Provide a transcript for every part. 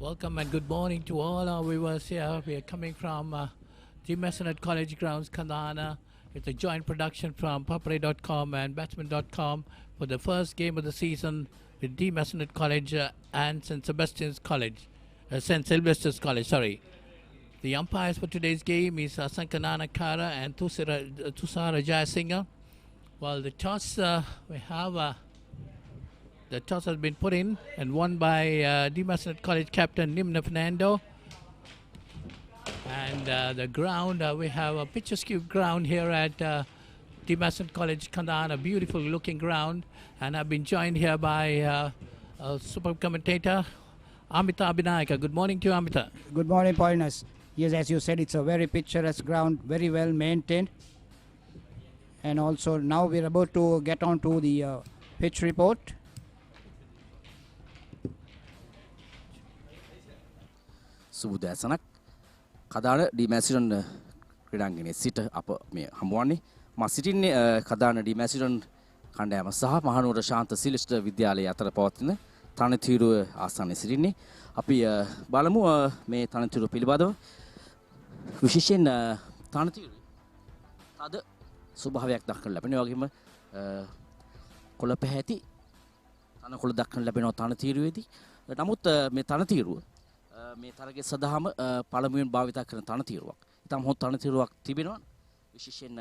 Welcome and good morning to all our viewers here. We are coming from the Mazenod College grounds, Kandana. It's a joint production from ThePapare.com and Batsman.com for the first game of the season with the Mazenod College and St. Sebastian's College, St. Sylvester's College, sorry. The umpires for today's game is Sankanana Kara and Tusara Jayasinghe. Well, the toss, we have... the toss has been put in and won by the Mazenod College captain Nimna Fernando. And the ground, we have a picturesque ground here at the Mazenod College Kandana, beautiful looking ground. And I've been joined here by a super commentator, Amita Abhinayaka. Good morning to you, Amita. Good morning, Paulinus. Yes, as you said, it's a very picturesque ground, very well maintained. And also now we're about to get on to the pitch report. සුබදෑසනක් කදාන ඩිමැසිරන් ක්‍රඩාංගනේ සිට අප මේ හමුවන්නේ මා සිටින්නේ කදාන ඩිමැසිරන් කණ්ඩායම සහ මහනුවර ශාන්ත සිලිස්ටර් විද්‍යාලය අතර පවතින තනතිරුව ආසන්නයේ සිටින්නේ අපි බලමු මේ තනතිරුව පිළිබඳව විශේෂයෙන් තනතිරුව අද ස්වභාවයක් දක්වන්න ලැබෙනවා වගේම කොළ පැහැති තනකොළ දක්වන්න ලැබෙනවා තනතිරුවේදී නමුත් මේ තනතිරුව මේ තරගයේ සදාම පළමුවෙන් භාවිත කරන තනතිරුවක්. ඊටම හොත් තනතිරුවක් තිබෙනවා. විශේෂයෙන්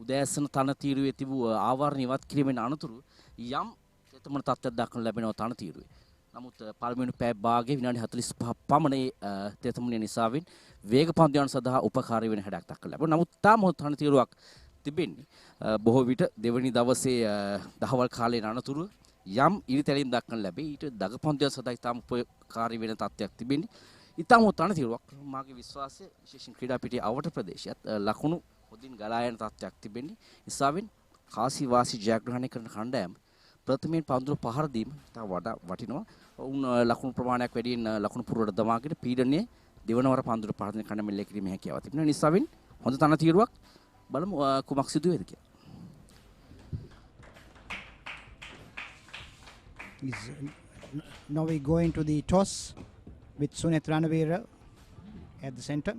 උදෑසන තනතිරුවේ තිබූ ආවරණ ඉවත් කිරීමෙන් අනතුරු යම් තෙතමන තත්ත්වයක් දක්වන ලැබෙනවා තනතිරුවේ. නමුත් පළමුවෙනි පැය භාගයේ විනාඩි 45 පමණ තෙතමන නිසාවෙන් වේග පන්දු සඳහා උපකාරී වෙන හැඩයක් දක්වලා ලැබුණා. නමුත් තාම හොත් තනතිරුවක් තිබෙන්නේ. බොහෝ විට දෙවැනි දවසේ දහවල් කාලයේ අනතුරු යම් ඉරිතැලීම් දක්වන්න ලැබේ. ඊට දගපන්දුව සදා ඉතාම උපකාරී වෙන තත්ත්වයක් තිබෙන්නේ. ඉතාම තනතිරුවක් මාගේ විශ්වාසය විශේෂයෙන් ක්‍රීඩා පිටියේ අවට ප්‍රදේශයත් ලකුණු හොඳින් ගලා යන තත්ත්වයක් තිබෙන්නේ. නිසාවෙන් කාසි වාසි ජයග්‍රහණය කරන කණ්ඩායම ප්‍රථමයෙන් පන්දුර පහර දීම තව වඩා වටිනවා. උන් ලකුණු ප්‍රමාණයක් වැඩියෙන් ලකුණු පුරවට දමාගෙන පීඩනයේ දෙවනවර පන්දුර පහර දෙන කණ්ඩායම එල්ල කිරීමේ හැකියාවක් තිබෙනවා. නිසාවෙන් හොඳ තනතිරුවක් බලමු කුමක් සිදු වේද කියලා. Now we go into the toss with Sunet Ranavira at the center.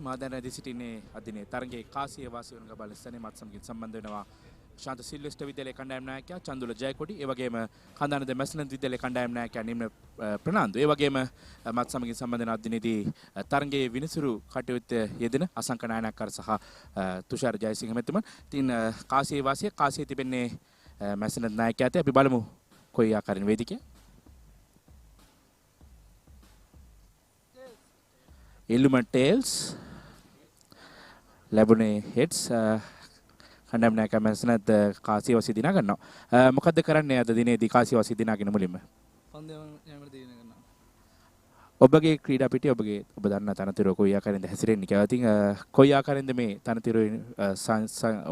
මා දැන් රැඳී සිටින්නේ අදිනේ තරගයේ කාසිය වාසී වන ගබල ස්ථානයේ මත් සමගින් සම්බන්ධ වෙනවා ශාන්ත සිල්වෙස්ටර් විද්‍යාලයේ කණ්ඩායම් නායකයා චන්දුල ජයකොඩි ඒ වගේම කන්දාන ද මැසනද් විද්‍යාලයේ කණ්ඩායම් නායකයා නිම්න ප්‍රනාන්දු ඒ වගේම මත් සමගින් සම්බන්ධ වෙන අදිනේදී තරගයේ විනිසුරු කටයුත්ත යෙදෙන අසංක නායකකාර සහ තුෂාර ජයසිංහ මැතිතුමන්. ඉතින් කාසිය වාසිය කාසිය තිබෙන්නේ මැසනද් නායකයාට අපි බලමු කොයි ආකාරයෙන් වේදිකය. ඉල්ලුමන් ටේල්ස් ලැබුණේ හෙඩ්ස් කණ්ඩායම් නායක මැසනද් කාසිය වාසිය දිනා ගන්නවා. මොකද්ද කරන්නේ අද දිනේදී කාසිය වාසිය දිනාගෙන මුලින්ම? ඔබගේ ක්‍රීඩා පිටියේ ඔබ දන්න තනතිරුව කොයි ආකාරයෙන්ද හැසිරෙන්නේ කියලා. ඉතින් කොයි ආකාරයෙන්ද මේ තනතිරුවේ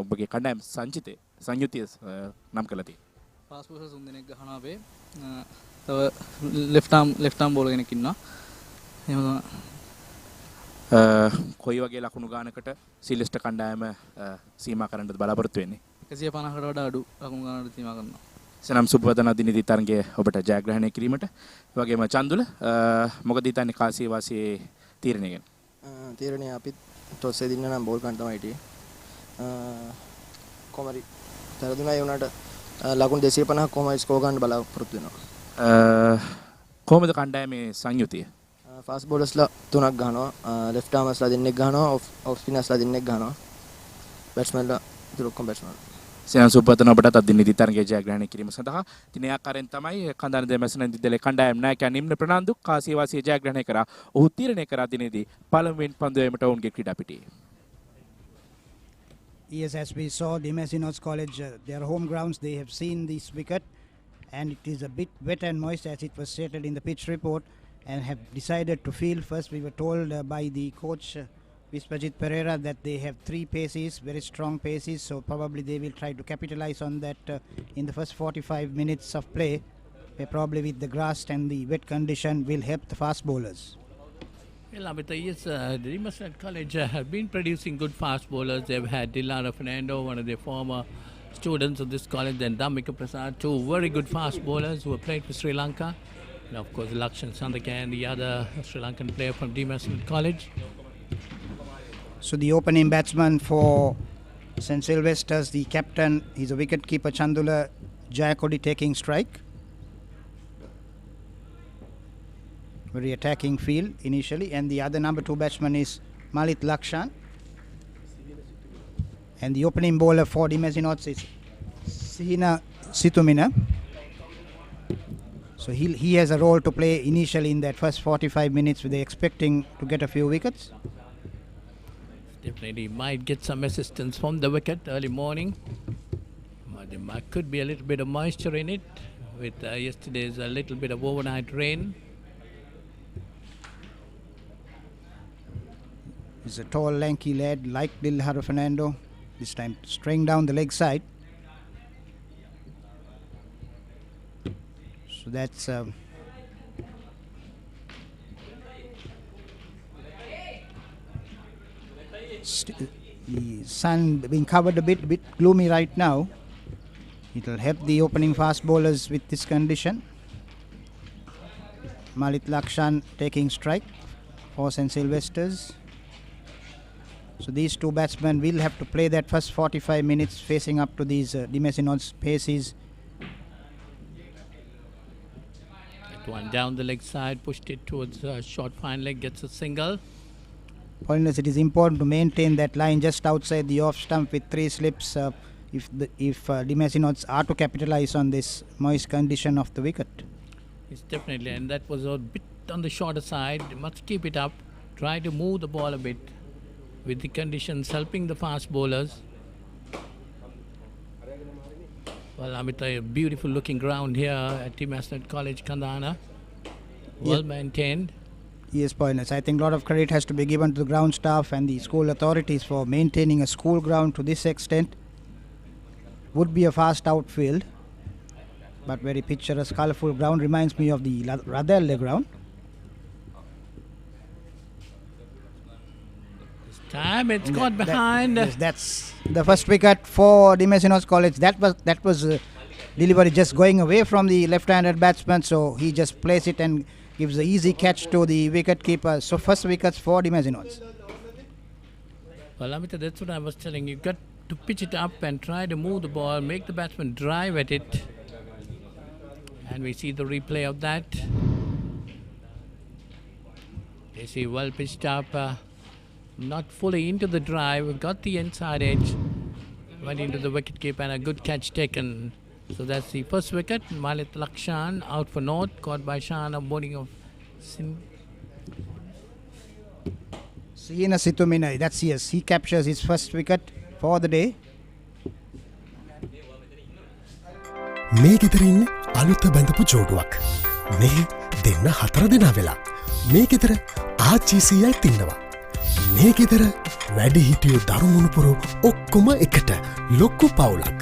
ඔබගේ කණ්ඩායම් සංයුතිය නම් කළා තියෙන්නේ? ෆාස්ට් බෝලර්ස් 3 දෙනෙක් ගහනවා අපේ. තව ලෙෆ්ට් ආම් බෝලර් කෙනෙක් ඉන්නවා. එහෙම තමයි. කොයි වගේ ලකුණු ගානකට සිල්වෙස්ටර් කණ්ඩායම සීමා කරන්නද බලාපොරොත්තු වෙන්නේ? 150කට වඩා අඩු ලකුණු ගානකට සීමා කරනවා. සනම් සුබවදන දිනදී තරගයේ ඔබට ජයග්‍රහණය කිරීමට ඒ වගේම චන්දුල මොකද හිතන්නේ කාසිය වාසියේ තීරණය ගැන? තීරණය අපි ටොස් එකේ දින්න නම් බෝල් ගන්න තමයි හිටියේ. කොමරි තරදුනා ඒ උනාට ලකුණු 250ක් කොහමයි ස්කෝර් ගන්න බලාපොරොත්තු වෙනවා. කොහොමද කණ්ඩායමේ සංයුතිය? ෆාස්ට් බෝලර්ස්ලා 3ක් ගහනවා. ලෙෆ්ට් ආර්මර්ස්ලා දෙන්නෙක් ගහනවා. ඔෆ් ස්පිනර්ස්ලා දෙන්නෙක් ගහනවා. බැට්ස්මන්ලා ඉතුරු බැට්ස්මන්. සයන් සුපතන ඔබට අදිනේදී තරගයේ ජයග්‍රහණය කිරීම සඳහා තින ආකාරයෙන් තමයි කන්දාන ද මැසනද් විද්‍යාලයේ කණ්ඩායම් නායකයා නිම්න ප්‍රනාන්දු කාසිය වාසිය ජයග්‍රහණය කරා. ඔහු තීරණය කරා දිනේදී පළමුවෙන් පන්දු වීමට ඔවුන්ගේ ක්‍රීඩා පිටියේ. Yes, as we saw, the Mazenod College, their home grounds, they have seen this wicket and it is a bit wet and moist as it was stated in the pitch report and have decided to field. First we were told by the coach Vispajit Pereira that they have 3 paces, very strong paces, so probably they will try to capitalize on that in the first 45 minutes of play. Probably with the grass and the wet condition will help the fast bowlers. Well, Amita, yes, the Mazenod College have been producing good fast bowlers. They've had Dilara Fernando, one of their former students of this college, then Dhammika Prasad, two very good fast bowlers who have played for Sri Lanka. And of course, Lakshan Sandakan, the other Sri Lankan player from Mazenod College. So the opening batsman for St. Sylvester's, the captain, is a wicketkeeper Chandula Jayakodi taking strike. Very attacking field initially, and the other number 2 batsman is Malit Lakshan. And the opening bowler for the Mazenods is Sihina Situmina. So he has a role to play initially in that first 45 minutes, with they expecting to get a few wickets. Definitely might get some assistance from the wicket early morning. But there could be a little bit of moisture in it with yesterday's a little bit of overnight rain. He's a tall, lanky lad like Dilhara Fernando. This time straying down the leg side. So that's the sun being covered a bit gloomy right now. It will help the opening fast bowlers with this condition. Malit Lakshan taking strike for St. Sylvester's. So these two batsmen will have to play that first 45 minutes facing up to these Mazenod's paces. That one down the leg side, pushed it towards short fine leg, gets a single. Pointless, it is important to maintain that line just outside the off stump with 3 slips if the Mazenods are to capitalize on this moist condition of the wicket. It's definitely, and that was a bit on the shorter side. They must keep it up, try to move the ball a bit, with the conditions helping the fast bowlers. Well, Amita, a beautiful looking ground here at Mazenod College, Kandana. Well maintained. Yes, Pointless. I think a lot of credit has to be given to the ground staff and the school authorities for maintaining a school ground to this extent. Would be a fast outfield, but very picturesque, colourful ground. Reminds me of the Radelle ground. Time it's got behind. Yes, that's the first wicket for the Mazenod College. That was delivery just going away from the left-handed batsman, so he just plays it and gives the easy catch to the wicket keeper. So first wickets for the Mazenods. Well, Amita, that's what I was telling you. Got to pitch it up and try to move the ball, make the batsman drive at it. And we see the replay of that. You see, well pitched up, not fully into the drive, got the inside edge, went into the wicket keeper, and a good catch taken. So that's the first wicket. Malit Lakshan out for naught, caught by Shana, bowling of Sihina Situmina, that's yes, he captures his first wicket for the day. මේ ගෙදරින් අලුත බැඳපු ජෝඩුවක්. මේ දෙන්න 4 දෙනා වෙලා. මේ ගෙදර ආච්චීසියයි තින්නවා. මේ ගෙදර වැඩි හිටියෝ දරුමුණුපුරු ඔක්කොම එකට ලොක්කු පවුලක්.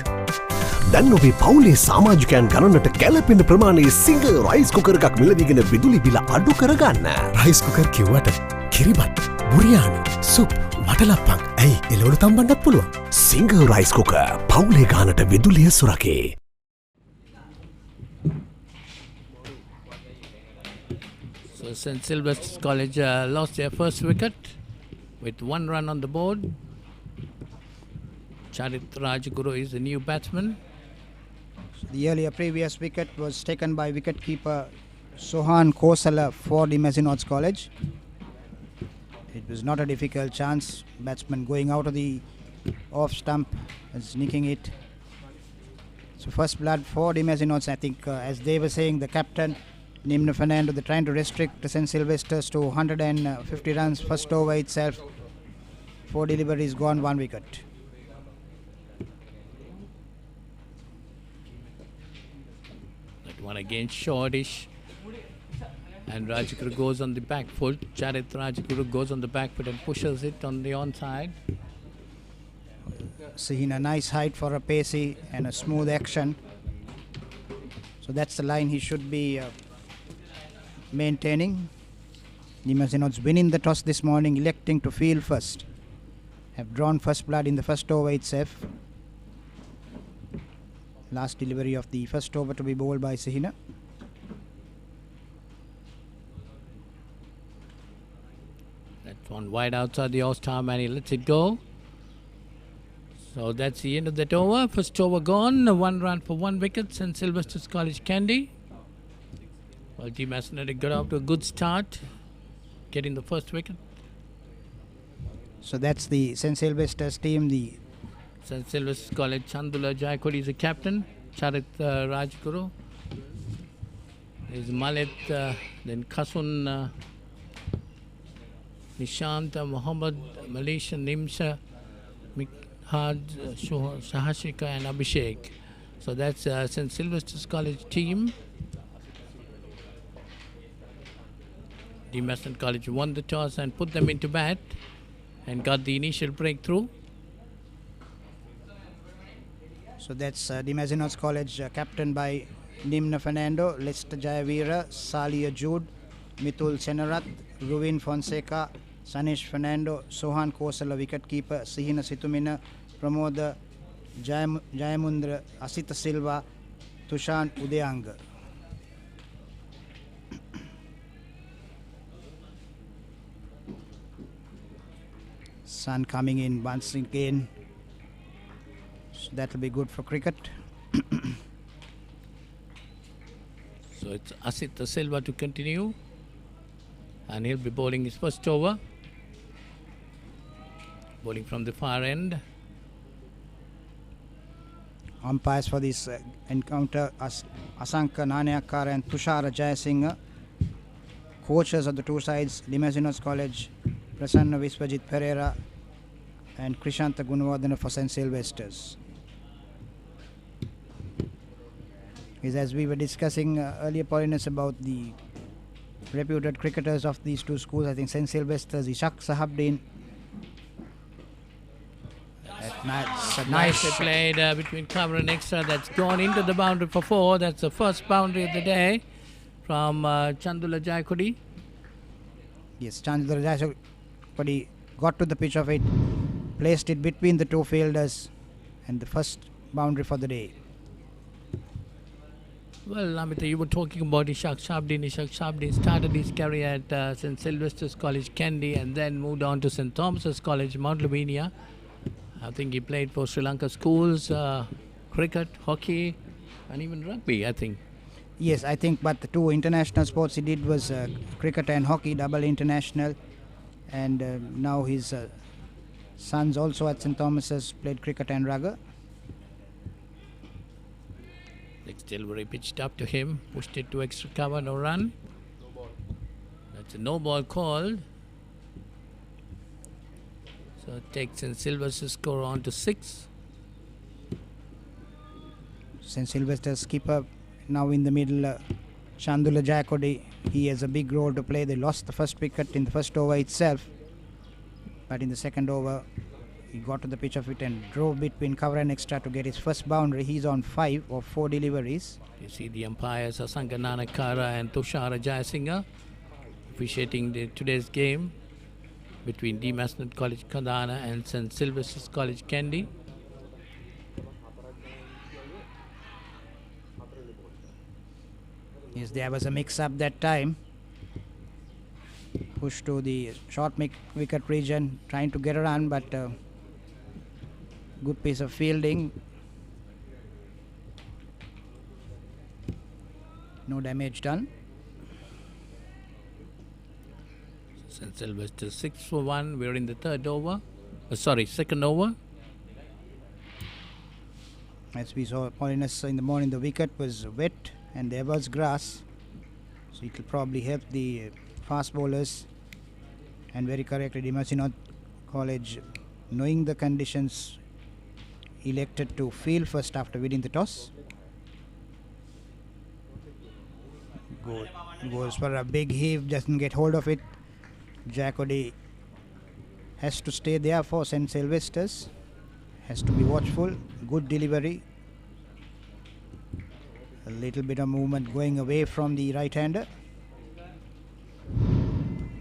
දැන් ඔබේ පවුලේ සමාජිකයන් ගණනට ගැලපෙන ප්‍රමාණයේ සිංගල් රයිස් කුකර් එකක් මිලදීගෙන විදුලි බිල අඩු කරගන්න. රයිස් කුකර් කිව්වට කිරිබත්, බුරියානි, සුප්, වටලප්පන් ඇයි එළවලු තම්බන්නත් පුළුවන්. සිංගල් රයිස් කුකර් පවුලේ ගානට විදුලිය සුරකේ. So St. Sylvester's College lost their first wicket with 1 run on the board. Charit Rajguru is the new batsman. The earlier previous wicket was taken by wicketkeeper Sohan Kosala for the Mazenods College. It was not a difficult chance. Batsman going out of the off stump and sneaking it. So first blood for the Mazenods. I think as they were saying, the captain Nimna Fernando, they're trying to restrict St. Sylvester's to 150 runs first over itself. 4 deliveries gone, 1 wicket. That one again shortish. And Rajguru goes on the back foot. Charit Rajguru goes on the back foot and pushes it on the onside. Seeing a nice height for a pacey and a smooth action. So that's the line he should be maintaining. The Mazenods winning the toss this morning, electing to field first. Have drawn first blood in the first over itself. Last delivery of the first over to be bowled by Sihina. That's one wide outside the all-star and he lets it go. So that's the end of that over. First over gone. 1 run for 1 wicket. St. Sylvester's College Kandy. Well, Team Mazenod got off to a good start, getting the first wicket. So that's the St. Sylvester's team. The St. Sylvester's College, Chandula Jayakodi is the captain. Charit Rajguru. There's Malit, then Kasun, Nishant, Muhammad, Malaysia, Nimsha, Mikhad, Sahashika and Abhishek. So that's St. Sylvester's College team. The Mazenod College won the toss and put them into bat and got the initial breakthrough. So that's the Mazenod College, captained by Nimna Fernando, Lester Jayavira, Salia Jude, Mithul Senarat, Ruvin Fonseca, Sanish Fernando, Sohan Kosala wicketkeeper, Sihina Situmina, Pramoda, Jayamundra, Asita Silva, Tushan Udayanga. Sun coming in once again. So that will be good for cricket. So it's Asita Silva to continue. And he'll be bowling his first over. Bowling from the far end. Umpires for this encounter, Asanka Nanayakkara and Tushara Jayasinghe. Coaches of the two sides, Mazenod College, Prasanna Viswajit Pereira and Krishanta Gunawardena for St. Sylvester's. As we were discussing earlier, Paulinus, about the reputed cricketers of these two schools, I think St. Sylvester's, Ishaq Sahabdin. That's a Nicely played between cover and extra. That's gone into the boundary for 4. That's the first boundary of the day from Chandula Jayakodi. Yes, Chandra Jayakodi got to the pitch of it, placed it between the two fielders, and the first boundary for the day. Well, Amita, you were talking about Ishaq Shabdin. Ishaq Shabdin started his career at St. Sylvester's College, Kandy, and then moved on to St. Thomas's College, Mount Lavinia. I think he played for Sri Lanka schools, cricket, hockey, and even rugby, I think. Yes, I think, but the two international sports he did was cricket and hockey, double international. And now his sons also at St. Thomas's played cricket and rugby. Next delivery pitched up to him, pushed it to extra cover, no run. That's a no ball called. So it takes St. Sylvester's score on to 6. St. Sylvester's keeper now in the middle, Chandula Jayakodi. He has a big role to play. They lost the first wicket in the first over itself, but in the second over he got to the pitch of it and drove between cover and extra to get his first boundary. He's on 5 of 4 deliveries. You see the umpires Asanka Nanayakkara and Tushara Jayasinghe officiating today's game between Mazenod College Kandana and St. Sylvester's College Kandy. Yes, there was a mix-up that time. Push to the short wicket region, trying to get a run, but good piece of fielding. No damage done. St. Sylvester 6 for 1. We're in the second over. As we saw, Paulinus, in the morning, the wicket was wet and there was grass, so it will probably help the fast bowlers. And very correctly, Mazenod College, knowing the conditions, elected to field first after winning the toss. Goes for a big heave, doesn't get hold of it. Jayakodi has to stay there for St. Sylvester's. Has to be watchful. Good delivery. A little bit of movement going away from the right-hander.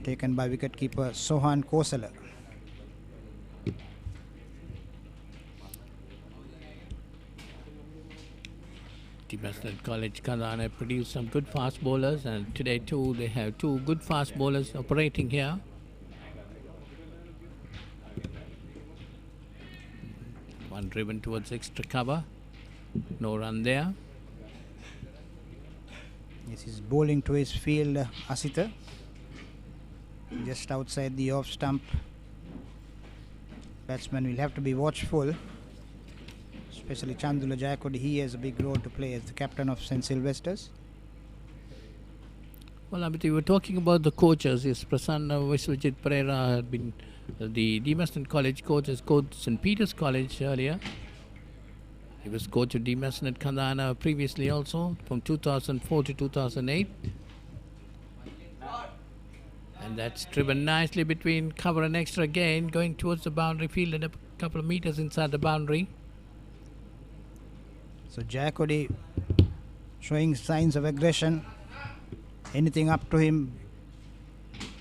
Taken by wicketkeeper Sohan Kosala. Mazenod College Kandana produced some good fast bowlers, and today too they have two good fast bowlers operating here. One driven towards extra cover, no run there. Yes, he's bowling to his field, Asita, just outside the off stump. Batsman will have to be watchful, especially Chandula Jayakodi. He has a big role to play as the captain of St. Sylvester's. Well, Amit, we were talking about the coaches. Yes, Prasanna Viswajit Pereira had been the Mazenod College coach, has coached St. Peter's College earlier. He was coach of Mazenod Kandana previously also, from 2004 to 2008. And that's driven nicely between cover and extra again, going towards the boundary, fielded a couple of meters inside the boundary. So Jayakodi showing signs of aggression. Anything up to him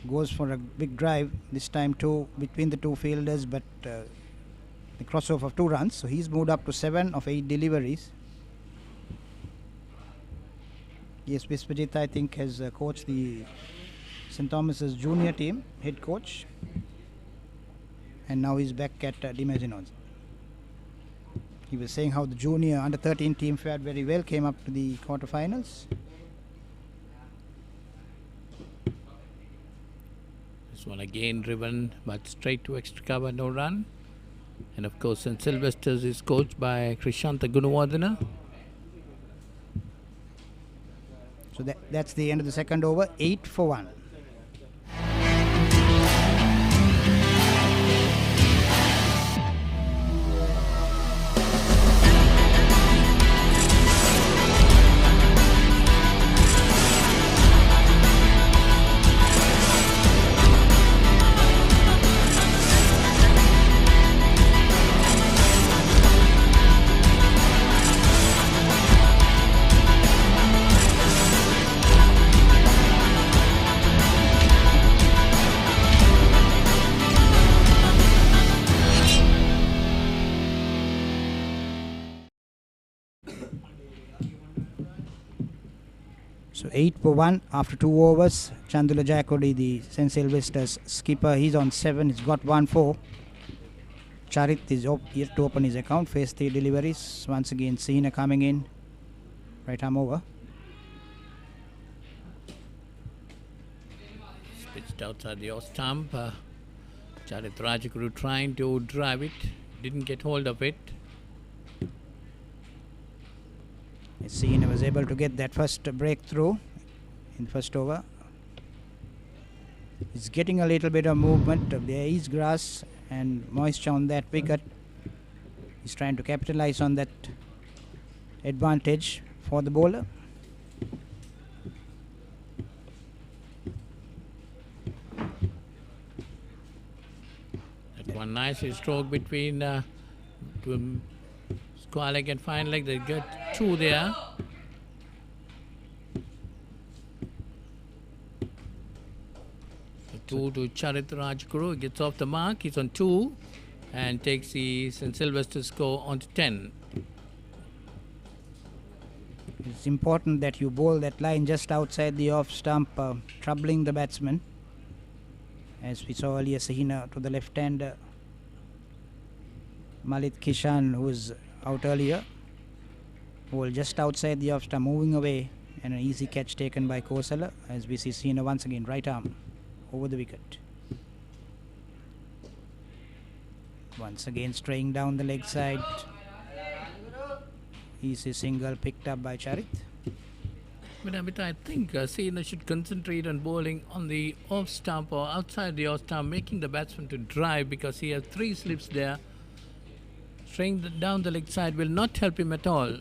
goes for a big drive. This time too between the two fielders, but the crossover of 2 runs. So he's moved up to 7 of 8 deliveries. Yes, Viswajit I think has coached the St. Thomas's junior team, head coach, and now he's back at Mazenod. He was saying how the junior under 13 team fared very well, came up to the quarterfinals. This one again driven, but straight to extra cover, no run. And of course, St. Sylvester's is coached by Krishanta Gunawardena. So that's the end of the second over, 8 for 1. So 8 for 1 after 2 overs. Chandula Jayakodi, the St. Sylvester's skipper, he's on 7. He's got 1-4. Charit is yet to open his account. Face 3 deliveries. Once again, Sina coming in. Right arm over. Pitched outside the off stump. Charit Rajaguru trying to drive it. Didn't get hold of it. Sina was able to get that first breakthrough in first over. He's getting a little bit of movement. There is grass and moisture on that wicket. He's trying to capitalize on that advantage for the bowler. That one nice stroke between square leg and fine leg. They get 2 there. So 2 to Charit Rajaguru. Gets off the mark. He's on 2 and takes the St. Sylvester score on to 10. It's important that you bowl that line just outside the off stump, troubling the batsman. As we saw earlier, Sahina to the left hand, Malit Kishan, who was out earlier, ball just outside the off stump, moving away, and an easy catch taken by Kosala. As we see Sina once again, right arm over the wicket. Once again straying down the leg side. Easy single picked up by Charit. But I think Sina should concentrate on bowling on the off stump or outside the off stump, making the batsman to drive, because he has 3 slips there. Straying down the leg side will not help him at all.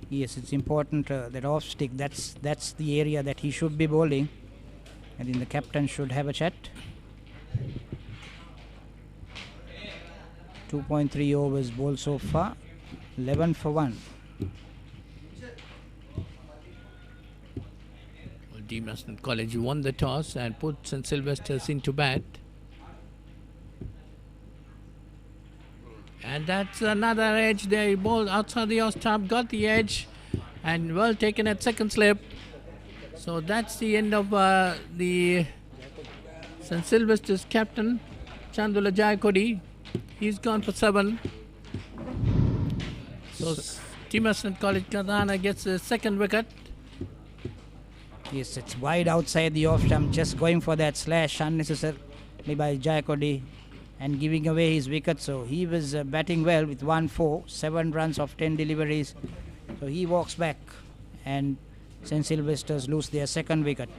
Yes, it's important that off stick, that's the area that he should be bowling. I think the captain should have a chat. 2.3 overs bowled so far, 11 for 1. Well, Mazenod College won the toss and put St. Sylvester's into bat. And that's another edge there. Ball outside the off stump, got the edge, and well taken at second slip. So that's the end of the St. Sylvester's captain, Chandula Jayakodi. He's gone for 7. So Team College Kandana gets the second wicket. Yes, it's wide outside the off stump, just going for that slash unnecessarily by Jayakodi and giving away his wicket. So he was batting well with 1-4, 7 runs of 10 deliveries. So he walks back and St. Sylvester's lose their second wicket.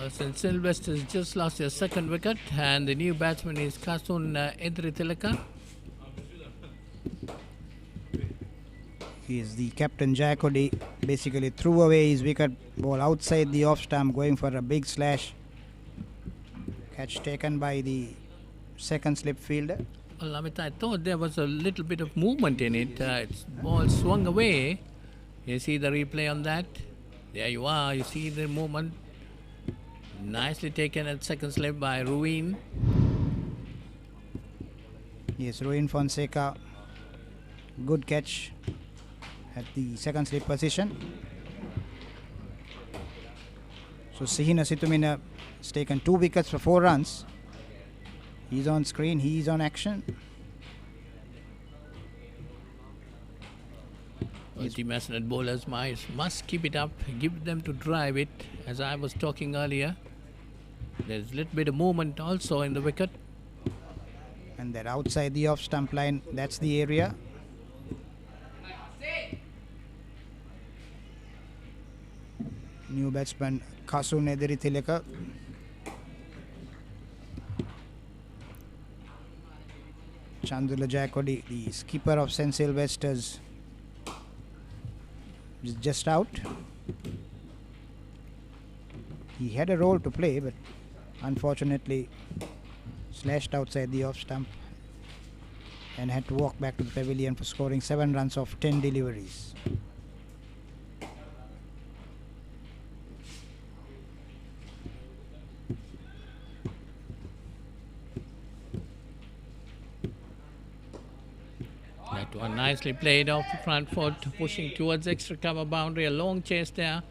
St. Sylvester's just lost their second wicket, and the new batsman is Kasun Edritilaka. He is the captain. Jayakodi basically threw away his wicket, ball outside the off stump, going for a big slash. Catch taken by the second slip fielder. Well, Amit, I thought there was a little bit of movement in it. Its ball swung away. You see the replay on that? There you are. You see the movement. Nicely taken at second slip by Ruin. Yes, Ruin Fonseca. Good catch at the second slip position. So Sihina Situmina has taken 2 wickets for 4 runs. He's on screen, he's on action. Well, the Mazenod bowlers must keep it up, give them to drive it, as I was talking earlier. There's a little bit of movement also in the wicket. And that outside the off stump line, that's the area. New batsman Kasun Edritilaka. Chandula Jayakodi, the skipper of St. Sylvester's, is just out. He had a role to play, but unfortunately slashed outside the off stump and had to walk back to the pavilion for scoring 7 runs of 10 deliveries. That one nicely played off the front foot, pushing towards extra cover boundary. A long chase there.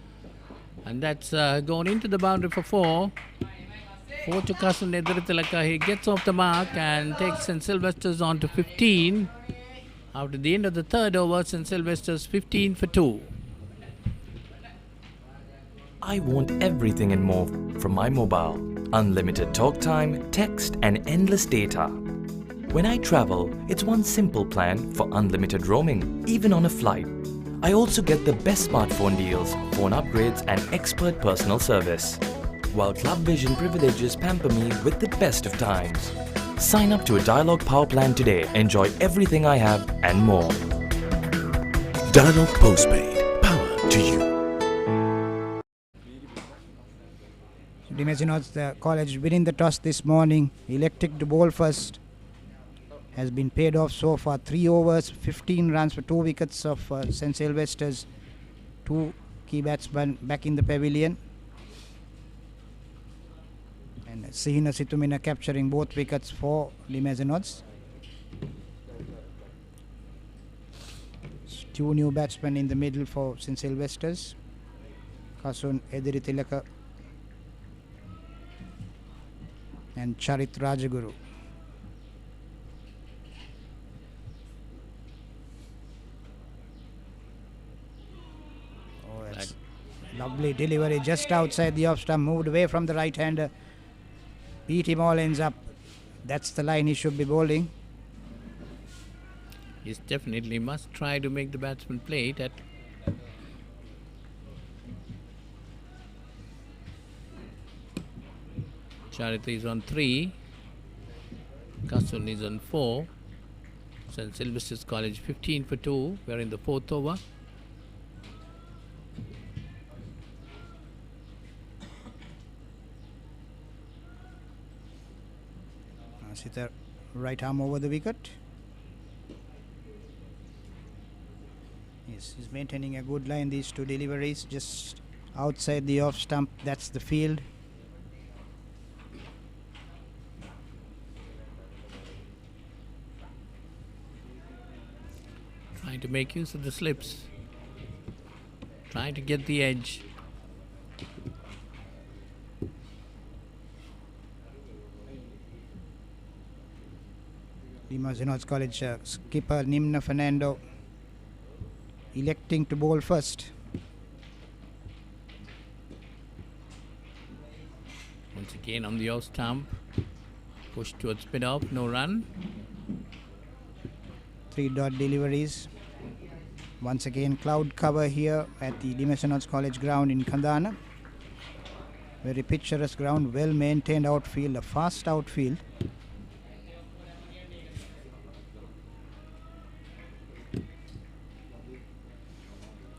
And that's gone into the boundary for 4. 4 to Kasun Edritilaka. He gets off the mark and takes St. Sylvester's on to 15. After the end of the third over, St. Sylvester's 15 for 2. I want everything and more from my mobile. Unlimited talk time, text and endless data. When I travel, it's one simple plan for unlimited roaming, even on a flight. I also get the best smartphone deals, phone upgrades and expert personal service. While Club Vision privileges pamper me with the best of times. Sign up to a Dialog Power plan today. Enjoy everything I have and more. Dialog Postpaid. Power to you. The Mazenod College winning the toss this morning, elected to bowl first. Has been paid off so far. 3 overs, 15 runs for 2 wickets of St. Sylvester's. 2 key batsmen back in the pavilion. And Sihina Situmina capturing both wickets for the Mazenods. 2 new batsmen in the middle for St. Sylvester's. Kasun Edritilaka and Charit Rajaguru. Lovely delivery just outside the off stump, moved away from the right hander. Beat him all ends up. That's the line he should be bowling. He definitely must try to make the batsman play it at. Charity is on 3. Kasun is on 4. St. Sylvester's College 15 for 2. We're in the 4th over. Asita right arm over the wicket. Yes, he's maintaining a good line. These two deliveries just outside the off stump. That's the field. Trying to make use of the slips. Trying to get the edge. The Mazenod College skipper Nimna Fernando electing to bowl first. Once again on the off stump. Push towards mid off, no run. 3-dot deliveries. Once again cloud cover here at the Mazenod College ground in Kandana. Very picturesque ground, well maintained outfield, a fast outfield.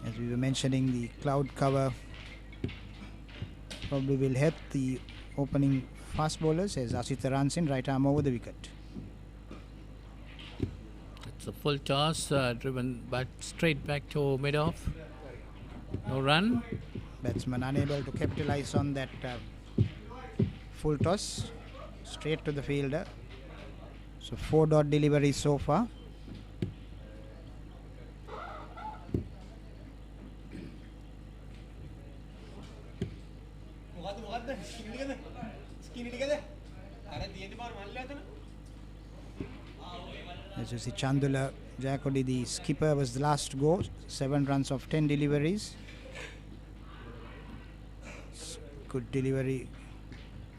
As we were mentioning, the cloud cover probably will help the opening fast bowlers as Asita runs in, right arm over the wicket. It's a full toss, driven back straight back to mid off. No run. Batsman unable to capitalize on that full toss, straight to the fielder. So 4-dot delivery so far. As you see, Chandula Jakodi, the skipper, was the last to go. 7 runs of 10 deliveries. Good delivery.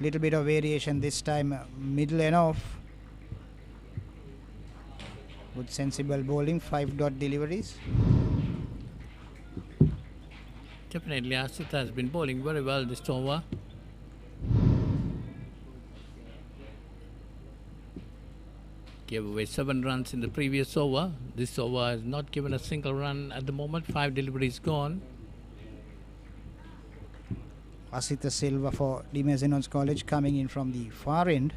Little bit of variation this time, middle and off. Good sensible bowling, 5-dot deliveries. Definitely Asita has been bowling very well this over. Gave away 7 runs in the previous over. This over has not given a single run at the moment. 5 deliveries gone. Asita Silva for Mazenod College coming in from the far end.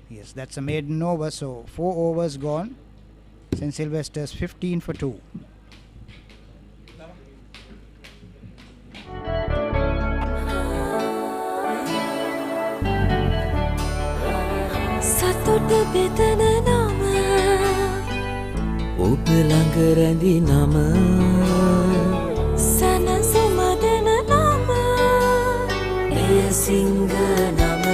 Yes, that's a maiden over, so 4 overs gone. St. Sylvester's 15 for 2. සතුට බෙදන නම ඔබ ළඟ රැඳි නම සනසුම දෙන නම එය සිංහ නම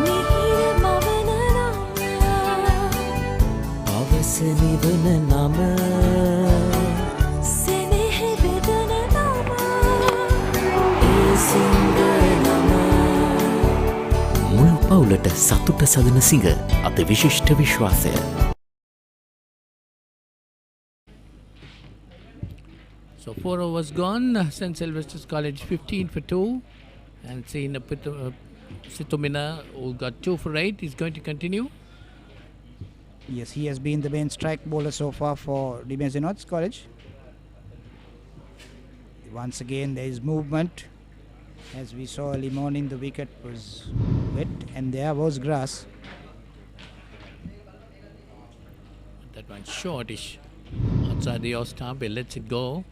මිහිර මවන නම අවස නිවන නම මුල් පවුලට සතුට සදන සිඟ අත විශිෂ්ට විශ්වාසය. So 4 overs gone. St. Sylvester's College 15 for 2. And seeing Sitomina who got 2 for 8 is going to continue. Yes, he has been the main strike bowler so far for Mazenod College. Once again there is movement. As we saw early morning, the wicket was wet and there was grass. That one shortish outside the off stump. He lets it go.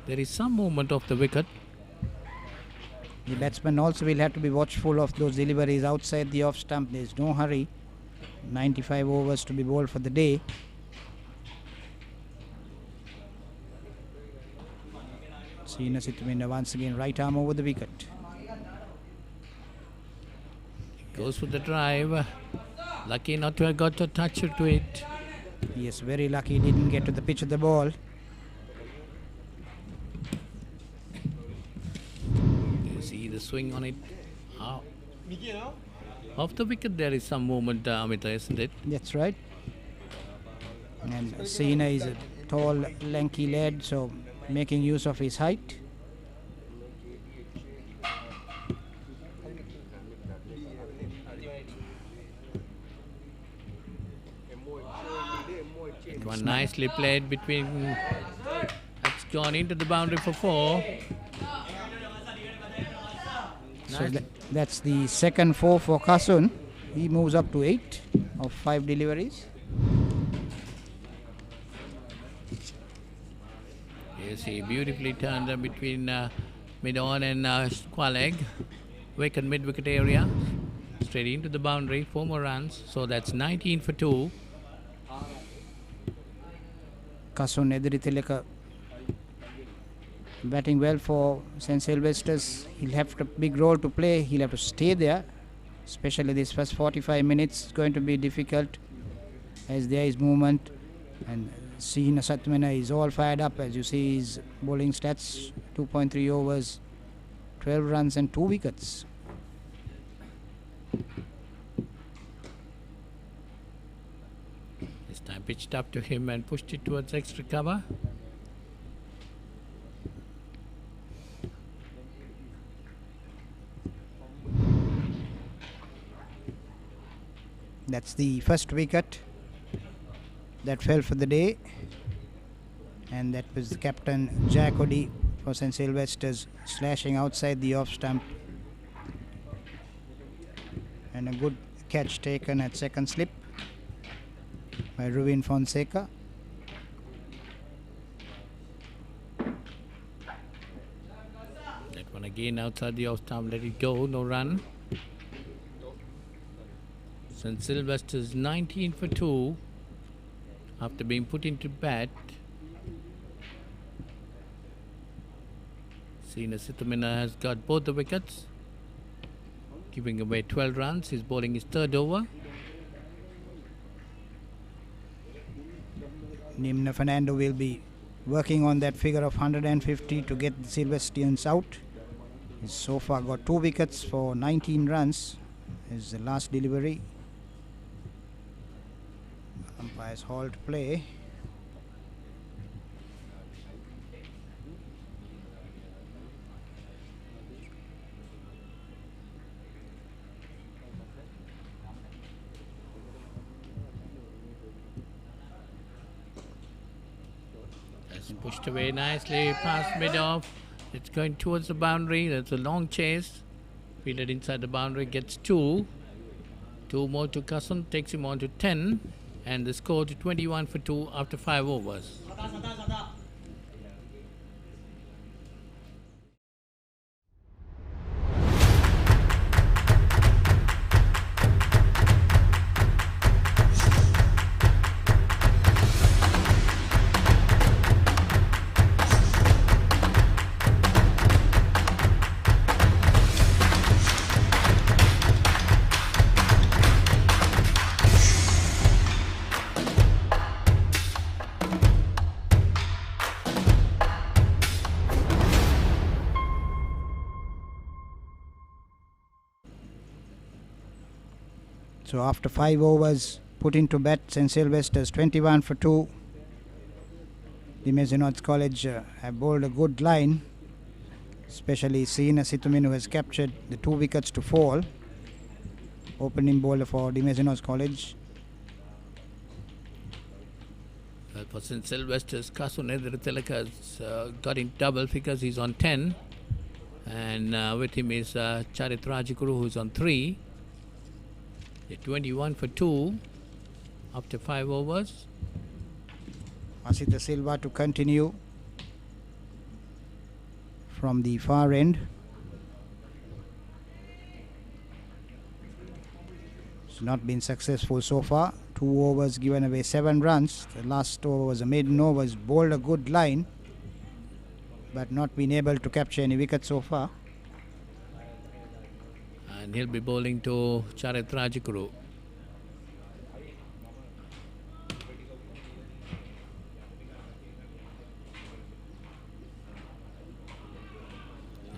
There is some movement of the wicket. The batsman also will have to be watchful of those deliveries outside the off stump. There is no hurry. 95 overs to be bowled for the day. Sina Situmina once again right arm over the wicket. Goes with the drive. Lucky not to have got a touch to it. Yes, very lucky. Didn't get to the pitch of the ball. You see the swing on it. Off the wicket there is some movement, Amita, isn't it? That's right. And Sina is a tall, lanky lad, so making use of his height. One nicely played between. That's gone into the boundary for 4. So that's the second 4 for Kasun. He moves up to 8 of 5 deliveries. Yes, he beautifully turned between mid-on and square leg. Vacant mid-wicket area. Straight into the boundary. 4 more runs. So that's 19 for 2. Kasun Edritileka batting well for St. Sylvester's. He'll have a big role to play. He'll have to stay there. Especially this first 45 minutes is going to be difficult as there is movement. And Sina Satmana is all fired up. As you see his bowling stats, 2.3 overs, 12 runs and 2 wickets. This time pitched up to him and pushed it towards extra cover. That's the first wicket that fell for the day, and that was the captain Jack Oddy for St. Sylvester's slashing outside the off stump, and a good catch taken at second slip by Ruvin Fonseca. That one again outside the off stump, let it go, no run. St. Sylvester's 19 for 2 after being put into bat. Sina Sitamina has got both the wickets, giving away 12 runs. He's bowling his third over. Nimna Fernando will be working on that figure of 150 to get the Sylvestrians out. He's so far got 2 wickets for 19 runs. Is the last delivery. Umpires halt play. That's pushed away nicely past mid-off. It's going towards the boundary. That's a long chase. Fielded inside the boundary, gets 2. 2 more to Kasun, takes him on to 10. And the score to 21 for 2 after 5 overs. So after 5 overs put into bat, St. Sylvester's 21 for 2. The Mazenod College have bowled a good line, especially Sina Situmin, who has captured the 2 wickets to fall. Opening bowler for the Mazenod College. For St. Sylvester's, Kasun Edritileka has got in double figures. He's on 10. And with him is Charit Rajaguru, who's on 3. They're 21 for 2 after 5 overs. Asita Silva to continue from the far end. It's not been successful so far. 2 overs given away 7 runs. The last over was a maiden over, was bowled a good line, but not been able to capture any wicket so far. And he'll be bowling to Charit Rajaguru.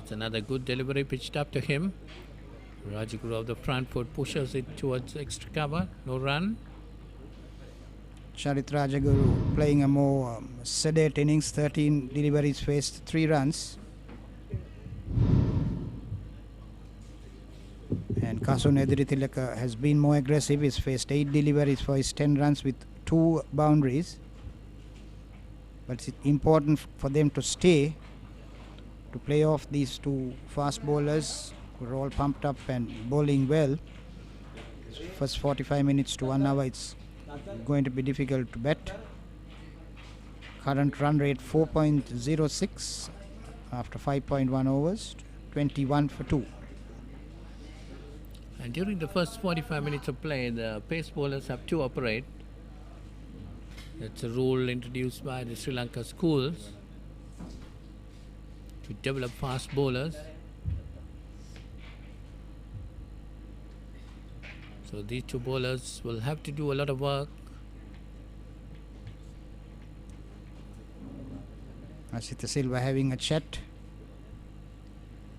It's another good delivery pitched up to him. Rajaguru of the front foot pushes it towards extra cover. No run. Charit Rajaguru playing a more sedate innings, 13 deliveries, faced 3 runs. And Kasun Ediritilaka has been more aggressive. He's faced 8 deliveries for his 10 runs with 2 boundaries. But it's important for them to stay, to play off these 2 fast bowlers who are all pumped up and bowling well. First 45 minutes to 1 hour, it's going to be difficult to bat. Current run rate 4.06 after 5.1 overs, 21 for 2. And during the first 45 minutes of play, the pace bowlers have to operate. That's a rule introduced by the Sri Lanka schools to develop fast bowlers. So these 2 bowlers will have to do a lot of work. Asita Silva having a chat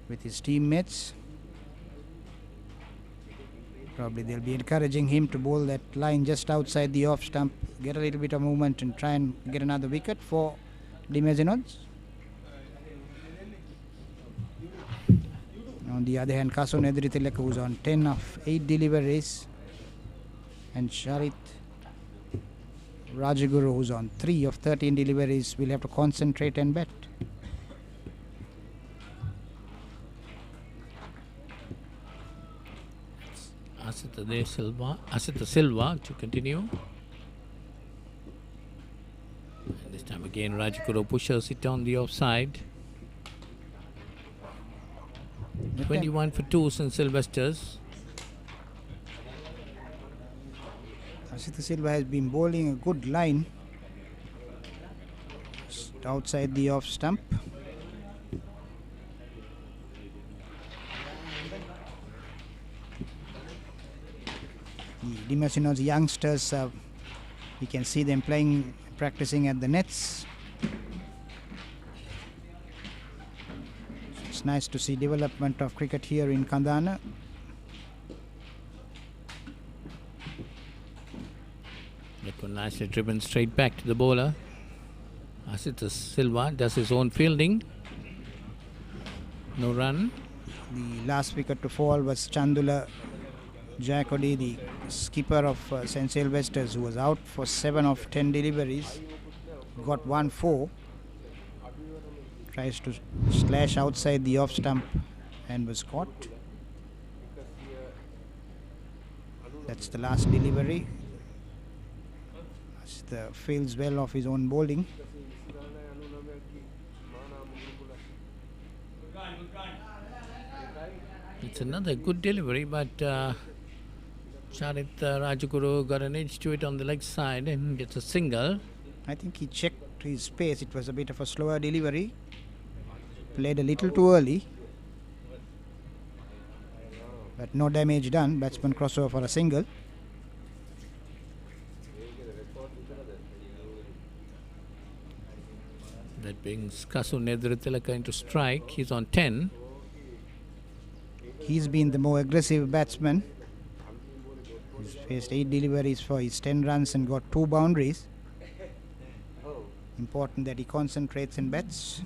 with his teammates. Probably they'll be encouraging him to bowl that line just outside the off stump, get a little bit of movement and try and get another wicket for the Mazenods. On the other hand, Kasun Ediritilaka, who's on 10 of 8 deliveries, and Charit Rajaguru, who's on 3 of 13 deliveries, will have to concentrate and bat. Asita Silva to continue. And this time again, Rajaguru pushes it on the offside. 21 for 2 since Sylvester's. Asita Silva has been bowling a good line outside the off stump. The Mazenod's youngsters, you can see them playing, practicing at the nets. It's nice to see development of cricket here in Kandana. That one nicely driven straight back to the bowler. Asita Silva does his own fielding. No run. The last wicket to fall was Chandula Jayakodi, the skipper of St. Sylvester's, who was out for 7 of 10 deliveries. Got 1-4. Tries to slash outside the off stump and was caught. That's the last delivery. The fields well off his own bowling. It's another good delivery, but Charit Rajaguru got an edge to it on the leg side and gets a single. I think he checked his pace. It was a bit of a slower delivery. Played a little too early. But no damage done. Batsman crossover for a single. That brings Kasun Ediritilaka into strike. He's on 10. He's been the more aggressive batsman. He's faced 8 deliveries for his 10 runs and got 2 boundaries. Important that he concentrates and bats.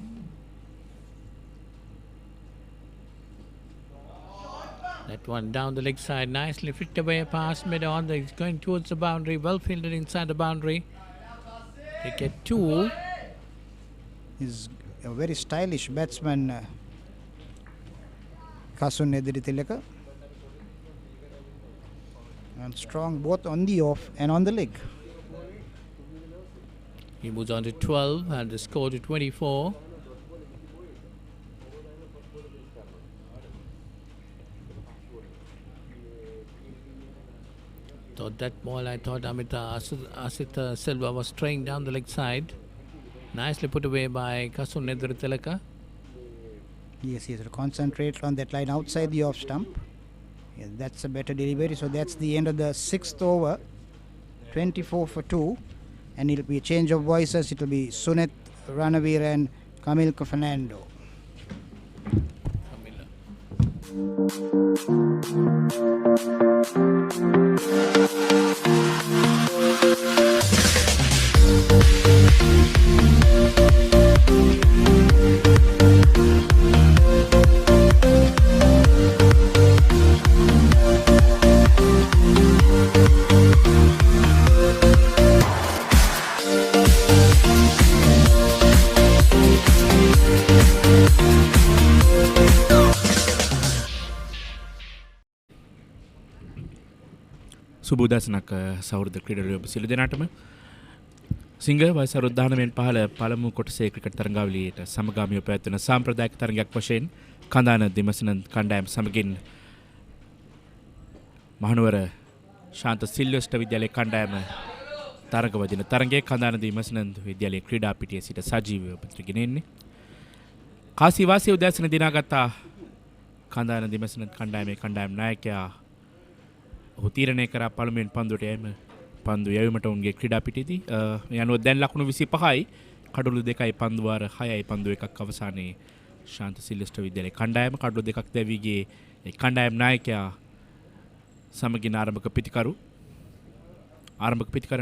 That one down the leg side, nicely flicked away past mid-on. He's going towards the boundary, well fielded inside the boundary. They get 2. He's a very stylish batsman, Kasun Ediritilaka. And strong both on the off and on the leg. He moves on to 12 and the score to 24. Thought that ball, I thought Asita Silva was straying down the leg side. Nicely put away by Kasun Ediritilaka. Yes, he has to concentrate on that line outside the off stump. Yeah, that's a better delivery. So that's the end of the 6th over. 24 for 2. And it'll be a change of voices. It'll be Suneth Ranavir and Camille Fernando. Camila. සුබෝදසනක් සෞහෘද ක්‍රීඩකයෝ ඔබ සියලු දෙනාටම සිංහ වයස අවුරුදු 19න් පහළ පළමු කොටසේ cricket තරඟාවලියට සමගාමීව පැවැත්වෙන සාම්ප්‍රදායික තරඟයක් වශයෙන් කඳාන දෙමසනන් කණ්ඩායම සමගින් මහනුවර ශාන්ත සිල්වෙස්ටර් විද්‍යාලයේ කණ්ඩායම තරඟවදින තරඟයේ කඳාන දෙමසනන් විද්‍යාලයේ ක්‍රීඩා පිටියේ සිට සජීවීව ඔබට එන්නේ. කාසී වාසිය උදෑසන දිනාගත කඳාන දෙමසනන් කණ්ඩායමේ කණ්ඩායම් නායකයා ඔහු තීරණය කරා පළමුවෙන් පන්දුවට යෑම පන්දු යැවීමට උන්ගේ ක්‍රීඩා පිටියේදී යනුව දැන් ලකුණු 25යි කඩලු 2යි පන්දු වාර 6යි පන්දු 1ක් අවසානයේ ශාන්ත සිල්වෙස්ටර් විද්‍යාලයේ කණ්ඩායම කඩලු 2ක් දැවී ගියේ ඒ කණ්ඩායම් නායකයා සමගින් ආරම්භක පිටිකරු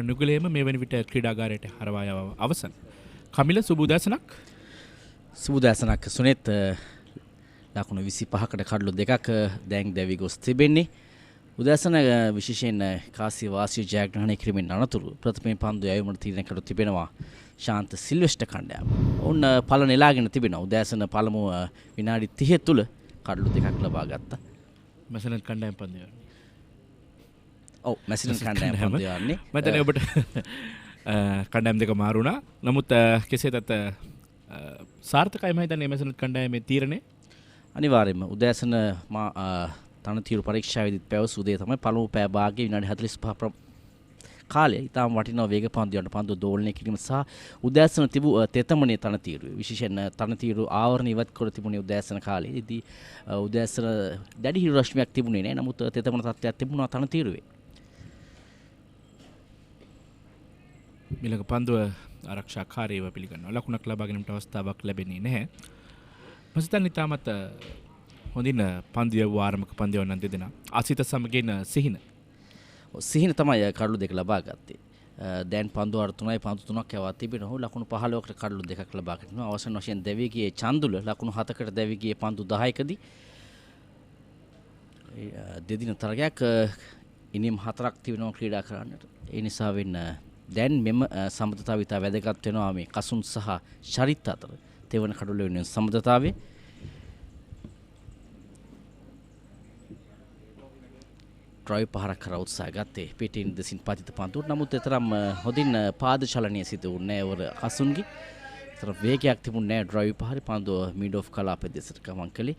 නුගලේම මේ වෙන විට ක්‍රීඩාගාරයට හරවා යව අවසන්. කමිල සුබෝදසනක් සුනෙත් ලකුණු 25කට කඩලු 2ක් දැන් දැවි ගොස් තිබෙන්නේ. උදෑසන විශේෂයෙන් කාසී වාසිය ජයග්‍රහණය කිරීමෙන් අනතුරු ප්‍රථම පන්දු යැවීමට තීරණය කර තිබෙනවා ශාන්ත සිල්වෙස්ටර් කණ්ඩායම. ඔවුන් පළ නෙලාගෙන තිබෙනවා. උදෑසන පළමු විනාඩි 30 තුල කඩලු 2ක් ලබා ගත්තා. මැසනන් කණ්ඩායම පන්දු යවන්නේ. ඔව් මැසනන් කණ්ඩායම පන්දු යවන්නේ. මම දැන් ඔබට කණ්ඩායම් දෙක මාරු වුණා. නමුත් කෙසේදත් සාර්ථකයි මම හිතන්නේ මැසනන් කණ්ඩායමේ තීරණය. අනිවාර්යයෙන්ම උදෑසන තනතිරු පරීක්ෂාවේදීත් පැවසු දේ තමයි පළමු පෑ භාගයේ විනාඩි 45 කාලය ඉතාම වටිනා වේග පන්දුවන්ට පන්දු දෝලනය කිරීම සහ උදෑසන තිබූ තෙතමනේ තනතිරු විශේෂයෙන් තනතිරු ආවරණ ඉවත් කර තිබුණේ උදෑසන කාලයේදී උදෑසන දැඩි හිරු රශ්මියක් තිබුණේ නැහැ. නමුත් තෙතමන තත්ත්වයක් තිබුණා තනතිරුවේ. මිලක පන්දුව ආරක්ෂාකාරීව පිළිගන්නවා. ලකුණක් ලබා ගැනීමට අවස්ථාවක් ලැබෙන්නේ නැහැ. මසිතන් ඉතාමත් හොඳින් පන්දු යවූ ආරම්භක පන්දු යවන්නන් දෙදෙනා අසිත සමගින් සිහින තමයි කඩලු 2 ලබා ගත්තේ. දැන් පන්දු අර 3යි පන්දු 3ක් යවා තිබෙනවා. ඔහු ලකුණු 15කට කඩලු 2ක් ලබා ගන්නවා. අවසන් වශයෙන් දැවී ගියේ චන්දුල ලකුණු 7කට දැවී ගියේ පන්දු 10කදී. දෙදින තරගයක් ඉනිම් 4ක් තිබෙනවා ක්‍රීඩා කරන්නට. ඒ නිසා වෙන්න දැන් මෙම සමබරතාවය ඉතා වැදගත් වෙනවා මේ කසුන් සහ ශරිත් අතර. තෙවන කඩලු වෙනුවෙන් සමබරතාවය ඩ්‍රයිව් පහරක් කරා උත්සාහ ගත්තේ පිටින් දෙසින් පතිත පන්දුවට. නමුත් තරම් හොඳින් පාද චලනය සිදු වුණේ නැහැ වර කසුන්ගේ. තර වේගයක් තිබුණේ නැහැ ඩ්‍රයිව් පහරේ පන්දුව මිඩ් ඔෆ් කලාපේ දෙසට ගමන් කළේ.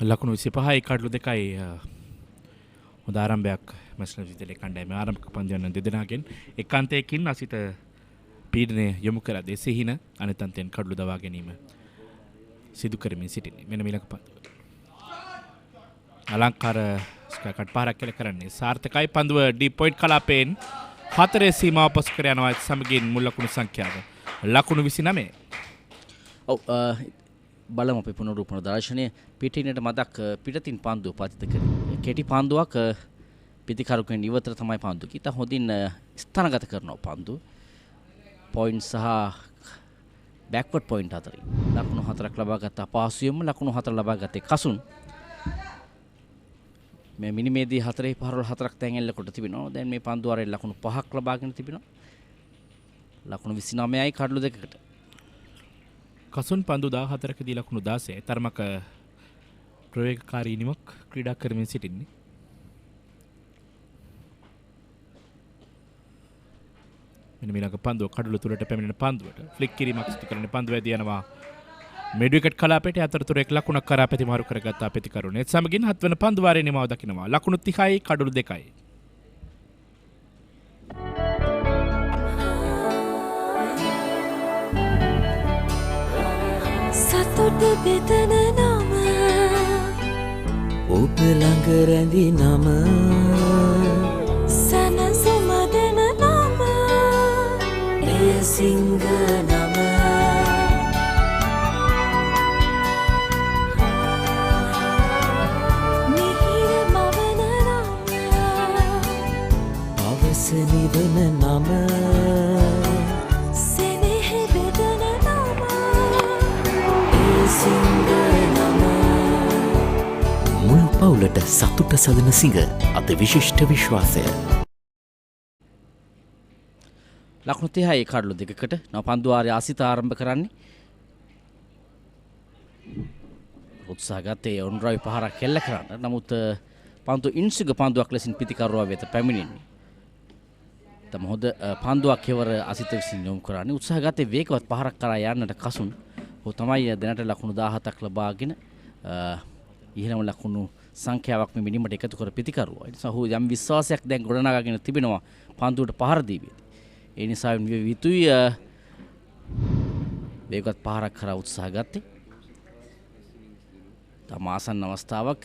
ලකුණු 25යි කඩලු 2යි හොඳ ආරම්භයක් මැස්නර් විද්‍යාලයේ කණ්ඩායමේ ආරම්භක පන්දු යන දෙදෙනාගෙන් එකාන්තයකින් අසිත පීඩනය යොමු කළ දෙසිහින අනෙත් අන්තයෙන් කඩලු දවා ගැනීම සිදු කරමින් සිටින්නේ. මෙන්න මිලක පන්දුව. අලංකාර ස්කට් පහරක් කෙල කරන්නේ සාර්ථකයි. පන්දුව ඩීප් පොයින්ට් කලාපයෙන් 4 සීමාව පසු කර යනවා සමගින් මුල් ලකුණු සංඛ්‍යාව ලකුණු 29. ඔව් බලමු අපේ පුනරුත්පන්න දර්ශනය. පිටිනට මදක් පිටතින් පන්දුව පතිත කරේ. කෙටි පන්දුවක් පිටිකරුකෙන් ඉවතර තමයි පන්දුව. ඊට හොඳින් ස්ථානගත කරනවා පන්දුව. පොයින්ට් සහ බෑක්වර්ඩ් පොයින්ට් අතරින් ලකුණු 4ක් ලබා ගත්තා. පහසුවෙන්ම ලකුණු 4 ලබා ගත්තේ කසුන්. මේ මිනිමේදී 4 පහරවල් 4ක් තැන් එල්ල කොට තිබෙනවා. දැන් මේ පන්දු ආරේ ලකුණු 5ක් ලබාගෙන තිබෙනවා. ලකුණු 29යි කඩලු 2කට. කසුන් පන්දු 14කදී ලකුණු 16. තරමක ප්‍රවේගකාරී නිමක් ක්‍රීඩා කරමින් සිටින්නේ. මෙන්න මේලක පන්දුව කඩලු තුලට පැමිණෙන පන්දුවට ෆ්ලික් කිරීමක් සිදු කරන පන්දුව ඇදී යනවා මිඩ් විකට් කලාපයට. අතරතුර එක් ලකුණක් කරා ප්‍රතිමාරු කරගත්තා ප්‍රතිකරුණ. ඒත් සමගින් 7 වන පන්දු වාරයේ නිමාව දකිනවා. ලකුණු 30යි කඩලු 2යි. සතුට බෙදන නම ඔබ ළඟ රැඳි නම සනසුම දෙන නම එය සිංහ නම මිහිර මවන නම අවස නිවන නම සෙනෙහ බෙදන නම එය සිංහ නම මුළු පවුලට සතුට සදන සිංහ අද විශිෂ්ට විශ්වාසය. ලකුණු 30යි කඩලු 2කට නව පන්දුවාරය ආසිත ආරම්භ කරන්නේ. උත්සාහ ගත්තේ ඔන් ඩ්‍රයිව් පහරක් කෙල්ල කරන්න. නමුත් පන්දු ඉන්සුග පන්දුවක් ලෙසින් පිතිකරුවා වෙත පැමිණෙන්නේ. තම හොඳ පන්දුවක් කෙවර අසිත විසින් යොමු කරන්නේ. උත්සාහ ගත්තේ වේගවත් පහරක් කරා යන්නට කසුන්. ඔහු තමයි දැනට ලකුණු 17ක් ලබාගෙන ඉහළම ලකුණු සංඛ්‍යාවක් මේ මිනිමට එකතු කර පිතිකරුවා. ඒ නිසා ඔහු යම් විශ්වාසයක් දැන් ගොඩනගාගෙන තිබෙනවා පන්දුවට පහර දීවිද. ඒ නිසා විතුයි වේගවත් පහරක් කරා උත්සාහ ගත්තේ. තම ආසන්න අවස්ථාවක්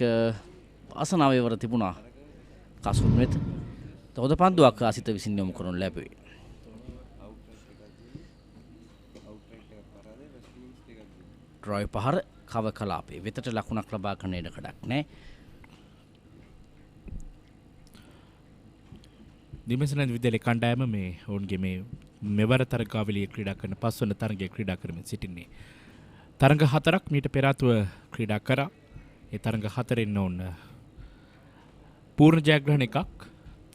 අසනාවේවර තිබුණා කසුන් වෙත. හොඳ පන්දුවක් අසිත විසින් යොමු කරනු ලැබුවේ. ඩ්‍රයිව් පහර කව කලාපේ වෙතට ලකුණක් ලබා ගන්න ඉඩ කඩක් නැහැ. දිමසනන් විද්‍යාලයේ කණ්ඩායම මේ ඔවුන්ගේ මේ මෙවර තරගාවලියේ ක්‍රීඩා කරන පස්වන තරගයේ ක්‍රීඩා කරමින් සිටින්නේ. තරග 4ක් මීට පෙර ආතුව ක්‍රීඩා කරා. ඒ තරග 4න් ඔවුන් පූර්ණ ජයග්‍රහණ එකක්,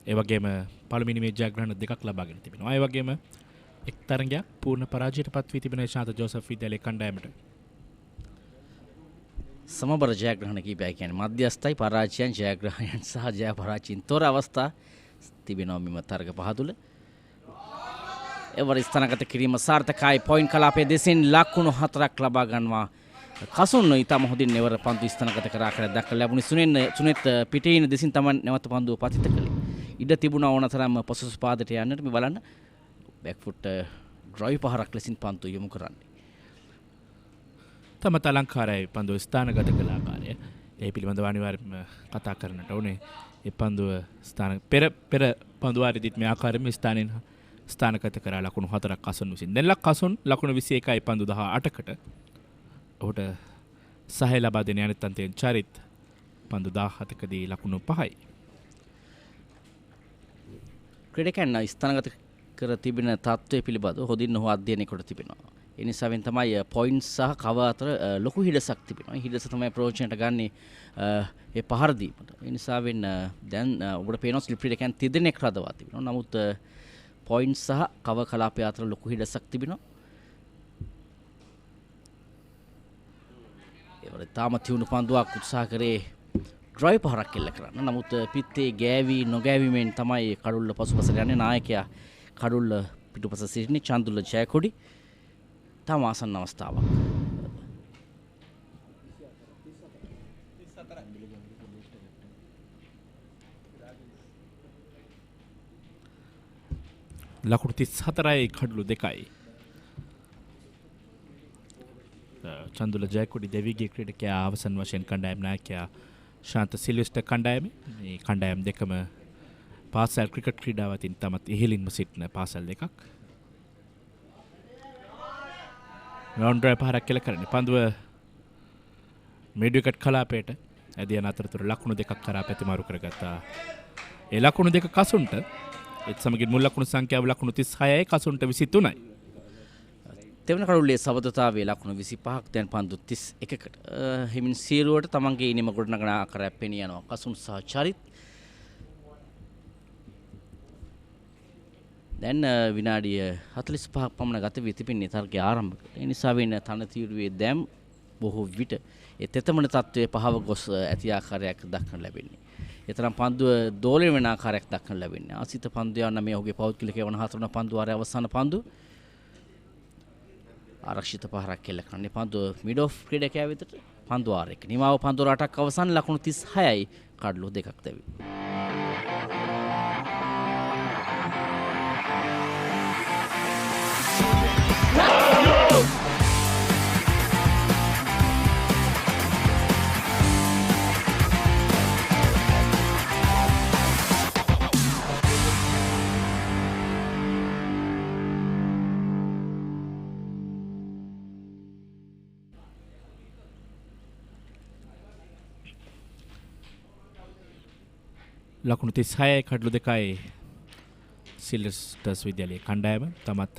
ඒ වගේම පළමුවෙනි මේ ජයග්‍රහණ දෙකක් ලබාගෙන තිබෙනවා. ඒ වගේම එක් තරගයක් පූර්ණ පරාජයට පත් වී තිබෙන ශාන්ත ජෝසප් විද්‍යාලයේ කණ්ඩායමට සමබර ජයග්‍රහණ කීපයක් කියන්නේ මධ්‍යස්ථයි පරාජයන් ජයග්‍රහණයන් සහ ජය පරාජයින් තොර අවස්ථා තිබෙනවා මෙම තරග පහ තුළ. එවර ස්ථානගත කිරීම සාර්ථකයි. පොයින්ට් කලාපයේ දෙසින් ලකුණු 4ක් ලබා ගන්නවා. කසුන් ඉතාම හොඳින් නෙවර පන්දු ස්ථානගත කරා කියලා දක්වලා ලැබුණේ. සුනෙත් පිටේන දෙසින් තමයි නැවත පන්දුව පතිත කළේ. ඉඩ තිබුණා ඕන තරම් පසුසු පාදයට යන්නට. මේ බලන්න බෑක් ෆුට් ඩ්‍රයිව් පහරක් ලෙසින් පන්දුව යොමු කරන්නේ. තම තලංකාරයි පන්දුව ස්ථානගත කළ ආකාරය ඒ පිළිබඳව අනිවාර්යයෙන්ම කතා කරන්නට ඕනේ. ඒ පන්දුව ස්ථාන පෙර පන්දුවාරිදිත් මේ ආකාරයෙන්ම ස්ථානෙන් ස්ථානගත කරා ලකුණු 4ක් කසුන් විසින්. දැන් කසුන් ලකුණු 21යි පන්දු 18කට. ඔහුට සහය ලබා දෙන අනිත් අන්තයෙන් චරිත් පන්දු 17කදී ලකුණු 5යි. ක්‍රීඩකයන් ස්ථානගත කර තිබෙන තත්ත්වය පිළිබඳව හොඳින් ඔහු අධ්‍යයනය කොට තිබෙනවා. ඒ නිසාවෙන් තමයි පොයින්ට්ස් සහ කව අතර ලොකු හිඩසක් තිබෙනවා. හිඩස තමයි ප්‍රයෝජනයට ගන්නේ ඒ පහර දීමට. ඒ නිසාවෙන් දැන් ඔබට පේනවා ස්ලිප් ක්‍රීඩකයන් 3 දෙනෙක් රඳවා තිබෙනවා. නමුත් පොයින්ට්ස් සහ කව කලාපය අතර ලොකු හිඩසක් තිබෙනවා. ඒවල තාම තියුණු පන්දුවක් උත්සාහ කරේ ඩ්‍රයිව් පහරක් එල්ල කරන්න. නමුත් පිත්තේ ගෑවි නොගෑවිමෙන් තමයි කඩුල්ල පසුපසට යන්නේ. නායකයා කඩුල්ල පිටුපස සිටින්නේ චන්දුල ජයකොඩි. තම ආසන්න අවස්ථාවක්. ලකුණු 34යි කඩලු 2යි. චන්දුල ජයකොඩි දෙවිගේ ක්‍රීඩකයා අවසන් වශයෙන් කණ්ඩායම් නායකයා ශාන්ත සිල්වෙස්ටර් කණ්ඩායමේ මේ කණ්ඩායම් දෙකම පාසල් ක්‍රිකට් ක්‍රීඩාව අතින් තමත් ඉහළින්ම සිටින පාසල් දෙකක්. රවුන්ඩ් ඩ්‍රයිව් පහරක් කෙල කරන්නේ. පන්දුව මිඩ් විකට් කලාපයට ඇදී යන අතරතුර ලකුණු දෙකක් කරා පැතිමාරු කරගත්තා. ඒ ලකුණු දෙක කසුන්ට ඒත් සමගින් මුල් ලකුණු සංඛ්‍යාව ලකුණු 36යි කසුන්ට 23යි. තෙවන කඩුල්ලේ සබඳතාවයේ ලකුණු 25ක් දැන් පන්දු 31කට. හිමින් සීරුවට තමන්ගේ ඉනිම ගොඩනගන ආකාරය පෙනී යනවා කසුන් සහ චරිත්. දැන් විනාඩිය 45ක් පමණ ගත වී තිබෙන්නේ තරගය ආරම්භ කර. ඒ නිසා වෙන තනතිරුවේ දැම් බොහෝ විට ඒ තෙතමන තත්ත්වයේ පහව ගොස් ඇති ආකාරයක් දක්වන්න ලැබෙන්නේ. ඒ තරම් පන්දුව දෝලන වෙන ආකාරයක් දක්වන්න ලැබෙන්නේ. ආසිත පන්දු යන මේ ඔහුගේ පෞද්ගලික වන 4 වන පන්දු ආරය අවසාන පන්දු ආරක්ෂිත පහරක් කෙල්ල කරන්නේ. පන්දුව මිඩ් ඔෆ් ක්‍රීඩකයා වෙතට පන්දු ආරයක. නිමාව පන්දු 8ක් අවසන් ලකුණු 36යි කඩලු 2ක් දැවි. ලකුණු 36යි කඩලු 2යි සිල්වස්ටර්ස් විද්‍යාලයේ කණ්ඩායම තමත්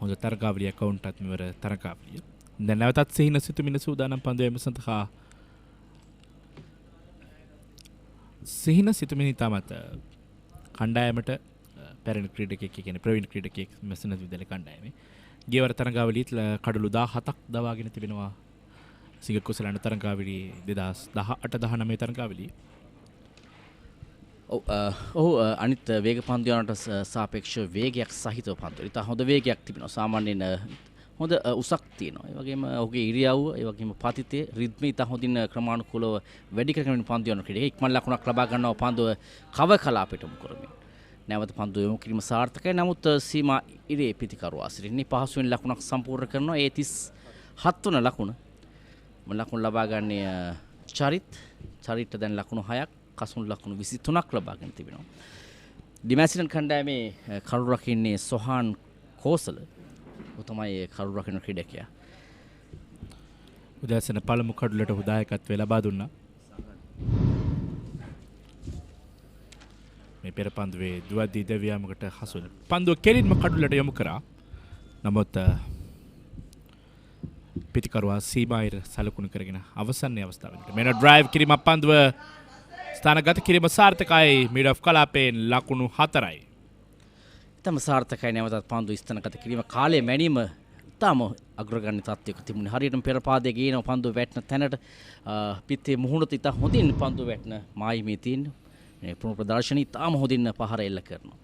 හොඳ තරගාවලිය කවුන්ටත් මෙවර තරගාවලිය. දැන් නැවතත් සිහින සිතුමින සූදානම් පන්දුවේම සඳහා සිහින සිතුමිනි තමත් කණ්ඩායමට පැරණි ක්‍රීඩකයෙක් කියන්නේ ප්‍රවීණ ක්‍රීඩකයෙක් මැසනොඩ් විද්‍යාලයේ කණ්ඩායමේ ගියවර තරගාවලියත් කඩලු 17ක් දවාගෙන තිබෙනවා සිංග කුසලන තරඟාවලියේ 2018 19 තරඟාවලියේ ඔහු අනිත් වේග පන්දු යනට සාපේක්ෂව වේගයක් සහිතව පන්දු. ඉතින් හොඳ වේගයක් තිබෙනවා. සාමාන්‍යයෙන් හොඳ උසක් තියෙනවා. ඒ වගේම ඔහුගේ ඉරියව්ව, ඒ වගේම පතිතේ රිද්ම ඉතා හොඳින් ක්‍රමානුකූලව වැඩි කරගෙන පන්දු යන ක්‍රීඩක. ඉක්මන් ලකුණක් ලබා ගන්නවා පන්දුව කව කලාපයට යොමු කරමින්. නැවත පන්දුව යොමු කිරීම සාර්ථකයි. නමුත් සීමා ඉරේ පිතිකරුවා සිටින්නේ පහසුවෙන් ලකුණක් සම්පූර්ණ කරනවා. ඒ 37 වන ලකුණ. ලකුණ ලබා ගන්නේ චරිත දැන් ලකුණු 6ක්, කසුන් ලකුණු 23ක් ලබාගෙන තිබෙනවා. ඩිමැසිඩන් කණ්ඩායමේ කරු රකින්නේ සොහාන් කෝසල. ඔහු තමයි කරු රකින්න ක්‍රීඩකයා. උදෑසන පළමු කඩුලට උදායකත්වය ලබා දුන්නා. මේ පෙර පන්දුවේ දුවද්දී දෙවියමකට හසු වෙන පන්දුව කෙලින්ම කඩුලට යොමු කරා. නමුත් පිටිකරුවා සීමායිර සලකුණු කරගෙන අවසන්යේ අවස්ථාවට මෙන්න ඩ්‍රයිව් කිරීම පන්දුව ස්ථානගත කිරීම සාර්ථකයි. මිඩ් ඔෆ් කලාපයෙන් ලකුණු 4යි. තම සාර්ථකයි. නැවතත් පන්දු ස්ථානගත කිරීම කාලය මැනීම තාම අග්‍රගණ්‍ය තත්ත්වයක තිබුණේ. හරියටම පෙර පාදයේ ගේන පන්දුව වැටෙන තැනට පිත්තේ මුහුණට ඉතා හොඳින් පන්දුව වැටෙන මායිමේ තියෙන මේ පුරුදු ප්‍රදර්ශනී තාම හොඳින් පහර එල්ල කරනවා.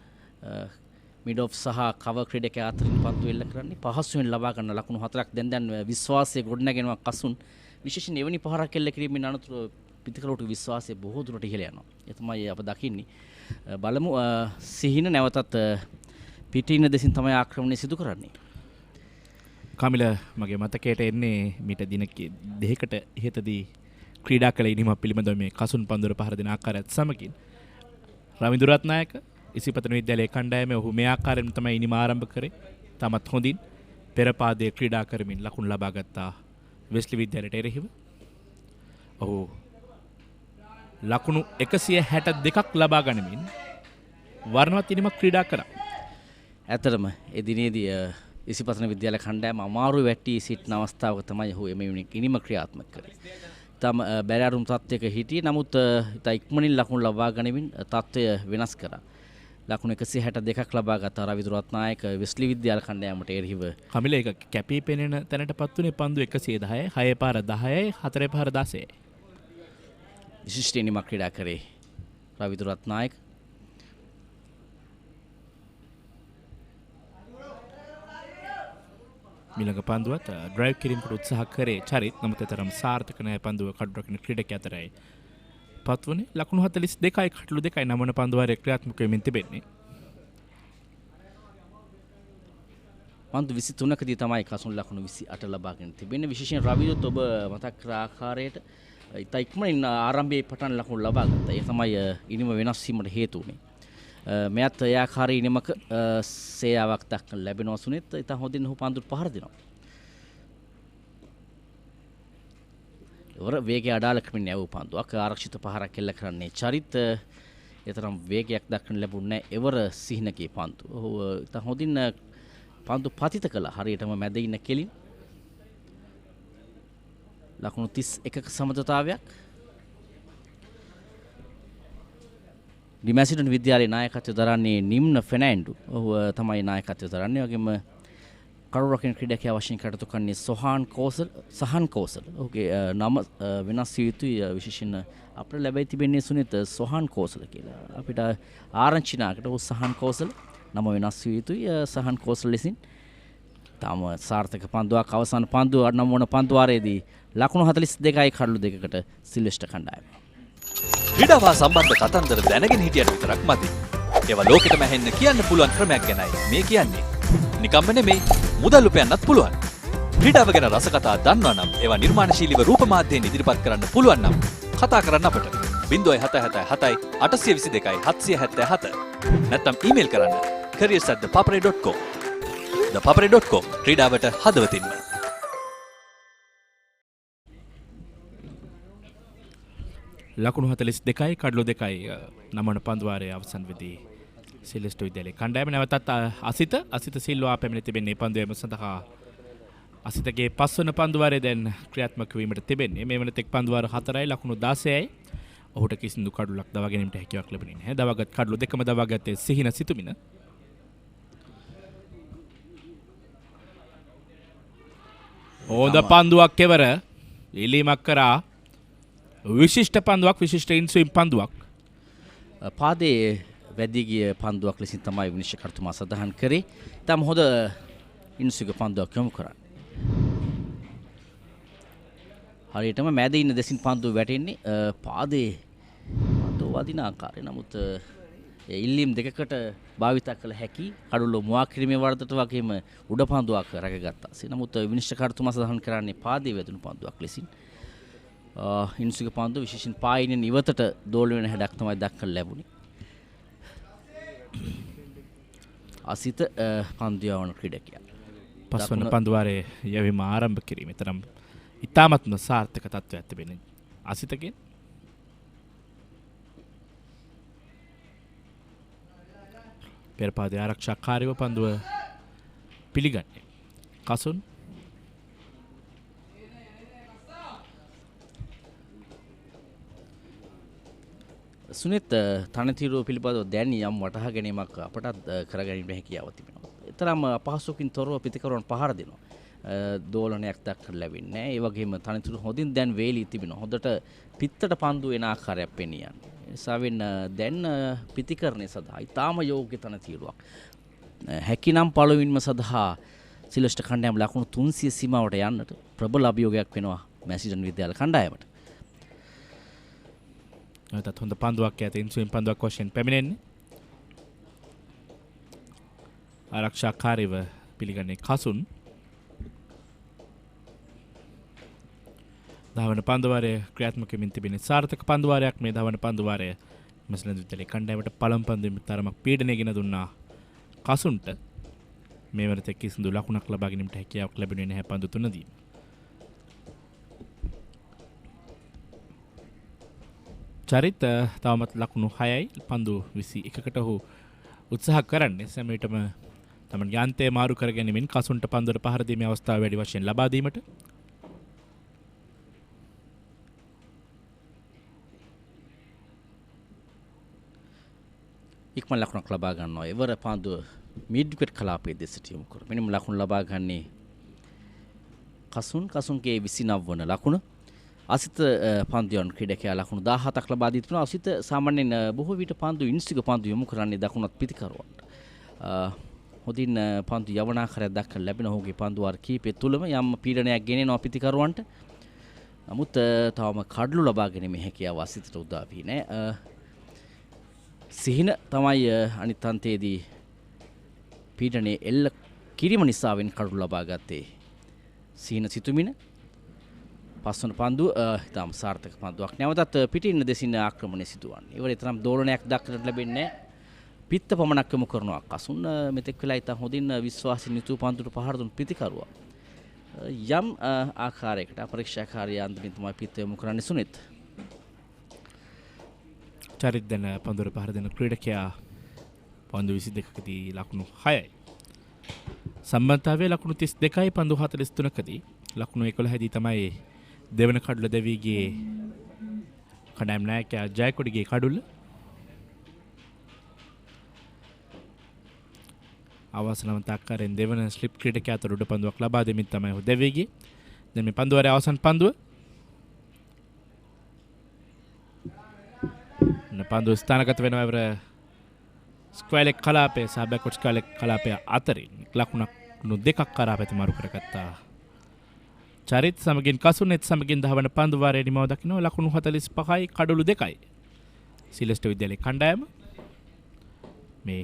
මිඩ් ඔෆ් සහ කවර් ක්‍රීඩකයා අතරින් පන්දු එල්ල කරන්නේ පහසුවෙන් ලබා ගන්න ලකුණු 4ක් දැන් විශ්වාසය ගොඩනගෙනවා කසුන්. විශේෂයෙන් එවැනි පහරක් එල්ල කිරීමෙන් අනතුරු පිටිකලට විශ්වාසය බොහෝ දුරට ඉහළ යනවා. ඒ තමයි අප දකින්නේ. බලමු සිහින නැවතත් පිටින දෙසින් තමයි ආක්‍රමණය සිදු කරන්නේ. කමිල මගේ මතකයට එන්නේ මීට දින දෙකකට ඉහතදී ක්‍රීඩා කළ ඉනිමක් පිළිබඳව මේ කසුන් පන්දුර පහර දෙන ආකාරයත් සමගින් රවින්දු රත්නායක ඉසිපතන විද්‍යාලයේ කණ්ඩායමේ ඔහු මේ ආකාරයෙන් තමයි ඉනිම ආරම්භ කරේ. තමත් හොඳින් පෙර පාදයේ ක්‍රීඩා කරමින් ලකුණු ලබා ගත්තා වෙස්ලි විද්‍යාලයට එරෙහිව. ඔහු ලකුණු 162ක් ලබා ගනිමින් වර්ණවත් ඉනිමක් ක්‍රීඩා කරා. ඇතරම එදිනේදී ඉසිපතන විද්‍යාල කණ්ඩායම අමාරු වැටි සිටින අවස්ථාවක තමයි ඔහු එමෙවැනි ඉනිම ක්‍රියාත්මක කරේ. තම බැරෑරුම් තත්ත්වයක හිටියේ. නමුත් ඉතා ඉක්මනින් ලකුණු ලබා ගනිමින් තත්ත්වය වෙනස් කරා. ලකුණු 162ක් ලබා ගත්ත රවිදු රත්නායක වෙස්ලි විද්‍යාල කණ්ඩායමට එරෙහිව. කමිල එක කැපී පෙනෙන තැනටපත් වුණේ පන්දු 110යි, 6 පාර 10යි, 4 පාර 16යි. විශිෂ්ට ඉනිමක් ක්‍රීඩා කරේ රවිදු රත්නායක. මිලඟ පන්දුවත් ඩ්‍රයිව් කිරීමට උත්සාහ කරේ චරිත්. නමුත් තරම් සාර්ථක නැහැ. පන්දුව කඩු රකින්න ක්‍රීඩකයා අතරයි පත්වනේ. ලකුණු 42යි කටළු 2යි නමන පන්දුවාරයේ ක්‍රියාත්මක වෙමින් තිබෙන්නේ. පන්දු 23කදී තමයි කසුන් ලකුණු 28 ලබාගෙන තිබෙන්නේ. විශේෂයෙන් රවිදුත් ඔබ මතක් කර ආකාරයට ඉතා ඉක්මනින් ආරම්භයේ පටන් ලකුණු ලබා ගත්තා. ඒ තමයි ඉනිම වෙනස් වීමට හේතු වුණේ. මෙයත් ඒ ආකාරයේ ඉනිමක සේයාවක් දක්වන ලැබෙනවා. සුනිත් ඉතා හොඳින් ඔහු පන්දුට පහර දෙනවා. වර වේගය අඩාල ක්‍රමෙන් යවූ පන්දුවක් ආරක්ෂිත පහරක් එල්ල කරන්නේ චරිත. ඒතරම් වේගයක් දක්වන්න ලැබුණේ නැහැ එවර සිහිනගේ පන්දු. ඔහු ඉතා හොඳින් පන්දු පතිත කළා. හරියටම මැද ඉන්න කෙලින් ලකුණු 31ක සමතතාවයක්. ඩිමැසිඩන් විද්‍යාලයේ නායකත්වය දරන්නේ නිම්න ෆෙනෑන්ඩු. ඔහු තමයි නායකත්වය දරන්නේ. වගේම කරු රකින්න ක්‍රීඩකයා වශයෙන් කටයුතු කරන්නේ සහන් කෝසල. ඔහුගේ නම වෙනස් විය යුතුයි. විශේෂයෙන් අපිට ලැබී තිබෙන්නේ සුනිත සොහන් කෝසල කියලා. අපිට ආරංචි නායකට ඔහු සහන් කෝසල නම වෙනස් විය යුතුයි. සහන් කෝසල ලෙසින් තාම සාර්ථක පන්දුවක් අවසාන පන්දුව නම් වන පන්දුවාරයේදී ලකුණු 42යි කඩළු 2කට සිල්වෙස්ටර් කණ්ඩායම. ක්‍රීඩාවා සම්බන්ධ කතන්දර දැනගෙන හිටියට විතරක් මදි. ඒවා ලෝකෙටම ඇහෙන්න කියන්න පුළුවන් ක්‍රමයක් ගැනයි මේ කියන්නේ. නිකම්ම නෙමෙයි මුදල් උපයන්නත් පුළුවන්. ක්‍රීඩාව ගැන රස කතා දන්නවා නම් ඒවා නිර්මාණශීලීව රූප මාධ්‍යයෙන් ඉදිරිපත් කරන්න පුළුවන් නම් කතා කරන්න අපට 0777 822 777 නැත්නම් ඊමේල් කරන්න careers@thepapare.com. ThePapare.com ක්‍රීඩාවට හදවතින්ම. ලකුණු 42යි කඩළු 2යි නමන පන්දුවාරයේ අවසන් වෙදී සිල්වෙස්ටර් විද්‍යාලයේ කණ්ඩායම නැවතත් අසිත සිල්වා පැමිණ තිබෙන්නේ පන්දුවේම සඳහා. අසිතගේ පස්වන පන්දුවාරයේ දැන් ක්‍රියාත්මක වීමට තිබෙන්නේ. මේ වන තෙක් පන්දුවාර 4යි ලකුණු 16යි. ඔහුට කිසිදු කඩුලක් දවා ගැනීමට හැකියාවක් ලැබෙන්නේ නැහැ. දවාගත් කඩළු දෙකම දවාගත්තේ සිහින සිතුමින. හොඳ පන්දුවක් කෙවර ඉලීමක් කරා විශිෂ්ට පන්දුවක් විශිෂ්ට ඉන්සුයින් පන්දුවක්. පාදයේ වැදී ගිය පන්දුවක් ලෙසින් තමයි විනිශ්චයකර්තුමා සඳහන් කරේ. ඊටම හොඳ ඉන්සුයික පන්දුවක් යොමු කරා. හරියටම මැද ඉන්න දෙසින් පන්දුව වැටෙන්නේ පාදයේ පන්දුව වදින ආකාරය. නමුත් ඉල්ලීම් දෙකකට භාවිත කළ හැකි කඩුල්ල මුවා කිරීමේ වරදට වගේම උඩ පන්දුවක් රැකගත්තා. නමුත් විනිශ්චයකර්තුමා සඳහන් කරන්නේ පාදයේ වැදුණු පන්දුවක් ලෙසින්. ඉන්සුයික පන්දුව විශේෂයෙන් පායිනෙන් ඉවතට දෝල වෙන හැඩක් තමයි දක්වන්න ලැබුණේ. අසිත පන්දුවවන ක්‍රීඩකයා. පස්වන පන්දුවාරයේ යැවීම ආරම්භ කිරීම තරම් ඉතාමත්ම සාර්ථක තත්ත්වයක් තිබෙන අසිතගෙන් පෙරපාදයේ ආරක්ෂාකාරීව පන්දුව පිළිගන්නේ. කසුන් සුනිත් තනතිරුව පිළිබඳව දැන් යම් වටහා ගැනීමක් අපටත් කරගැනීමේ හැකියාව තිබෙනවා. තරම් අපහසුකින් තොරව පිටිකරුවන් පහර දෙනවා. දෝලනයක් දක්වන්න ලැබෙන්නේ නැහැ. ඒ වගේම තනතුරු හොඳින් දැන් වේලී තිබෙනවා. හොඳට පිත්තට පන්දු වෙන ආකාරයක් පෙනී යනවා. ඒ නිසා දැන් පිටිකරණය සඳහා ඊටාම යෝග්‍ය තනතිරුවක්. හැකිනම් පළවෙනිම සඳහා සිල්වෙස්ටර් කණ්ඩායම ලකුණු 300 සීමාවට යන්නට ප්‍රබල අභියෝගයක් වෙනවා මැසිඩන් විද්‍යාල කණ්ඩායමට. නැවතත් හොඳ පන්දුවක් ඇත ඉන්සුයින් පන්දුවක් වශයෙන් පැමිණෙන්නේ. ආරක්ෂාකාරීව පිළිගන්නේ කසුන්. ධාවන පන්දුවාරය ක්‍රියාත්මක වෙමින් තිබෙන සාර්ථක පන්දුවාරයක් මේ ධාවන පන්දුවාරය මැසිඩන් විද්‍යාලයේ කණ්ඩායමට පළමු පන්දුවෙන් තරමක් පීඩනය ගෙන දුන්නා කසුන්ට. මේ වරත කිසිදු ලකුණක් ලබා ගැනීමට හැකියාවක් ලැබුණේ නැහැ පන්දු තුනදී. චරිත තවමත් ලකුණු 6යි පන්දු 21කට ඔහු උත්සාහ කරන්නේ සැමවිටම තමන්ගේ අන්තය මාරු කර ගැනීමෙන් කසුන්ට පන්දුවට පහර දීමේ අවස්ථාව වැඩි වශයෙන් ලබා දීමට. ඉක්මන් ලකුණක් ලබා ගන්නවා. එවර පන්දුව මිඩ් විකට් කලාපයේ දෙසට යොමු කර. මෙන්න ලකුණු ලබා ගන්නේ කසුන්ගේ 29 වන ලකුණ. අසිත පන්දුවන් ක්‍රීඩකයා ලකුණු 17ක් ලබා දී තිබෙනවා. අසිත සාමාන්‍යයෙන් බොහෝ විට පන්දු ඉන්සික පන්දු යොමු කරන්නේ දකුණත් පිටිකරුවන්ට. හොඳින් පන්දු යවනාකාරයක් දක්වන්න ලැබෙන ඔහුගේ පන්දු වාර කීපය තුලම යම් පීඩනයක් ගෙනෙනවා පිටිකරුවන්ට. නමුත් තවම කඩලු ලබා ගැනීමේ හැකියාව අසිතට උදා වී නැහැ. සිහින තමයි අනිත් අන්තයේදී පීඩනයේ එල්ල කිරීම නිසාවෙන් කඩලු ලබා ගත්තේ. සිහින සිතුමින පස්වන පන්දුව ඉතාම සාර්ථක පන්දුවක්. නැවතත් පිටින් දෙසින් ආක්‍රමණය සිදුවන්නේ. ඒවල තරම් දෝලනයක් දක්වන්නට ලැබෙන්නේ පිත්ත පමණක් යොමු කරනවා. කසුන් මෙතෙක් වෙලා ඉතා හොඳින් විශ්වාසයෙන් යුතු පන්දුට පහර දුන් පිටිකරුවා. යම් ආකාරයකට අපරීක්ෂාකාරී අන්දමින් තමයි පිත්ත යොමු කරන්නේ සුනිත්. චරිත දෙන පන්දුවට පහර දෙන ක්‍රීඩකයා පන්දු 22කදී ලකුණු 6යි. සම්බන්ධතාවයේ ලකුණු 32යි පන්දු 43කදී ලකුණු 11දී තමයි දෙවන කඩුල දෙවී ගියේ කණ්ඩායම් නායකයා ජයකොඩිගේ කඩුල්ල. අවසනවන්ත ආකාරයෙන් දෙවන ස්ලිප් ක්‍රීඩකයාට උඩ පන්දුවක් ලබා දෙමින් තමයි ඔහු දෙවී ගියේ. දැන් මේ පන්දුවරේ අවසන් පන්දුව. පන්දුව ස්ථානගත වෙනවා ඉවර ස්ක්වයර් කලාපයේ සහ බෑක්වර්ඩ් ස්ක්වයර් කලාපයේ අතරින් ලකුණු දෙකක් කරා පැතිමාරු කරගත්තා. චරිත සමගින් කසුනෙත් සමගින් දහවන පන්දු වාරයේ නිමව දකින්න ලකුණු 45යි කඩලු 2යි. සිල්වෙස්ටර් විද්‍යාලයේ කණ්ඩායම මේ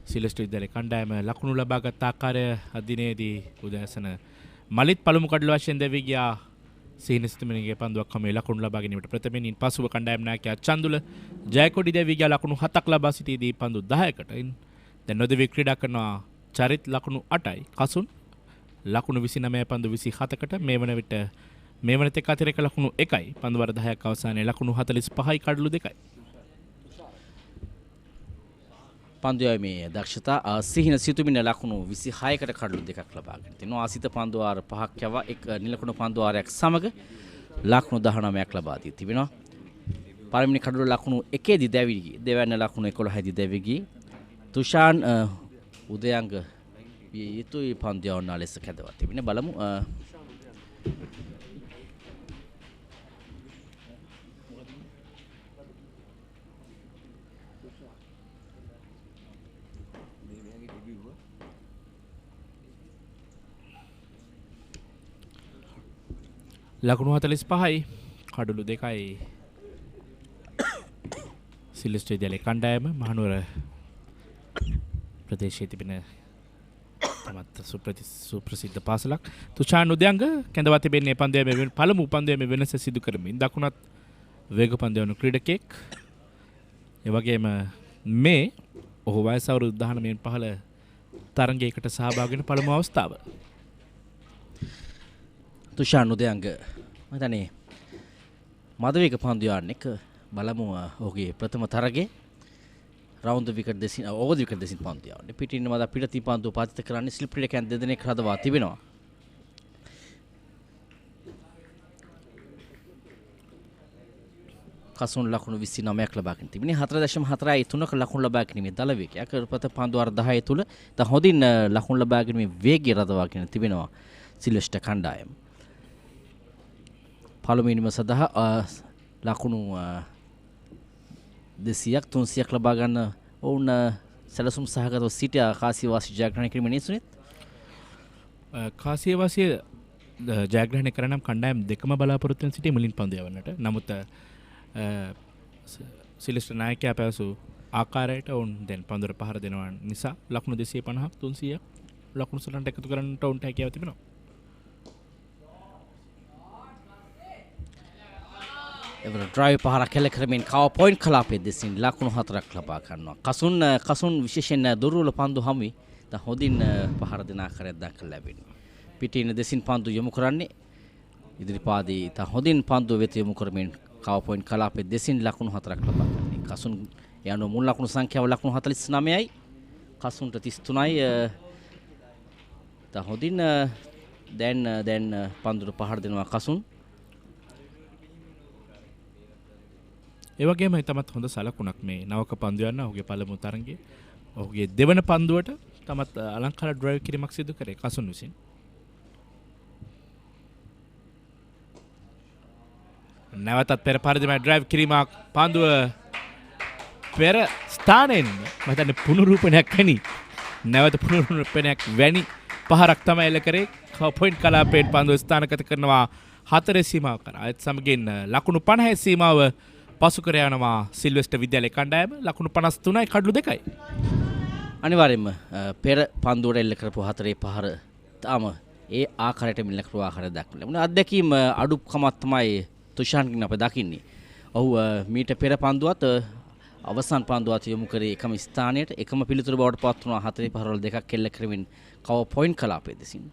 සිල්වෙස්ටර් විද්‍යාලයේ කණ්ඩායම ලකුණු ලබාගත් ආකාරය අදිනේදී උදෑසන මලිත් පළමු කඩලු වශයෙන් දෙවි ගියා. සිහින සිතුමිනගේ පන්දුවක් හැම ලකුණු ලබා ගැනීමට ප්‍රථමයෙන් පසුව කණ්ඩායම් නායකයා චන්දුල ජයකොඩි දෙවි ගියා ලකුණු 7ක් ලබා සිටීදී පන්දු 10කට. දැන් නොදෙවි ක්‍රීඩා කරනවා චරිත් ලකුණු 8යි. කසුන් ලකුණු 29 පන්දු 27කට මේ වන තෙක් අතිරේක ලකුණු 1යි. පන්දු වර 10ක් අවසානයේ ලකුණු 45යි කඩලු 2යි. පන්දුවේ මේ දක්ෂතා සිහින සිතුමින ලකුණු 26කට කඩලු 2ක් ලබාගෙන තිනවා. ආසිත පන්දු වාර 5ක් යවා එක් නිලකුණු පන්දු වාරයක් සමග ලකුණු 19ක් ලබා දී තිබෙනවා. පළවෙනි කඩලු ලකුණු 1දී දැවි ගියේ. දෙවැන්න ලකුණු 11දී දැවි ගියේ. තුෂාන් උදයංග යුතුයි පන්දු යවන්නා ලෙස කැදවා තිබෙන බලමු ලකුණු 45යි කඩලු 2යි සිල්වෙස්ටර් විද්‍යාලයේ කණ්ඩායම මහනුවර ප්‍රදේශයේ තිබෙන තමත් සුප්‍රසිද්ධ පාසලක්. තුෂාන් උදයංග කැඳවා තිබෙන්නේ පන්දුවේ පළමු පන්දුවේ වෙනස සිදු කරමින් දකුණත් වේග පන්දුවන ක්‍රීඩකෙක්. ඒ වගේම මේ ඔහු වයස අවුරුදු 19 පහළ තරගයකට සහභාගී වෙන පළමු අවස්ථාව. තුෂාන් උදයංග මම හිතන්නේ මදවේග පන්දුවන්නේ බලමු ඔහුගේ ප්‍රථම තරගයේ රවුන්ඩ් විකට් දෙසින් ඕවර් විකට් දෙසින් පන්දු යවන්නේ. පිටින් මද පිටති පන්දු පාතිත කරන්නේ ස්ලිප් ක්‍රීඩකයන් දෙදෙනෙක් හදවා තිබෙනවා. කසුන් ලකුණු 29ක් ලබා ගන්න තිබෙනවා. 4.43ක ලකුණු ලබා ගැනීමේ දල වේගයක්. කරපත පන්දු අර 10 තුල ද හොඳින් ලකුණු ලබා ගැනීමේ වේගය රඳවා ගෙන තිබෙනවා සිල්වෙස්ටර් කණ්ඩායම. පළමුවෙනිම සඳහා ලකුණු 200ක් 300ක් ලබා ගන්න ඔවුන් සැලසුම් සහගතව සිට කාසියවාසී ජයග්‍රහණය කිරීමේ නිසුනිත් කාසියවාසී ජයග්‍රහණය කරනම් කණ්ඩායම් දෙකම බලාපොරොත්තු වෙන සිටි මුලින් පන්දු යවන්නට. නමුත් සිල්වෙස්ටර් නායකයා පැවසු ආකාරයට ඔවුන් දැන් පන්දුවට පහර දෙනවා නිසා ලකුණු 250ක් 300ක් ලකුණු සටනට එකතු කරන්නට ඔවුන්ට හැකියාව තිබෙනවා. එවර ඩ්‍රයිව් පහරක් කෙල කරමින් කව පොයින්ට් කලාපයේ දෙසින් ලකුණු 4ක් ලබා ගන්නවා. කසුන් විශේෂයෙන් දුර්වල පන්දු හමුවේ ද හොඳින් පහර දෙන ආකාරයක් දක්වලා ලැබෙනවා. පිටින් දෙසින් පන්දු යොමු කරන්නේ ඉදිරිපාදී ද හොඳින් පන්දු වෙත යොමු කරමින් කව පොයින්ට් කලාපයේ දෙසින් ලකුණු 4ක් ලබා ගන්නවා. කසුන් යන මුල් ලකුණු සංඛ්‍යාව ලකුණු 49යි. කසුන්ට 33යි. ද හොඳින් දැන් පන්දුට පහර දෙනවා කසුන්. ඒ වගේම තමත් හොඳ සලකුණක් මේ නවක පන්දු යන ඔහුගේ පළමු තරගයේ ඔහුගේ දෙවන පන්දුවට තමත් අලංකාර ඩ්‍රයිව් කිරීමක් සිදු කරේ කසුන් විසින්. නැවතත් පෙර පරිදිම ඩ්‍රයිව් කිරීමක් පන්දුව පෙර ස්ථානයෙන් මම හිතන්නේ පුනරූපණයක් වැනි නැවත පුනරූපණයක් වැනි පහරක් තමයි එල්ල කරේ. පොයින්ට් කලාපයෙන් පන්දුව ස්ථානගත කරනවා 4 සීමාව කරා. ඒත් සමගින් ලකුණු 50 සීමාව පසු කර යනවා සිල්වෙස්ටර් විද්‍යාලයේ කණ්ඩායම. ලකුණු 53යි කඩලු 2යි. අනිවාර්යයෙන්ම පෙර පන්දුවට එල්ල කරපු 4 පහර තාම ඒ ආකාරයට මිල කරපු ආකාරය දක්වලා. මොන අත්දැකීම් අඩුකමක් තමයි තුෂාන්ගෙන් අප දකින්නේ. ඔහු මීට පෙර පන්දුවත් අවසන් පන්දුවත් යොමු කරේ එකම ස්ථානයට එකම පිළිතුරු බවට පත් වුණා. 4 පහරවල දෙකක් එල්ල කරමින් කව පොයින්ට් කලාපයේ දෙසින්.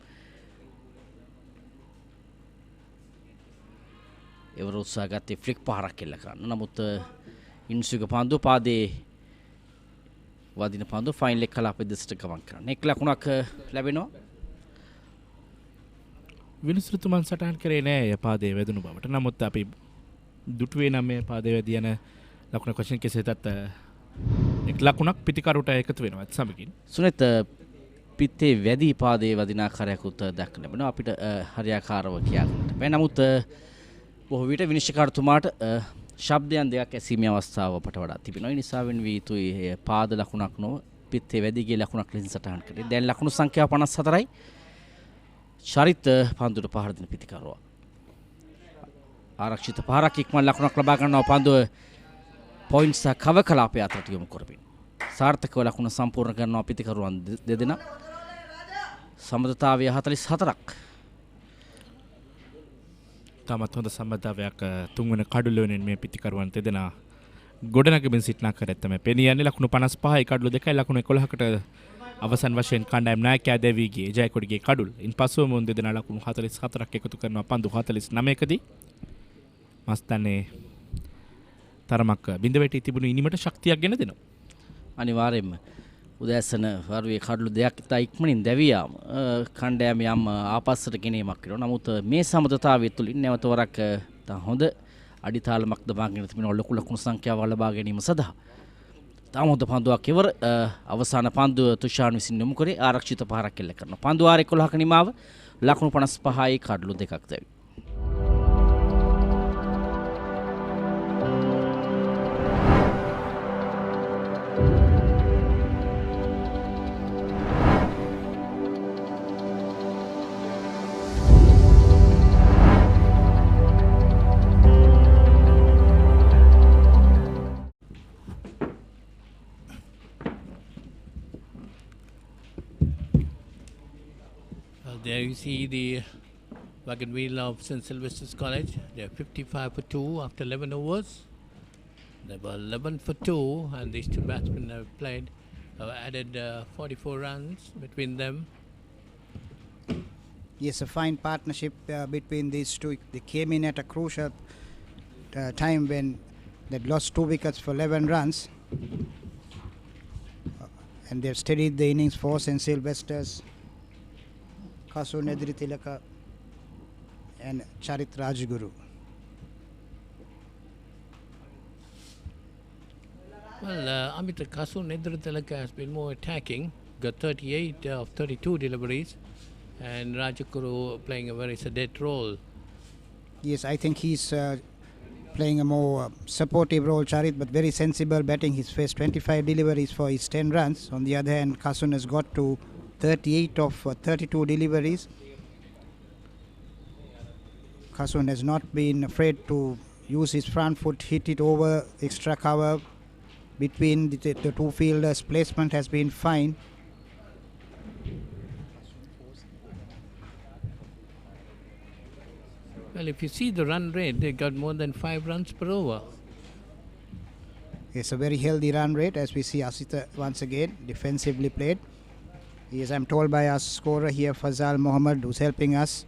එවර උත්සාහ ගත්තේ ෆ්ලික් පහරක් එල්ල කරන්න. නමුත් ඉන්සුගේ පන්දුව පාදේ වදින පන්දුව ෆයිනල් එක කලාපයේ දෙසට ගමන් කරන්න. එක් ලකුණක් ලැබෙනවා. විනිසෘතුමන් සටහන් කරේ නෑ පාදේ වැදුණු බවට. නමුත් අපි දුටුවේ නම් මේ පාදේ වැදී යන ලකුණ කොෂන් කෙසේතත් එක් ලකුණක් පිටිකරුට එකතු වෙනවා සමගින්. සුනිත් පිත්තේ වැදී පාදේ වදින ආකාරයක් උත් දක්වන්න ලැබෙනවා. අපිට හරියාකාරව කියන්නට බෑ. නමුත් බොහෝ විට විනිශ්චයකාරතුමාට ශබ්දයන් දෙකක් ඇසීමේ අවස්ථාව අපට වඩා තිබෙනවා. ඒ නිසා වෙන වී යුතුයි පාද ලකුණක් නොව පිත්තේ වැදී ගිය ලකුණක් ලෙස සටහන් කරේ. දැන් ලකුණු සංඛ්‍යාව 54යි. චරිත පන්දුට පහර දෙන පිටිකරුවා. ආරක්ෂිත පහරක් ඉක්මන් ලකුණක් ලබා ගන්නවා පන්දුව පොයින්ට් සහ කව කලාපය අතරට යොමු කරමින්. සාර්ථකව ලකුණ සම්පූර්ණ කරනවා පිටිකරුවන් දෙදෙනා. සමතතාවය 44ක්. තමත් හොඳ සම්බන්ධතාවයක් තුන්වන කඩුල වෙනින් මේ පිටිකරුවන් දෙදෙනා ගොඩනගමින් සිටින ආකාරය තමයි පෙනී යන්නේ. ලකුණු 55යි කඩුල 2යි ලකුණු 11කට අවසන් වශයෙන් කණ්ඩායම් නායකයා දෙවිගේ ජයකොඩිගේ කඩුල්. ඉන්පසුව මුන් දෙදෙනා ලකුණු 44ක් එකතු කරනවා පන්දු 49කදී. මස්තන්නේ තරමක් බිඳ වැටී තිබුණු ඉනිමට ශක්තියක් ගෙන දෙනවා. අනිවාර්යයෙන්ම උදෑසන වරුවේ කඩලු දෙයක් ඉතා ඉක්මනින් දැවියාම කණ්ඩායම යම් ආපස්සට ගෙනීමක් කරනවා. නමුත් මේ සමතතාවය තුළින් නැවත වරක් හොඳ අඩිතාලමක් දමාගෙන තිබෙනවා ලොකු ලකුණු සංඛ්‍යාව ලබා ගැනීම සඳහා. තාම හොඳ පන්දුවක් ඉවර. අවසාන පන්දුව තුෂාන් විසින් යොමු කරේ ආරක්ෂිත පහරක් එල්ල කරනවා. පන්දු ආර 11ක නිමාව ලකුණු 55යි කඩලු 2ක් දැවි. There you see the wagon wheel of St. Sylvester's College. They're 55 for 2 after 11 overs. They were 11 for 2, and these two batsmen have added 44 runs between them. Yes, a fine partnership between these two. They came in at a crucial time when they'd lost 2 wickets for 11 runs. And they've steadied the innings for St. Sylvester's. Kasu Nedri Tilaka and Charit Rajguru. Well, Amita Kasu Nedri Tilaka has been more attacking, got 38 of 32 deliveries, and Rajguru playing a very sedate role. Yes, I think he's playing a more supportive role, Charit, but very sensible batting. He's faced 25 deliveries for his 10 runs. On the other hand, Kasun has got to 38 of 32 deliveries. Kasun has not been afraid to use his front foot, hit it over extra cover between the two fielders. Placement has been fine. Well, if you see the run rate, they got more than 5 runs per over. It's a very healthy run rate, as we see Asita once again defensively played. Yes, I'm told by our scorer here, Fazal Mohammed, who's helping us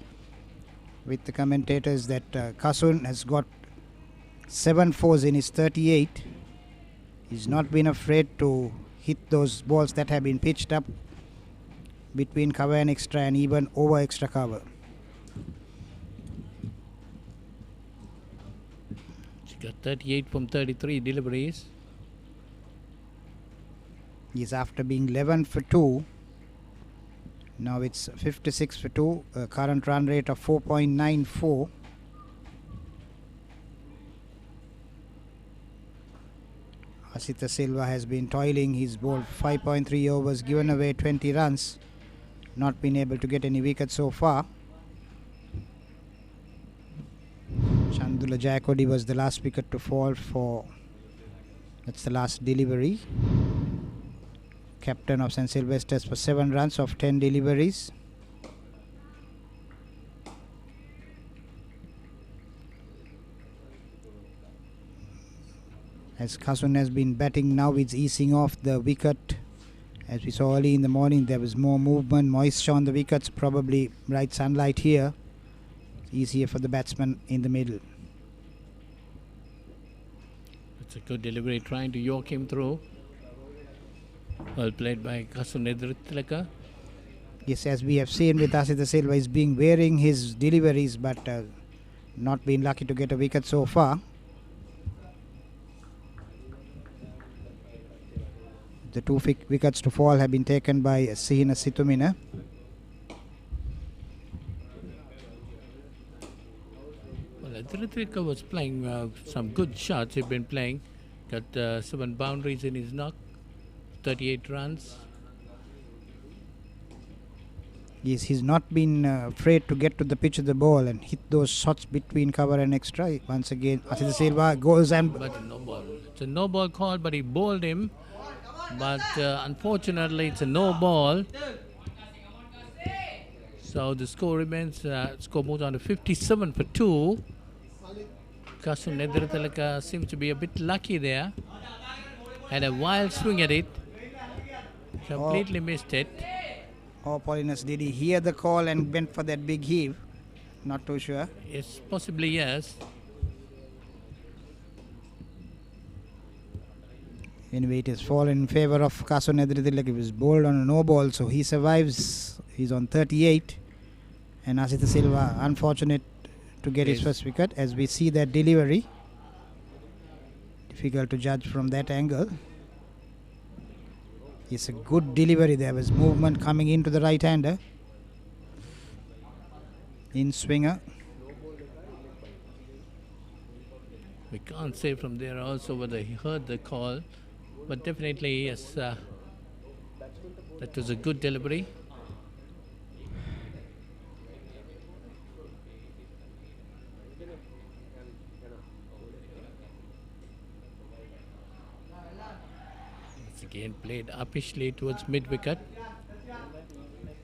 with the commentators, that Kasun has got 7 fours in his 38. He's not been afraid to hit those balls that have been pitched up between cover and extra and even over extra cover. She got 38 from 33 deliveries. Yes, after being 11 for 2. Now it's 56 for 2, current run rate of 4.94. Asita Silva has been toiling. He's bowled 5.3 overs, given away 20 runs, not been able to get any wickets so far. Chandula Jayakodi was the last wicket to fall for, that's the last delivery. Captain of St. Sylvester's for 7 runs of 10 deliveries. As Kasun has been batting now, it's easing off the wicket. As we saw early in the morning, there was more movement, moisture on the wickets, probably bright sunlight here. It's easier for the batsman in the middle. It's a good delivery, trying to yoke him through. Well played by Kasu Nedri Tilaka. Yes, as we have seen with Asita Silva, he's been wearing his deliveries, but not been lucky to get a wicket so far. The 2 wickets to fall have been taken by Sihina Situmina. Well, Nedri Tilaka was playing some good shots. He's been playing. Got 7 boundaries in his knock. 38 runs. Yes, he's not been afraid to get to the pitch of the ball and hit those shots between cover and extra. Once again, Asita Silva goes and... But no ball. It's a no ball call, but he bowled him. But unfortunately, it's a no ball. So the score remains, score moves on to 57 for 2. Kasu Nedri Tilaka seems to be a bit lucky there. Had a wild swing at it. Completely missed it. Oh, Paulinus, did he hear the call and went for that big heave? Not too sure. Yes, possibly yes. Anyway, it has fallen in favour of Kasu Nedri Tilaka. He was bowled on a no ball, so he survives. He's on 38. And Asita Silva, unfortunate to get his first wicket. As we see that delivery, difficult to judge from that angle. It's a good delivery. There was movement coming into the right-hander. in swinger. We can't say from there also whether he heard the call, but definitely yes, that was a good delivery. It's again played uppishly towards mid wicket.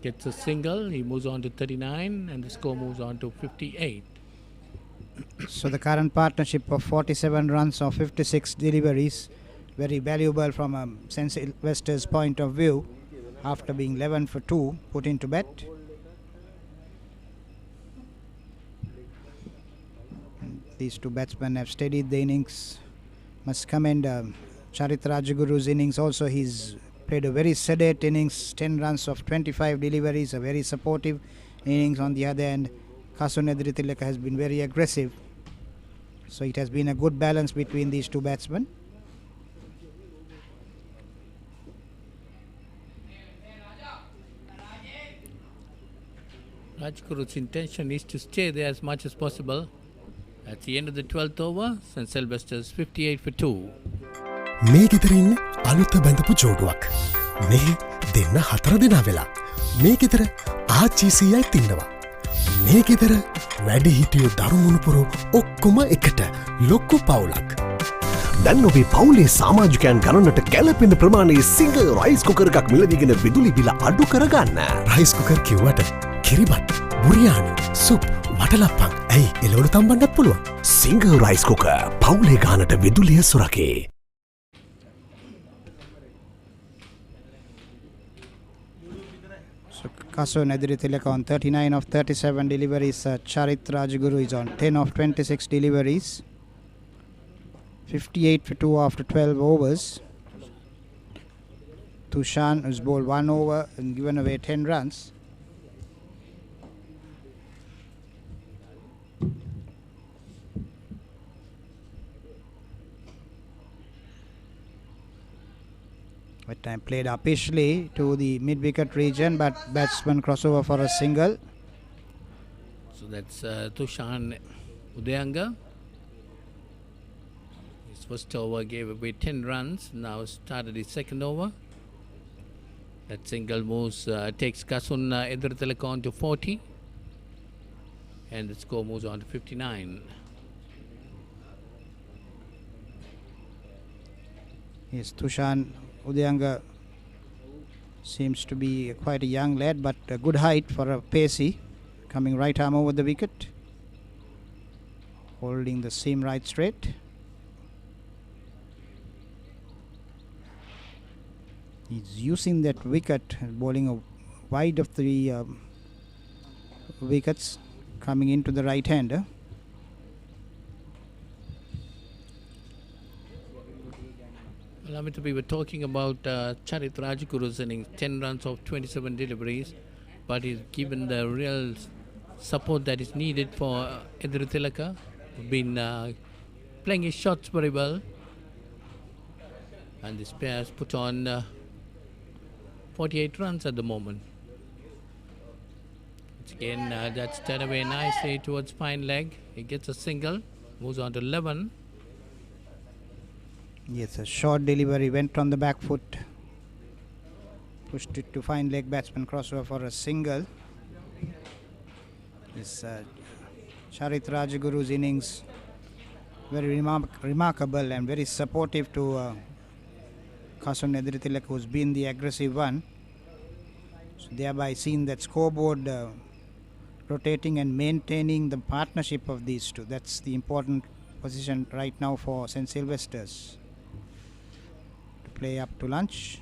Gets a single, he moves on to 39 and the score moves on to 58. So the current partnership of 47 runs of 56 deliveries, very valuable from St. Sylvester's point of view after being 11 for 2 put into bet. And these two batsmen have steadied the innings. Must commend Charit Rajaguru's innings also. He's played a very sedate innings, 10 runs of 25 deliveries, a very supportive innings. On the other hand, Kasun Edritileka has been very aggressive. So it has been a good balance between these two batsmen. Rajguru's intention is to stay there as much as possible. At the end of the 12th over, St. Sylvester's 58 for 2. මේ ගෙදරින් අලුත බැඳපු ජෝඩුවක්. මේ දෙන්න 4 දෙනා වෙලා. මේ ගෙදර ආච්චීසියයි තින්නවා. මේ ගෙදර වැඩි හිටියෝ දරුමුණුපුරු ඔක්කොම එකට ලොක්කු පවුලක්. දැන් ඔබේ පවුලේ සමාජිකයන් ගණනට ගැලපෙන ප්‍රමාණයේ සිංගල් රයිස් කුකර් එකක් මිලදීගෙන විදුලි බිල අඩු කරගන්න. රයිස් කුකර් කිව්වට කිරිබත්, බුරියානි, සුප්, වටලප්පන් ඇයි එළවලු තම්බන්නත් පුළුවන්. සිංගල් රයිස් කුකර් පවුලේ ගානට විදුලිය සුරකේ. So Kasun Edritileka on 39 of 37 deliveries. Charit Rajaguru is on 10 of 26 deliveries. 58 for 2 after 12 overs. Tushan has bowled 1 over and given away 10 runs. But time played uppishly to the mid-wicket region, but batsman crossover for a single. So that's Tushan Udayanga. His first over gave away 10 runs. Now started his second over. That single moves takes Kasun Edritileka on to 40. And the score moves on to 59. Yes, Tushan Udayanga seems to be quite a young lad, but a good height for a pacey. Coming right arm over the wicket. Holding the seam right straight. He's using that wicket, bowling wide of the wickets, coming into the right hander. Allow me to be, we're talking about Charit Rajaguru's innings, 10 runs of 27 deliveries, but he's given the real support that is needed for Edritileka. Been playing his shots very well, and this pair has put on 48 runs at the moment. It's again, that's turned away nicely towards fine leg. He gets a single, moves on to 11. Yes, a short delivery, went on the back foot, pushed it to fine leg, batsman crossover for a single. This Charit Rajaguru's innings, very remarkable and very supportive to Kasun Edritileka, who's been the aggressive one. So thereby seeing that scoreboard rotating and maintaining the partnership of these two. That's the important position right now for St. Sylvester's. Play up to lunch.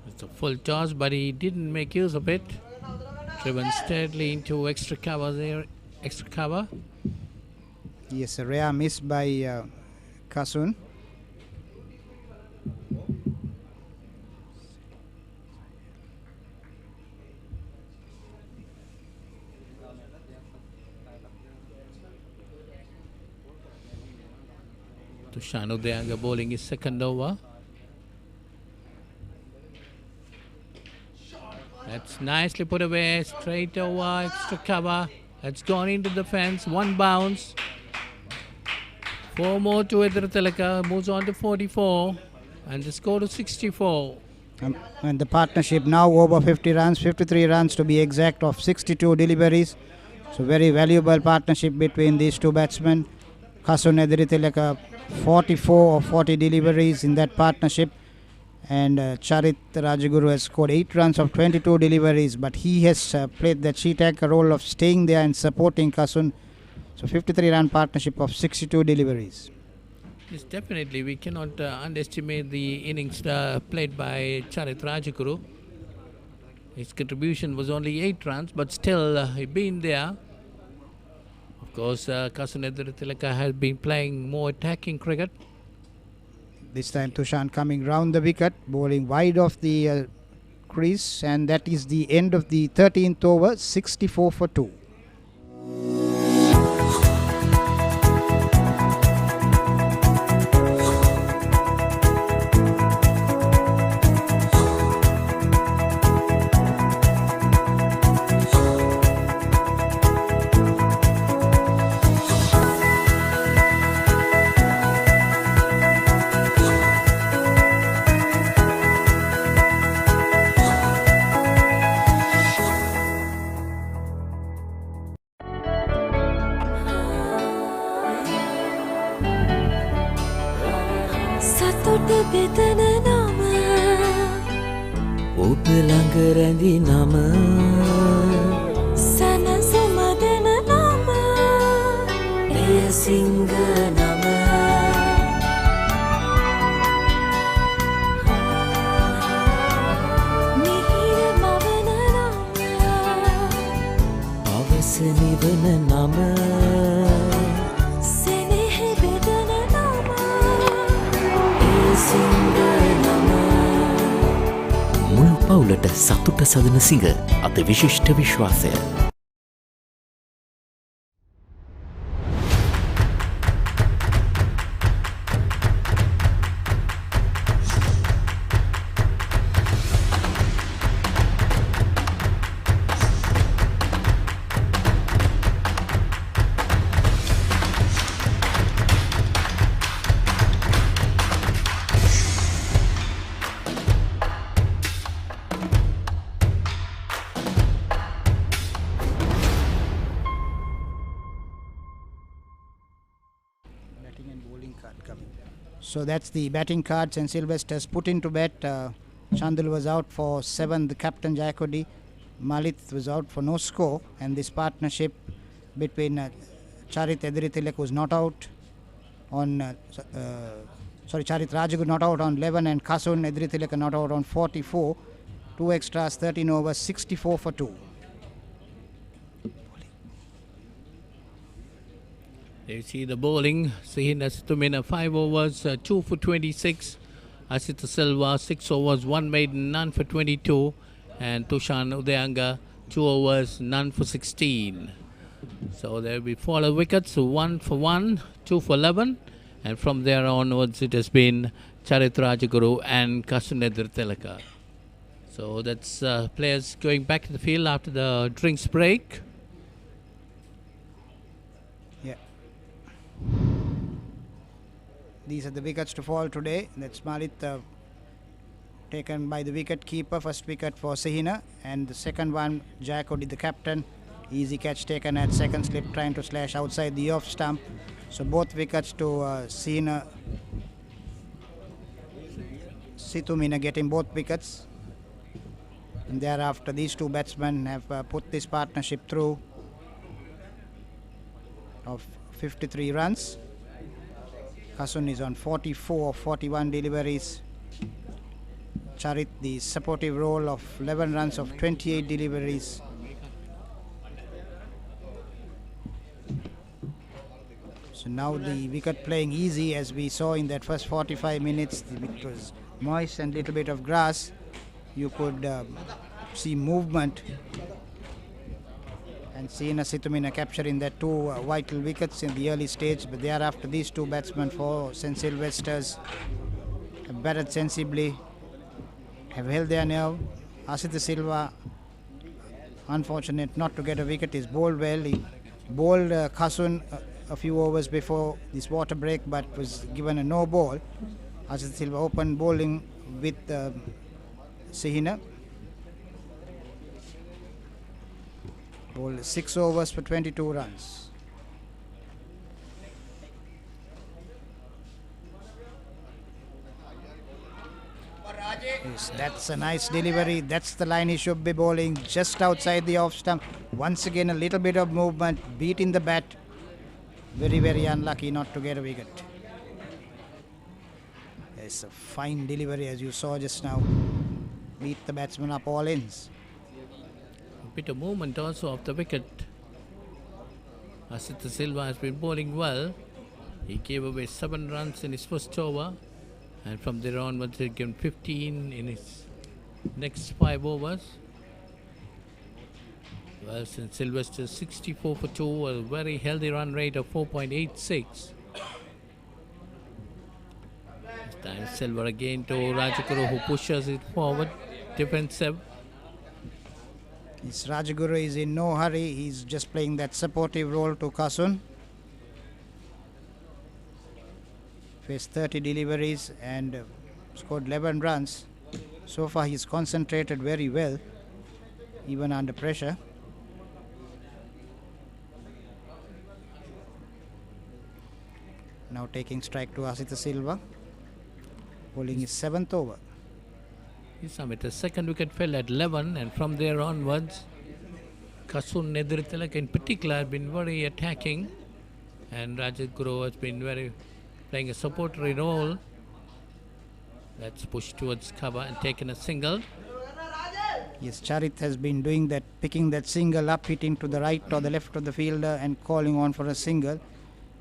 It's a full toss, but he didn't make use of it. Driven steadily into extra cover there. Extra cover. Yes, a rare miss by Kasun. Tushan Udayanga bowling his second over. That's It's nicely put away, straight over, extra cover. It's gone into the fence, one bounce. 4 more to Edritilaka, moves on to 44, and the score to 64. And the partnership now over 50 runs, 53 runs to be exact, of 62 deliveries. So very valuable partnership between these two batsmen. Kasun Edritilaka 44 or 40 deliveries in that partnership. And Charit Rajaguru has scored 8 runs of 22 deliveries, but he has played the cheat-anchor role of staying there and supporting Kasun. So 53-run partnership of 62 deliveries. Yes, definitely. We cannot underestimate the innings played by Charit Rajaguru. His contribution was only 8 runs, but still he been there. Of course, Kasun Edritilaka has been playing more attacking cricket. This time Tushan coming round the wicket, bowling wide of the crease, and that is the end of the 13th over, 64 for 2. සතුට බෙදන නම ඔබ ළඟ රැඳි නම සනසුම දෙන නම එය සිංහ නම මිහිර මවන නම අවස නිවන නම සෙනෙහ බෙදන නම එය සිංහ නම මුළු පවුලට සතුට සදන සිංහ අත විශිෂ්ට විශ්වාසය So that's the batting cards, and Sylvester's put into bat. Chandul was out for 7, the captain Jayakodi. Malith was out for no score, and this partnership between Charit Edritilak was not out on Charit Rajaguru not out on 11, and Kasun Edritilak not out on 44. 2 extras, 13 overs, 64 for 2. You see the bowling. Sihina Situmina 5 overs, 2 for 26. Asita Silva 6 overs, 1 maiden, none for 22. And Tushan Udayanga 2 overs, none for 16. So there will be 4 wickets, 1 for 1, 2 for 11. And from there onwards it has been Charit Rajaguru and Kasun Edritilaka. So that's players going back to the field after the drinks break. These are the wickets to fall today. That's Malith taken by the wicket keeper. First wicket for Sihina, and the second one Jayakodi, the captain. Easy catch taken at second slip, trying to slash outside the off stump. So both wickets to Sihina. Situmina getting both wickets. And thereafter these two batsmen have put this partnership through of 53 runs. Kasun is on 44, 41 deliveries. Charit the supportive role of 11 runs of 28 deliveries. So now the wicket playing easy, as we saw in that first 45 minutes. It was moist and little bit of grass. You could see movement. And Sihina Situmina capturing that 2 vital wickets in the early stage, but thereafter these two batsmen for St. Sylvester's have batted sensibly, have held their nerve. Asita Silva unfortunate not to get a wicket. He's bowled well. He bowled Kasun a few overs before this water break, but was given a no ball. Asith Silva opened bowling with Sihina. Bowled 6 overs for 22 runs. Yes, that's a nice delivery. That's the line he should be bowling, just outside the off stump. Once again, a little bit of movement, beating the bat. Very, very unlucky not to get a wicket. It's a fine delivery, as you saw just now. Beat the batsman up all ends. A bit of movement also of the wicket. Asith Silva has been bowling well. He gave away 7 runs in his first over. And from there onwards, he given 15 in his next 5 overs. Well, since Sylvester 64 for 2, a very healthy run rate of 4.86. This time Silver again to Rajaguru, who pushes it forward, defensive. This Rajaguru is in no hurry. He's just playing that supportive role to Kasun. Faced 30 deliveries and scored 11 runs. So far he's concentrated very well, even under pressure. Now taking strike to Asith Silva, bowling his 7th over. The second wicket fell at 11, and from there onwards, Kasun Nedritilak in particular has been very attacking, and Rajaguru has been playing a supportory role. That's pushed towards cover and taken a single. Yes, Charit has been doing that, picking that single up, hitting to the right or the left of the fielder and calling on for a single,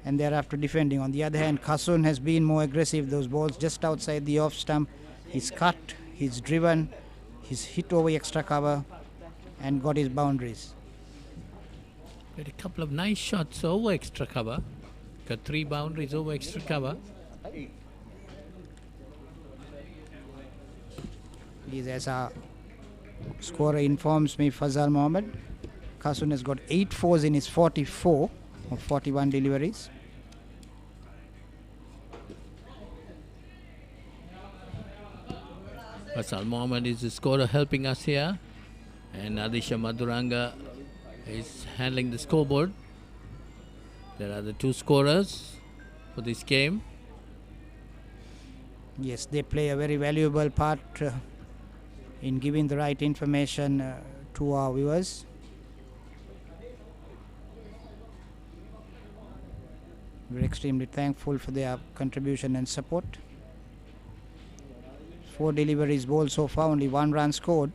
and thereafter defending. On the other hand, Kasun has been more aggressive. Those balls just outside the off stump, he's cut, he's driven, he's hit over extra cover and got his boundaries. Had a couple of nice shots over extra cover. Got 3 boundaries over extra cover. As our scorer informs me, Fazal Mohammed, Kasun has got 8 fours in his 44 of 41 deliveries. Fazal Mohammed is the scorer helping us here, and Adisha Maduranga is handling the scoreboard. There are the 2 scorers for this game. Yes, they play a very valuable part in giving the right information to our viewers. We're extremely thankful for their contribution and support. 4 deliveries bowled so far, only 1 run scored.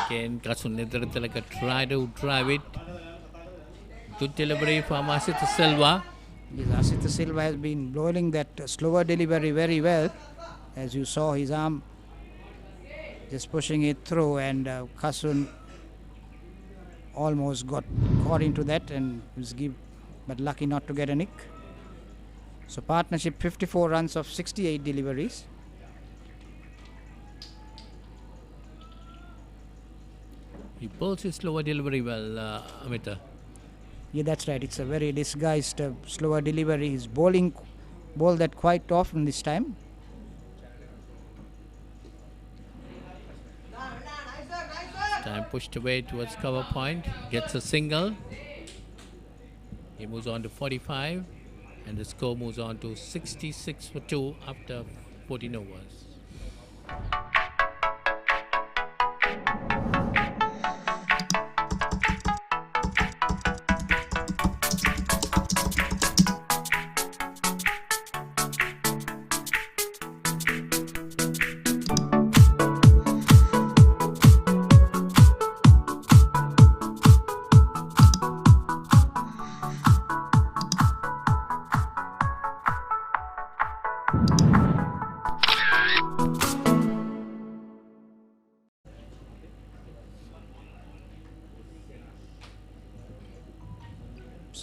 Again, Kasun Nedritilaka try to drive it. Good delivery from Asith Silva. Yes, Asith Silva has been bowling that slower delivery very well. As you saw, his arm just pushing it through, and Kasun almost got caught into that and was but lucky not to get a nick. So partnership 54 runs of 68 deliveries. He bowls his slower delivery well, Amita. Yeah, that's right. It's a very disguised slower delivery. He's bowled that quite often this time. Time pushed away towards cover point. Gets a single. He moves on to 45, and the score moves on to 66 for 2 after 14 overs.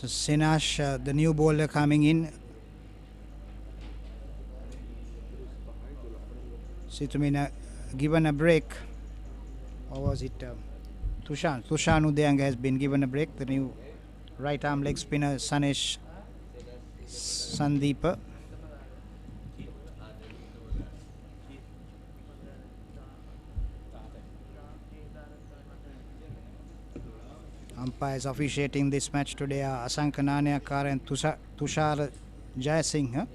So Sinash, the new bowler coming in. Situmina given a break. Or was it Tushan? Tushan Udayanga has been given a break. The new right arm leg spinner Sanesh Sandeepa. Umpires officiating this match today are Asanka Nanayakar and Tushar Jayasinghe.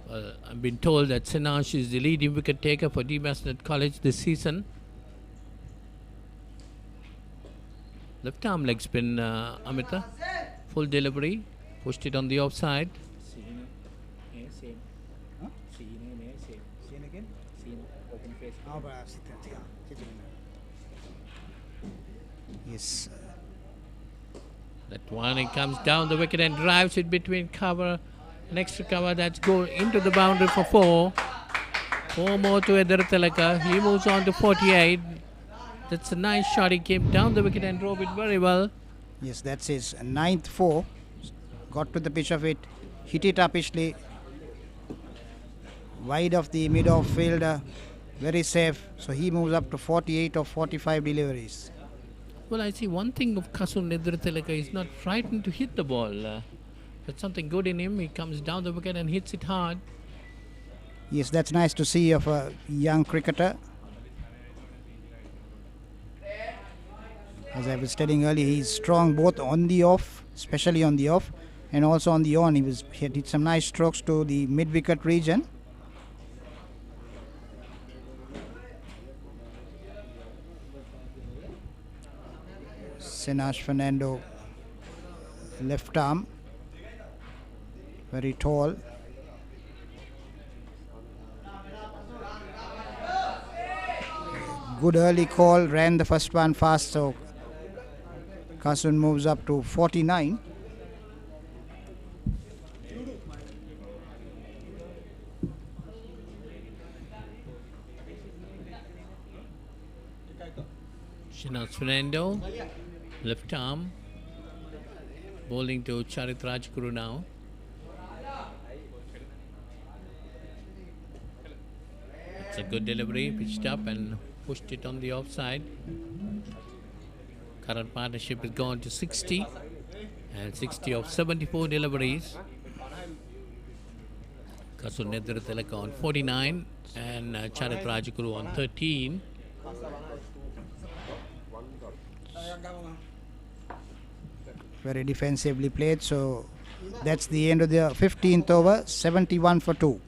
Well, I've been told that Sinash is the leading wicket taker for Mazenod College this season. Left arm leg spin, Amita. Full delivery. Pushed it on the offside. Yes. That one, it comes down the wicket and drives it between cover. Next to cover, that's go into the boundary for 4. 4 more to Edertelaka. He moves on to 48. That's a nice shot. He came down the wicket and drove it very well. Yes, that's his 9th 4. Got to the pitch of it, hit it upishly, wide of the mid-off fielder, very safe. So he moves up to 48 of 45 deliveries. Well, I see one thing of Kasun Edertelaka is not frightened to hit the ball. There's something good in him. He comes down the wicket and hits it hard. Yes, that's nice to see of a young cricketer. As I was telling earlier, he's strong both on the off, especially on the off, and also on the on. He hit some nice strokes to the mid-wicket region. Sinash Fernando, left arm, very tall. Good early call, ran the first one fast, so Kasun moves up to 49. Sinash Fernando, left arm, bowling to Charit Rajguru now. It's a good delivery, pitched up and pushed it on the offside. Current partnership has gone to 60 and 60 of 74 deliveries. Kasun Edertelaka on 49 and Charit Rajguru on 13. Very defensively played, so that's the end of the 15th over, 71 for 2.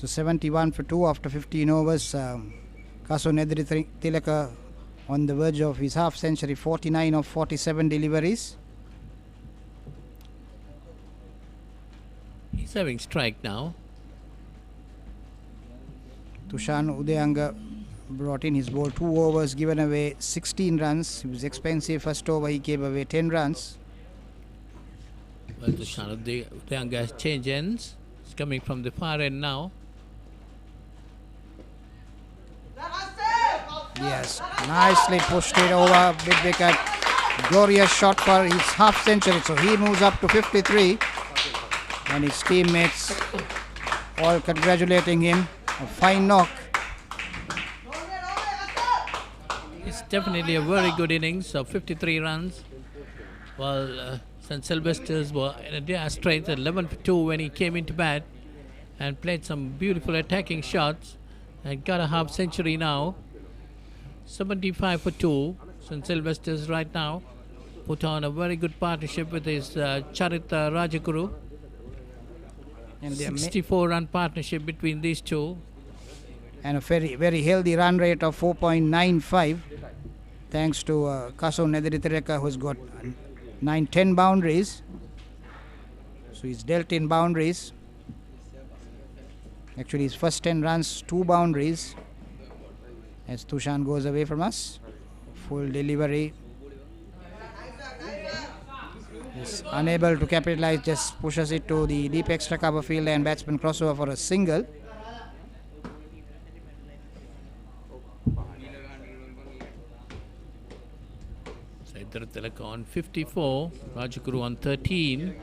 So 71 for 2 after 15 overs. Kasun Edertelaka on the verge of his half century, 49 of 47 deliveries. He's having strike now. Tushan Udayanga brought in his ball, 2 overs, given away 16 runs. He was expensive. First over he gave away 10 runs. Well, Tushan Udayanga has changed ends. It's coming from the far end now. Yes, nicely pushed it over mid-wicket. Glorious shot for his half century. So he moves up to 53 and his teammates all congratulating him. A fine knock. It's definitely a very good innings of 53 runs. Well, St. Sylvester's were in a day straight at 11 for 2 when he came into bat and played some beautiful attacking shots and got a half century now. 75 for 2. St. Sylvester's right now put on a very good partnership with his Charita Rajaguru. And 64-run partnership between these two. And a very healthy run rate of 4.95 thanks to Kasun Nedritireka, who's got 9-10 boundaries. So he's dealt in boundaries. Actually his first 10 runs, 2 boundaries. As Tushan goes away from us. Full delivery. Is unable to capitalize, just pushes it to the deep extra cover field and batsman crossover for a single. Tilak on 54, Rajaguru on 13.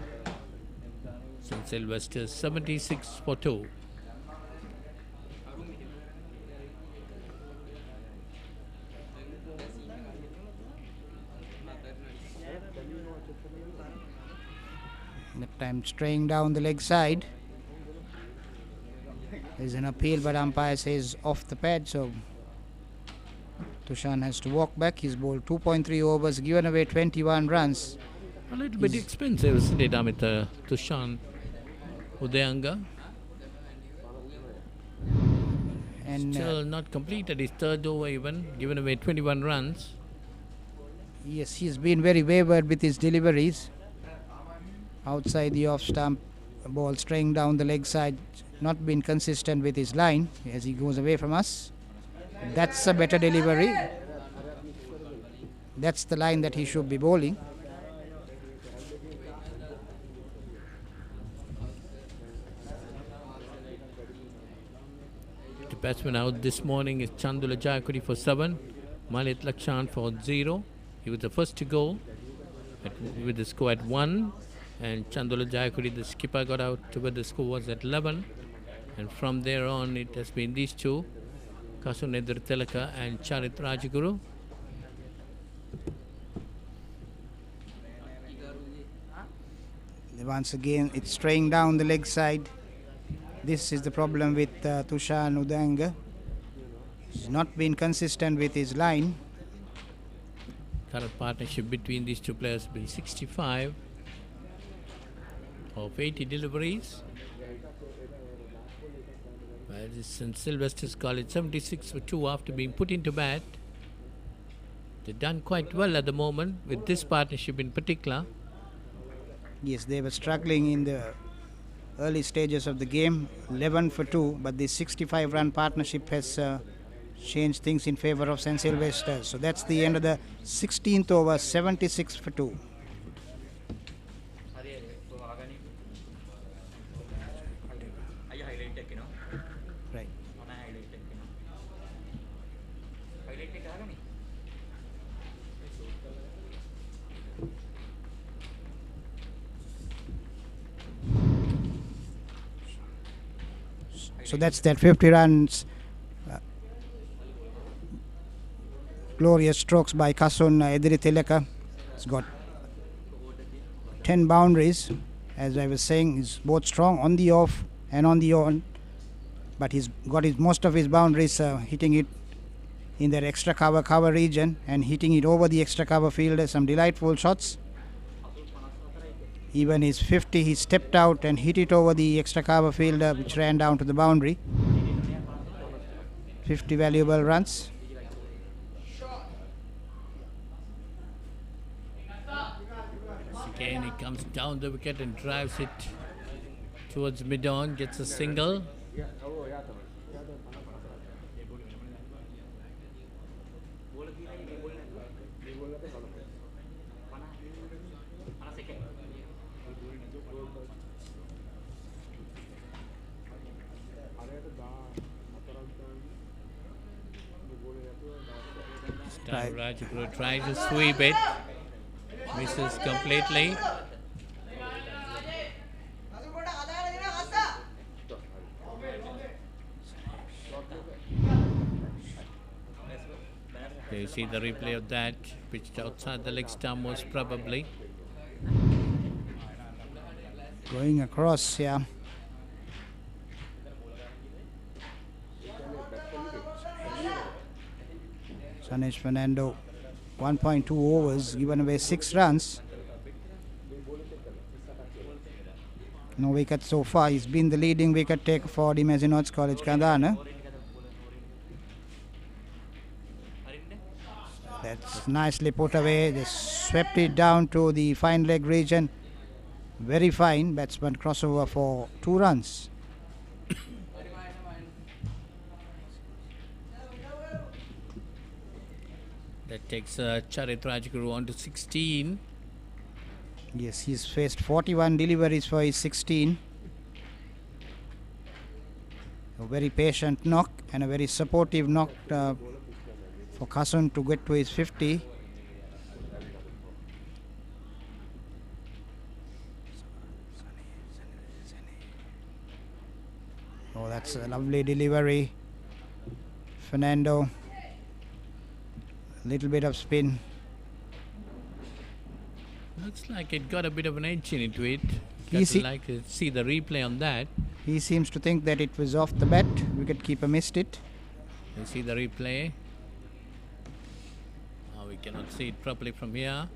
St. Sylvester 76 for 2. That time straying down the leg side. There's an appeal, but umpire says off the pad, so Tushan has to walk back. He's bowled 2.3 overs, given away 21 runs. A little bit expensive, isn't it, Amit? Tushan Udayanga. And still not completed his third over even, given away 21 runs. Yes, he's been very wayward with his deliveries. Outside the off stump, ball straying down the leg side, not been consistent with his line as he goes away from us. That's a better delivery. That's the line that he should be bowling. The batsman out this morning is Chandula Jayakudi for 7, Malit Lakshan for 0. He was the first to go with the score at 1. And Chandula Jayakudi, the skipper, got out where the score was at 11. And from there on, it has been these two, Kasunedra Telaka and Charit Rajaguru. Once again, it's straying down the leg side. This is the problem with Tushan Udanga. He's not been consistent with his line. Current partnership between these two players has been 65 of 80 deliveries. Well, this St. Sylvester's College 76 for 2 after being put into bat. They've done quite well at the moment with this partnership in particular. Yes, they were struggling in the early stages of the game, 11 for 2, but this 65-run partnership has changed things in favor of St. Sylvester. So that's the end of the 16th over, 76 for 2. Right. So that's that 50 runs. Glorious strokes by Kasun Ediri. He's got 10 boundaries. As I was saying, he's both strong on the off and on the on. But he's got most of his boundaries hitting it in that extra cover region and hitting it over the extra cover field. Some delightful shots. Even his 50, he stepped out and hit it over the extra cover fielder, which ran down to the boundary. 50 valuable runs. Again, he comes down the wicket and drives it towards mid-on, gets a single. Rajaguru tries to sweep it, misses completely. Do you see the replay of that? Pitched outside the leg stump most probably. Going across, yeah. Sanesh Fernando, 1.2 overs, given away 6 runs. No wicket so far. He's been the leading wicket taker for the Mazenod College Kandana. That's nicely put away. Just swept it down to the fine leg region. Very fine. Batsman crossover for 2 runs. That takes Charit Rajguru on to 16. Yes, he's faced 41 deliveries for his 16. A very patient knock and a very supportive knock for Kasun to get to his 50. Oh, that's a lovely delivery. Fernando. A little bit of spin. Looks like it got a bit of an edge into it. Easy. I'd like to see the replay on that. He seems to think that it was off the bat. Wicketkeeper missed it. You see the replay. We cannot see it properly from here.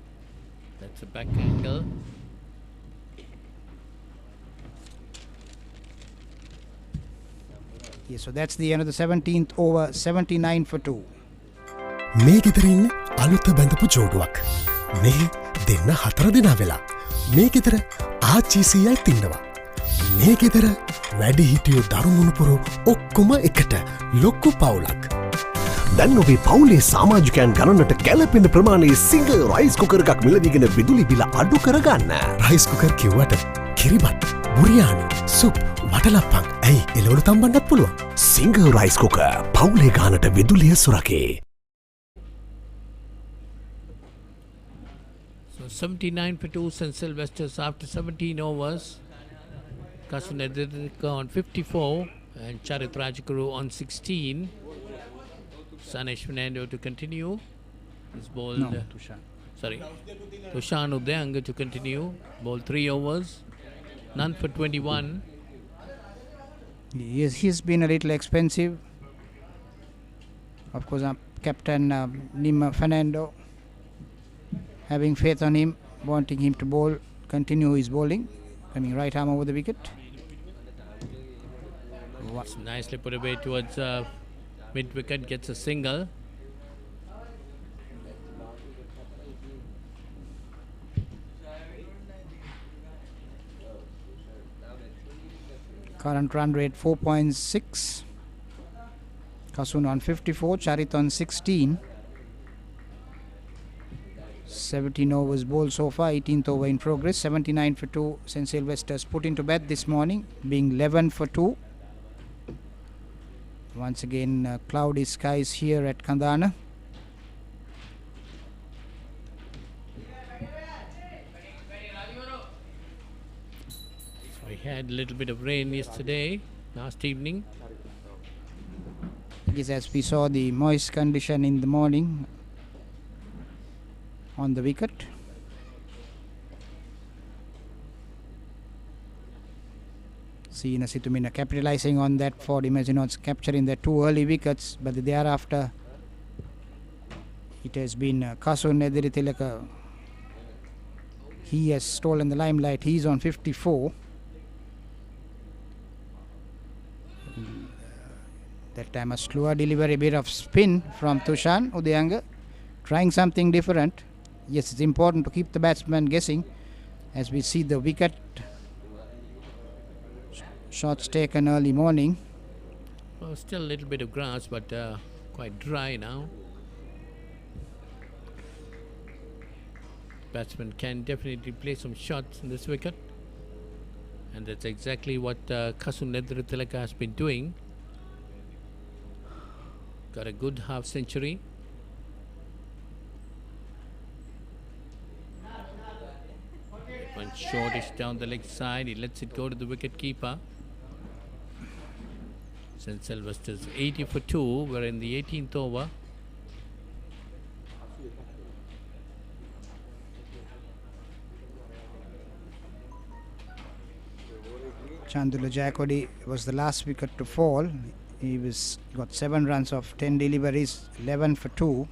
That's a back angle. Yes, so that's the end of the 17th over, 79 for 2. මේ ගෙදරින් අලුත බැඳපු ජෝඩුවක්. මේ දෙන්න 4 දෙනා වෙලා. මේ ගෙදර ආච්චීසියයි තින්නවා. මේ ගෙදර වැඩි හිටියෝ දරුමුණුපුරු ඔක්කොම එකට ලොක්කු පවුලක්. දැන් ඔබේ පවුලේ සමාජිකයන් ගණනට ගැලපෙන ප්‍රමාණයේ සිංගල් රයිස් කුකර් එකක් මිලදීගෙන විදුලි බිල අඩු කරගන්න. රයිස් කුකර් කිව්වට කිරිබත්, බුරියානි, සුප්, වටලප්පන් ඇයි එළවලු තම්බන්නත් පුළුවන්. සිංගල් රයිස් කුකර් පවුලේ ගානට විදුලිය සුරකේ. So 79 for 2 St. Sylvester's after 17 overs. Kasun on 54 and Charit Rajguru on 16. Sanesh Fernando to continue. He's bowled. No, Tushan. Sorry. Tushan Udayanga to continue. Bowled 3 overs. None for 21. Yes, he's been a little expensive. Of course, Captain Nima Fernando having faith on him, wanting him to bowl, continue his bowling, coming right arm over the wicket. It's nicely put away towards mid wicket, gets a single. Current run rate 4.6. Kasun on 54, Charit on 16. 17 overs bowled so far, 18th over in progress. 79 for 2. St. Sylvester's put into bed this morning, being 11 for 2. Once again, cloudy skies here at Kandana. We had a little bit of rain yesterday, last evening. Yes, as we saw the moist condition in the morning on the wicket. Sina Situmina capitalizing on that for the Mazenod's capturing the 2 early wickets, but thereafter it has been Kasun Ediritilaka. He has stolen the limelight. He is on 54. That time a slower delivery, bit of spin from Tushan Udayanga, trying something different. Yes, it's important to keep the batsman guessing as we see the wicket shots taken early morning. Well, still a little bit of grass, but quite dry now. Batsman can definitely play some shots in this wicket, and that's exactly what Kasun Nedritilaka has been doing. Got a good half century. One shortish down the leg side. He lets it go to the wicket keeper. St. Sylvester's 80 for 2. We're in the 18th over. Chandula Jakodi was the last wicket to fall. He got 7 runs of 10 deliveries, 11 for 2.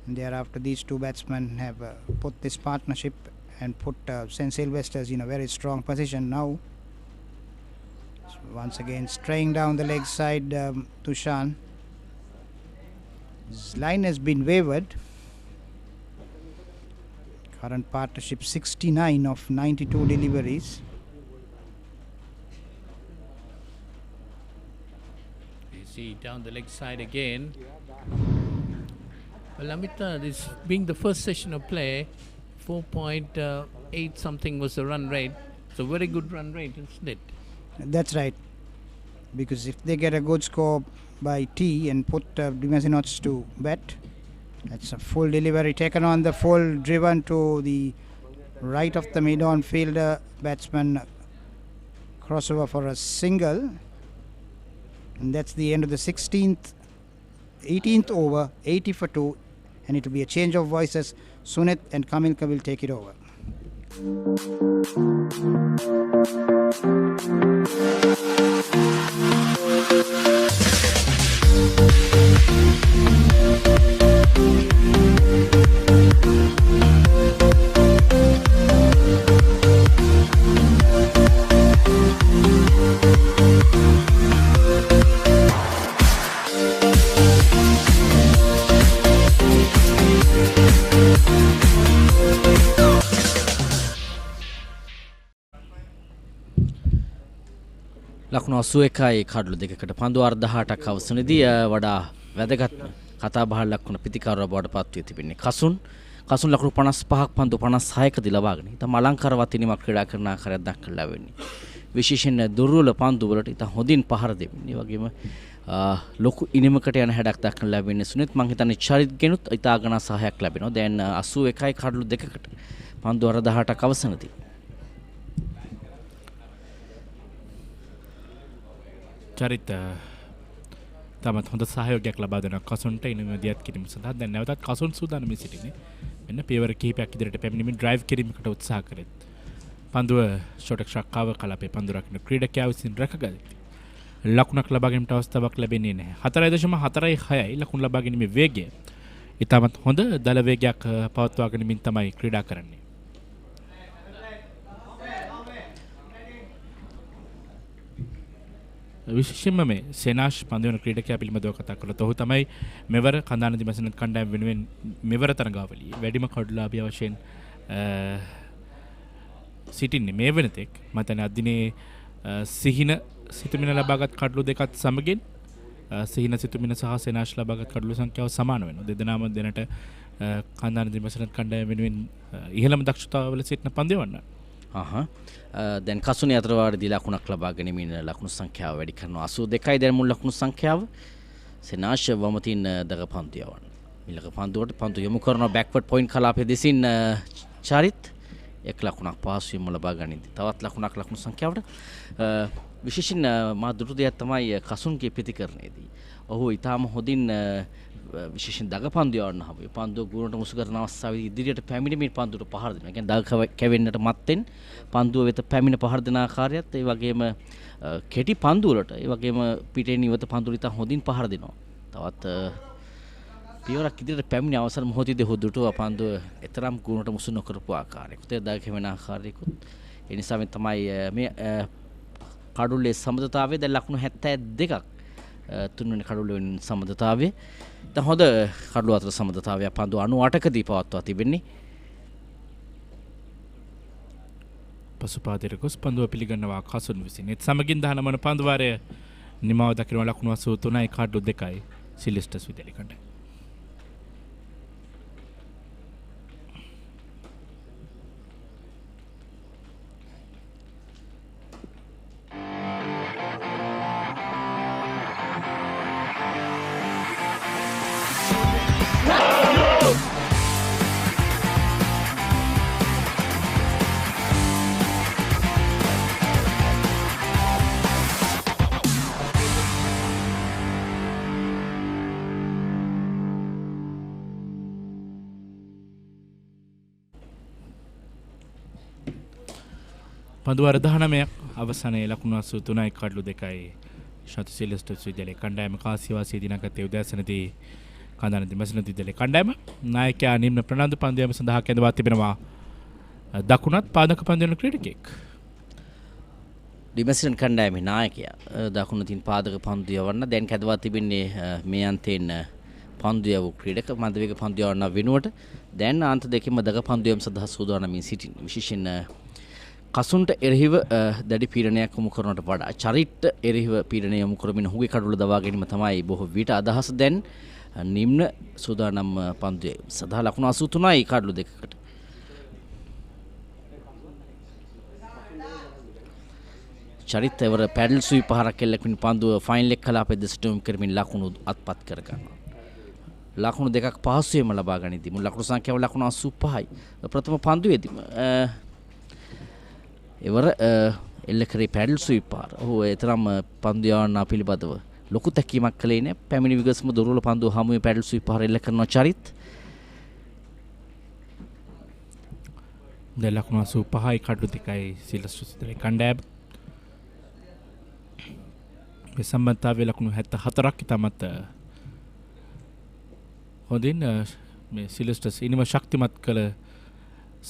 And thereafter, these two batsmen have put this partnership and put St. Sylvester's in a very strong position now. So once again, straying down the leg side, Tushan. His line has been wavered. Current partnership 69 of 92 deliveries. You see down the leg side again. Well, Amita, this being the first session of play, 4.8 something was the run rate. It's a very good run rate, isn't it? That's right. Because if they get a good score by T and put Mazenod to bat, that's a full delivery taken on the full, driven to the right of the mid-on fielder batsman, crossover for a single, and that's the end of the 18th over, 80 for 2, and it will be a change of voices. Sunit and Kamilka will take it over. ලකුණු 81යි කඩලු දෙකකට පන්දු 18ක් අවසනදී වඩා වැදගත් කතා බහක් ලකුණු පිටිකාරව බවට පත් වී තිබෙන්නේ කසුන් ලකුණු 55ක් පන්දු 56කදී ලබාගෙන ඉතම අලංකාරවත් ඉනිමක් ක්‍රීඩා කරන ආකාරයක් දක්වලා වෙන්නේ විශේෂයෙන් දුර්වල පන්දු වලට ඉත හොඳින් පහර දෙමින් ඒ වගේම ලොකු ඉනිමකට යන හැඩක් දක්වන ලැබෙන්නේ සුනිත් මං හිතන්නේ චරිත් ගෙනුත් ඉතාගන සහායක් ලැබෙනවා දැන් 81යි කඩලු දෙකකට පන්දු 18ක් අවසනදී චරිත තමත් හොඳ සහයෝගයක් ලබා දෙන කසුන්ට ඉනිම දියත් කිරීම සඳහා දැන් නැවතත් කසුන් සූදානම් සිටින්නේ මෙන්න පියවර කිහිපයක් ඉදිරියට පැමිණීමේ ඩ්‍රයිව් කිරීමකට උත්සාහ කරෙත් පන්දුව ෂොට් ශක්කාව කලපේ පන්දු රකින්න ක්‍රීඩකයා විසින් රැකගත් ලකුණක් ලබා ගැනීමට අවස්ථාවක් ලැබෙන්නේ නැහැ 4.46යි ලකුණු ලබා ගැනීමේ වේගය ඉතාමත් හොඳ දල වේගයක් පවත්වා ගැනීමෙන් තමයි ක්‍රීඩා කරන්නේ විශේෂයෙන්ම මේ සේනාෂ් පන්දුවන ක්‍රීඩකයා පිළිබඳව කතා කළොත් ඔහු තමයි මෙවර කඳාන දිමසනත් කණ්ඩායම වෙනුවෙන් මෙවර තරඟාවලියේ වැඩිම කඩුලාභී වශයෙන් සිටින්නේ මේ වෙනතෙක් මම හිතන්නේ අදිනේ සිහින සිතුමින ලබාගත් කඩලු දෙකත් සමගින් සිහින සිතුමින සහ සේනාෂ් ලබාගත් කඩලු සංඛ්‍යාව සමාන වෙනවා දෙදෙනාම දෙනට කඳාන දිමසනත් කණ්ඩායම වෙනුවෙන් ඉහළම දක්ෂතාවවල සිටින පන්දුවන්න දැන් කසුනේ අතර වාරදී ලකුණක් ලබා ගැනීමෙන් ලකුණු සංඛ්‍යාව වැඩි කරනවා 82යි දැන් මුල් ලකුණු සංඛ්‍යාව සෙනාෂ් වමතින් දක පන්දු යවන මිලක පන්දුවට පන්දු යොමු කරන බෑක්වර්ඩ් පොයින්ට් කලාපයේ දෙසින් චරිත් එක් ලකුණක් පාසුවෙන්ම ලබා ගනිද්දී තවත් ලකුණු සංඛ්‍යාවට විශේෂයෙන් මා දුටු දෙයක් තමයි කසුන්ගේ ප්‍රතිකරණයේදී ඔහු ඊටාම හොඳින් විශේෂයෙන් දග පන්දු යවන්න හම්බුවේ පන්දුව ගුණට මුසු කරන අවස්ථාවේදී ඉදිරියට පැමිණීමේ පන්දුවට පහර දෙනවා. ඒ කියන්නේ දග කැවෙන්නට මත්තෙන් පන්දුව වෙත පැමිණ පහර දෙන ආකාරයත් ඒ වගේම කෙටි පන්දු වලට ඒ වගේම පිටේ නිවත පන්දු වලට හොඳින් පහර දෙනවා. තවත් පියවරක් ඉදිරියට පැමිණ අවසර මොහොතේදී ඔහු දුටුවා පන්දුව එතරම් ගුණට මුසු නොකරපු ආකාරයකට දග කැවෙන ආකාරයකුත් ඒ නිසා තමයි මේ කඩුල්ලේ සමදතාවයේ දැන් ලකුණු 72ක් තුන්වෙනි කඩුල්ලෙන් සමදතාවයේ දැන් හොඳ කඩුව අතර සමදතාවය පන්දු 98කදී පවත්වා තිබෙන්නේ පසුපාදයට ගොස් පන්දුව පිළිගන්නවා කසුන් විසින් ඒත් සමගින් 19 වන පන්දු වාරය නිමාව දකින ලකුණු 83යි කඩුව 2යි සිල්වෙස්ටර්ස් විදලි කණ්ඩායම පන්දු 19ක් අවසානයේ ලකුණු 83යි කඩලු 2යි ශාන්ත සිල්වෙස්ටර්ස් විද්‍යාලයේ කණ්ඩායම කාසියවාසී දිනගතේ උදෑසනදී කන්දාන දෙමැසිනොත් විද්‍යාලයේ කණ්ඩායම. නායකයා නිම්න ප්‍රනාන්දු පන්දුයම සඳහා කැඳවා තිබෙනවා දකුණත් පාදක පන්දුවන ක්‍රීඩකෙක්. ඩිමැසිනන් කණ්ඩායමේ නායකයා දකුණතින් පාදක පන්දු යවන්න දැන් කැඳවා තිබෙන්නේ මේ අන්තයෙන් පන්දු යවූ ක්‍රීඩක මන්දවේග පන්දු යවන්න වෙනුවට දැන් අන්ත දෙකෙන්ම දග පන්දුයම් සඳහා සූදානම්ින් සිටින විශේෂයෙන් කසුන්ට එරෙහිව දැඩි පීඩනයක් යොමු කරනට වඩා චරිට එරෙහිව පීඩනය යොමු කරමින් ඔහුගේ කඩුල දවා ගැනීම තමයි බොහෝ විට අදහස. දැන් නිම්න සූදානම් පන්දුවේ සඳහා ලකුණු 83යි කඩුළු දෙකකට. චරිත එවර පැඩල් සුයි පහරක් එල්ලකින් පන්දුව ෆයින් ලෙක් කලාපයේ දෙසට යොමු කරමින් ලකුණු අත්පත් කර ගන්නවා. ලකුණු දෙකක් පහසුවෙන්ම ලබා ගනිද්දී මුල් ලකුණු සංඛ්‍යාව ලකුණු 85යි. ප්‍රථම පන්දුවේදීම එවර එල්ල කරේ පැඩල් සුයි පහර. ඔහු එතරම් පන්දු යවන්න පිළිබඳව ලොකු තැකීමක් කළේ නැහැ. පැමිණි විගසම දුර්වල පන්දුව හමුවේ පැඩල් සුයි පහර එල්ල කරන චරිත දැන් ලකුණු 85යි කඩුළු දෙකයි සිල්වස්ටර් කණ්ඩායම. මේ සම්බන්ධතාවයේ ලකුණු 74ක් ඉතාමත් හොඳින් මේ සිල්වස්ටර් ඉනිම ශක්තිමත් කළ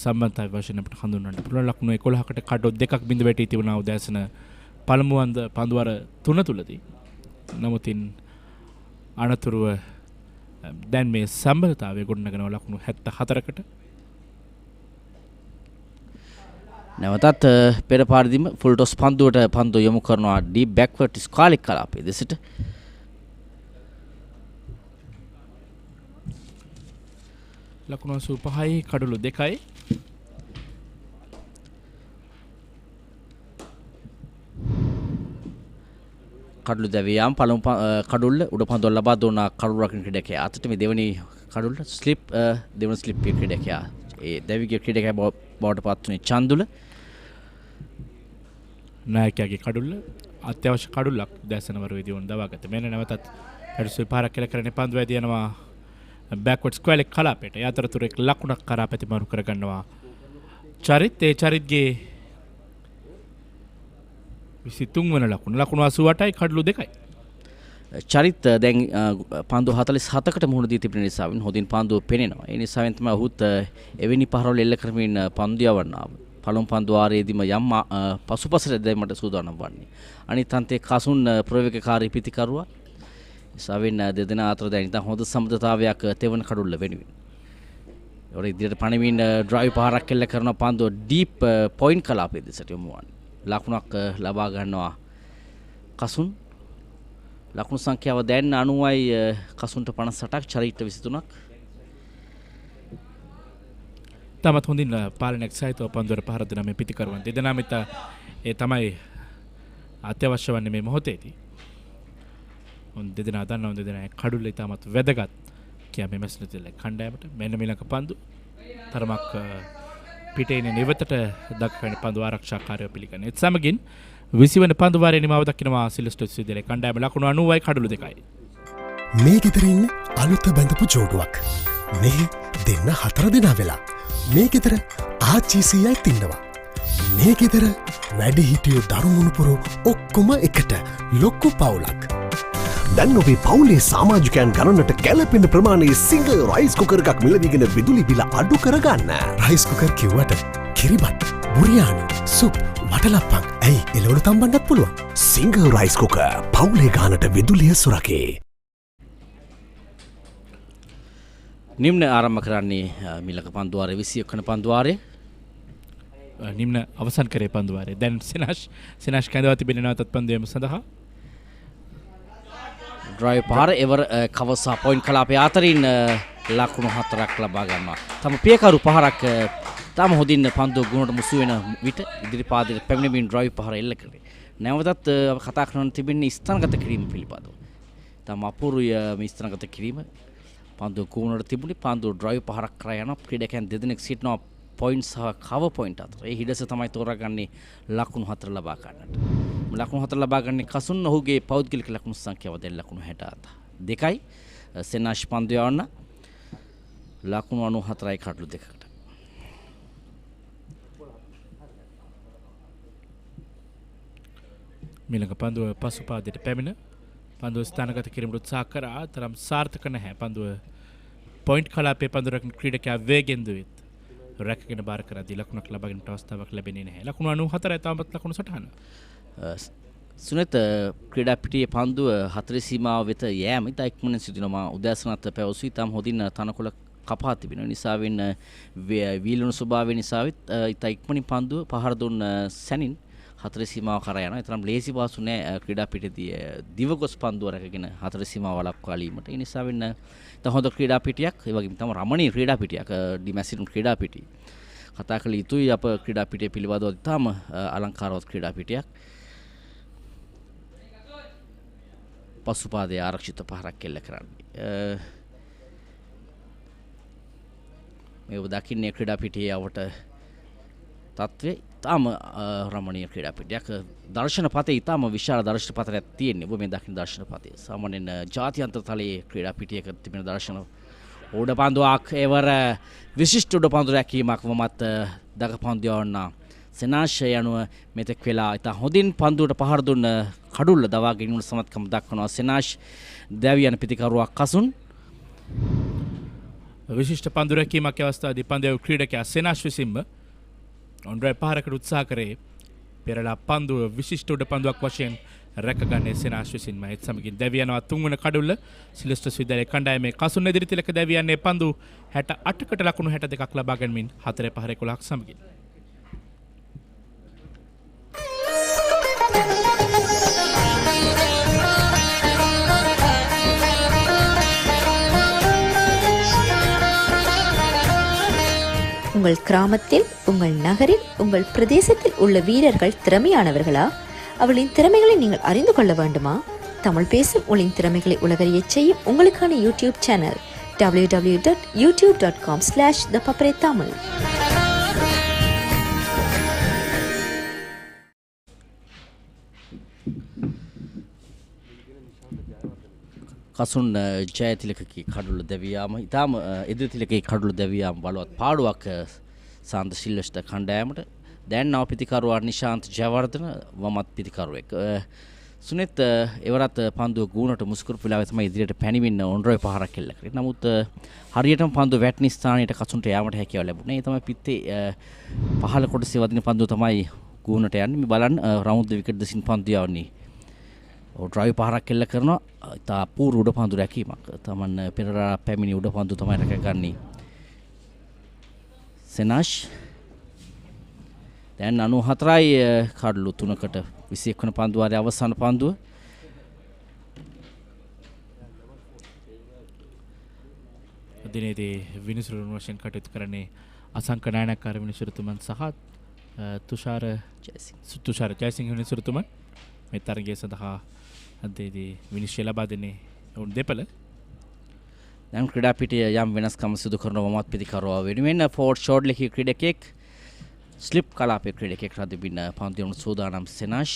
සම්බන්ධතාවය වශයෙන් අපිට හඳුන්වන්න පුළුවන්. ලකුණු 11කට කඩොත් දෙකක් බිඳ වැටී තිබුණා උදෑසන පළමු පන්දුවර 3 තුලදී. නමුත් අනතුරුව දැන් මේ සම්බන්ධතාවය ගොඩනගන ලකුණු 74කට. නැවතත් පෙර පාරදීම ෆුල් ටොස් පන්දුවට පන්දු යොමු කරනවා ඩීප් බෑක්වර්ඩ් ස්කාලික් කලාපයේ දෙසට. ලකුණු 85යි කඩුළු දෙකයි. කඩුළු දැවියාම් පළමු කඩුල්ල උඩ පන්දුව ලබා දුන්න කඩුළු රකින්න ක්‍රීඩකයා අතට මේ දෙවෙනි කඩුල්ල ස්ලිප් දෙවන ස්ලිප් ක්‍රීඩකයා ඒ දැවිගේ ක්‍රීඩකයා බවට පත් වුණේ චන්දුල. නායකයාගේ කඩුල්ල අත්‍යවශ්‍ය කඩුල්ලක් දැසනවරුවේදී වුණ දවාගත. මෙන්න නැවතත් පැඩල්සුයි පාරක් කියලා කරන්නේ පන්දුවේදී යනවා බෑක්වර්ඩ් ස්ක්වෑර් කලාපයට. ඒ අතරතුර එක් ලකුණක් කරා පැතිමරු කරගන්නවා චරිත්. ඒ චරිත්ගේ 23 වන ලකුණ. ලකුණු 88යි කඩලු දෙකයි. චරිත් දැන් පන්දු 47කට මුහුණ දී තිබෙන නිසා හොඳින් පන්දුව පෙනෙනවා. ඒ නිසාවෙන් තමයි ඔහුත් එවැනි පහරවල් එල්ල කරමින් පන්දු යවන්නා. පළමු පන්දු වාරයේදීම යම් පසුපසට දැමීමට සූදානම් වන්නේ. අනිත් අන්තයේ කසුන් ප්‍රවේගකාරී පිතිකරුවා. නිසාවෙන් දෙදෙනා අතර දැන් ඉතින් හොඳ සම්බන්ධතාවයක් තෙවන කඩුල්ල වෙනුවෙන්. ඒ ඉදිරියට පණමින් ඩ්‍රයිව් පහරක් එල්ල කරන පන්දුව ඩීප් පොයින්ට් කලාපයේ දෙසට යොමු වන්නේ. ලකුණක් ලබා ගන්නවා කසුන්. ලකුණු සංඛ්‍යාව දැන් 90යි කසුන්ට 58ක් චරිත 23ක්. තමත් හොඳින් පාලනයක් සහිතව පන්දුවර පහර දෙන මේ පිතිකරුවන් දෙදෙනා මෙත ඒ තමයි අත්‍යවශ්‍ය වන්නේ මේ මොහොතේදී. උන් දෙදෙනා දන්නවා දෙදෙනා කඩුල්ල ඉතාමත් වැදගත් කියා මේ මැස්ලතිල කණ්ඩායමට. මෙන්න මේ ළඟ පන්දු තරමක් පිටේන නිවතට දක්වන පන්දු ආරක්ෂාකාරයව පිළිගන්න. ඒත් සමගින් 20 වන පන්දු වාරයේ නිමාව දක්වනවා සිල්වස්ටර් විශ්වවිද්‍යාලයේ කණ්ඩායම ලකුණු 90යි කඩලු දෙකයි. මේ ගෙදරින් අලුත බැඳපු ජෝඩුවක්. මේ දෙන්න 4 දෙනා වෙලා. මේ ගෙදර ආච්චිසියයි තින්නවා. මේ ගෙදර වැඩි හිටියෝ දරුමුණුපුරු ඔක්කොම එකට ලොක්කු පවුලක්. දැන් ඔබේ පවුලේ සමාජිකයන් ගණනට ගැලපෙන ප්‍රමාණයේ සිංගල් රයිස් කුකර් එකක් මිලදීගෙන විදුලි බිල අඩු කරගන්න. රයිස් කුකර් කිව්වට කිරිබත්, බුරියානි, සුප්, වටලප්පන් ඇයි එළවලු තම්බන්නත් පුළුවන්. සිංගල් රයිස් කුකර් පවුලේ ගානට විදුලිය සුරකේ. නිම්න ආරම්භ කරන්නේ මිලක පන්දුවාරයේ 21 වන පන්දුවාරයේ නිම්න අවසන් කරේ පන්දුවාරයේ. දැන් සෙනාෂ් කැඳවා තිබෙන නැවතත් පන්දුවේම සඳහා ඩ්‍රයිව් පාර එවර කවසා පොයින්ට් කලාපයේ අතරින් ලකුණු 4ක් ලබා ගන්නවා. තම පියකරු පහරක් තම හොදින් පන්දුව ගුණට මුසු වෙන විට ඉදිරි පාදයට පැමිණෙමින් ඩ්‍රයිව් පහර එල්ල කරේ. නැවතත් කතා කරන තිබෙන්නේ ස්ථානගත කිරීම පිළිබඳව. තම අපූර්වය මේ ස්ථානගත කිරීම පන්දුව ගුණට තිබුණේ පන්දුව ඩ්‍රයිව් පහරක් කරා යන ක්‍රීඩකයන් දෙදෙනෙක් සිටිනවා පොයින්ට් සහ කවර් පොයින්ට් අතර. ඒ හිඩස තමයි තෝරාගන්නේ ලකුණු 4 ලබා ගන්නට. ලකුණු 4 ලබා ගන්නේ කසුන්. ඔහුගේ පෞද්ගලික ලකුණු සංඛ්‍යාව දැන් ලකුණු 62යි. සෙනාෂ් පන්දු යවන්න ලකුණු 94යි කඩලු දෙකකට. මිලක පන්දුව පසුපාදයට පැමිණ පන්දුව ස්ථානගත කිරීමට උත්සාහ කරා. තරම් සාර්ථක නැහැ. පන්දුව පොයින්ට් කලාපයේ පන්දු රැකෙන ක්‍රීඩකයා වේගෙන් දුවෙත් රැකගෙන බාර කරද්දී ලකුණක් ලබා ගැනීමට අවස්ථාවක් ලැබෙන්නේ නැහැ. ලකුණු 94යි තාමත් ලකුණු සටහන. සුනේත ක්‍රීඩා පිටියේ පන්දුව හතර සීමාව වෙත යෑම ඉතා ඉක්මනින් සිදුනවා. උදෑසනත් පැවසුයි තාම හොඳින් තනකොළ කපා තිබෙන නිසාවෙන් වීලුණු ස්වභාවය නිසාවෙත් ඉතා ඉක්මනින් පන්දුව පහර දුන්න සැනින් හතර සීමාව කරා යනවා. ඒතරම් ලේසි වාසු නැහැ ක්‍රීඩා පිටියේදී දිවගොස් පන්දුව රැකගෙන හතර සීමාව වළක්වා ගැනීමට. ඒ නිසාවෙන් තව හොඳ ක්‍රීඩා පිටියක්, ඒ වගේම තම රමණීය ක්‍රීඩා පිටියක් ඩිමැසිඩන් ක්‍රීඩා පිටිය. කතා කළ යුතුයි අප ක්‍රීඩා පිටිය පිළිබඳව තම අලංකාරවත් ක්‍රීඩා පිටියක්. පසුපාදයේ ආරක්ෂිත පහරක් කෙල්ල කරන්නේ. මේ ඔබ දකින්නේ ක්‍රීඩා පිටියේ අවට තත්ත්වේ තාම රමණීය ක්‍රීඩා පිටියක්. දර්ශන පතේ තාම විශාල දර්ශන පතයක් තියෙන්නේ. ඔබ මේ දකින්න දර්ශන පතේ. සාමාන්‍යයෙන් ජාත්‍යන්තර තලයේ ක්‍රීඩා පිටියක තිබෙන දර්ශන උඩපන්දුවක් එවර විශිෂ්ට උඩපන්දු රැකීමක් වමත් දගපන්දුවන්න සෙනාශය යනුව මෙතෙක් වෙලා ඉතා හොඳින් පන්දුවට පහර දුන්න කඩුල්ල දවා ගැනීමට සමත්කම දක්වනවා සෙනාශ් දැවියන පිතිකරුවක් කසුන්. විශිෂ්ට පන්දු රැකීමක් අවස්ථාවේදී පන්දු ක්‍රීඩකයා සෙනාශ් විසින්ම ඔන්ඩ්‍රයි පහරකට උත්සාහ කරේ. පෙරලා පන්දුව විශිෂ්ට උඩ පන්දුවක් වශයෙන් රැකගන්නේ සෙනාශ් විසින්ම. ඒත් සමගින් දැවියනවා තුන්වන කඩුල්ල සිල්වෙස්ටර් විද්‍යාලයේ කණ්ඩායමේ කසුන් ඉදිරි තිලක දැවියන්නේ පන්දු 68කට ලකුණු 62ක් ලබා ගැනීමෙන් 4 පහර 11ක් සමගින්. உங்கள் கிராமத்தில், உங்கள் நகரில், உங்கள் பிரதேசத்தில் உள்ள வீரர்கள் திறமையானவர்களா? அவர்களின் திறமைகளை நீங்கள் அறிந்து கொள்ள வேண்டுமா? தமிழ் பேசும் உங்களின் திறமைகளை உலகறியச் செய்யும் உங்களுக்கான YouTube channel www.youtube.com/ThePapare Tamil. Kasun ජයතිලකගේ කඩුල්ල දැවියාම ඉතාම ඉදිරිතිලකගේ කඩුල්ල දැවියාම බලවත් පාඩුවක් සාන්ත සිල්වෙස්ටර් කණ්ඩායමට. දැන් නව පිතිකරුවා නිශාන්ත ජයවර්ධන වමත් පිතිකරුවෙක්. සුනෙත් එවරත් පන්දුව ගුණට මුස්කුරු පිලාවේ තමයි ඉදිරියට පැනිමින්න ඔන්රොයි පහරක් කෙල්ල කරේ. නමුත් හරියටම පන්දුව වැටෙන ස්ථානයට කසුන්ට යාමට හැකියාව ලැබුණේ. ඒ තමයි පිත්තේ පහළ කොටසේ වදින පන්දුව තමයි ගුණට යන්නේ. මේ බලන්න රවුන්ඩ් විකට් දෙසින් පන්දුව යවන්නේ. ඩ්‍රයිව් පහරක් කෙල්ල කරනවා. ඉතා අපූර්ව උඩ පන්දු රැකීමක්. තමන් පෙරලා පැමිණි උඩ පන්දු තමයි රැකගන්නේ සෙනාශ්. දැන් 94යි කඩලු 3කට 21 වන පන්දු වාරයේ අවසාන පන්දුව. දිනේදී විනිසුරුන් වශයෙන් කටයුතු කරන්නේ අසංක නායකකාර විනිසුරුතුමන් සහ තුෂාර ජයසිංහ විනිසුරුතුමන් මේ තරගය සඳහා අදදී විනිශ්චය ලබා දෙන්නේ ඔවුන් දෙපළ. දැන් ක්‍රීඩා පිටිය යම් වෙනස්කම් සිදු කරන වමත් පිතිකරුවා වෙනුවෙන් ෆෝර්ඩ් ෂෝඩ්ලකී ක්‍රීඩකෙක් ස්ලිප් කලාපයේ ක්‍රීඩකෙක් රදින්න පන්දුවන සූදානම් සෙනාශ්.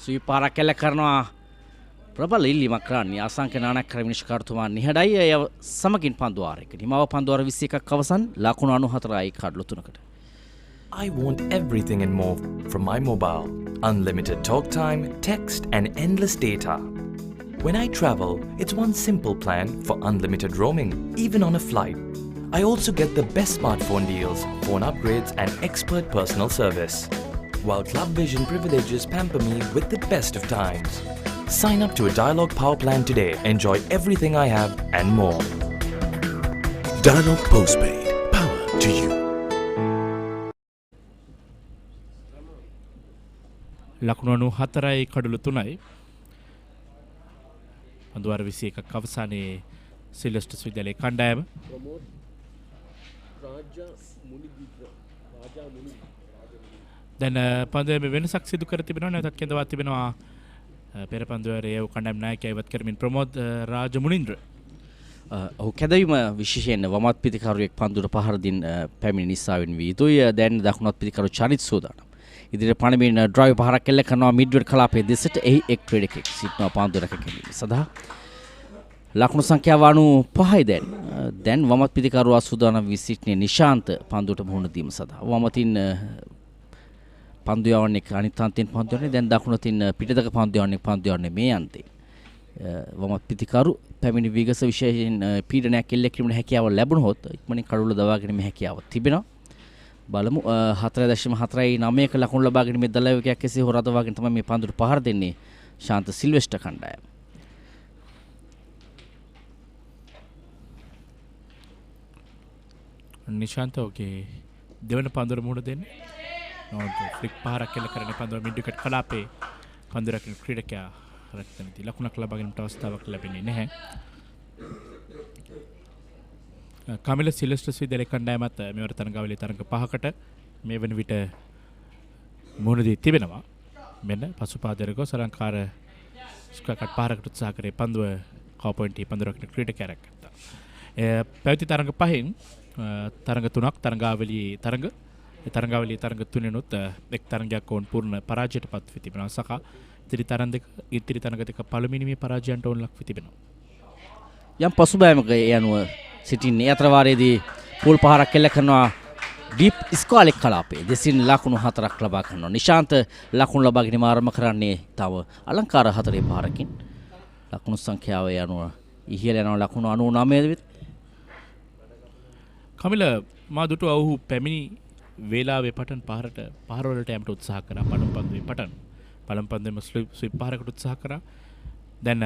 සුවිපාරක් කෙල්ල කරනවා. ප්‍රබල ඉල්ලීමක් කරන්නේ අසංක නානක්කර විනිශ්චයකාරතුමා නිහඬයි. එය සමගින් පන්දුවාරයක නිමාව පන්දුවාර 21ක් අවසන් ලකුණු 94යි කඩලු 3කට. I want everything and more from my mobile. Unlimited talk time, text and endless data. When I travel, it's one simple plan for unlimited roaming, even on a flight. I also get the best smartphone deals, phone upgrades and expert personal service. While Club Vision privileges pamper me with the best of times. Sign up to a Dialog Power plan today. Enjoy everything I have and more. Dialog Postpaid. Power to you. ලකුණු 94යි කඩලු 3යි. පන්දුවාර 21ක් අවසානයේ Sylvester විද්‍යාලයේ කණ්ඩායම දැන් පන්දුවේ වෙනසක් සිදු කර තිබෙනවා. නැවතත් කෙඳවා තිබෙනවා පෙර පන්දුවරේ කණ්ඩායම් නායකයා ඉවත් කරමින් ප්‍රමෝද් රාජමුනින්ද්‍ර. ඔහු කැදවීම විශේෂයෙන් වමත් පිතිකරුවෙක් පන්දුවට පහර දින් පැමිණි නිසාවෙන් වී යුතුයි. දැන් දකුණත් පිතිකරු චරිත් සූදානම්. ඉදිරියට පණමින් ඩ්‍රයිව් පහරක් කෙල්ල කරනවා මිඩ්විඩ් කලාපයේ දෙසට. එහි එක් ක්‍රීඩකෙක් සිටිනවා පන්දුව රැක ගැනීම සඳහා. ලකුණු සංඛ්‍යාව 95යි දැන් වමත් පිටිකරුවා සූදානම් වී සිටින නිශාන්ත පන්දුවට මුහුණ දීම සඳහා වමතින් පන්දු යවන්නේ අනිත් අන්තිම පන්දු යවන්නේ දැන් දකුණතින් පිටතක පන්දු යවන්නේ මේ අන්තේ වමත් පිටිකරු පැමිණි විගස විශේෂයෙන් පීඩනයක් එල්ල කිරීමේ හැකියාව ලැබුණොත් ඉක්මනින් කඩුල දවා ගැනීමේ හැකියාව තිබෙනවා බලමු 4.49ක ලකුණු ලබා ගැනීමේ දලවකයක් කෙසේ හෝ රඳවාගෙන තමයි මේ පන්දුට පහර දෙන්නේ ශාන්ත සිල්වෙස්ටර් කණ්ඩායම. නිශාන්ත ඔගේ දෙවන පන්දුර මුහුණ දෙන්නේ. ෆ්ලික් පහරක් එල්ල කරන පන්දුර මිඩ් විකට් කලාපේ පන්දුරක ක්‍රීඩකයා රැක්තනදී ලකුණක් ලබා ගැනීමට අවස්ථාවක් ලැබෙන්නේ නැහැ. කමිල සිල්වෙස්ටර් විද්‍යාලය කණ්ඩායමත් මෙවර තරඟාවලියේ තරඟ 5කට මේ වන විට මුහුණ දී තිබෙනවා. මෙන්න පසුපාදරක සලංකාර ස්කවර් පහරකට උත්සාහ කරේ පන්දුව කවපොයින්ට් පන්දුරක ක්‍රීඩකයා රැක්කත්තා. පැවති තරඟ 5න් තරඟ 3ක් තරඟාවලියේ තරඟ 3නුත් එක් තරඟයක් වුන් පූර්ණ පරාජයට පත් වී තිබෙනවා. සහ ඉතිරි තරඟ දෙක පළමුවෙනි පරාජයන්ට වුන් ලක් වී තිබෙනවා. යම් පසුබෑමක යනුව සිටින්නේ අතරවාරයේදී පූල් පහරක් එල්ල කරනවා ඩීප් ස්ක්වාලික් කලාපේ දෙසින් ලකුණු 4ක් ලබා ගන්නවා. නිශාන්ත ලකුණු ලබා ගැනීම ආරම්භ කරන්නේ තව අලංකාර 4 පහරකින්. ලකුණු සංඛ්‍යාව යනුව ඉහළ යනවා ලකුණු 99 විතර. කමිල මා දුටු ඔහු පැමිණි වේලාවේ පටන් පහර වලට යෑමට උත්සාහ කරා. පළමු පන්දුවේම ස්විප් පහරකට උත්සාහ කරා. දැන්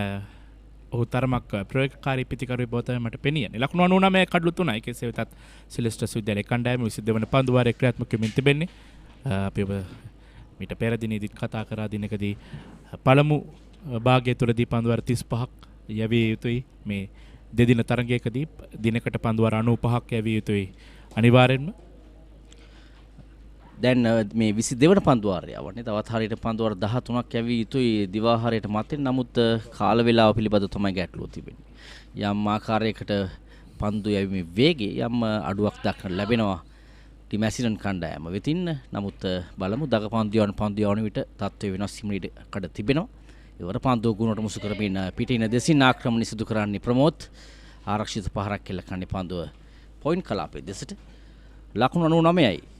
ඔහු තරමක් ප්‍රයෝගකාරී පිටිකරුවෙක් බව තමයි මට පෙනියන්නේ. ලකුණු 99 කඩලු 3යි. කෙසේ වෙතත් සිල්වෙස්ටර් විද්‍යාලය කණ්ඩායම 22 වන පන්දු වාරයේ ක්‍රියාත්මක වෙමින් තිබෙන්නේ. අපි මීට පෙර දිනේදීත් කතා කරා දිනකදී පළමු භාගය තුළදී පන්දු වාර 35ක් යැවිය යුතුයි. මේ දෙදින තරගයකදී දිනකට පන්දු වාර 95ක් යැවිය යුතුයි. අනිවාර්යෙන්ම දැන් මේ 22 වන පන්දු වාරය වන්නේ තවත් හරියට පන්දු වාර 13ක් යැවිය යුතුයි දිවාහාරයට මතින්. නමුත් කාල වේලාව පිළිබඳව තමයි ගැටලුව තිබෙන්නේ. යම් ආකාරයකට පන්දු යැවීමේ වේගයේ යම් අඩුවක් දක්නට ලැබෙනවා ඩිමැසිඩන් කණ්ඩායම වෙතින්. නමුත් බලමු දග පන්දු යවන විට තත්ත්වය වෙනස් වීමට ඉඩ තිබෙනවා. ඒවර පන්දු ගුණට මුසු කරමින් පිටින දෙසින් ආක්‍රමණ සිදු කරන්නේ ප්‍රමෝද්. ආරක්ෂිත පහරක් එල්ල කරන්නේ පන්දුව පොයින්ට් කලාපේ දෙසට. ලකුණු 99යි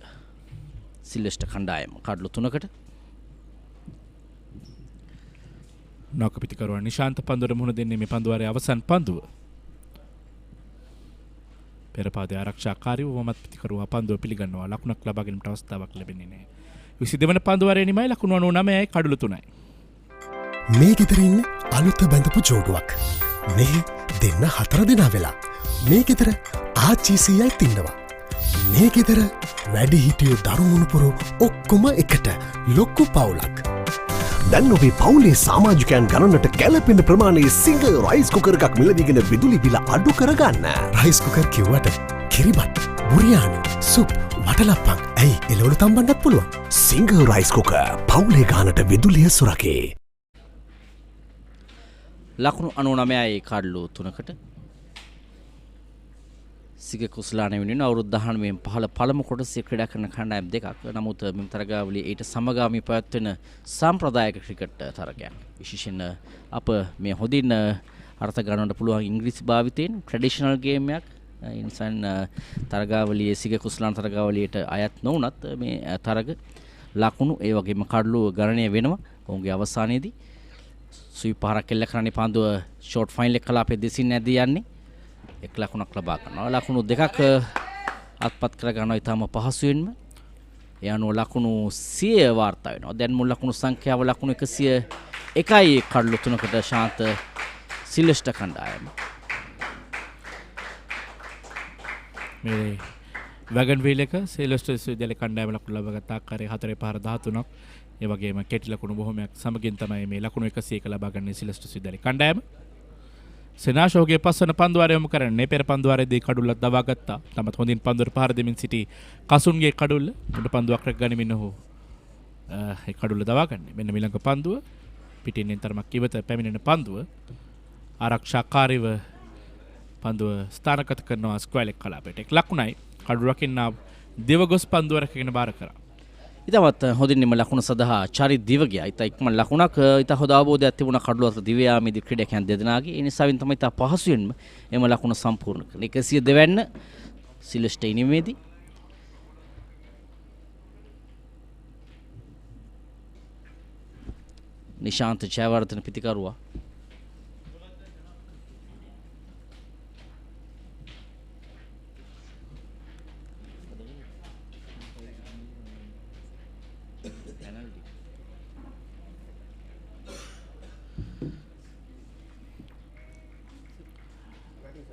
සිල්වෙස්ටර් කණ්ඩායම කඩලු 3කට. නෝක පිටිකරුවා නිශාන්ත පන්දුවට මුහුණ දෙන්නේ මේ පන්දු වාරයේ අවසන් පන්දුව. පෙරපාදයේ ආරක්ෂාකාරීව වමත් පිටිකරුවා පන්දුව පිළිගන්නවා. ලකුණක් ලබා ගැනීමට අවස්ථාවක් ලැබෙන්නේ නැහැ. 22 වන පන්දු වාරයේ නිමයි ලකුණු 99යි කඩලු 3යි. මේ ගෙදරින් අලුත බැඳපු ජෝඩුවක්. මේ දෙන්න 4 දෙනා වෙලා. මේ ගෙදර ආච්චිසියයි තින්නවා. මේ ගෙදර වැඩි හිටියෝ දරුමුණුපුරු ඔක්කොම එකට ලොක්කු පවුලක්. දැන් ඔබේ පවුලේ සමාජිකයන් ගණනට ගැලපෙන ප්‍රමාණයේ සිංගල් රයිස් කුකර් එකක් මිලදීගෙන විදුලි බිල අඩු කරගන්න. රයිස් කුකර් කිව්වට කිරිබත්, බුරියානි, සුප්, වටලප්පන් ඇයි එළවලු තම්බන්නත් පුළුවන්. සිංගල් රයිස් කුකර් පවුලේ ගානට විදුලිය සුරකේ. ලකුණු 99යි කඩලු 3කට. සිග කුස්ලාන වෙනුවෙන් අවුරුදු 19 පහළ පළමු කොටසේ ක්‍රීඩා කරන කණ්ඩායම් දෙකක්. නමුත් මෙම තරගාවලියේ ඊට සමගාමී පැවැත්වෙන සාම්ප්‍රදායික ක්‍රිකට් තරගයක්. විශේෂයෙන් අප මේ හොඳින් අර්ථ ගන්නට පුළුවන් ඉංග්‍රීසි භාවිතයෙන් ට්‍රැඩිෂනල් ගේම් එකක්. ඉන්සන් තරගාවලියේ සිග කුස්ලාන තරගාවලියට අයත් නොවුනත් මේ තරග ලකුණු ඒ වගේම කඩලු ගණනය වෙනවා. ඔවුන්ගේ අවසානයේදී සුයි පහරක් එල්ල කරන්නේ පන්දුව ෂෝට් ෆයිනල් එක කලාපේ දෙසින් නැදී යන්නේ. එක් ලකුණක් ලබා ගන්නවා. ලකුණු දෙකක් අත්පත් කර ගන්නවා ඊටම පහසුවෙන්ම. ඒ අනුව ලකුණු 100 වාර්තා වෙනවා. දැන් මුල් ලකුණු සංඛ්‍යාව ලකුණු 101යි කඩලු 3කට ශාන්ත සිල්වෙස්ටර් කණ්ඩායම. මේ වැගන් වීල් එක සිල්වෙස්ටර් විශ්වවිද්‍යාලය කණ්ඩායම ලකුණු ලබා ගත්ත ආකාරයේ 4 පහර 13ක්. ඒ වගේම කෙටි ලකුණු බොහොමයක් සමගින් තමයි මේ ලකුණු 101 ලබා ගන්නේ සිල්වෙස්ටර් විශ්වවිද්‍යාලය කණ්ඩායම. සෙනාෂෝගේ පස්වන පන්දු වාරය යොමු කරන්නේ පෙර පන්දු වාරයේදී කඩුල්ලක් දවා ගත්තා. තමත් හොඳින් පන්දුවට පහර දෙමින් සිටි කසුන්ගේ කඩුල්ල මුඩ පන්දුවක් රැක ගනිමින් ඔහු ඒ කඩුල්ල දවා ගන්නේ. මෙන්න ඊළඟ පන්දුව පිටින් තරමක් ඉවත පැමිණෙන පන්දුව ආරක්ෂාකාරීව පන්දුව ස්ථානගත කරනවා ස්ක්වයර් එක කලාපයට. එක් ලකුණයි කඩුල රකින්න දෙවගොස් පන්දුව රැකගෙන බාර කරා. ඉතවත් හොඳින්ම ලකුණ සඳහා චරිත් දිව ගියා. ඉත ඉක්මන ලකුණක් ඉත හොඳ අවබෝධයක් තිබුණා කඩුව අතර දිව යාමේදී ක්‍රීඩකයන් දෙදෙනාගේ. ඒ නිසාවෙන් තමයි ඉත පහසුවෙන්ම එම ලකුණ සම්පූර්ණ කළේ. 102 වෙන්න සිල්වෙස්ටර් ඉනිමේදී නිශාන්ත ජයවර්ධන පිතිකරුවා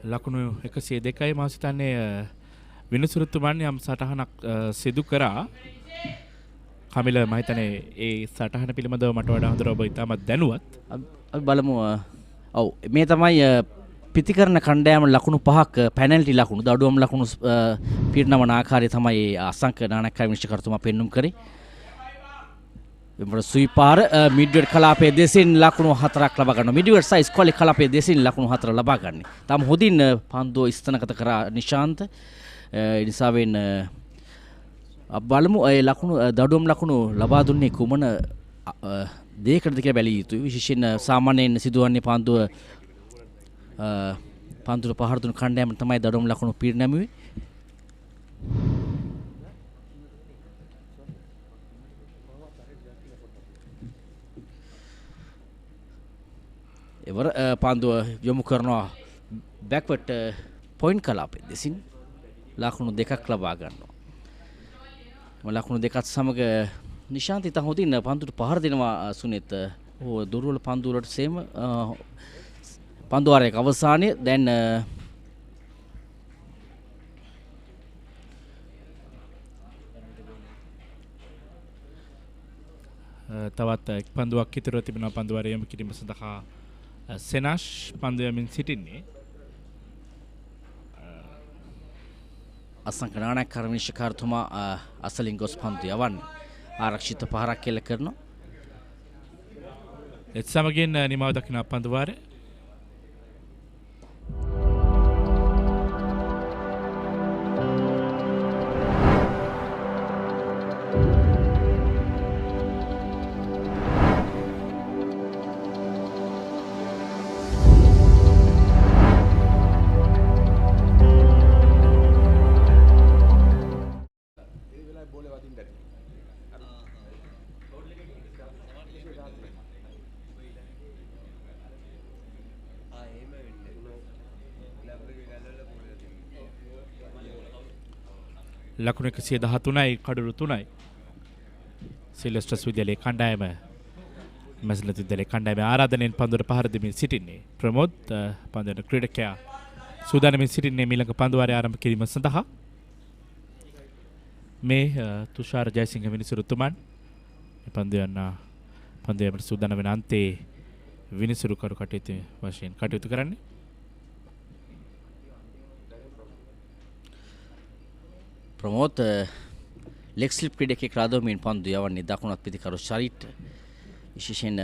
ලකුණු 102යි මම හිතන්නේ විනුසුරුතුමන් යම් සටහනක් සිදු කරා. කමිල මම හිතන්නේ ඒ සටහන පිළිබඳව මට වඩා හොඳට ඔබ ඉතාමත් දැනුවත්. අපි බලමු. ඔව් මේ තමයි පිතිකරන කණ්ඩායම ලකුණු 5ක් පැනල්ටි ලකුණු දඩුවම් ලකුණු පීඩනවන ආකාරය තමයි අසංක නානක්කයි විනිශ්චයකර්තුමා පෙන්눔 කරේ. එම්බර සුයිපාර මිඩ්වර්ඩ් කලාපයේ දෙසින් ලකුණු 4ක් ලබා ගන්නවා. මිඩ්වර්ඩ් සයිස් කොලේ කලාපයේ දෙසින් ලකුණු 4 ලබා ගන්න. තාම හොඳින් පන්දුව ස්ථනගත කරා නිශාන්ත. ඒ නිසාවෙන් බලමු ඒ ලකුණු දඩුවම් ලකුණු ලබා දුන්නේ කුමන දෙයකටද කියලා බැලිය යුතුයි. විශේෂයෙන් සාමාන්‍යයෙන් සිදුවන්නේ පන්දුර පහර දුන් කණ්ඩායම තමයි දඩුවම් ලකුණු පීඩනමුවේ. එවර පන්දුව යොමු කරනවා බැක්වර්ඩ් පොයින්ට් කලාපයේ දෙසින් ලකුණු 2ක් ලබා ගන්නවා. ලකුණු 2ත් සමග නිශාන්ත ඉතා හොඳින් පන්දුවට පහර දෙනවා සුනිත්. දුර්වල පන්දු වලට සේම පන්දු වාරයක අවසානයේ දැන් තවත් එක් පන්දුවක් ඉතුරුව තිබෙනවා. පන්දු වාරය යොමු කිරීම සඳහා සෙනාෂ් පන්දු යමින් සිටින්නේ. අසංක නානක්කර විනිශ්චයකාරතුමා අසලින් ගොස් පන්දු යවන්නේ. ආරක්ෂිත පහරක් කෙල කරනවා. එත් සමගින් නිමාව දකින පන්දු වාරය. ලකුණු 113යි කඩුළු 3යි. සිල්වෙස්ටර් විද්‍යාලයේ කණ්ඩායම මැසනොඩ් විද්‍යාලයේ කණ්ඩායමේ ආරාධනෙන් පන්දුවට පහර දෙමින් සිටින්නේ. ප්‍රමෝද් පන්දුවන ක්‍රීඩකයා සූදානම්ව සිටින්නේ මීළඟ පන්දු වාරය ආරම්භ කිරීම සඳහා. මේ තුෂාර ජයසිංහ විනිසුරුතුමන් පන්දුවේට සූදානම් වෙන අන්තයේ විනිසුරු කරු කටයුතු වශයෙන් කටයුතු කරන්නේ. ප්‍රමෝත් ලෙග් ස්ලිප් ක්‍රීඩකයෙක් රාදවමින් පන්දු යවන්නේ දකුණත් පිතිකරු ශරීරට. විශේෂයෙන්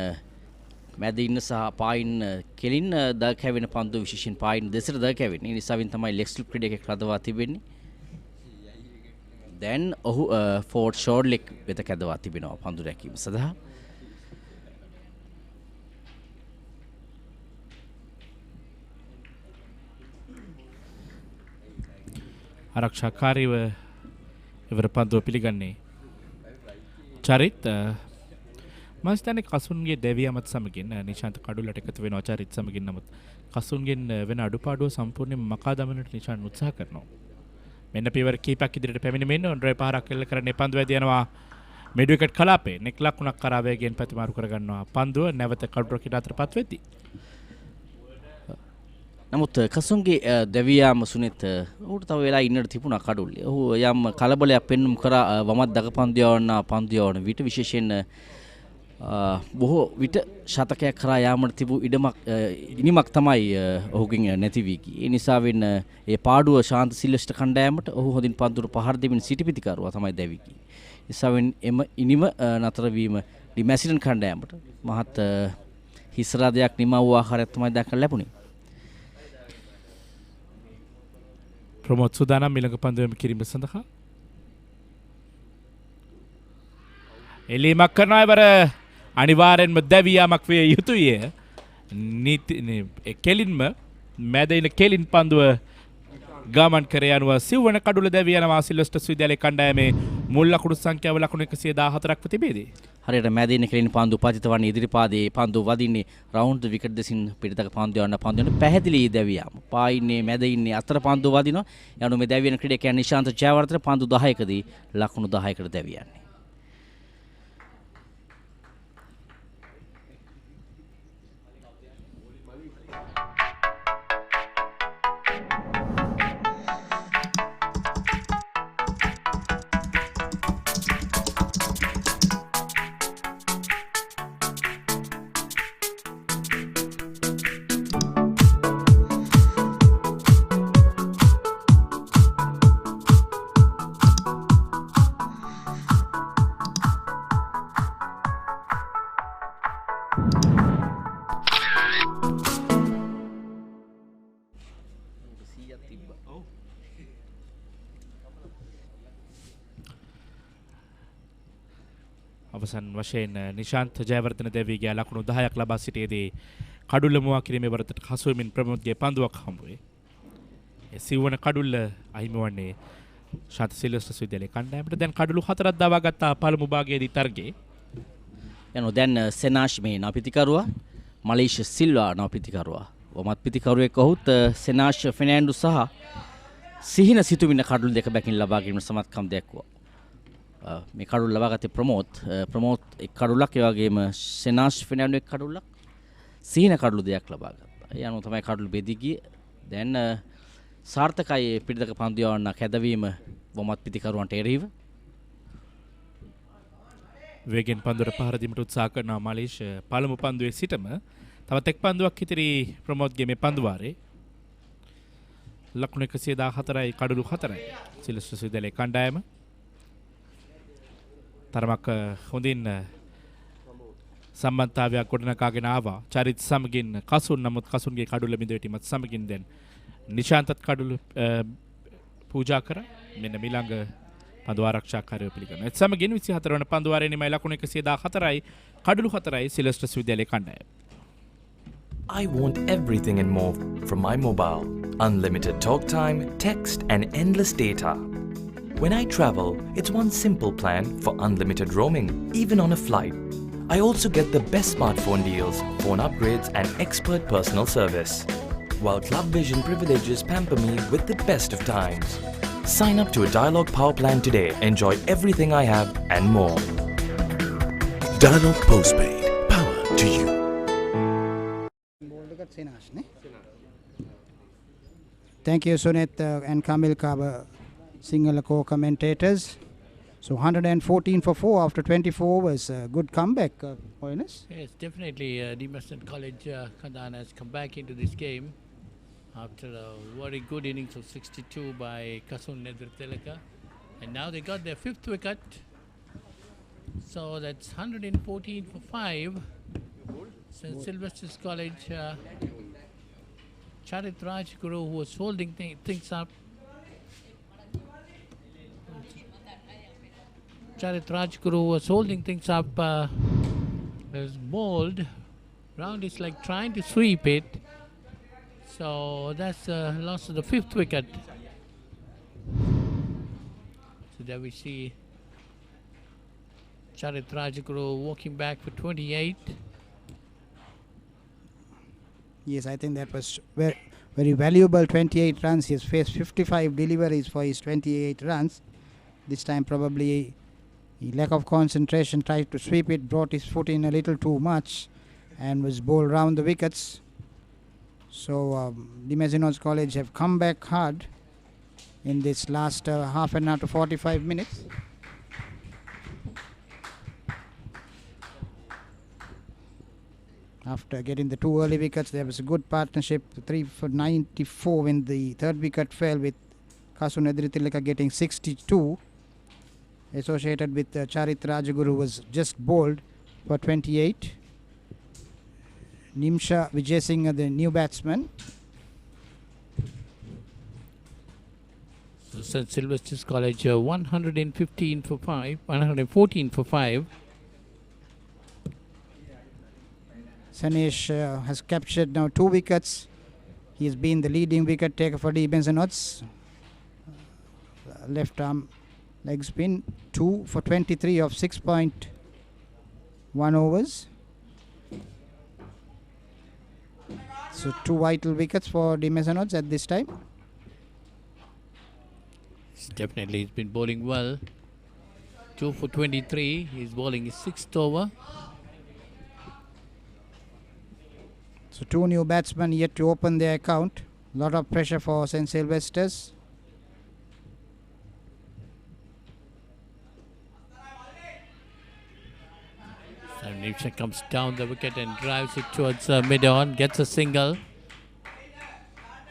මැද ඉන්න සහ පායින් කෙලින් ද කැවෙන පන්දු විශේෂයෙන් පායින් දෙසට ද කැවෙන. ඒ නිසාවෙන් තමයි ලෙග් ස්ලිප් ක්‍රීඩකයෙක් රඳවා තිබෙන්නේ. දැන් ඔහු ෆෝර්ඩ් ෂෝඩ් ලෙග් වෙත කැදවා තිබෙනවා පන්දු රැකීම සඳහා. ආරක්ෂාකාරීව ඉවර පන්දුව පිළිගන්නේ චරිත්. මම හිතන්නේ කසුන්ගේ දෙවියමත් සමගින් නිශාන්ත කඩුල්ලට එකතු වෙනවා චරිත් සමගින්. නමුත් කසුන්ගෙන් වෙන අඩුපාඩුව සම්පූර්ණයෙන්ම මකා දමන්නට නිශාන්ත උත්සාහ කරනවා. මෙන්න පියවර කීපයක් ඉදිරියට පැමිණෙමින් ඔන්ඩ්‍රේ පහරක් එල්ල කරන්නේ පන්දුව ඇදී යනවා මිඩ් විකට් කලාපේ. නෙක් ලකුණක් කරා වේගයෙන් ප්‍රතිමාරු කරගන්නවා පන්දුව නැවත කඩුල්ලට අතරපත් වෙද්දී. නමුත් කසුන්ගේ දෙවියාම සුනිත් ඔහුට තව වෙලා ඉන්නට තිබුණා කඩුල්ලේ. ඔහු යම් කලබලයක් පෙන්눔 කරා වමත් දක පන්දු යවන විට විශේෂයෙන් බොහෝ විට ශතකයක් කරා යාමට තිබූ ඉනිමක් තමයි ඔහුගෙන් නැති වී ගියේ. ඒ නිසාවෙන් ඒ පාඩුව ශාන්ත සිල්වෙස්ටර් කණ්ඩායමට ඔහු හොඳින් පන්දුර පහර දෙමින් සිටි පිතිකරුවා තමයි දැවි ගියේ. ඒ නිසාවෙන් එම ඉනිම නතර වීම ඩිමැසිඩන් කණ්ඩායමට මහත් හිස්රාදයක් නිමව වූ ආකාරයක් තමයි දක්වන්න ලැබුණේ. ප්‍රමෝද් සූදානම් ඊළඟ පන්දුවම කිරීම සඳහා. එලීමක් කරනවා ඉවර අනිවාර්යෙන්ම දැවියාමක් විය යුතුය. කෙලින්ම මැදින කෙලින් පන්දුව ගමන් කර යනවා සිව්වන කඩුල දැවී යනවා සිල්වෙස්ටර් විද්‍යාලයේ කණ්ඩායමේ මුල් ලකුණු සංඛ්‍යාව ලකුණු 114ක් තිබේදී. හරියට මැදින කෙලින් පන්දු පතිත වන්නේ ඉදිරිපාදයේ පන්දු වදින්නේ රවුන්ඩ් විකට් දෙසින් පිටතක පන්දු යන පැහැදිලි දැවියාම. පායින්නේ මැද ඉන්නේ අතර පන්දු වදිනවා. යනු මේ දැවියන ක්‍රීඩකයන් නිශාන්ත ජයවර්ධන පන්දු 10කදී ලකුණු 10කට දැවියන්නේ. අවසන් වශයෙන් නිශාන්ත ජයවර්ධන දෙවියගේ ලකුණු 10ක් ලබා සිටියේදී කඩුල්ල මුවා කිරීමේ වරතට හසුවමින් ප්‍රමෝද්ගේ පන්දුවක් හම්බුවේ. ඒ සිව්වන කඩුල්ල අහිමි වන්නේ ශාන්ත සිල්වෙස්ටර් විද්‍යාලයේ කණ්ඩායමට. දැන් කඩුළු 4ක් දවා ගත්තා පළමු භාගයේදී තරගයේ. යනු දැන් සෙනාෂ් මේ නවපිතිකරුවා මලේෂ සිල්වා නවපිතිකරුවා වමත් පිතිකරුවෙක් ඔහුත් සෙනාෂ් ෆෙනෑන්ඩු සහ සිහින සිතුමින කඩුළු දෙක බැකින් ලබා ගැනීමට සමත්කම් දැක්වුවා. මේ කඩුල්ල ලබා ගත්තේ ප්‍රමෝත් එක් කඩුල්ලක් ඒ වගේම සෙනාෂ් ෆෙනෑන්ඩු එක් කඩුල්ලක් සිහින කඩුළු දෙයක් ලබා ගත්තා. ඒ අනුව තමයි කඩුළු බෙදී ගියේ. දැන් සාර්ථකයි පිටතක පන්දු යවන්න කැදවීම වමත් පිතිකරුවන්ට එරෙහිව. වේගෙන් පන්දුවට පහර දීමට උත්සාහ කරන මලේෂ පළමු පන්දුවේ සිටම තවත් එක් පන්දුවක් ඉතිරි ප්‍රමෝද්ගේ මේ පන්දු වාරේ ලකුණු 114යි කඩුළු 4යි සිල්වෙස්ටර් විද්‍යාලයේ කණ්ඩායම තරමක් හොඳින් සම්බන්ධතාවයක් ගොඩනගාගෙන ආවා. චරිත් සමගින් කසුන් නමුත් කසුන්ගේ කඩුල්ල බිඳවීමත් සමගින් දැන් නිශාන්තත් කඩුල්ල පූජා කරා. මෙන්න මිලංග පන්දු ආරක්ෂාකාරයෝ පිළිගන්නවා. ඒත් සමගින් 24 වන පන්දු වාරයේ නිමයි ලකුණු 114යි කඩුළු 4යි සිල්වෙස්ටර් විද්‍යාලයේ කණ්ඩායම. I want everything and more from my mobile. Unlimited talk time, text and endless data. When I travel, it's one simple plan for unlimited roaming, even on a flight. I also get the best smartphone deals, phone upgrades and expert personal service. While Club Vision privileges pamper me with the best of times. Sign up to a Dialog Power plan today. Enjoy everything I have and more. Dialog Postpaid. Power to you. Thank you, Sunet and Kamil Kaba, Sinhala co-commentators. So 114 for 4 after 24 was a good comeback, Holiness. Yes, definitely. Demerson College Kandana has come back into this game after a very good innings of 62 by Kasun Nedriteleka. And now they got their 5th wicket. So that's 114 for 5. St. Sylvester's College, Charit Rajguru, who was holding things up. Charit Rajguru was holding things up. Was bowled. Round is like trying to sweep it. So that's loss of the 5th wicket. So there we see Charit Rajguru walking back for 28. Yes, I think that was very, very valuable 28 runs. He has faced 55 deliveries for his 28 runs. This time probably lack of concentration, tried to sweep it, brought his foot in a little too much and was bowled round the wickets. So the Mazenod College have come back hard in this last half an hour to 45 minutes. After getting the 2 early wickets, there was a good partnership, 3 for 94 when the 3rd wicket fell, with Kasun Edritileka getting 62. Associated with Charit Rajaguru was just bowled for 28. Nimsha Vijay Singh, the new batsman. So St. Sylvester's College 114 for 5. Sanesh has captured now 2 wickets. He has been the leading wicket taker for the Mazenods. Left arm leg spin, 2 for 23 of 6.1 overs. So 2 vital wickets for the Mazenods at this time. Definitely, he's been bowling well. 2 for 23. He's bowling his 6th over. So 2 new batsmen yet to open their account. Lot of pressure for St. Sylvester's. Nimsha comes down the wicket and drives it towards mid-on, gets a single.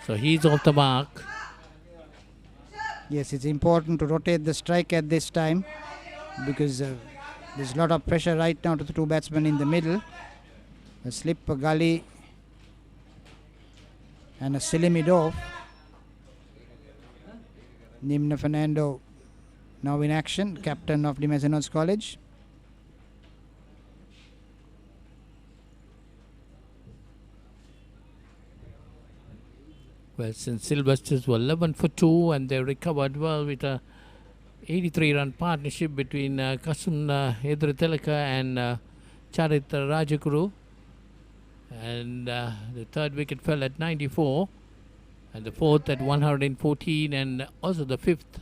So he's off the mark. Yes, it's important to rotate the strike at this time because there's a lot of pressure right now to the 2 batsmen in the middle. A slip, a gully and a silly mid-off. Nimna Fernando now in action, captain of the Mazenod College. Well, since Sylvesters were 11 for 2 and they recovered well with a 83-run partnership between Kasun Edritelaka and Charit Rajaguru. And the 3rd wicket fell at 94 and the 4th at 114 and also the 5th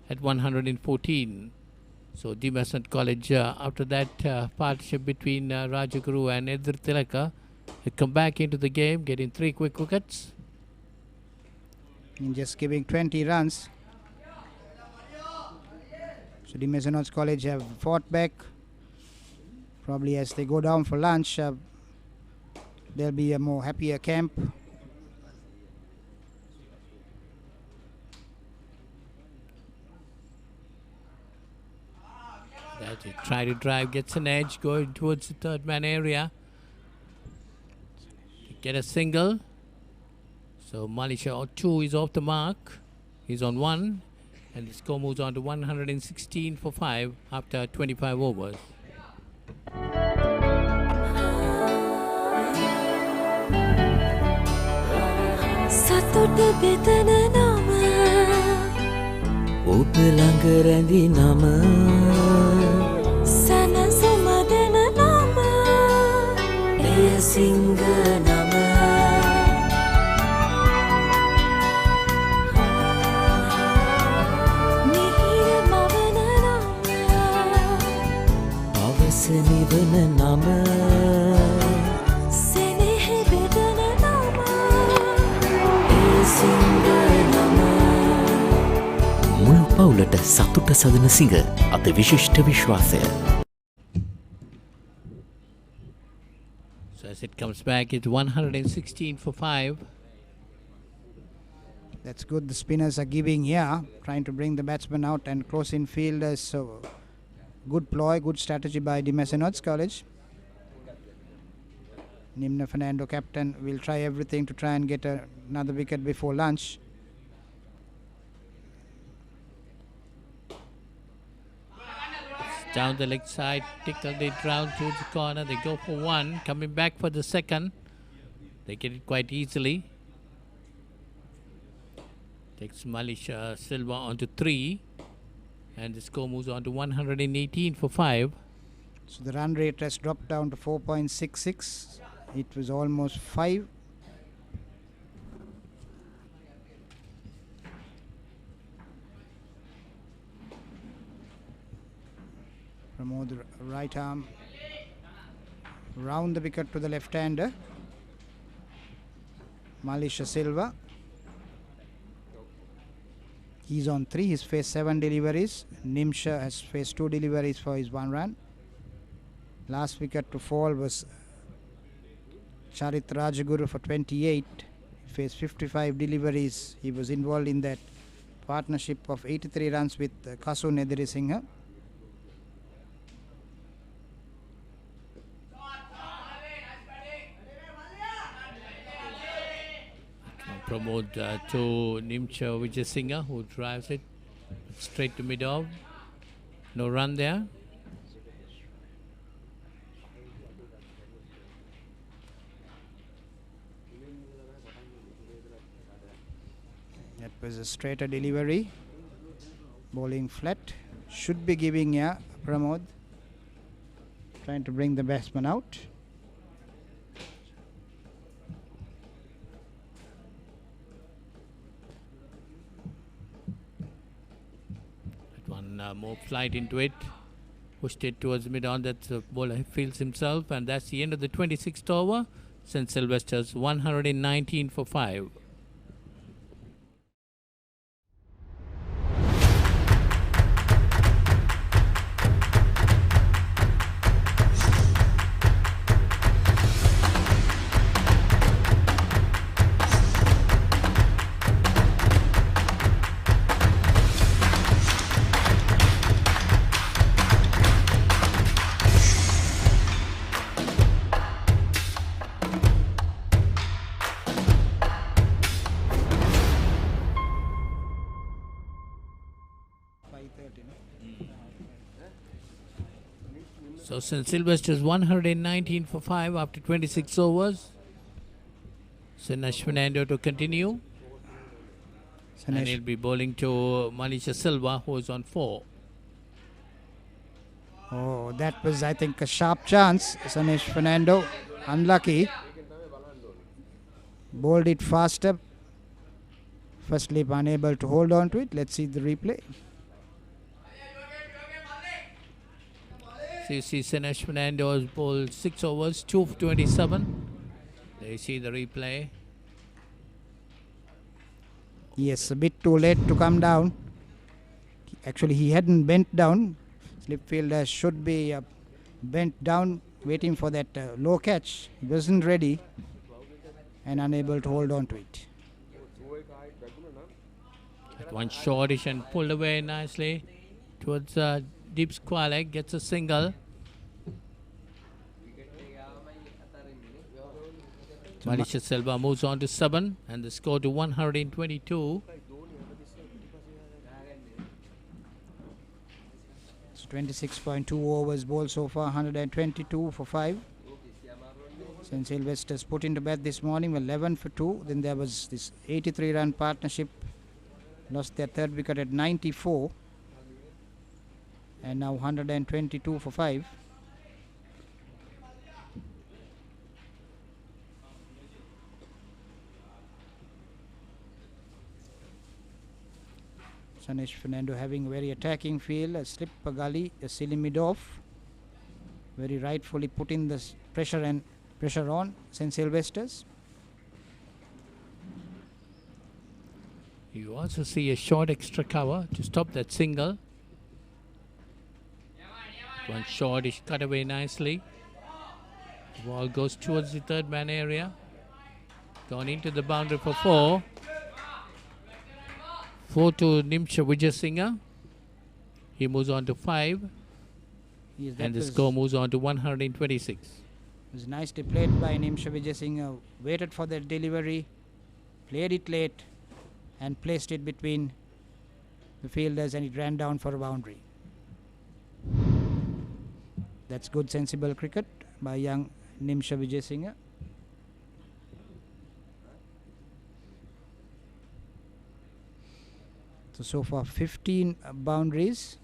at 114. So Mazenod College after that partnership between Rajaguru and Edritelaka had come back into the game, getting 3 quick wickets. In just giving 20 runs. So the Mazenod College have fought back. Probably as they go down for lunch, there'll be a more happier camp. That's it. Try to drive, gets an edge, going towards the 3rd man area. Get a single. So Malisha 2 is off the mark. He's on 1. And the score moves on to 116 for 5 after 25 overs. සතුට බෙදන නම ඔබ ළඟ රැඳි නම සැනසුම දෙන නම එය සිංහ නම මිහිර මවන නම අවස නිවන නම සෙනෙහ බෙදන නම මුළු පවුලට සතුට සදන සිඟ අත විශිෂ්ට විශ්වාසය. So as it comes back, it's 116 for 5. That's good. The spinners are giving here, trying to bring the batsman out and close in fielders. So good ploy, good strategy by the Mazenod College. Nimna Fernando, captain, will try everything to try and get another wicket before lunch. Down the leg side, tickled it round to the corner. They go for 1, coming back for the 2nd. They get it quite easily. Takes Malisha Silva onto 3. And the score moves on to 118 for 5. So the run rate has dropped down to 4.66. It was almost 5. Pramod right arm round the wicket to the left-hander. Malisha Silva. He's on 3. He's faced 7 deliveries. Nimsha has faced 2 deliveries for his 1 run. Last wicket to fall was Charit Rajaguru for 28. He faced 55 deliveries. He was involved in that partnership of 83 runs with Kasun Edirisinghe. Promote to Nimcha Vijayasinghe, who drives it straight to mid-off. No run there. was a straighter delivery. Bowling flat. Should be giving Pramod. Trying to bring the batsman out. That one more flight into it. Pushed it towards mid-on. That's the bowler feels himself. And that's the end of the 26th over. St. Sylvester's 119 for 5. So St. Sylvester's 119 for 5 after 26 overs. Sinesh Fernando to continue. And he'll be bowling to Manisha Silva, who is on 4. Oh, that was, I think, a sharp chance. Sinesh Fernando, unlucky. Bowled it faster. First slip unable to hold on to it. Let's see the replay. So you see Sinesh Fernando has bowled 6 overs, 2 for 27. There you see the replay. Yes, a bit too late to come down. Actually, he hadn't bent down. Slip fielder should be bent down, waiting for that low catch. He wasn't ready and unable to hold on to it. That one shortish and pulled away nicely towards deep square leg, gets a single. Manisha Silva moves on to 7 and the score to 122. It's 26.2 overs bowled so far, 122 for 5. St. Sylvester's put into bat this morning, 11 for 2. Then there was this 83-run partnership. Lost their third wicket at 94. And now 122 for 5. Sinesh Fernando having a very attacking feel, a slip, a gully, a silly mid-off. Very rightfully putting the pressure on St. Sylvester's. You also see a short extra cover to stop that single. One short is cut away nicely. The ball goes towards the third man area. Gone into the boundary for 4. 4 to Nimsha Vijayasinghe. He moves on to 5. Yes, and the score moves on to 126. It was nicely played by Nimsha Vijayasinghe. Waited for the delivery, played it late, and placed it between the fielders, and it ran down for a boundary. That's good, sensible cricket by young Nimsha Vijayasinghe. So far 15 boundaries.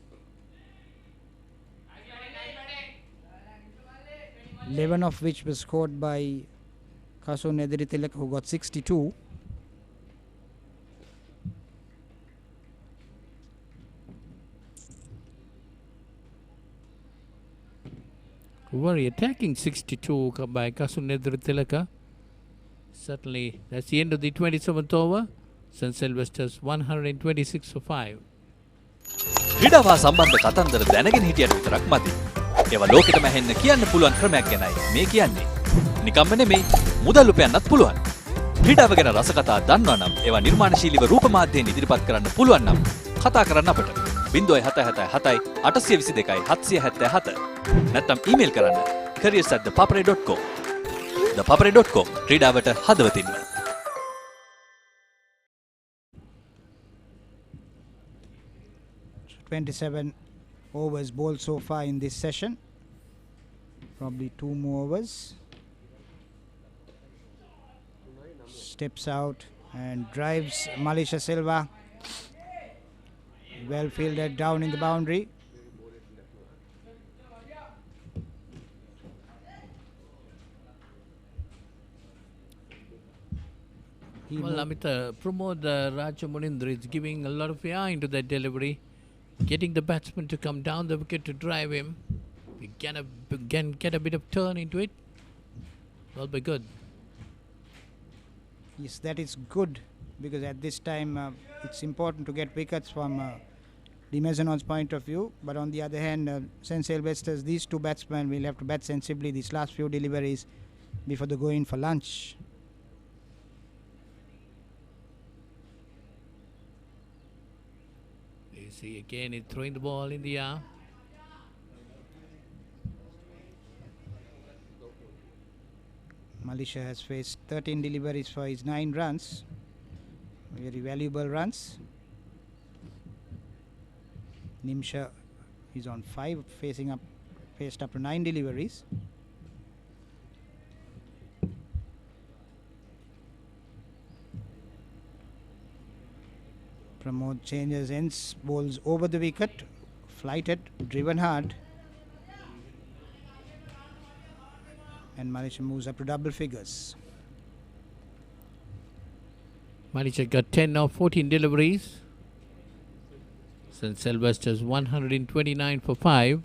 11 of which was scored by Kasu Nedritilak, who got 62. Very attacking 62 by Kasu Nedritilaka. Certainly, that's the end of the 27th over. St. Sylvester's 126 for 5. ක්‍රීඩාවා සම්බන්ධ කතන්දර දැනගෙන හිටියට විතරක් මදි. ඒවා ලෝකෙටම ඇහෙන්න කියන්න පුළුවන් ක්‍රමයක් ගැනයි මේ කියන්නේ. නිකම්ම නෙමෙයි, මුදල් උපයන්නත් පුළුවන්. ක්‍රීඩාව ගැන රසකතා දන්නවා නම් ඒවා නිර්මාණශීලීව රූප මාධ්‍යයෙන් ඉදිරිපත් කරන්න පුළුවන් නම් කතා කරන්න අපට 0777 822 777 නැත්නම් ඊමේල් කරන්න careers@thepapare.com. ThePapare.com ක්‍රීඩාවට හදවතින්ම. 27 overs bowled so far in this session. Probably 2 more overs. Steps out, and drives Malaysia Silva. Well fielded down in the boundary. Well, Amita, Pramod Rajamunindra is giving a lot of air into that delivery, getting the batsman to come down the wicket to drive him. We can get a bit of turn into it. That'll be good. Yes, that is good, because at this time it's important to get wickets from the Mazenod's point of view. But on the other hand, St. Sylvester's, these two batsmen will have to bat sensibly these last few deliveries before they go in for lunch. You see again, he's throwing the ball in the air. Malaysia has faced 13 deliveries for his 9 runs. Very valuable runs. Nimsha is on 5, faced up to 9 deliveries. Pramod changes ends, bowls over the wicket, flighted, driven hard. And Malaysia moves up to double figures. Malaysia got 10 of 14 deliveries. St. Sylvester's 129 for 5.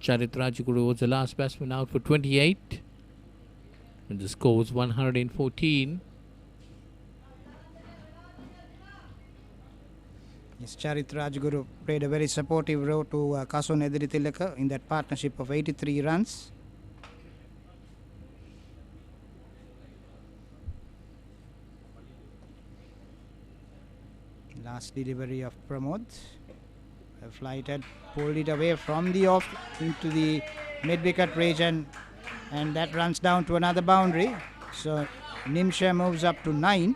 Charit Rajaguru was the last batsman out for 28. And the score was 114. Yes, Charit Rajaguru played a very supportive role to Kasun Ediritilaka in that partnership of 83 runs. Last delivery of Pramod. Flighted, pulled it away from the off into the mid-wicket region, and that runs down to another boundary. So Nimsha moves up to 9.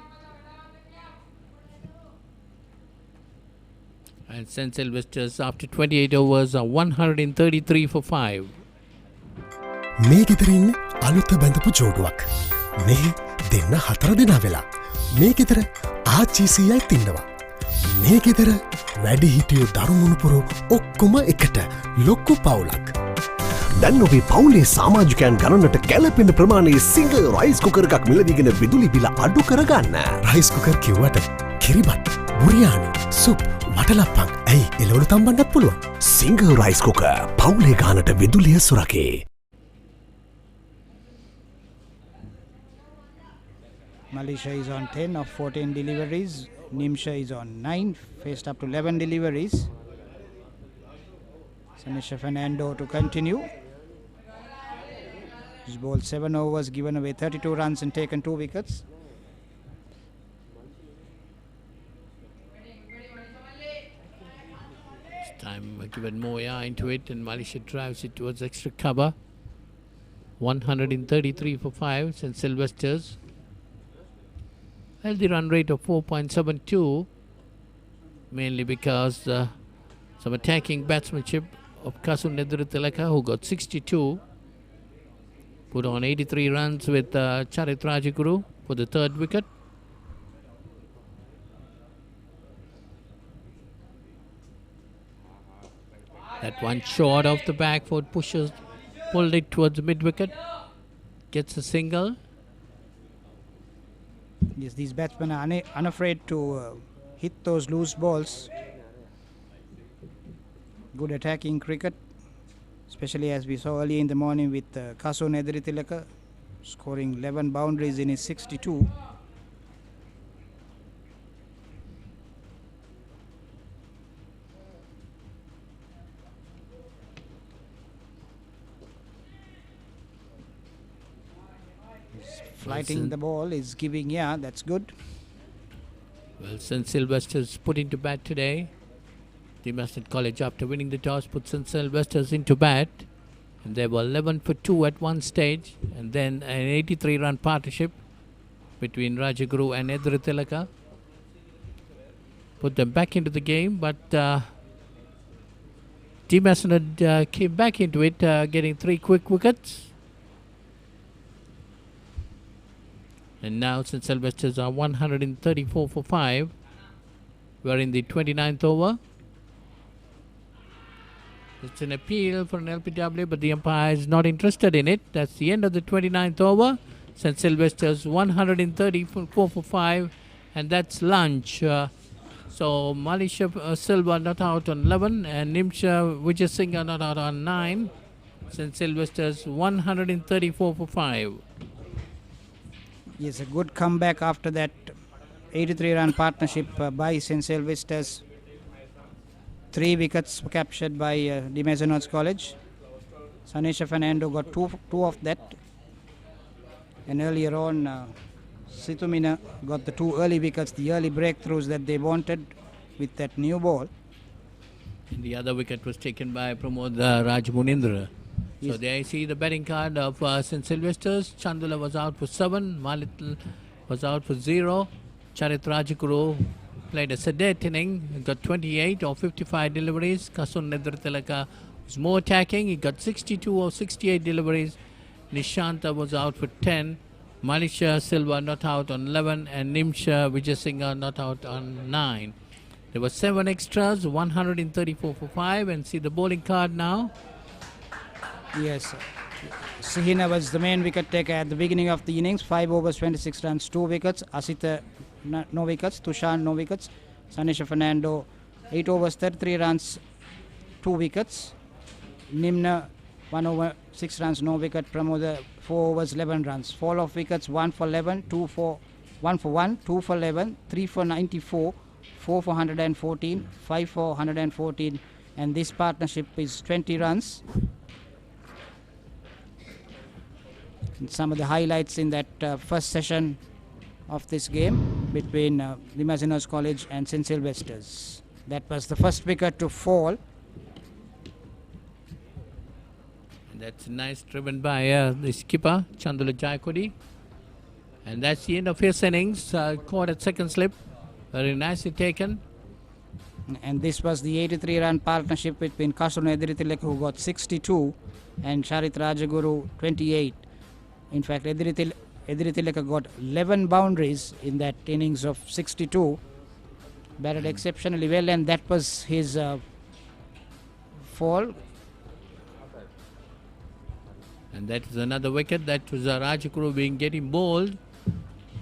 And St. Sylvester's after 28 overs are 133 for 5. මේ ගෙදරින් අලුත බැඳපු ජෝඩුවක්. මේ දෙන්න 4 දෙනා වෙලා. මේ ගෙදර ආච්චිසියයි තින්නවා. මේ ගෙදර වැඩි හිටියෝ දරුමුණුපුරු ඔක්කොම එකට ලොක්කු පවුලක්. දැන් ඔබේ පවුලේ සමාජිකයන් ගණනට ගැලපෙන ප්‍රමාණයේ සිංගල් රයිස් කුකර් එකක් මිලදීගෙන විදුලි බිල අඩු කරගන්න. රයිස් කුකර් කිව්වට කිරිබත්, බුරියානි, සුප්, වටලප්පන් ඇයි එළවලු තම්බන්නත් පුළුවන්. සිංගල් රයිස් කුකර් පවුලේ ගානට විදුලිය සුරකේ. Malaysia is on 10 of 14 deliveries. Nimsha is on 9, faced up to 11 deliveries. Sanisha Fernando to continue. He's bowled 7 overs, given away 32 runs and taken 2 wickets. This time given more air into it, and Malaysia drives it towards extra cover. 133 for 5, St. Sylvester's. Healthy run rate of 4.72, mainly because some attacking batsmanship of Kasun Nedritilaka, who got 62, put on 83 runs with Charit Rajaguru for the 3rd wicket. That one short off the back foot pushes, pulled it towards the mid wicket, gets a single. Yes, these batsmen are unafraid to hit those loose balls. Good attacking cricket, especially as we saw early in the morning with Kasun Ediritilaka scoring 11 boundaries in his 62. Flighting the ball is giving, yeah, that's good. Well, St. Sylvester's put into bat today. The Mazenod College, after winning the toss, put St. Sylvester's into bat. And they were 11 for 2 at one stage. And then an 83-run partnership between Rajaguru and Edritilaka put them back into the game. But Mazenod came back into it, getting 3 quick wickets. And now St. Sylvester's are 134 for 5. We're in the 29th over. It's an appeal for an LPW, but the umpire is not interested in it. That's the end of the 29th over. St. Sylvester's 134 for 5, and that's lunch. So Malisha Silva not out on 11, and Nimsha Vijayasinghe not out on 9. St. Sylvester's 134 for 5. Yes, a good comeback after that 83-run partnership by St. Sylvester's. 3 wickets captured by the Mazenod College. Sanisha Fernando got two of that. And earlier on, Situmina got the 2 early wickets, the early breakthroughs that they wanted with that new ball. And the other wicket was taken by Pramod Raj Munindra. So there you see the batting card of St. Sylvester's. Chandula was out for 7. Malital was out for 0. Charit Rajaguru played a sedate inning, got 28 or 55 deliveries. Kasun Nedratilaka was more attacking, he got 62 or 68 deliveries. Nishanta was out for 10. Malisha Silva not out on 11, and Nimsha Vijayasinghe not out on 9. There were 7 extras, 134 for 5, and see the bowling card now. Yes, Sihina was the main wicket taker at the beginning of the innings. 5 overs, 26 runs, 2 wickets. Asita no wickets. Tushan no wickets. Sanisha Fernando 8 overs, 33 runs, 2 wickets. Nimna 1 over, 6 runs, no wicket. Pramoda 4 overs, 11 runs. Fall of wickets 1 for 11, 2 for 1 for 1, 2 for 11, 3 for 94, 4 for 114, 5 for 114, and this partnership is 20 runs. And some of the highlights in that first session of this game between the Mazenod College and St. Sylvester's. That was the first wicket to fall. And that's nice driven by the skipper, Chandula Jayakodi. And that's the end of his innings. Caught at second slip. Very nicely taken. And this was the 83-run partnership between Kasuna Ediritilek, who got 62, and Charit Rajaguru 28. In fact, Ediritileka got 11 boundaries in that innings of 62. Batted exceptionally well, and that was his fall. And that is another wicket. That was Rajaguru getting bowled.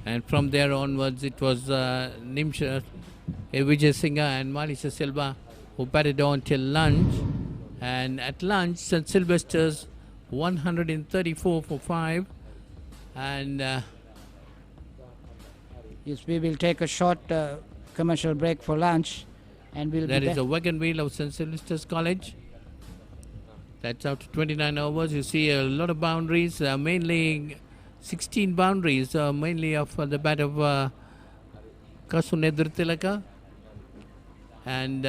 And from there onwards, it was Nimsha Vijayasinghe and Malisha Silva who batted on till lunch. And at lunch, St. Sylvester's 134 for 5. And yes, we will take a short commercial break for lunch, and we'll there be is a wagon wheel of St. Sylvester's College. That's out to 29 overs. You see a lot of boundaries, mainly 16 boundaries, mainly of the bat of Kasunedritilaka, and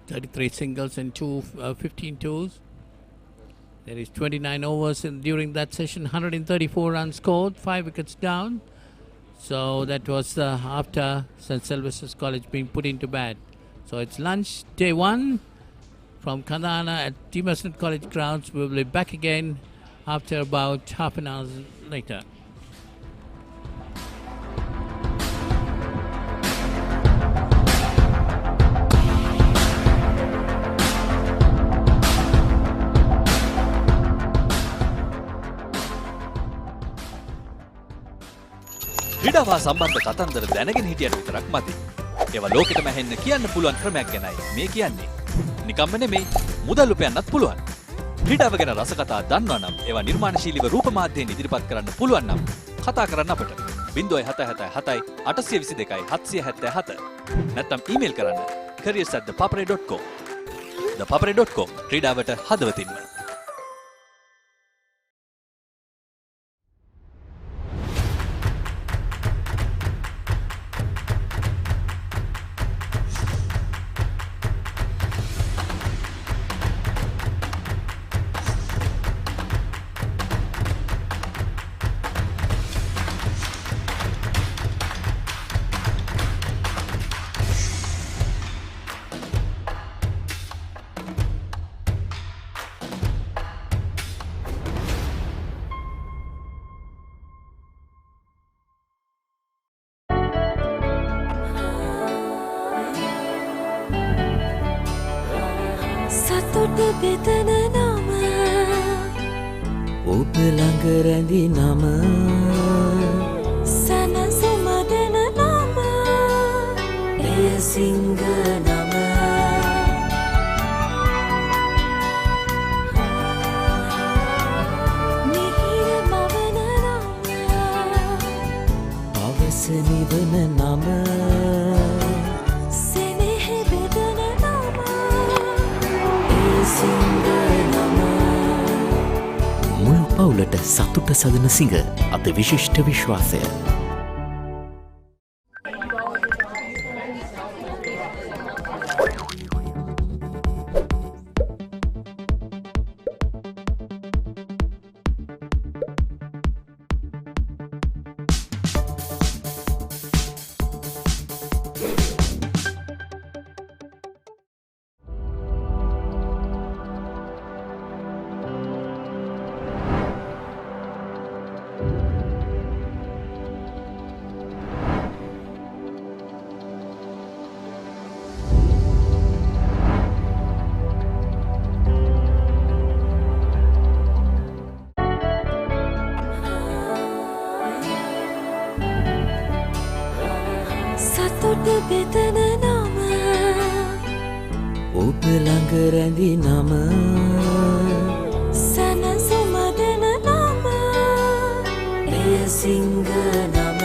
33 singles and 15 twos. There is 29 overs during that session, 134 runs scored, 5 wickets down. So that was after St. Sylvester's College being put into bed. So it's lunch, day 1 from Kandana at ThePapare College grounds. We will be back again after about half an hour later. ක්‍රීඩාවා සම්බන්ධ කතන්දර දැනගෙන හිටියට විතරක් මදි. ඒවා ලෝකෙටම ඇහෙන්න කියන්න පුළුවන් ක්‍රමයක් ගැනයි මේ කියන්නේ. නිකම්ම නෙමෙයි, මුදල් උපයන්නත් පුළුවන්. ක්‍රීඩාව ගැන රසකතා දන්නවා නම් ඒවා නිර්මාණශීලීව රූප මාධ්‍යයෙන් ඉදිරිපත් කරන්න පුළුවන් නම් කතා කරන්න අපට 0777 822 777 නැත්නම් ඊමේල් කරන්න careers@thepapare.com. thepapare.com ක්‍රීඩාවට හදවතින්ම. සතුට බෙදන නම ඔබ ළඟ රැඳි නම සනසුම දෙන නම එය සිංහ නම මිහිර මවන නම පවස නිවන නම සෙනෙහ බෙදන නම එය සිංහ නම මුළු පවුලට සතුට සදන සිංහ අත විශිෂ්ට විශ්වාසය සතුට බෙදන නම ඔබ ළඟ රැඳි නම සනසුම දෙන නම එය සිංහ නම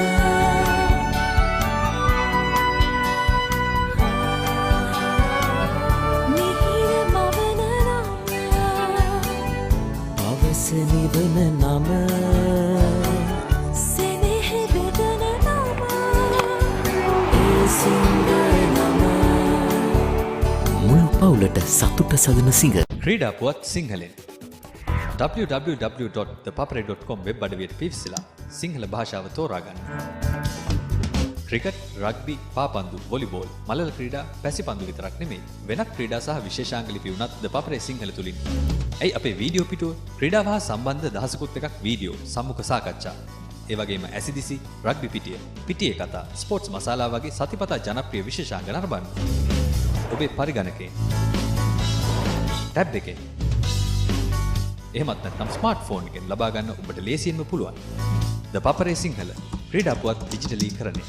මිහිර මවන නම පවස නිවන නම සෙනෙහ බෙදන නම එය සිංහ නම මුළු පවුලට සතුට සදන සිංහ ක්‍රීඩා පුවත් සිංහලෙන් www.thepapare.com වෙබ් අඩවියට පිවිසලා සිංහල භාෂාව තෝරාගන්න. ක්‍රිකට්, රග්බි, පාපන්දු, වොලිබෝල්, මලල ක්‍රීඩා, පැසිපන්දු විතරක් නෙමෙයි වෙනත් ක්‍රීඩා සහ විශේෂාංග ලිපි වුණත් ThePapare සිංහල තුලින්. ඇයි අපේ වීඩියෝ පිටුව ක්‍රීඩාව හා සම්බන්ධ දහසකුත් එකක් වීඩියෝ, සම්මුඛ සාකච්ඡා, ඒ වගේම ඇසිදිසි, රග්බි පිටිය, පිටියේ කතා, ස්පෝර්ට්ස් මසාලා වගේ සතිපතා ජනප්‍රිය විශේෂාංග නරඹන්න. ඔබේ පරිගණකයෙන්, ටැබ් එකෙන්, එහෙමත් නැත්නම් ස්මාර්ට්ෆෝන් එකෙන් ලබා ගන්න ඔබට ලේසියෙන්ම පුළුවන්. ThePapare සිංහල ක්‍රීඩා පුවත් ඩිජිටලීකරණය.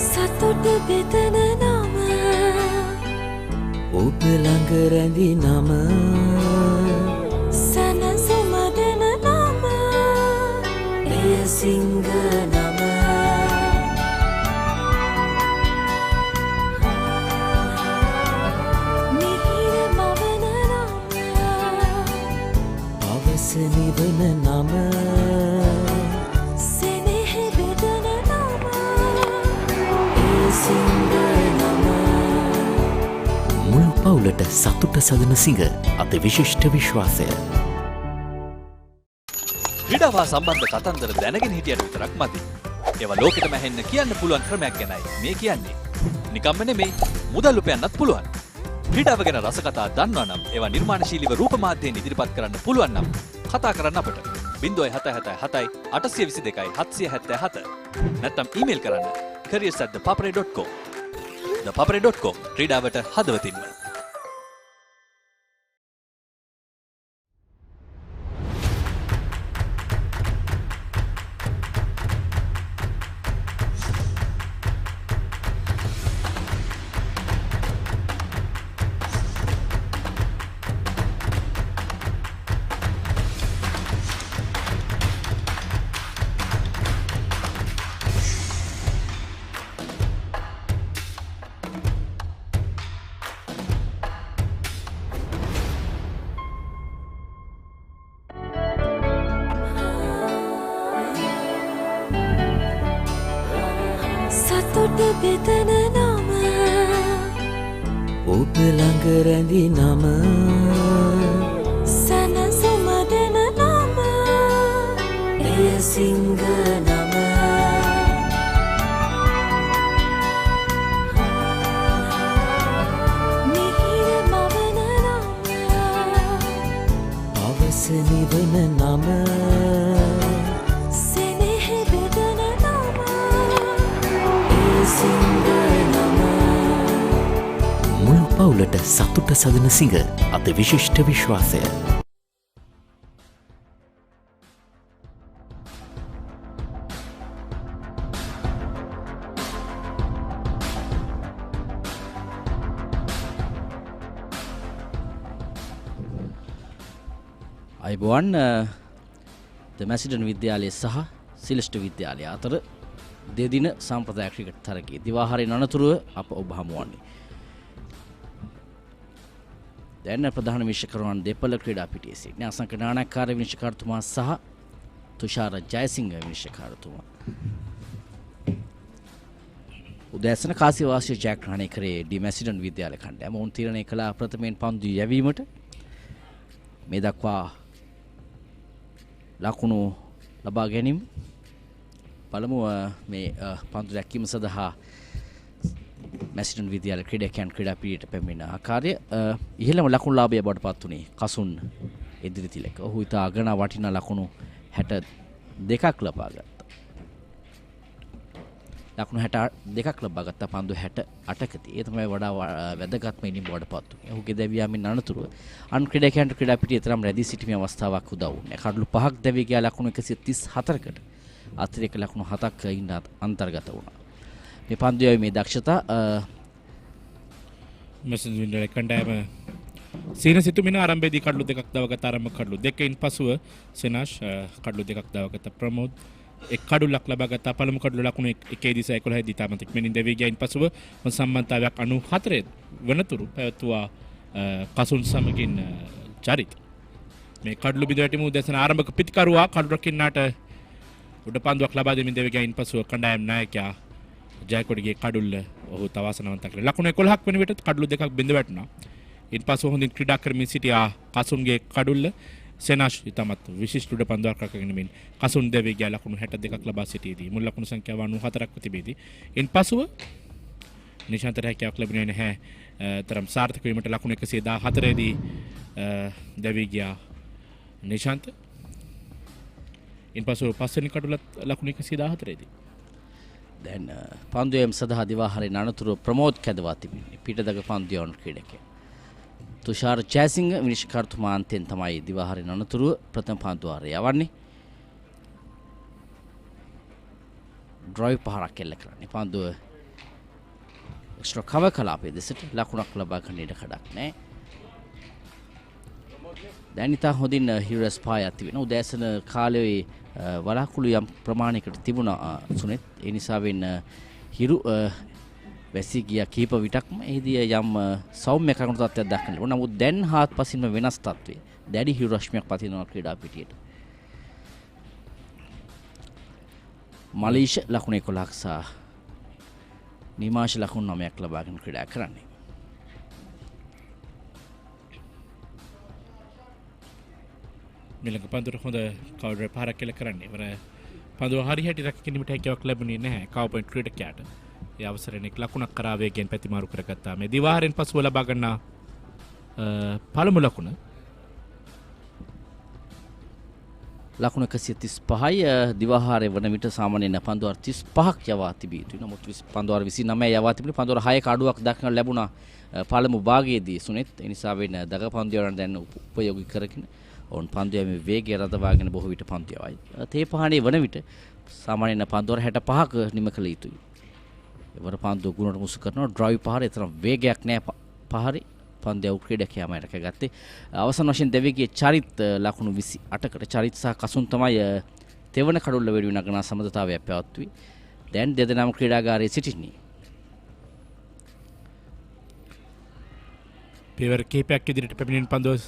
සතුට බෙදන නම ඔබ ළඟ රැඳි නම සනසුම දෙන නම එය සිංහ නම මිහිර මවන නම පවස නිවන නම සෙනෙහ බෙදන නම එය සිංහ නම මුළු පවුලට සතුට සදන සිංහ අත විශිෂ්ට විශ්වාසය ක්‍රීඩාව සම්බන්ධ කතන්දර දැනගෙන හිටියට විතරක් මදි. ඒවා ලෝකෙටම ඇහෙන්න කියන්න පුළුවන් ක්‍රමයක් ගැනයි මේ කියන්නේ. නිකම්ම නෙමෙයි මුදල් උපයන්නත් පුළුවන්. ක්‍රීඩාව ගැන රසකතා දන්නවා නම් ඒවා නිර්මාණශීලීව රූප මාධ්‍යයෙන් ඉදිරිපත් කරන්න පුළුවන් නම් කතා කරන්න අපට 0777 822 777 නැත්නම් ඊමේල් කරන්න careers@thepapare.com. ThePapare.com ක්‍රීඩාවට හදවතින්ම. සතුට බෙදන නම ඔබ ළඟ රැඳි නම සනසුම දෙන සිංහ නම මිහිර මවන නම පවස නිවන නම සෙනෙහ බෙදන නම ඒ සිංහ නම මුළු පවුලට සතුට සදන සිඟ අති විශිෂ්ට විශ්වාසය. අයිබෝන් මැසිඩන් විද්‍යාලය සහ සිලෙස්ටර් විද්‍යාලය අතර දෙදින සම්ප්‍රදාය ක්‍රිකට් තරගයේ දිවාහාරයෙන් අනතුරුව අප ඔබ හමුවන්නේ. දැන් ප්‍රධාන විනිශ්චයකරුවන් දෙපළ ක්‍රීඩා පිටියේ සිටින අසංක නානක්කාර විනිශ්චයකාරතුමා සහ තුෂාර ජයසිංහ විනිශ්චයකාරතුමා. උදෑසන කාසිවාසිය ජයග්‍රහණය කරේ ඩි මැසිඩන් විද්‍යාල කණ්ඩායම. ඔවුන් තීරණය කළ ප්‍රථමයෙන් පන්දු යැවීමට මේ දක්වා ලකුණු ලබා ගැනීම. පළමුව මේ පන්දු දැක්වීම සඳහා මැසිඩන් විද්‍යාල ක්‍රීඩකයන් ක්‍රීඩා පිටියට පැමිණෙන ආකාරය ඉහළම ලකුණු ලාභය බවට පත් වුණේ කසුන් ඉදිරි තිලක. ඔහු ඉතා අගනා වටිනා ලකුණු 62ක් ලබා ගත්තා. ලකුණු 62ක් ලබා ගත්තා පන්දු 68කදී. ඒ තමයි වඩා වැදගත්ම ඉනිම බවට පත් වුණේ. ඔහුගේ දැවියාමෙන් අනතුරුව අන් ක්‍රීඩකයන්ට ක්‍රීඩා පිටියේ තරම් රැඳී සිටීමේ අවස්ථාවක් උදා වුණේ. කඩලු 5ක් දැවී ගියා ලකුණු 134කට. අතිරේක ලකුණු 7ක් ඉන්න අන්තර්ගත වුණා. මේ පන්දුවේ මේ දක්ෂතා මැසිඩන් විද්‍යාලය කණ්ඩායම සීන සිතුමින ආරම්භයේදී කඩලු දෙකක් දවගත ආරම්භ කඩලු දෙකකින් පසුව සෙනාෂ් කඩලු දෙකක් දවගත ප්‍රමෝද් එක් කඩුලක් ලබා ගත්තා. පළමු කඩුල ලකුණු 1.11 දී තාමත් ඉක්මනින් දෙවී ගියයින් පසුව සම්බන්ධතාවයක් 94 වනතුරු පැවතුවා කසුන් සමගින් චරිත. මේ කඩලු බිඳවැටීම උදැසන ආරම්භක පිතිකරුවා කඩු රකින්නාට උඩ පන්දුවක් ලබා දෙමින් දෙවී ගියයින් පසුව කණ්ඩායම් නායකයා ජයකොඩිගේ කඩුල්ල ඔහු තවාසනවන්ත කරේ. ලකුණු 11ක් වෙන විට කඩුළු දෙකක් බිඳ වැටුණා. ඉන්පසු හොඳින් ක්‍රීඩා කරමින් සිටියා කසුන්ගේ කඩුල්ල. සෙනාෂ් ඉතාමත් විශිෂ්ට උඩ පන්දුවක් රැකගෙන මෙන් කසුන් දෙවී ගියා ලකුණු 62ක් ලබා සිටියේදී මුල් ලකුණු සංඛ්‍යාව 94ක් තිබෙදී. ඉන්පසුව නිශාන්තට හැකියාවක් ලැබුණේ නැහැ. තරම් සාර්ථක වීමට ලකුණු 114 දී දෙවී ගියා නිශාන්ත. ඉන්පසු පස්වෙනි කඩුලත් ලකුණු 114 දී. දැන් පන්දුවේම සඳහා දිවාහාරයෙන් අනතුරුව ප්‍රමෝද් කැදවා තිබෙන්නේ. පිටදග පන්දුවන ක්‍රීඩකයා. තුෂාර ජයසිංහ විනිශ්චයකාරතුමා අන්තයෙන් තමයි දිවාහාරයෙන් අනතුරුව ප්‍රථම පන්දුවාරය යවන්නේ. ඩ්‍රයිව් පහරක් එල්ල කරන්නේ. පන්දුව එක්ස්ට්‍රා කවර් කලාපයේ දෙසට ලකුණක් ලබා ගන්න ඉඩ කඩක් නැහැ. දැන් ඉතා හොඳින් හිරස් පායක් තිබෙනවා. උදෑසන කාලයේ වලාකුළු යම් ප්‍රමාණයකට තිබුණා සුනෙත්. ඒ නිසා වෙන්න හිරු වැසී ගිය කීප විටක්ම එහිදී යම් සෞම්‍ය කරුණු තත්ත්වයක් දක්වන්න ලැබුණා. නමුත් දැන් හාත්පසින්ම වෙනස් තත්ත්වයේ දැඩි හිරු රශ්මියක් පතිනවා ක්‍රීඩා පිටියට. මලීෂ ලකුණු 11ක් සහ නිමාෂ ලකුණු 9ක් ලබාගෙන ක්‍රීඩා කරන්නේ. මිලක පන්දුර හොඳ කවුඩර් පහරක් කෙල කරන්නේ. වර පන්දුව හරියට රැකගැනීමට හැකියාවක් ලැබුණේ නැහැ කව පොයින්ට් ක්‍රීඩකයාට. ඒ අවසරයෙන් එක් ලකුණක් කරා වේගයෙන් පැතිමාරු කරගත්තා. මේ දිවාහාරයෙන් පසුව ලබා ගන්නා පළමු ලකුණ ලකුණු 135යි. දිවාහාරයේ වන විට සාමාන්‍යයෙන් පන්දුවාර 35ක් යවා තිබිය යුතුයි. නමුත් පන්දුවාර 29 යවා තිබුණේ. පන්දුවාර 6ක අඩුවක් දක්වන්න ලැබුණා පළමු භාගයේදී සුනෙත්. ඒ නිසා වෙන දග පන්දුවරන් දැන් උපයෝගී කරගෙන ඔවුන් පන්දුවේ වේගය රඳවාගෙන බොහෝ විට පන්දු යවයි. තේ පහනේ වන විට සාමාන්‍යයෙන් පන්දුවර 65ක නිම කළ යුතුයි. ඒවර පන්දුව ගුණට මුසු කරනවා. ඩ්‍රයිව් පහරේ තරම් වේගයක් නැහැ පහරේ. පන්දුව ක්‍රීඩකයාම රැකගත්තේ. අවසන් වශයෙන් දෙවිගේ චරිත ලකුණු 28කට චරිත සහ කසුන් තමයි තෙවන කඩුල්ල වෙනුවෙන් නගනා සමතතාවයක් පැවැත්වුවේ. දැන් දෙදෙනාම ක්‍රීඩාගාරයේ සිටින්නේ. පෙවර කීපයක් ඉදිරියට පැමිණෙන පන්දුව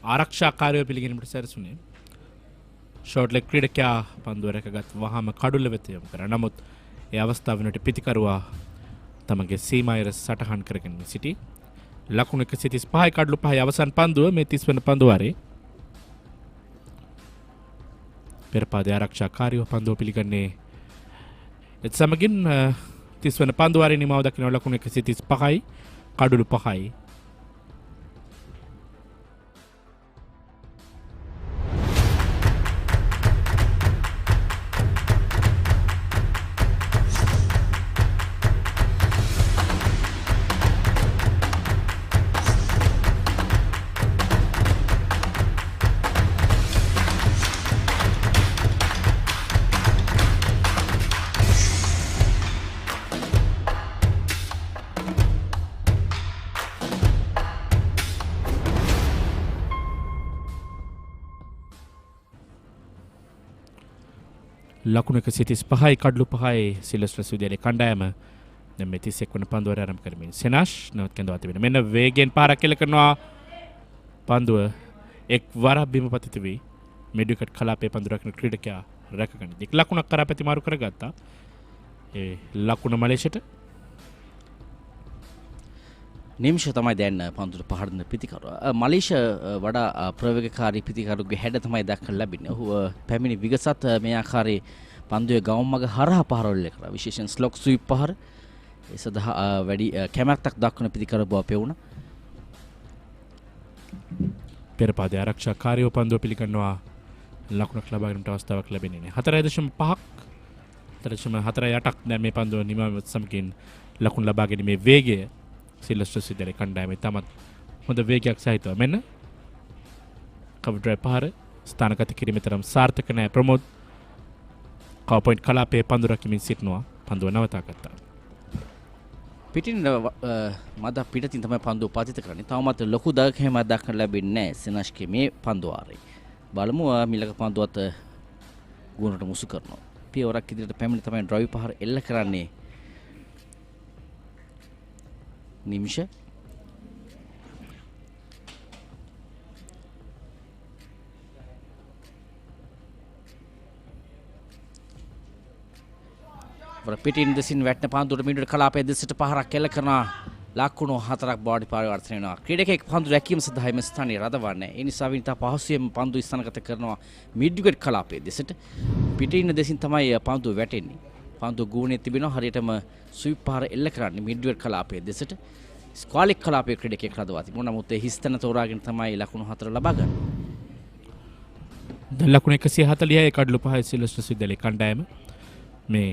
ආරක්ෂාකාරයව පිළිගැනීමට සැරසුනේ. ෂෝට් ලෙග් ක්‍රීඩකයා පන්දුව රැකගත් වහාම කඩුල්ල වෙත යොමු කරා. නමුත් ඒ අවස්ථාව වෙනුවට පිතිකරුවා තමගේ සීමායර සටහන් කරගෙන සිටි. ලකුණු 135යි කඩලු 5යි අවසන් පන්දුව මේ 30 වන පන්දුවාරේ. පෙරපාදේ ආරක්ෂාකාරීව පන්දුව පිළිගන්නේ. එත් සමගින් 30 වන පන්දුවාරේ නිමාව දක්වන ලකුණු 135යි කඩුළු 5යි. ලකුණු 135යි කඩලු 5යි සිල්වෙස්ටර් විද්‍යාලයේ කණ්ඩායම දැන් මේ 31 වන පන්දුව ආරම්භ කරමින් සෙනාෂ් නැවත කැඳවා තිබෙන මෙන්න වේගෙන් පාරක් කෙල කරනවා පන්දුව එක් වරක් බිම පතිත වී මෙඩිකට් කලාපයේ පන්දු රකින්න ක්‍රීඩකයා රැකගනි. දෙක ලකුණක් කරා ප්‍රතිමාරු කරගත්තා. ඒ ලකුණ මලේෂයට නිමිෂ තමයි දැන් පන්දුට පහර දෙන පිතිකරුව. මලේෂ වඩා ප්‍රවේගකාරී පිතිකරුගේ හැඩ තමයි දක්වන්න ලැබෙන්නේ. ඔහු පැමිණි විගසත් මේ ආකාරයේ පන්දුවේ ගවුම් මග හරහා පහරවල කරා. විශේෂයෙන් ස්ලොක් ස්වීප් පහර ඒ සඳහා වැඩි කැමැත්තක් දක්වන පිතිකරුව බව පෙවුණා. පෙරපාදේ ආරක්ෂාකාරීව පන්දුව පිළිගන්නවා. ලකුණක් ලබා ගැනීමට අවස්ථාවක් ලැබෙන්නේ නැහැ. 4.5ක් 4.48ක් දැන් මේ පන්දුව නිමාවත් සමගින් ලකුණු ලබා ගැනීමේ වේගය සිල්වෙස්ටර් විද්‍යාලයේ කණ්ඩායමේ තමත් හොඳ වේගයක් සහිතව මෙන්න කවර් ඩ්‍රයිව් පහර ස්ථානගත කිරීමේ තරම් සාර්ථක නැහැ. ප්‍රමෝද් කව පොයින්ට් කලාපයේ පන්දු රකිමින් සිටිනවා. පන්දුව නවතා ගත්තා. පිටින් මද පිටින් තමයි පන්දුව පතිත කරන්නේ. තවමත් ලොකු දගකමක් දක්වන්න ලැබෙන්නේ නැහැ සෙනාෂ්ගේ මේ පන්දුවාරේ. බලමු මිලක පන්දුවත් ගුණට මුසු කරනවා. පියවරක් ඉදිරියට පැමිණ තමයි ඩ්‍රයිව් පහර එල්ල කරන්නේ. නිමිෂ පිටින් දෙසින් වැටෙන පන්දුවට මිඩුවට කලාපයේ දෙසට පහරක් කෙල කරනවා. ලකුණු 4ක් බෝඩි පරිවර්තනය වෙනවා. ක්‍රීඩකයෙක් පන්දු රැකීම සඳහා එම ස්ථානයේ රඳවන්නේ. ඒ නිසා විනිතා පහසුවෙන් පන්දු ස්ථානගත කරනවා මිඩ්විකට් කලාපයේ දෙසට. පිටින් දෙසින් තමයි පන්දුව වැටෙන්නේ. පන්දුව ගුණේ තිබෙනවා. හරියටම ස්වීප් පහර එල්ල කරන්නේ මිඩ්විකට් කලාපයේ දෙසට. ස්ක්වාලික් කලාපයේ ක්‍රීඩකයෙක් රඳවා තිබුණා. නමුත් ඒ හිස්තන තෝරාගෙන තමයි ලකුණු 4 ලබා ගන්නේ. දැන් ලකුණු 140යි කඩලු 5යි සිල්වෙස්ටර් විද්‍යාලයේ කණ්ඩායම මේ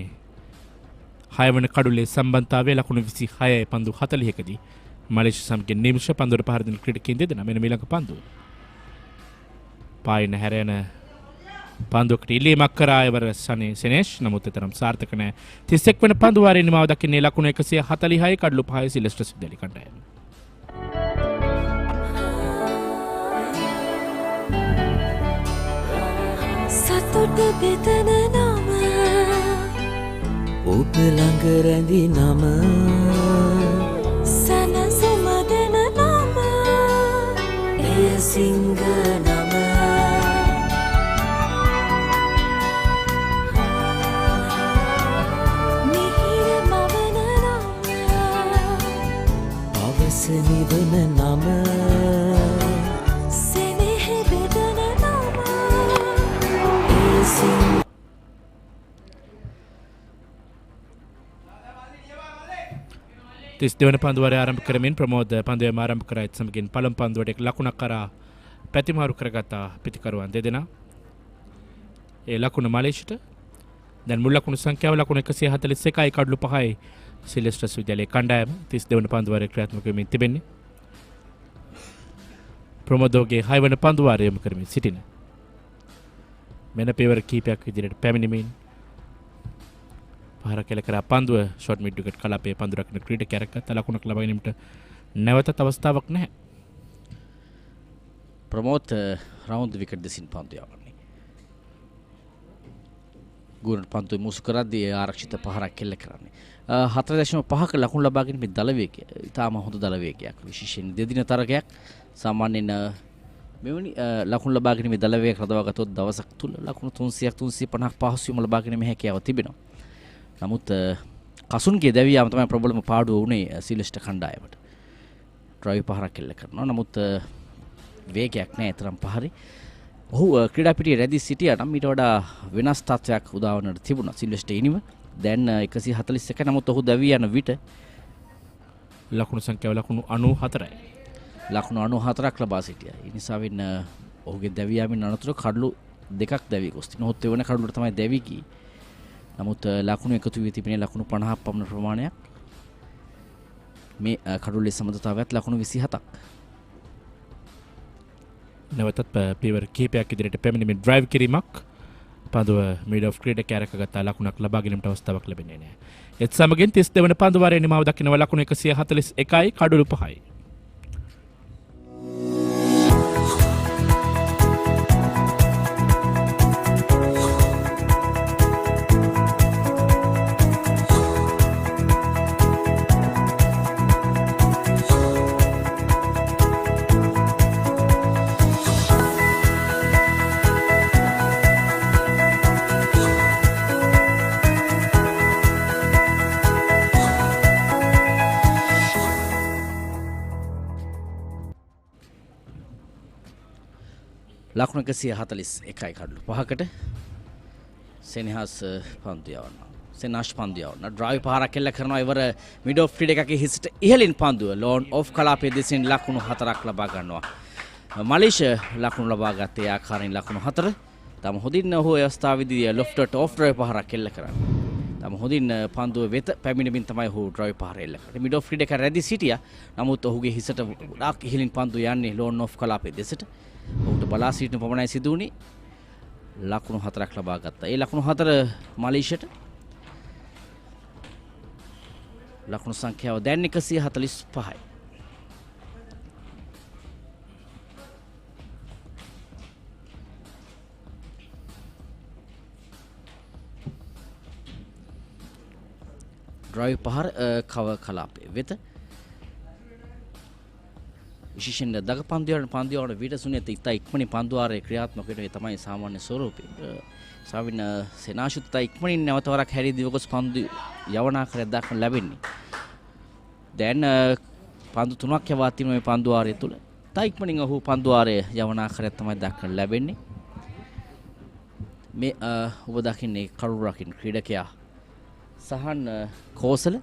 6 වන කඩුලේ සම්බන්ධතාවයේ ලකුණු 26යි පන්දු 40කදී මලේසියා සමග නිමිෂ පන්දුවට පහර දෙන ක්‍රීඩකයින් දෙදෙනා මෙන්න ඊළඟ පන්දුව. පායින හැරෙන පන්දුවකට ඉලීමක් කරා ඉවර සෙනේෂ් නමුත් තරම් සාර්ථක නැහැ. 31 වන පන්දු වාරයේ නිමාව දක්වන්නේ ලකුණු 140යි කඩලු 5යි සිල්වෙස්ටර් විද්‍යාලයේ කණ්ඩායම. සතුට බෙදන නම ඔබ ළඟ රැඳි නම සනසුම දෙන නම එය සිංහ නම මිහිර මවන නම පවස නිවන නම සෙනෙහ බෙදන නම එය සිංහ 32 වන පන්දුවාරය ආරම්භ කරමින් ප්‍රමෝද් පන්දුවේම ආරම්භ කරයිත් සමගින් පළමු පන්දුවට එක් ලකුණක් කරා ප්‍රතිමාරු කරගත පිටිකරුවන් දෙදෙනා. ඒ ලකුණ මලේෂියට. දැන් මුල් ලකුණු සංඛ්‍යාව ලකුණු 141යි කඩලු 5යි සිල්වෙස්ටර් විද්‍යාලයේ කණ්ඩායම 32 වන පන්දුවාරය ක්‍රියාත්මක වෙමින් තිබෙන්නේ. ප්‍රමෝදෝගේ 6 වන පන්දුවාරය යොමු කරමින් සිටින. මෙන්න පෙවර කීපයක් විදිහට පැමිණෙමින් පහර කෙල කරා පන්දුව ෂොට් මිඩ් විකට් කලාපයේ පන්දු රකින්න ක්‍රීඩකයා රැකගත්ත ලකුණක් ලබා ගැනීමට නැවතත් අවස්ථාවක් නැහැ. ප්‍රමෝද් රවුන්ඩ් විකට් දෙසින් පන්දු යවන්නේ. ගුණ පන්දු මුසු කරද්දී ආරක්ෂිත පහරක් කෙල්ල කරන්නේ. 4.5ක ලකුණු ලබා ගැනීමේ දල වේගය. ඊටාම හොඳ දල වේගයක්. විශේෂයෙන් දෙදින තරගයක් සාමාන්‍යයෙන් මෙවැනි ලකුණු ලබා ගැනීමේ දල වේගයක් රඳවා ගතොත් දවසක් තුල ලකුණු 300ක් 350ක් පහසුවෙන්ම ලබා ගැනීමේ හැකියාව තිබෙනවා. නමුත් කසුන්ගේ දැවියාම තමයි ප්‍රබලම පාඩුව වුණේ සිල්වෙස්ටර් කණ්ඩායමට. ඩ්‍රයිව් පහරක් කෙල්ල කරනවා. නමුත් වේගයක් නැහැ තරම් පහරේ. ඔහු ක්‍රීඩා පිටියේ රැඳී සිටියා නම් ඊට වඩා වෙනස් තත්ත්වයක් උදා වන්නට තිබුණා සිල්වෙස්ටර් ඉනිම. දැන් 141 නමුත් ඔහු දැවී යන විට ලකුණු සංඛ්‍යාව ලකුණු 94යි. ලකුණු 94ක් ලබා සිටියා. ඒ නිසා වෙන ඔහුගේ දැවී යාමෙන් අනතුරු කඩලු දෙකක් දැවී ගොස් තිබෙනවා. ඔහුත් වෙන කඩලුවට තමයි දැවී ගියේ. නමුත් ලකුණු එකතු වී තිබෙන ලකුණු 50ක් පමණ ප්‍රමාණයක්. මේ කඩලුවේ සමතතාවයත් ලකුණු 27ක්. නැවතත් පියවර කිහිපයක් ඉදිරියට පැමිණීමේ ඩ්‍රයිව් කිරීමක් පන්දුව මිඩ් ඔෆ් ක්‍රීඩක කැරකගත ලකුණක් ලබා ගැනීමට අවස්ථාවක් ලැබෙන්නේ නැහැ. ඒත් සමගින් 32 වන පන්දු වාරයේ නිමාව දක්වනවා ලකුණු 141යි කඩලු 5යි. ලකුණු 141යි කඩලු 5කට සෙනහස් පන්දු යවනවා. සෙනාෂ් පන්දු යවනවා. ඩ්‍රයිව් පහරක් එල්ල කරනවා. ඉවර මිඩ් ඔෆ් ෆීල්ඩ් එකකේ හිස්ට ඉහළින් පන්දුව ලෝන් ඔෆ් කලාපයේ දෙසින් ලකුණු 4ක් ලබා ගන්නවා. මලීෂ ලකුණු ලබා ගත්තේ ආකාරයෙන් ලකුණු 4. තම හොඳින් ඔහු අවස්ථාවේදී ලොෆ්ටට ඔෆ් ඩ්‍රයිව් පහරක් එල්ල කරන්නේ. තම හොඳින් පන්දුව වෙත පැමිණෙමින් තමයි ඔහු ඩ්‍රයිව් පහර එල්ල කරන්නේ. මිඩ් ඔෆ් ෆීල්ඩ් එක රැඳී සිටියා. නමුත් ඔහුගේ හිසට ගොඩාක් ඉහළින් පන්දුව යන්නේ ලෝන් ඔෆ් කලාපයේ දෙසට. ඔහුට බලා සිටින පමණයි සිදු වුණේ. ලකුණු 4ක් ලබා ගත්තා. ඒ ලකුණු 4 මලීෂට. ලකුණු සංඛ්‍යාව දැන් 145යි. ඩ්‍රයිව් පහර කව කලාපයේ වෙත විශේෂයෙන් දග පන්දුවන විට සුනිත ඉතා ඉක්මනින් පන්දුවාරයේ ක්‍රියාත්මක වෙන්නේ තමයි සාමාන්‍ය ස්වරූපය. සාවින සෙනාෂුත් ඉතා ඉක්මනින් නැවත වරක් හැරී දිවගොස් පන්දු යවන ආකාරයක් දක්වන්න ලැබෙන්නේ. දැන් පන්දු 3ක් යවා තිබෙන මේ පන්දුවාරය තුල ඉතා ඉක්මනින් ඔහු පන්දුවාරයේ යවන ආකාරයක් තමයි දක්වන්න ලැබෙන්නේ. මේ ඔබ දකින්නේ කරුණ රකින්න ක්‍රීඩකයා සහන් කෝසල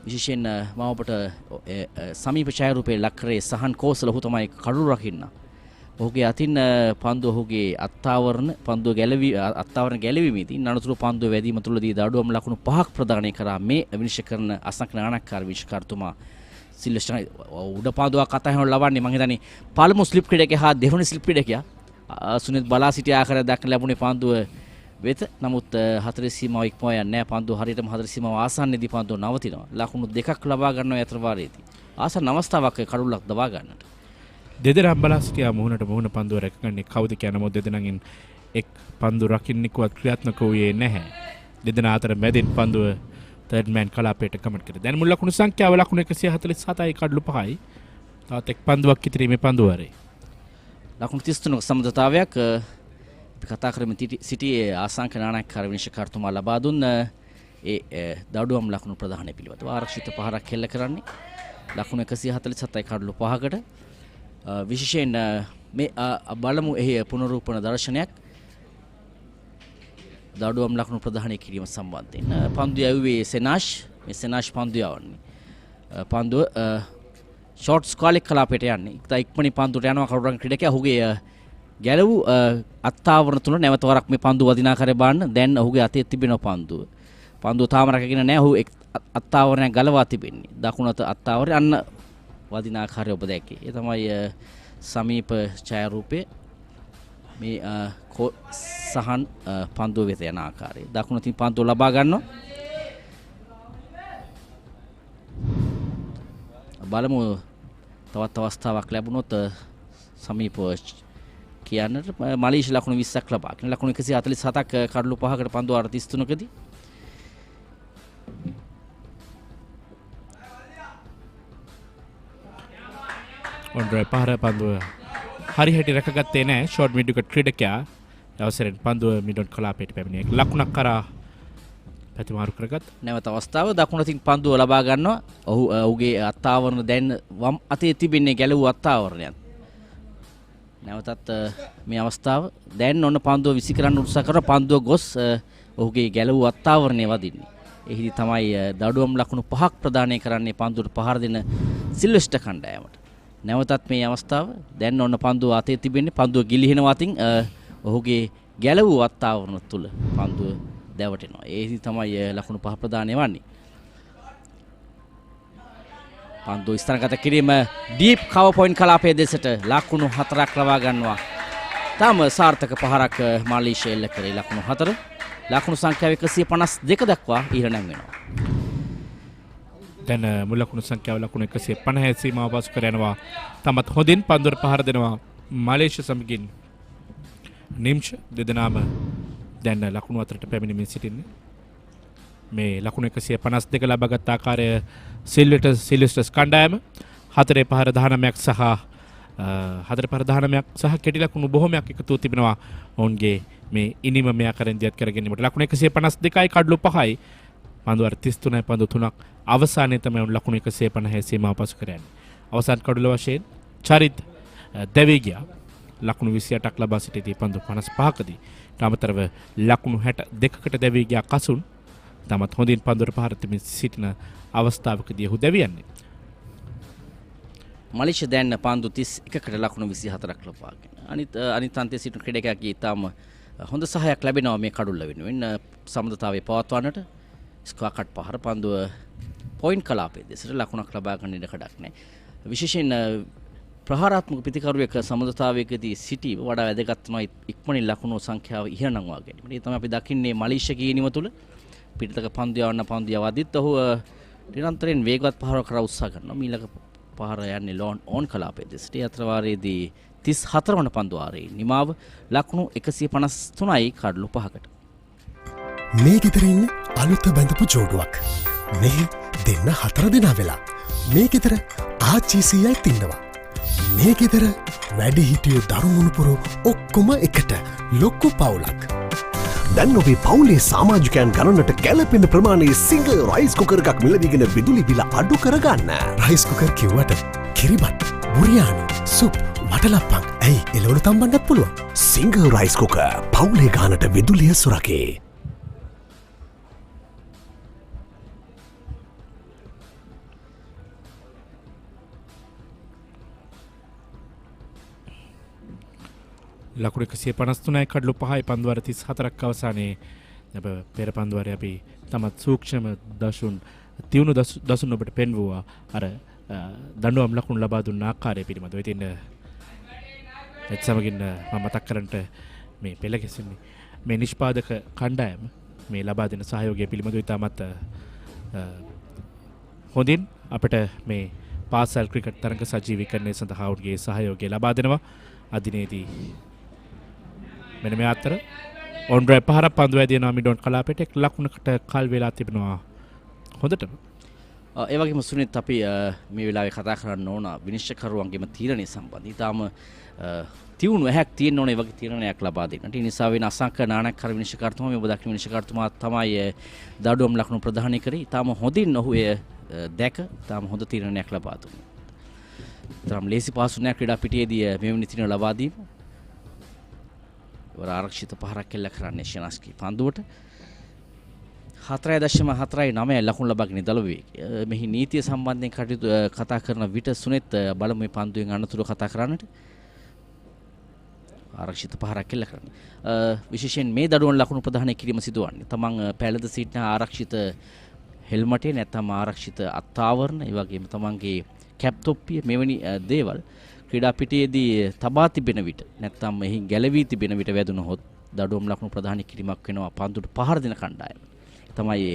විශේෂයෙන් මම ඔබට සමීප ඡායාරූපයේ ලක්කරේ සහන් කෝසල ඔහු තමයි කඩුළු රකින්න. ඔහුගේ අතින් පන්දුව ඔහුගේ අත්තාවරණ ගැලවීමේදී අනතුරු පන්දුව වැදීම තුළදී දඩුවම් ලකුණු 5ක් ප්‍රදානය කරා මේ විනිශ්චය කරන අසංක නානක්කාර විනිශ්චයකාරතුමා සිල්වෙස්ටර් උඩ පන්දුවක් අතහැරන ලබන්නේ මම හිතන්නේ පළමු ස්ලිප් ක්‍රීඩකයා හා දෙවන ස්ලිප් ක්‍රීඩකයා සුනිත් බලා සිටි ආකාරය දක්න ලැබුණේ පන්දුව වෙත. නමුත් 4 සීමාව ඉක්මවා යන්නේ නැහැ. පන්දුව හරියටම 4 සීමාව ආසන්නයේදී පන්දුව නවතිනවා. ලකුණු 2ක් ලබා ගන්නවා යතර වාරයේදී. ආසන්න අවස්ථාවක් කඩුල්ලක් දවා ගන්නට. දෙදෙනා බලා සිටියා මුහුණට මුහුණ පන්දුව රැකගන්නේ කවුද කියන මොද දෙදෙනාගෙන් එක් පන්දු රකින්නෙකුවත් ක්‍රියාත්මක වූයේ නැහැ. දෙදෙනා අතර මැදින් පන්දුව තර්ඩ් මෑන් කලාපයට කමෙන්ට් කරා. දැන් මුල් ලකුණු සංඛ්‍යාව ලකුණු 147යි කඩලු 5යි. තවත් එක් පන්දුවක් ඉතිරීමේ පන්දුවාරේ. ලකුණු 33ක සමතතාවයක් අපි කතා කරමින් සිටියේ ආසංක නානක්කාර විනිශ්චයකාරතුමා ලබා දුන්න ඒ දඩුවම් ලකුණු ප්‍රදානය පිළිබඳව ආරක්ෂිත පහරක් කෙල්ල කරන්නේ ලකුණු 147යි කඩලු 5කට. විශේෂයෙන් මේ බලමු එහි පුනරූපන දර්ශනයක් දඩුවම් ලකුණු ප්‍රදානය කිරීම සම්බන්ධයෙන්. පන්දු යවුවේ සෙනාෂ්. මේ සෙනාෂ් පන්දු යවන්නේ. පන්දුව ෂෝට්ස් කාලෙක් කලාපයට යන්නේ. ඉක්තා ඉක්මනින් පන්දුට යනවා කරුණන් ක්‍රීඩකයා. ඔහුගේ ගැලවු අත්තාවරණ තුන නැවත වරක් මේ පන්දුව වදිනාකාරය බලන්න. දැන් ඔහුගේ අතේ තිබෙන පන්දුව. පන්දුව තාම රැකගෙන නැහැ. ඔහු අත්තාවරණයක් ගලවා තිබෙන්නේ. දකුණු අත අත්තාවරය අන්න වදිනාකාරය ඔබ දැක්කේ. ඒ තමයි සමීප ඡායාරූපයේ මේ සහන් පන්දුව වෙත යන ආකාරය. දකුණු අතින් පන්දුව ලබා ගන්නවා. බලමු තවත් අවස්ථාවක් ලැබුණොත් සමීපව කියන්නට මලීෂ ලකුණු 20ක් ලබා ගන්න. ලකුණු 147ක් කඩලු 5කට පන්දු 33කදී. ඔන්ඩ්‍රයි පහර පන්දුව හරි හැටි රැකගත්තේ නැහැ. ෂෝට් මිඩ් විකට් ක්‍රීඩකයා අවසරෙන් පන්දුව මිඩොන් කලාපයට පැමිණියේ. ලකුණක් කරා පැතිමාරු කරගත්. නැවත අවස්ථාව දකුණතින් පන්දුව ලබා ගන්නවා. ඔහුගේ අත්තාවරණ දැන් වම් අතේ තිබෙන්නේ ගැලවූ අත්තාවරණයක්. නැවතත් මේ අවස්ථාව දැන් ඔන්න පන්දුව විසි කරන්න උත්සාහ කරන පන්දුව ගොස් ඔහුගේ ගැලවූ අත්තාවරණය වදින්නේ. එහිදී තමයි දඩුවම් ලකුණු 5ක් ප්‍රදානය කරන්නේ පන්දුවට පහර දෙන සිල්වෙස්ටර් කණ්ඩායමට. නැවතත් මේ අවස්ථාව දැන් ඔන්න පන්දුව අතේ තිබෙන්නේ පන්දුව ගිලිහෙනවා. අතින් ඔහුගේ ගැලවූ අත්තාවරණ තුල පන්දුව දැවටෙනවා. එහිදී තමයි ලකුණු 5 ප්‍රදානය වන්නේ. පන්දුව ස්ථානගත කිරීම ඩීප් කවර් පොයින්ට් කලාපයේ දෙසට ලකුණු 4ක් ලබා ගන්නවා. තාම සාර්ථක පහරක් මාලේසියා එල්ල කරේ ලකුණු 4. ලකුණු සංඛ්‍යාව 152 දක්වා ඉහළ නැංවෙනවා. දැන් මුල් ලකුණු සංඛ්‍යාව ලකුණු 150 සීමාව පසු කර යනවා. තමත් හොඳින් පන්දුවට පහර දෙනවා මාලේසියා සමගින්. නිම්ෂ දෙදෙනාම දැන් ලකුණු අතරට පැමිණෙමින් සිටින්නේ. මේ ලකුණු 152 ලබාගත් ආකාරය සිල්වෙස්ටර්ස් කණ්ඩායම 4 පහර 19ක් සහ 4 පහර 19ක් සහ කෙටි ලකුණු බොහොමයක් එකතු තිබෙනවා. ඔවුන්ගේ මේ ඉනිම මේ ආකාරයෙන් දියත් කර ගැනීමට ලකුණු 152යි කඩලු 5යි පන්දු 33යි පන්දු 3ක් අවසානයේ තමයි ලකුණු 150 සීමාව පසු කරන්නේ. අවසාන කඩුල වශයෙන් චරිත් දෙවි ගියා ලකුණු 28ක් ලබා සිටිදී පන්දු 55කදී තාමතරව ලකුණු 62කට දෙවි ගියා කසුන් තමත් හොඳින් පන්දුවට පහර දෙමින් සිටින අවස්ථාවකදී ඔහු දෙවියන්නේ. මලේසියා දැන් පන්දු 31කට ලකුණු 24ක් ලබාගෙන අනිත් අන්තයේ සිටින ක්‍රීඩකයාගේ ඊටම හොඳ සහායක් ලැබෙනවා මේ කඩුල්ල වෙනුවෙන් සමඳතාවයේ පවත්වන්නට. ස්කෝර් කට් පහර පන්දුව පොයින්ට් කලාපයේ දෙසට ලකුණක් ලබා ගන්න ඉඩ කඩක් නැහැ. විශේෂයෙන් ප්‍රහාරාත්මක පිතිකරුවෙක් සමඳතාවයකදී සිටීම වඩා වැදගත් වෙනවා ඉක්මනින් ලකුණු සංඛ්‍යාව ඉහළ නංවා ගැනීම. ඒ තමයි අපි දකින්නේ මලේසියා ගිනීම තුල පිටතක පන්දු යවන්න පන්දු යවද්දිත් ඔහු නිරන්තරයෙන් වේගවත් පහර කරා උත්සාහ කරනවා. මීලක පහර යන්නේ ලෝන් ඕන් කලාපයේ දෙසට. ඒ අතර වාරයේදී 34 වන පන්දු වාරයේ නිමාව ලකුණු 153යි කඩලු 5කට. මේ ගෙදරින් අලුත බැඳපු ජෝඩුවක්. මේ දෙන්න 4 දෙනා වෙලා. මේ ගෙදර ආච්චිසියයි තින්නවා. මේ ගෙදර වැඩි හිටියෝ දරුමුණුපුරු ඔක්කොම එකට ලොක්කු පවුලක්. දැන් ඔබේ පවුලේ සමාජිකයන් ගණනට ගැලපෙන ප්‍රමාණයේ සිංගල් රයිස් කුකර් එකක් මිලදීගෙන විදුලි බිල අඩු කරගන්න. රයිස් කුකර් කිව්වට කිරිබත්, බුරියානි, සුප්, වටලප්පන් ඇයි එළවලු තම්බන්නත් පුළුවන්. සිංගල් රයිස් කුකර් පවුලේ ගානට විදුලිය සුරකේ. ලකුණු 153යි කඩලු 5යි පන්දු වාර 34ක් අවසානයේ පෙර පන්දු වාරයේ අපි තමත් සූක්ෂම දසුන් තියුණු දසුන් ඔබට පෙන්වුවා අර දඬුවම් ලකුණු ලබා දුන්න ආකාරය පිළිබඳව. ඉතින් ඒත් සමගින් මම මතක් කරන්නට මේ පෙළ ගැසෙන්නේ මේ නිෂ්පාදක කණ්ඩායම මේ ලබා දෙන සහයෝගය පිළිබඳව ඉතාමත් හොඳින් අපිට මේ පාසල් ක්‍රිකට් තරඟ සජීවීකරණය සඳහා ඔවුන්ගේ සහයෝගය ලබා දෙනවා. අදිනේදී මෙන්න මේ අතර ඔන්ඩ්‍රයි පහරක් පන්දු වැදිනවා මිඩොන් කලාපයට එක් ලකුණකට කල් වෙලා තිබෙනවා හොඳටම. ඒ වගේම සුනිත් අපි මේ වෙලාවේ කතා කරන්න ඕන විනිශ්චයකරුවන්ගේම තීරණය සම්බන්ධව. ඊටාම තියුණු ඇහැක් තියෙන්න ඕන ඒ වගේ තීරණයක් ලබා දෙන්නට. ඒ නිසා වෙන අසංක නානක්කර විනිශ්චයකර්තුමා මේ ඔබ දක්න විනිශ්චයකර්තුමා තමයි දඩුවම් ලකුණු ප්‍රදානය කරේ. ඊටාම හොඳින් ඔහු එය දැක ඊටාම හොඳ තීරණයක් ලබා දුන්නා. තරම් ලේසි පහසු නෑ ක්‍රීඩා පිටියේදී මෙවැනි තීරණ ලබා දීම. වර ආරක්ෂිත පහරක් එල්ල කරන්නේ ෂනාස්කි පන්දුවට 4.49 ලකුණු ලබාගෙන දලුවේ. මෙහි නීතිය සම්බන්ධයෙන් කටයුතු කතා කරන විට සුනෙත් බලමු මේ පන්දුවෙන් අනතුරු කතා කරන්නට. ආරක්ෂිත පහරක් එල්ල කරන්නේ. විශේෂයෙන් මේ දඩුවම් ලකුණු ප්‍රදානය කිරීම සිදුවන්නේ තමන් පැලද සිටින ආරක්ෂිත හෙල්මටේ නැත්නම් ආරක්ෂිත අත්ආවරණ ඒ වගේම තමන්ගේ කැප් තොප්පිය මෙවැනි දේවල් ක්‍රීඩා පිටියේදී තබා තිබෙන විට නැත්නම් එහි ගැලවී තිබෙන විට වැදුනොත් දඩුවම් ලකුණු ප්‍රදානය කිරීමක් වෙනවා පන්දුට පහර දෙන කණ්ඩායම. තමයි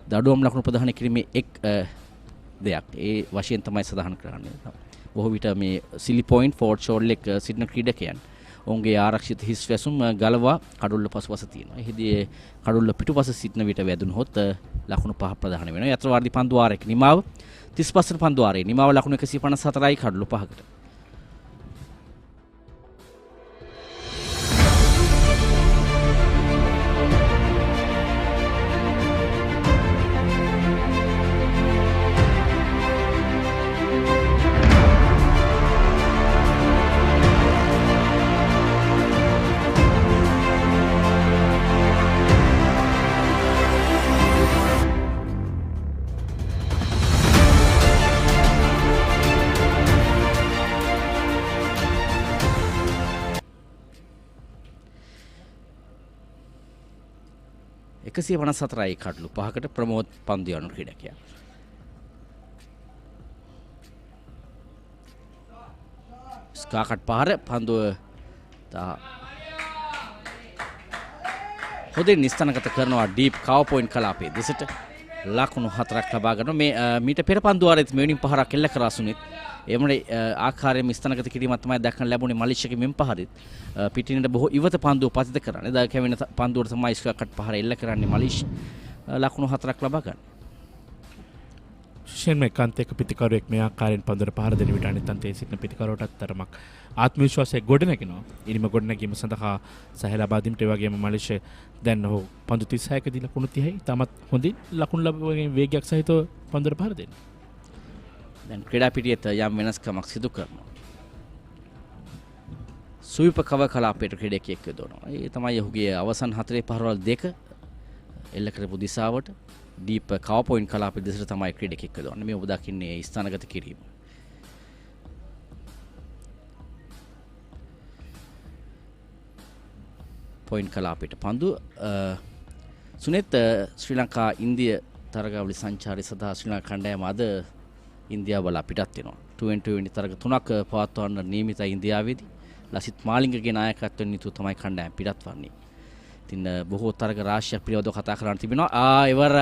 දඩුවම් ලකුණු ප්‍රදානය කිරීමේ එක් දෙයක්. ඒ වශයෙන් තමයි සඳහන් කරන්නේ. බොහෝ විට මේ සිලි පොයින්ට් ෆෝර්ඩ් ෂෝල් එක සිටින ක්‍රීඩකයන් ඔවුන්ගේ ආරක්ෂිත හිස් වැසුම් ගලවා කඩුල්ල පසුපස තියෙනවා. එහිදී කඩුල්ල පිටුපස සිටින විට වැදුනොත් ලකුණු 5 ප්‍රදානය වෙනවා. යතර වාර්දි පන්දු වාරයක නිමාව 35 පන්දු වාරයේ නිමාව ලකුණු 154යි කඩලු 5කට. 154යි කඩලු 5කට ප්‍රමෝද් පන්දු යවන ක්‍රීඩකයා. ස්කාකට් පහර පන්දුව හොඳින් නිස්තනගත කරනවා ඩීප් කව පොයින්ට් කලාපයේ දෙසට ලකුණු 4ක් ලබා ගන්නවා. මේ මීට පෙර පන්දු වාරයේත් මෙවැනි පහරක් එල්ල කරා සුනිත්. එමුනේ ආකාරයෙන් ස්තනගත කිරීමක් තමයි දක්වන්න ලැබුණේ මලිෂ්‍යගේ මෙම් පහරෙත්. පිටිනට බොහෝ ඉවත පන්දුව පතිත කරන්නේ. එදා කැවෙන පන්දුවට තමයි ස්කාකට් පහර එල්ල කරන්නේ මලිෂ්. ලකුණු 4ක් ලබා ගන්න. විශේෂයෙන්ම එකාන්තයක පිතිකරුවෙක් මේ ආකාරයෙන් පන්දුවට පහර දෙන විට අනිත් අන්තයේ සිටින පිතිකරුවටත් තරමක් ආත්ම විශ්වාසය ගොඩනැගෙනවා. ඉනිම ගොඩනැගීම සඳහා සහය ලබා දීමට ඒ වගේම මලිෂ්‍ය දැන් ඔහු පන්දු 36ක දී ලකුණු 30යි තමත් හොඳින් ලකුණු ලැබුවගෙන වේගයක් සහිතව පන්දුවට පහර දෙනවා. දැන් ක්‍රීඩා පිටියේත් යම් වෙනස්කමක් සිදු කරනවා. සුවිප කව කලාපයට ක්‍රීඩකයෙක් යොදවනවා. ඒ තමයි ඔහුගේ අවසන් 4 පහරවල් දෙක එල්ල කරපු දිශාවට ඩීප් කව පොයින්ට් කලාපයේ දෙසට තමයි ක්‍රීඩකයෙක් යොදවන්නේ. මේ ඔබ දකින්නේ ස්ථානගත කිරීම. පොයින්ට් කලාපයට පන්දු සුනෙත් ශ්‍රී ලංකා ඉන්දිය තරගාවලි සංචාරය සඳහා ශ්‍රී ලංකා කණ්ඩායම අද ඉන්දියාව බලා පිටත් වෙනවා. 2020 තරග 3ක් පවත්වන්න නියමිතයි ඉන්දියාවේදී. ලසිත් මාලිංගගේ නායකත්වයෙන් යුතුව තමයි කණ්ඩායම පිටත් වන්නේ. ඉතින් බොහෝ තරග රාශියක් පිළිබඳව කතා කරන්න තිබෙනවා. එවර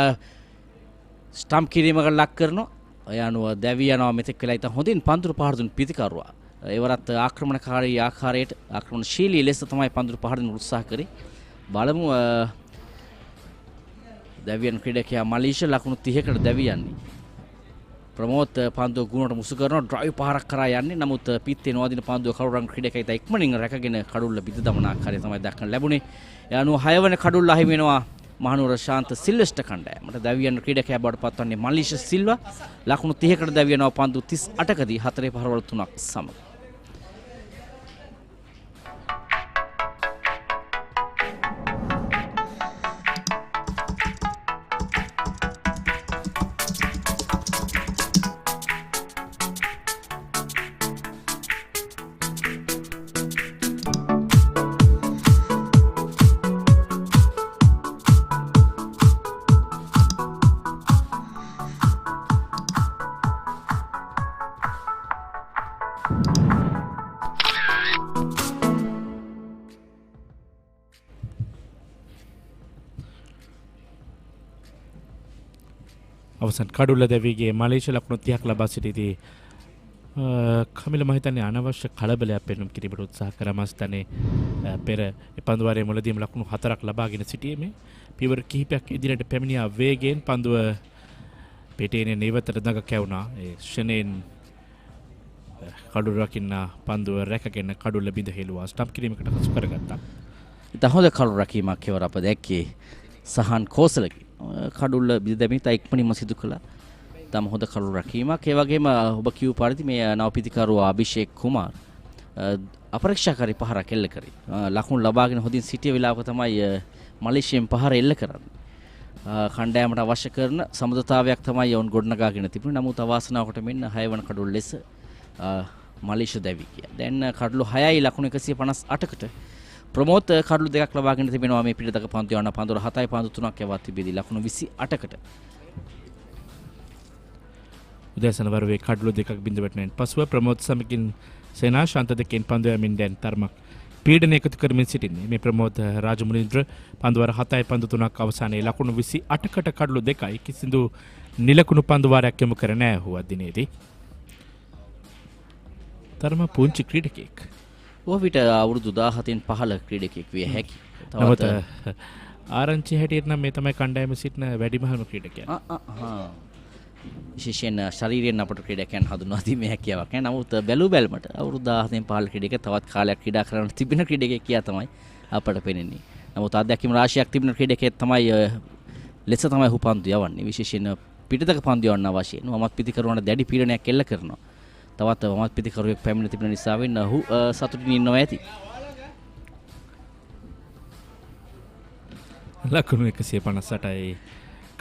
ස්ටම්ප් කිරීමකට ලක් කරනවා. ඒ අනුව දැවි යනවා මෙතෙක් වෙලා ඉතින් හොඳින් පන්දුරු පහර දුන් පිතිකරුවා. එවරත් ආක්‍රමණකාරී ආකාරයට ආක්‍රමණශීලී ලෙස තමයි පන්දුරු පහර දෙන්න උත්සාහ කරේ. බලමු දැවියන් ක්‍රීඩකයා මලීෂා ලකුණු 30කට දැවියන්නේ. ප්‍රමෝද් පන්දුව ගුණට මුසු කරනවා ඩ්‍රයිව් පහරක් කරා යන්නේ. නමුත් පිත්තේ නොවදින පන්දුව කරුරන් ක්‍රීඩකයා ඉත ඉක්මනින් රැකගෙන කඩුල්ල බිඳ දමන ආකාරය තමයි දක්වන්න ලැබුණේ. ඒ අනුව 6 වන කඩුල්ල අහිමි වෙනවා මහනුවර ශාන්ත සිල්වෙස්ටර් කණ්ඩායමට. දැවියන් ක්‍රීඩකයා බවට පත්වන්නේ මලීෂා සිල්වා ලකුණු 30කට දැවියනවා පන්දු 38කදී 4 පහරවල් 3ක් සමග. අවසන් කඩුල්ල දැවිගේ මලේසියා ලකුණු 30ක් ලබා සිටිදී කමිල මම හිතන්නේ අනවශ්‍ය කලබලයක් පෙන්නුම් කිරීමට උත්සාහ කරා මස්තනේ පෙර පන්දු වාරයේ මුලදීම ලකුණු 4ක් ලබාගෙන සිටීමේ පියවර කිහිපයක් ඉදිරියට පැමිණියා වේගයෙන් පන්දුව පිටේනේ නිවතට දඟ කැවුනා. ඒ ෂනෙන් කඩුල්ල රකින්න පන්දුව රැකගෙන කඩුල්ල බිඳ හෙළුවා ස්ටම්ප් කිරීමකට හසු කරගත්තා. ඉතින් හොඳ කඩුල්ල රැකීමක් කෙවර අප දැක්කේ සහන් කෝසලගේ කඩුල්ල බිඳ දැමීමත් ඉක්මනින්ම සිදු කළා. තම හොඳ කඩුල්ල රැකීමක්. ඒ වගේම ඔබ කියූ පරිදි මේ නවපිතිකරුවා අභිෂේක් කුමාර් අපරීක්ෂාකාරී පහරක් එල්ල කරේ. ලකුණු ලබාගෙන හොඳින් සිටිය වෙලාවක තමයි මලේසියාවෙන් පහර එල්ල කරන්නේ. කණ්ඩායමට අවශ්‍ය කරන සමෘද්ධතාවයක් තමයි ඔවුන් ගොඩනගාගෙන තිබුණේ. නමුත් අවාසනාවකට මෙන්න 6 වන කඩුල්ල ලෙස මලේසියා දැවි ගියා. දැන් කඩලු 6යි ලකුණු 158කට ප්‍රමෝද් කඩලු දෙකක් ලබාගෙන තිබෙනවා. මේ පිටතක පන්දු යන පන්දුර 7යි පන්දු 3ක් යවා තිබෙදී ලකුණු 28කට. උදෑසන වරුවේ කඩලු දෙකක් බිඳ වැටෙනින් පසුව ප්‍රමෝද් සමගින් සේනා ශාන්ත දෙකෙන් පන්දු යමින් දැන් තරමක් පීඩනය එකතු කරමින් සිටින්නේ. මේ ප්‍රමෝද් රාජමුනින්ද්‍ර පන්දුවර 7යි පන්දු 3ක් අවසානයේ ලකුණු 28කට කඩලු දෙකයි කිසිදු නිලකුණු පන්දු වාරයක් යොමු කර නැහැ ඔහු අදිනේදී. තරම පුංචි ක්‍රීඩකයෙක්. ඔහු විට අවුරුදු 17න් 15 ක්‍රීඩකයෙක් විය හැකි. නමුත් ආරංචි හැටියට නම් මේ තමයි කණ්ඩායමේ සිටින වැඩිමහල්ම ක්‍රීඩකයා. විශේෂයෙන් ශරීරයෙන් අපට ක්‍රීඩකයන් හඳුන්වා දීමේ හැකියාවක් නැහැ. නමුත් බැලු බැලමට අවුරුදු 17න් 15 ක්‍රීඩකයෙක් තවත් කාලයක් ක්‍රීඩා කරන්න තිබෙන ක්‍රීඩකයෙක් කියා තමයි අපට පෙනෙන්නේ. නමුත් අධ්‍යක්ෂක රාශියක් තිබෙන ක්‍රීඩකයෙක් තමයි ලෙස තමයි ඔහු පන්දු යවන්නේ. විශේෂයෙන් පිටතක පන්දු යවන්න අවශ්‍යයි. වමත් පිටිකරුවන්ට දැඩි පීඩනයක් එල්ල කරනවා. තවත් වමත් පිටිකරුවෙක් පැමිණ තිබෙන නිසා වෙන්න ඔහු සතුටින් ඉන්නවා ඇති. ලකුණු 158යි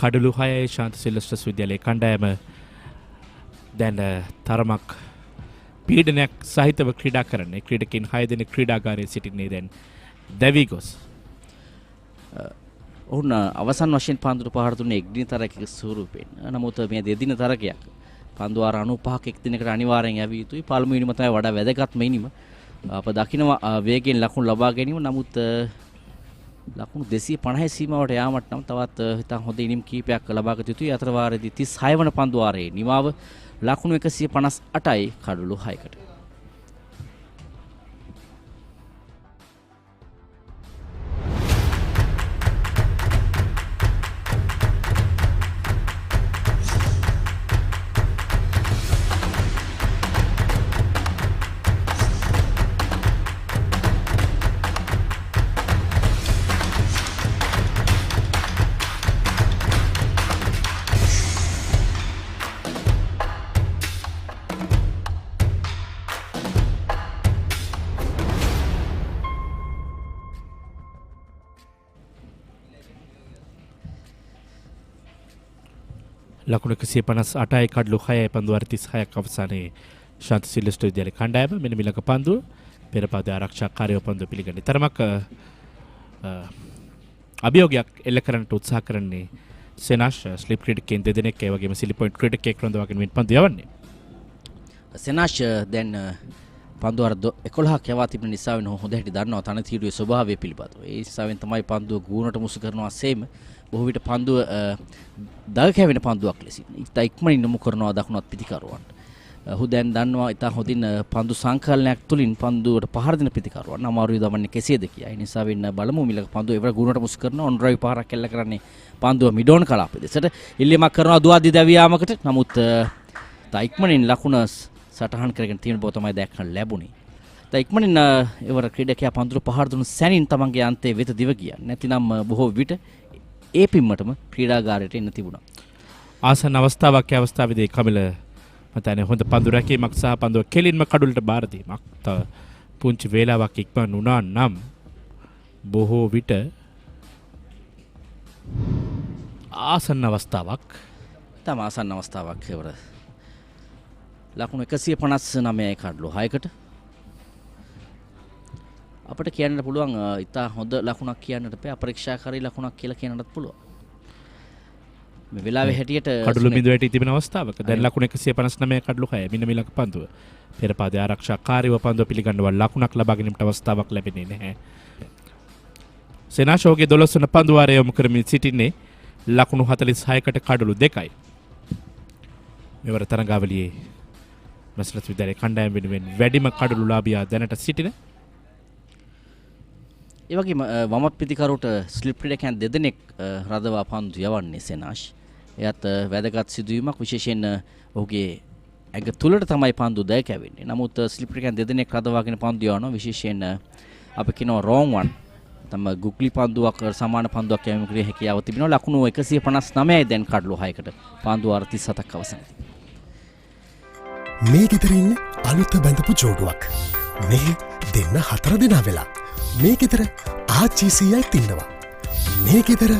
කඩලු 6යි ශාන්ත සිල්වෙස්ටර් විද්‍යාලයේ කණ්ඩායම දැන් තරමක් පීඩනයක් සහිතව ක්‍රීඩා කරන්නේ. ක්‍රීඩකයන් 6 දෙනෙක් ක්‍රීඩාගාරයේ සිටින්නේ දැන් දැවි ගොස්. ඔවුන් අවසන් වශයෙන් පන්දුට පහර දුන්නේ එක්දින තරකයක ස්වරූපයෙන්. නමුත් මේ දෙදින තරකයක් පන්දු වාර 95ක් එක් දිනකට අනිවාර්යෙන් යවිය යුතුයි. පළමු ඉනිම තමයි වඩා වැදගත්ම ඉනිම. අප දකිනවා වේගයෙන් ලකුණු ලබා ගැනීම. නමුත් ලකුණු 250 සීමාවට යාමට නම් තවත් හිතන් හොඳ ඉනිම් කීපයක් ලබාගත යුතුයි. අතර වාරයේදී 36 වන පන්දු වාරයේ නිමාව ලකුණු 158යි කඩලු 6කට. ලකුණු 158යි කඩලු 6යි පන්දු වාර 36ක් අවසානයේ ශාන්ත සිල්වෙස්ටර් විද්‍යාලයේ කණ්ඩායම මෙන්න මිලක පන්දුව පෙරපාද ආරක්ෂාකාරීව පන්දුව පිළිගන්නේ. තරමක් අභියෝගයක් එල්ල කරන්නට උත්සාහ කරන්නේ සෙනාෂ් ස්ලිප් ක්‍රීඩකයන් දෙදෙනෙක් ඒ වගේම සිලි පොයින්ට් ක්‍රීඩකයෙක් රඳවාගෙන මේ පන්දු යවන්නේ. සෙනාෂ් දැන් පන්දු වාර 11ක් යවා තිබෙන නිසා වෙන හොඳ හැටි දන්නවා තනතිරුවේ ස්වභාවය පිළිබඳව. ඒ නිසාවෙන් තමයි පන්දුව ගුණට මුසු කරනවා සේම බොහෝ විට පන්දුව දග කැවෙන පන්දුවක් ලෙසින් ඉතා ඉක්මනින් යොමු කරනවා දකුණත් පිතිකරුවන්ට. ඔහු දැන් දන්නවා ඉතා හොඳින් පන්දු සංකලනයක් තුලින් පන්දුවට පහර දෙන පිතිකරුවන් අමාරුයි දමන්නේ කෙසේද කියලා. ඒ නිසා වෙන්න බලමු මිලක පන්දුව ඒවර ගුණට මුසු කරන ඔන් ඩ්‍රයිව් පහරක් එල්ල කරන්නේ පන්දුව මිඩෝන් කලාප දෙසට ඉල්ලීමක් කරනවා දුවද්දි දැවියාමකට. නමුත් ඉතා ඉක්මනින් ලකුණ සටහන් කරගෙන තියෙන බව තමයි දැක්කන් ලැබුණේ. ඉතා ඉක්මනින් ඒවර ක්‍රීඩකයා පන්දුවට පහර දුණු සැනින් තමන්ගේ අන්තයේ වෙත දිව ගියා. නැතිනම් බොහෝ විට ඒ පිම්මටම ක්‍රීඩාගාරයට එන්න තිබුණා. ආසන්න අවස්ථාවක් අවස්ථාවේදී කමිල මතන්නේ හොඳ පන්දු රැකීමක් සහ පන්දුව කෙලින්ම කඩුලට බාර දීමක්. තව පුංචි වේලාවක් ඉක්මන් වුණා නම් බොහෝ විට ආසන්න අවස්ථාවක් තම ආසන්න අවස්ථාවක් ඒවර ලකුණු 159යි කඩලු 6කට අපිට කියන්නට පුළුවන් ඉතා හොඳ ලකුණක් කියන්නට බෑ අපරීක්ෂාකාරී ලකුණක් කියලා කියන්නත් පුළුවන්. මේ වෙලාවේ හැටියට කඩලු බිඳුව වැටී තිබෙන අවස්ථාවක දැන් ලකුණු 159 කඩලු 6 මින මිලක පන්දුව. පෙරපාදේ ආරක්ෂාකාරීව පන්දුව පිළිගන්නව ලකුණක් ලබා ගැනීමට අවස්ථාවක් ලැබෙන්නේ නැහැ. සෙනාෂෝගේ 12 වන පන්දු වාරය යොමු කරමින් සිටින්නේ ලකුණු 46කට කඩලු 2යි. මෙවර තරඟාවලියේ මැසලත් විද්‍යාලයේ කණ්ඩායම වෙනුවෙන් වැඩිම කඩලු ලාභියා දැනට සිටින ඒ වගේම වම පිතිකරුට ස්ලිප් ක්‍රීඩකයන් දෙදෙනෙක් රඳවා පන්දු යවන්නේ සෙනාෂ්. එයත් වැදගත් සිදුවීමක් විශේෂයෙන් ඔහුගේ ඇඟ තුලට තමයි පන්දු දැය කැවෙන්නේ. නමුත් ස්ලිප් ක්‍රීඩකයන් දෙදෙනෙක් රඳවාගෙන පන්දු යවනවා විශේෂයෙන් අපි කියනවා රෝන් වන් තම ගුග්ලි පන්දුවක් සමාන පන්දුවක් යැවීම ක්‍රියා හැකියාව තිබෙනවා. ලකුණු 159යි දැන් කඩලු 6කට පන්දු වාර 37ක් අවසන්දී. මේ ගෙදරින් අලුත බැඳපු ජෝඩුවක්. මේ දෙන්න 4 දෙනා වෙලා මේ ගෙදර ආච්චීසීයයි තින්නවා. මේ ගෙදර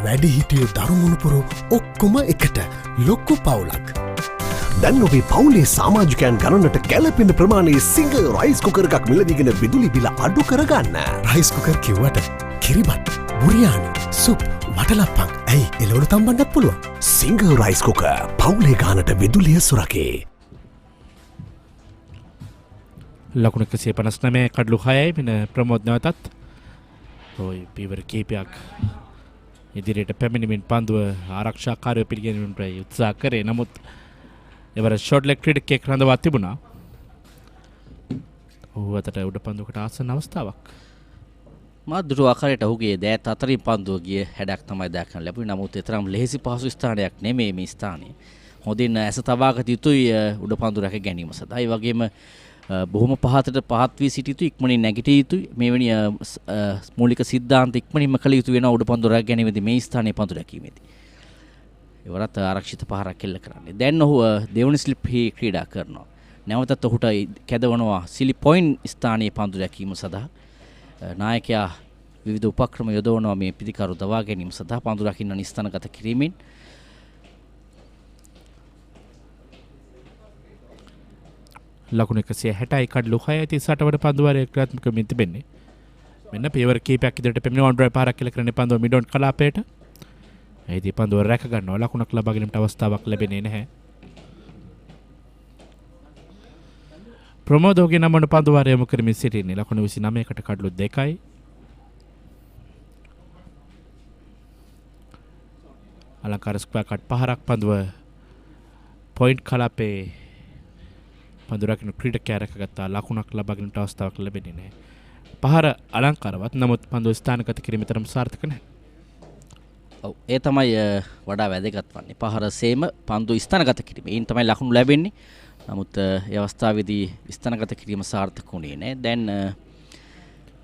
වැඩි හිටියෝ දරුමුණුපුරු ඔක්කොම එකට ලොක්කු පවුලක්. දැන් ඔබේ පවුලේ සමාජිකයන් ගණනට ගැලපෙන ප්‍රමාණයේ සිංහ රයිස් කුකර් එකක් මිලදීගෙන විදුලි බිල අඩු කරගන්න. රයිස් කුකර් කිව්වට කිරිබත්, බුරියානි, සුප්, වටලප්පන් ඇයි එළවලු තම්බන්නත් පුළුවන්. සිංහ රයිස් කුකර් පවුලේ ගානට විදුලිය සුරකේ. ලකුණු 159 කඩලු 6යි මෙන්න ප්‍රමෝද් නැවතත් ඔය පීවර කීපයක් ඉදිරියට පැමිණීමෙන් පන්දුව ආරක්ෂාකාරීව පිළිගැනීමට උත්සාහ කරේ. නමුත් එවර ෂොට් ලෙග් ක්‍රීඩකයෙක් රඳවා තිබුණා. ඔහු අතට උඩ පන්දුවකට ආසන්න අවස්ථාවක්. මාදුරු ආකාරයට ඔහුගේ දෑත් අතරින් පන්දුව ගිය හැඩක් තමයි දැක්කන් ලැබුණේ. නමුත් තරම් ලෙහෙසි පහසු ස්ථානයක් නෙමෙයි මේ ස්ථානය. හොඳින් ඇස තබාගත යුතුයි උඩ පන්දු රැක ගැනීම සඳහා. ඒ වගේම බොහොම පහතට පහත් වී සිටිය යුතුයි, ඉක්මනින් නැගිටිය යුතුයි. මෙවැනි මූලික සිද්ධාන්ත ඉක්මනින්ම කළ යුතු වෙනවා උඩ පන්දු රැක ගැනීමේදී මේ ස්ථානයේ පන්දු රැකීමේදී. ඒවරත් ආරක්ෂිත පහරක් එල්ල කරන්නේ. දැන් ඔහු දෙවනි ස්ලිප් ක්‍රීඩා කරනවා. නැවතත් ඔහුට කැදවනවා සිලි පොයින්ට් ස්ථානයේ පන්දු රැකීම සඳහා. නායකයා විවිධ උපක්‍රම යොදවනවා මේ පිතිකරු දවා ගැනීම සඳහා පන්දු රකින්න නිස්තනගත කිරීමෙන්. ලකුණු 160යි කඩලු 6යි 38 වන පන්දු වාරයේ ක්‍රියාත්මක වෙමින් තිබෙන්නේ. මෙන්න පියවර කීපයක් ඉදිරියට පැමිණ ඔන්ඩ්‍රොයි පහරක් කියලා කරන්නේ පන්දුව මිඩොන් කලාපයට. ඒදී පන්දුව රැක ගන්නවා. ලකුණක් ලබා ගැනීමට අවස්ථාවක් ලැබෙන්නේ නැහැ. ප්‍රමෝදෝගේ නමන පන්දු වාරය යොමු කරමින් සිටින්නේ. ලකුණු 29කට කඩලු 2යි. අලංකාර ස්ක්වයර් කට් පහරක් පන්දුව පොයින්ට් කලාපේ පන්දු රකින්න ක්‍රීඩකයා රැකගත්තා. ලකුණක් ලබා ගැනීමට අවස්ථාවක් ලැබෙන්නේ නැහැ. පහර අලංකාරවත් නමුත් පන්දුව ස්ථානගත කිරීම තරම් සාර්ථක නැහැ. ඔව් ඒ තමයි වඩා වැදගත් වන්නේ. පහර සේම පන්දු ස්ථානගත කිරීම. ඒන් තමයි ලකුණු ලැබෙන්නේ. නමුත් ඒ අවස්ථාවේදී ස්ථානගත කිරීම සාර්ථක වුණේ නැහැ. දැන්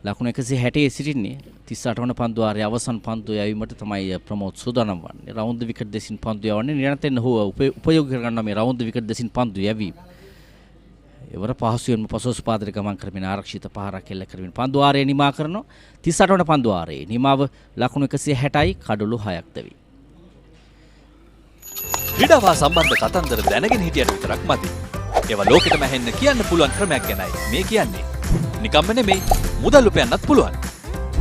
ලකුණු 160 සිටින්නේ 38 වන පන්දු වාරයේ අවසන් පන්දු යැවීමට තමයි ප්‍රමෝද් සූදානම් වන්නේ. රවුන්ඩ් විකට් දෙසින් පන්දු යවන්නේ. නිරන්තරයෙන් ඔහු උපයෝගී කරගන්නවා මේ රවුන්ඩ් විකට් දෙසින් පන්දු යැවීම. එවර පහසුවෙන්ම පසෝසු පාදයට ගමන් කරමින් ආරක්ෂිත පහරක් එල්ල කරමින් පන්දු වාරයේ නිමා කරනවා. 38 වන පන්දු වාරයේ නිමාව ලකුණු 160යි කඩලු 6ක් ද වේ. ක්‍රීඩාව සම්බන්ධ කතන්දර දැනගෙන හිටියට විතරක් මදි. ඒවා ලෝකෙටම ඇහෙන්න කියන්න පුළුවන් ක්‍රමයක් ගැනයි මේ කියන්නේ. නිකම්ම නෙමෙයි මුදල් උපයන්නත් පුළුවන්.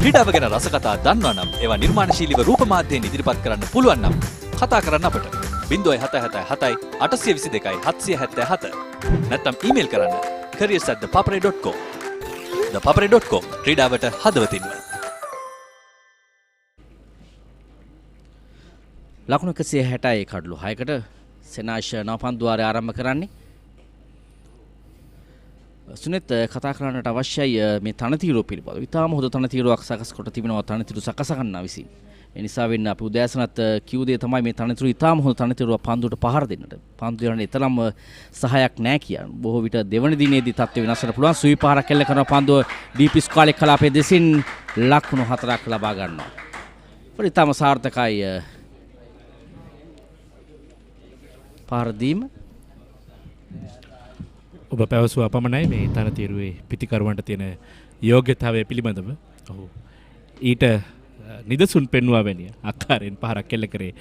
ක්‍රීඩාව ගැන රසකතා දන්නවා නම් ඒවා නිර්මාණශීලීව රූප මාධ්‍යයෙන් ඉදිරිපත් කරන්න පුළුවන් නම් කතා කරන්න අපට 0777 822 777 නැත්නම් ඊමේල් කරන්න careers@thepapare.com. thepapare.com ක්‍රීඩාවට හදවතින්ම. ලකුණු 160යි කඩලු 6කට සෙනාෂ් නවපන්දු වාරය ආරම්භ කරන්නේ. සුනෙත් කතා කරන්නට අවශ්‍යයි මේ තනතිරුව පිළිබඳව. ඉතාම හොඳ තනතිරුවක් සකස් කොට තිබෙනවා තනතිරු සකස ගන්නා විසින්. ඒ නිසා වෙන්න අපි උදෑසනත් කිව් දේ තමයි මේ තනතිරු ඉතාම හොඳ තනතිරුවක් පන්දුවට පහර දෙන්නට. පන්දු යන්නේ තරම් සහයක් නැහැ කියන. බොහෝ විට දෙවන දිනේදී තත්ත්වය වෙනස් වෙන්න පුළුවන්. සුවි පහරක් එල්ල කරන පන්දුව ඩීප් ස්ක්වාලේ කලාපයේ දෙසින් ලකුණු 4ක් ලබා ගන්නවා. ඉතාම සාර්ථකයි පහර දීම. ඔබ පැවසුවා පමණයි මේ තනතිරුවේ පිතිකරුවන්ට තියෙන යෝග්‍යතාවය පිළිබඳව. ඔහු ඊට නිදසුන් පෙන්වා වැනිය ආකාරයෙන් පහරක් එල්ල කරේ.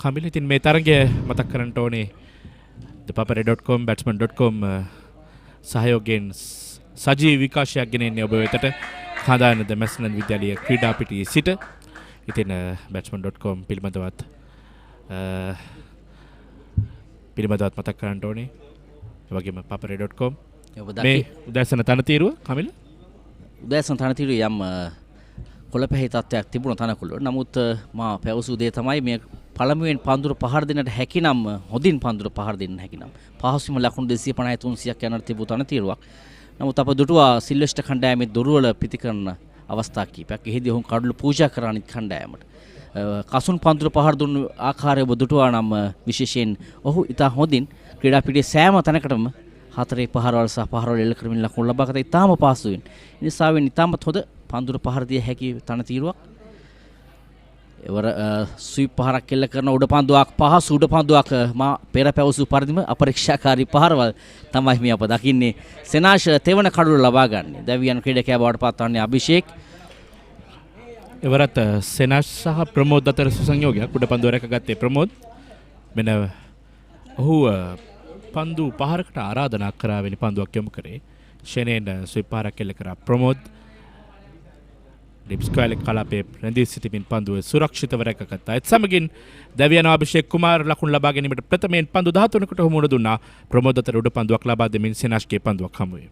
කමිල ඉතින් මේ තරගය මතක් කරන්න ඕනේ thepapare.com batsman.com සහයෝගයෙන් සජීවී විකාශයක් ගෙන එන්නේ ඔබ වෙතට කඳාන මැසනන් විද්‍යාලය ක්‍රීඩා පිටියේ සිට. ඉතින් batsman.com පිළිබඳවත් මතක් කරන්න ඕනේ. වගේම papare.com මේ උදෑසන තනතිරුව කමිල උදෑසන තනතිරුව යම් කොළපැහි තත්ත්වයක් තිබුණ තනකොළ. නමුත් මා පැවසූ දේ තමයි මේ පළමුවෙන් පන්දුර පහර දෙන්නට හැකිනම් හොඳින් පන්දුර පහර දෙන්න හැකිනම් පහසුම ලකුණු 250 300ක් යනට තිබූ තනතිරුවක්. නමුත් අප දුටුවා සිල්වෙස්ටර් කණ්ඩායමේ දුර්වල පිතිකරන අවස්ථා කිහිපයක්. එහිදී ඔවුන් කඩළු පූජා කරන අනිත් කණ්ඩායමට කසුන් පන්දුර පහර දුන්නු ආකාරය ඔබ දුටුවා නම් විශේෂයෙන් ඔහු ඉතා හොඳින් ක්‍රීඩා පිටියේ සෑම තැනකටම හතරේ පහරවල් සහ පහරවල් එල්ල කරමින් ලකුණු ලබා ගත ඉතාම පහසුවෙන්. ඒ නිසා වෙන ඉතාමත් හොඳ පන්දුර පහර දිය හැකි තනතිරුවක්. එවර ස්වීප් පහරක් එල්ල කරන උඩ පන්දුවක් පහසු උඩ පන්දුවක් මා පෙර පැවසූ පරිදිම අපරීක්ෂාකාරී පහරවල් තමයි මේ අප දකින්නේ. සෙනාෂ් තෙවන කඩුව ලබා ගන්නේ. දැවියන් ක්‍රීඩකයා බවට පත් වන්නේ අභිෂේක්. එවරත් සෙනාෂ් සහ ප්‍රමෝද් අතර සුසංයෝගයක්. උඩ පන්දුව රැකගත්තේ ප්‍රමෝද්. මෙන්න ඔහු පන්දු පහරකට ආරාධනා කරාවෙනි පන්දුවක් යොමු කරේ. ෂෙනේන් ස්විප් පහරක් එල්ල කරා ප්‍රමෝද්. ඩිප්ස්කෝලේ කලාපේ රැඳී සිටිමින් පන්දුව සුරක්ෂිතව රැකගත්තා. ඒත් සමගින් දැවියන අභිෂේක් කුමාර් ලකුණු ලබා ගැනීමට ප්‍රථමයෙන් පන්දු 13කට මුහුණ දුන්නා. ප්‍රමෝද් අතර උඩ පන්දුවක් ලබා දෙමින් සෙනාෂ්ගේ පන්දුවක් හමු වේ.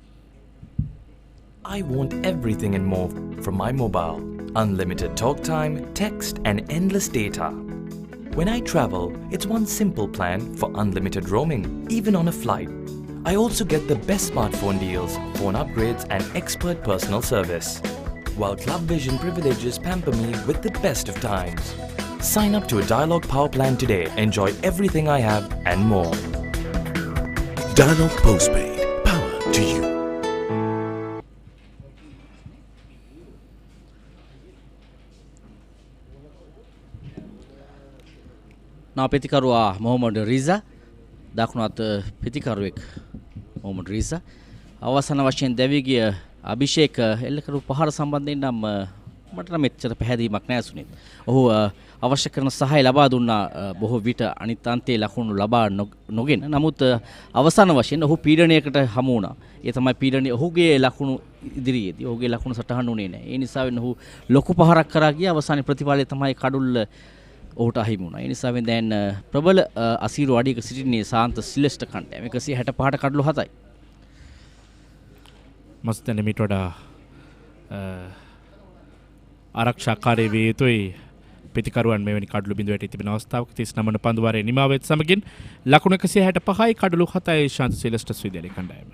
I want everything and more from my mobile. Unlimited talk time, text and endless data. When I travel, it's one simple plan for unlimited roaming, even on a flight. I also get the best smartphone deals, phone upgrades and expert personal service. While Club Vision privileges pamper me with the best of times. Sign up to a Dialog Power plan today. Enjoy everything I have and more. Dialog Postpaid. Power to you. නව ප්‍රතිකරුවා මොහොමඩ් රීසා දකුණත් ප්‍රතිකරුවෙක් මොහොමඩ් රීසා අවසාන වශයෙන් දැවී ගිය අභිෂේක් එල්ල කරු පහර සම්බන්ධයෙන් නම් මට නම් එච්චර පැහැදීමක් නැහැ සුනිත්. ඔහු අවශ්‍ය කරන සහාය ලබා දුන්නා බොහෝ විට අනිත් අන්තයේ ලකුණු ලබා නොගෙන. නමුත් අවසාන වශයෙන් ඔහු පීඩනයකට හමු වුණා. ඒ තමයි පීඩනය ඔහුගේ ලකුණු ඉදිරියේදී ඔහුගේ ලකුණු සටහන් උනේ නැහැ. ඒ නිසා වෙන ඔහු ලොකු පහරක් කරා ගියා. අවසානයේ ප්‍රතිඵලය තමයි කඩුල්ල ඔහුට අහිමි වුණා. ඒ නිසා දැන් ප්‍රබල අසීරු අඩියක සිටින්නේ සාන්ත සිල්වෙස්ටර් කණ්ඩායම 165ට කඩලු 7යි. මස්තන මිට වඩා ආරක්ෂාකාරී විය යුතුයි ප්‍රතිකරුවන් මෙවැනි කඩලු බිඳුවට තිබෙන අවස්ථාවක 39 පන්දුවාරයේ නිමාවෙත් සමගින් ලකුණු 165යි කඩලු 7යි ශාන්ත සිල්වෙස්ටර් විද්‍යාලයේ කණ්ඩායම.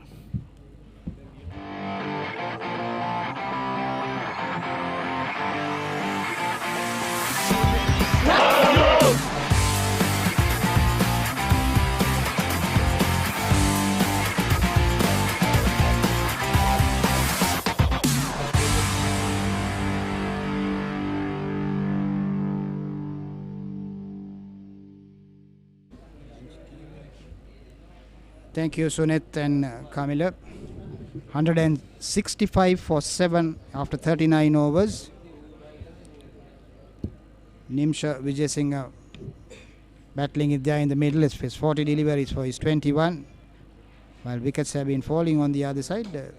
Thank you, Sunit and Camilla. 165 for 7 after 39 overs. Nimsha Vijay Singh battling it there in the middle. It's his 40 deliveries for his 21. While wickets have been falling on the other side.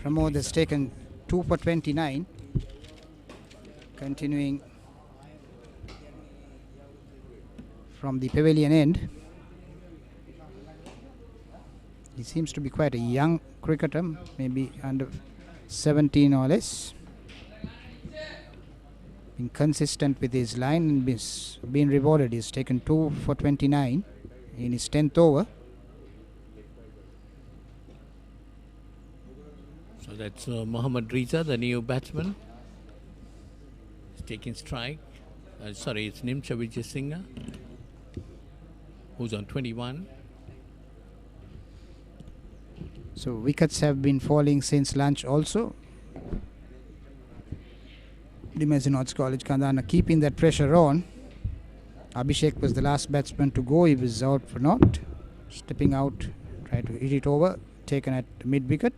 Pramod has taken 2 for 29, continuing from the pavilion end. He seems to be quite a young cricketer, maybe under 17 or less. Being consistent with his line and been rewarded. He's taken 2 for 29 in his 10th over. So that's Mohammad Riza, the new batsman. He's taking strike. Sorry, it's Nimsha Vijay Singh, who's on 21. So wickets have been falling since lunch also. The Mazenod College Kandana keeping that pressure on. Abhishek was the last batsman to go. He was out for naught. Stepping out, trying to hit it over. Taken at mid-wicket.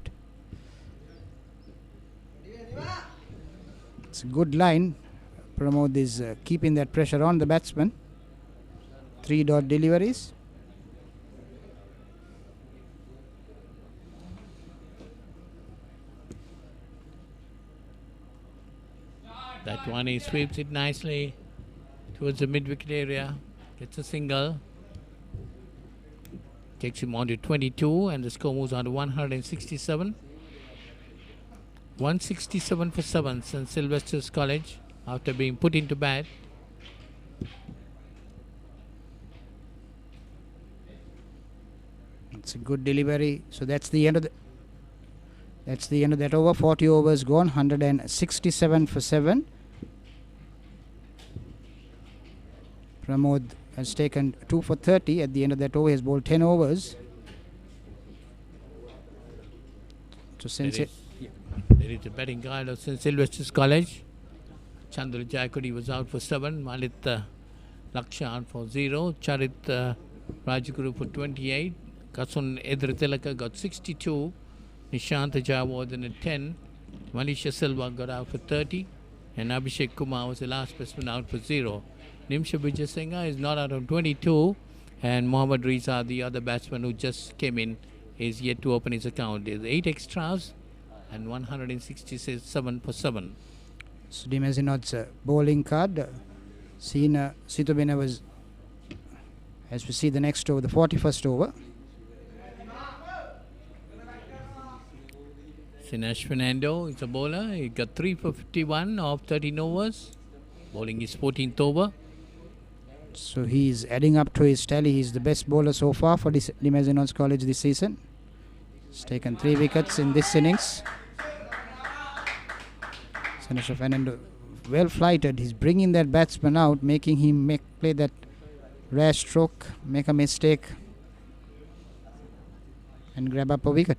It's a good line. Pramod is keeping that pressure on the batsman. 3 dot deliveries. That one, he sweeps it nicely towards the mid-wicket area. Gets a single. Takes him on to 22 and the score moves on to 167. 167 for 7 since Sylvester's College after being put into bat. It's a good delivery. So that's the end of that over. 40 overs gone. 167 for 7. Pramod has taken 2 for 30 at the end of that over. He has bowled 10 overs. So since there is a batting guide of St. Sylvester's College. Chandra Jayakodi was out for 7. Malit Lakshan for 0. Charit Rajaguru for 28. Kasun Edritilaka got 62. Nishant Jawardhan at 10. Manisha Silva got out for 30. And Abhishek Kumar was the last batsman out for 0. Nimsha Vijay Singh is not out of 22. And Mohammad Riza, the other batsman who just came in, is yet to open his account. There's 8 extras and 167 for 7. So Mazenod's bowling card. Situbena was, as we see the next over, the 41st over. Sinesh Fernando is a bowler. He got 3 for 51 of 13 overs. Bowling his 14th over. So he's adding up to his tally. He's the best bowler so far for the Mazenod College this season. He's taken 3 wickets in this innings. Sinesh Fernando well flighted. He's bringing that batsman out, making him play that rash stroke, make a mistake and grab up a wicket.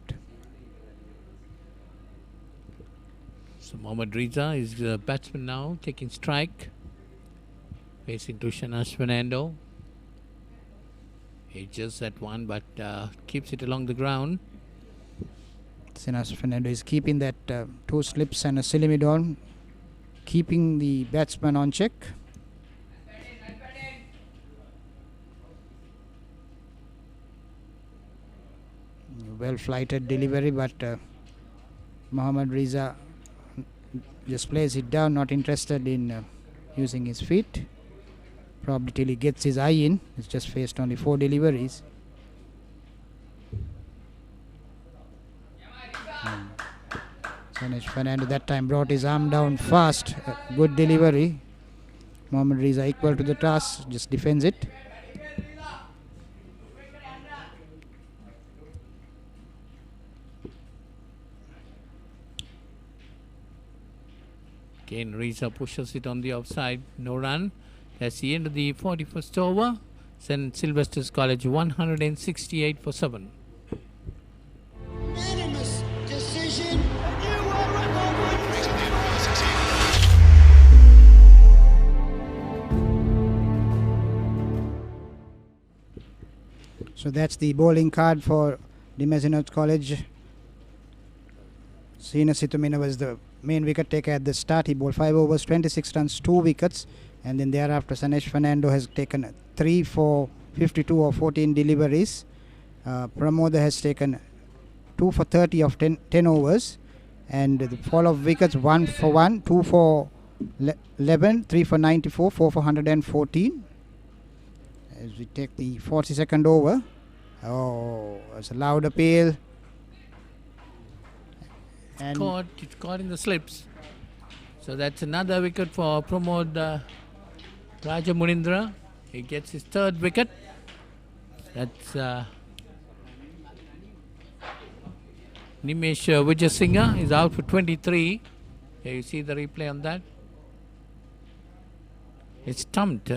So Mohammad Riza is the batsman now, taking strike, facing to Shanash Fernando. He just at one, but keeps it along the ground. Sinas Fernando is keeping that 2 slips and a Silimidon, keeping the batsman on check. Well flighted delivery, but Mohammad Riza just plays it down, not interested in using his feet. Probably till he gets his eye in. He's just faced only 4 deliveries. Sanesh Fernando that time brought his arm down fast. Good delivery. Mohammad Riza equal to the task, just defends it. Again, Riza pushes it on the offside. No run. That's the end of the 41st over. St. Sylvester's College 168 for 7. Unanimous decision. So that's the bowling card for the Mazenod College. Sina Situmina was the main wicket taker at the start. He bowled 5 overs, 26 runs, 2 wickets. And then thereafter, Sanesh Fernando has taken 3 for 52 or 14 deliveries. Pramoda has taken 2 for 30 of 10 overs. And the fall of wickets 1 for 1, 2 for 11, 3 for 94, 4 for 114. As we take the 42nd over. Oh, it's a loud appeal. And It's caught in the slips. So that's another wicket for Pramod Rajamunindra. He gets his 3rd wicket. That's Nimesh Vijayasinghe is out for 23. Here you see the replay on that. It's stumped.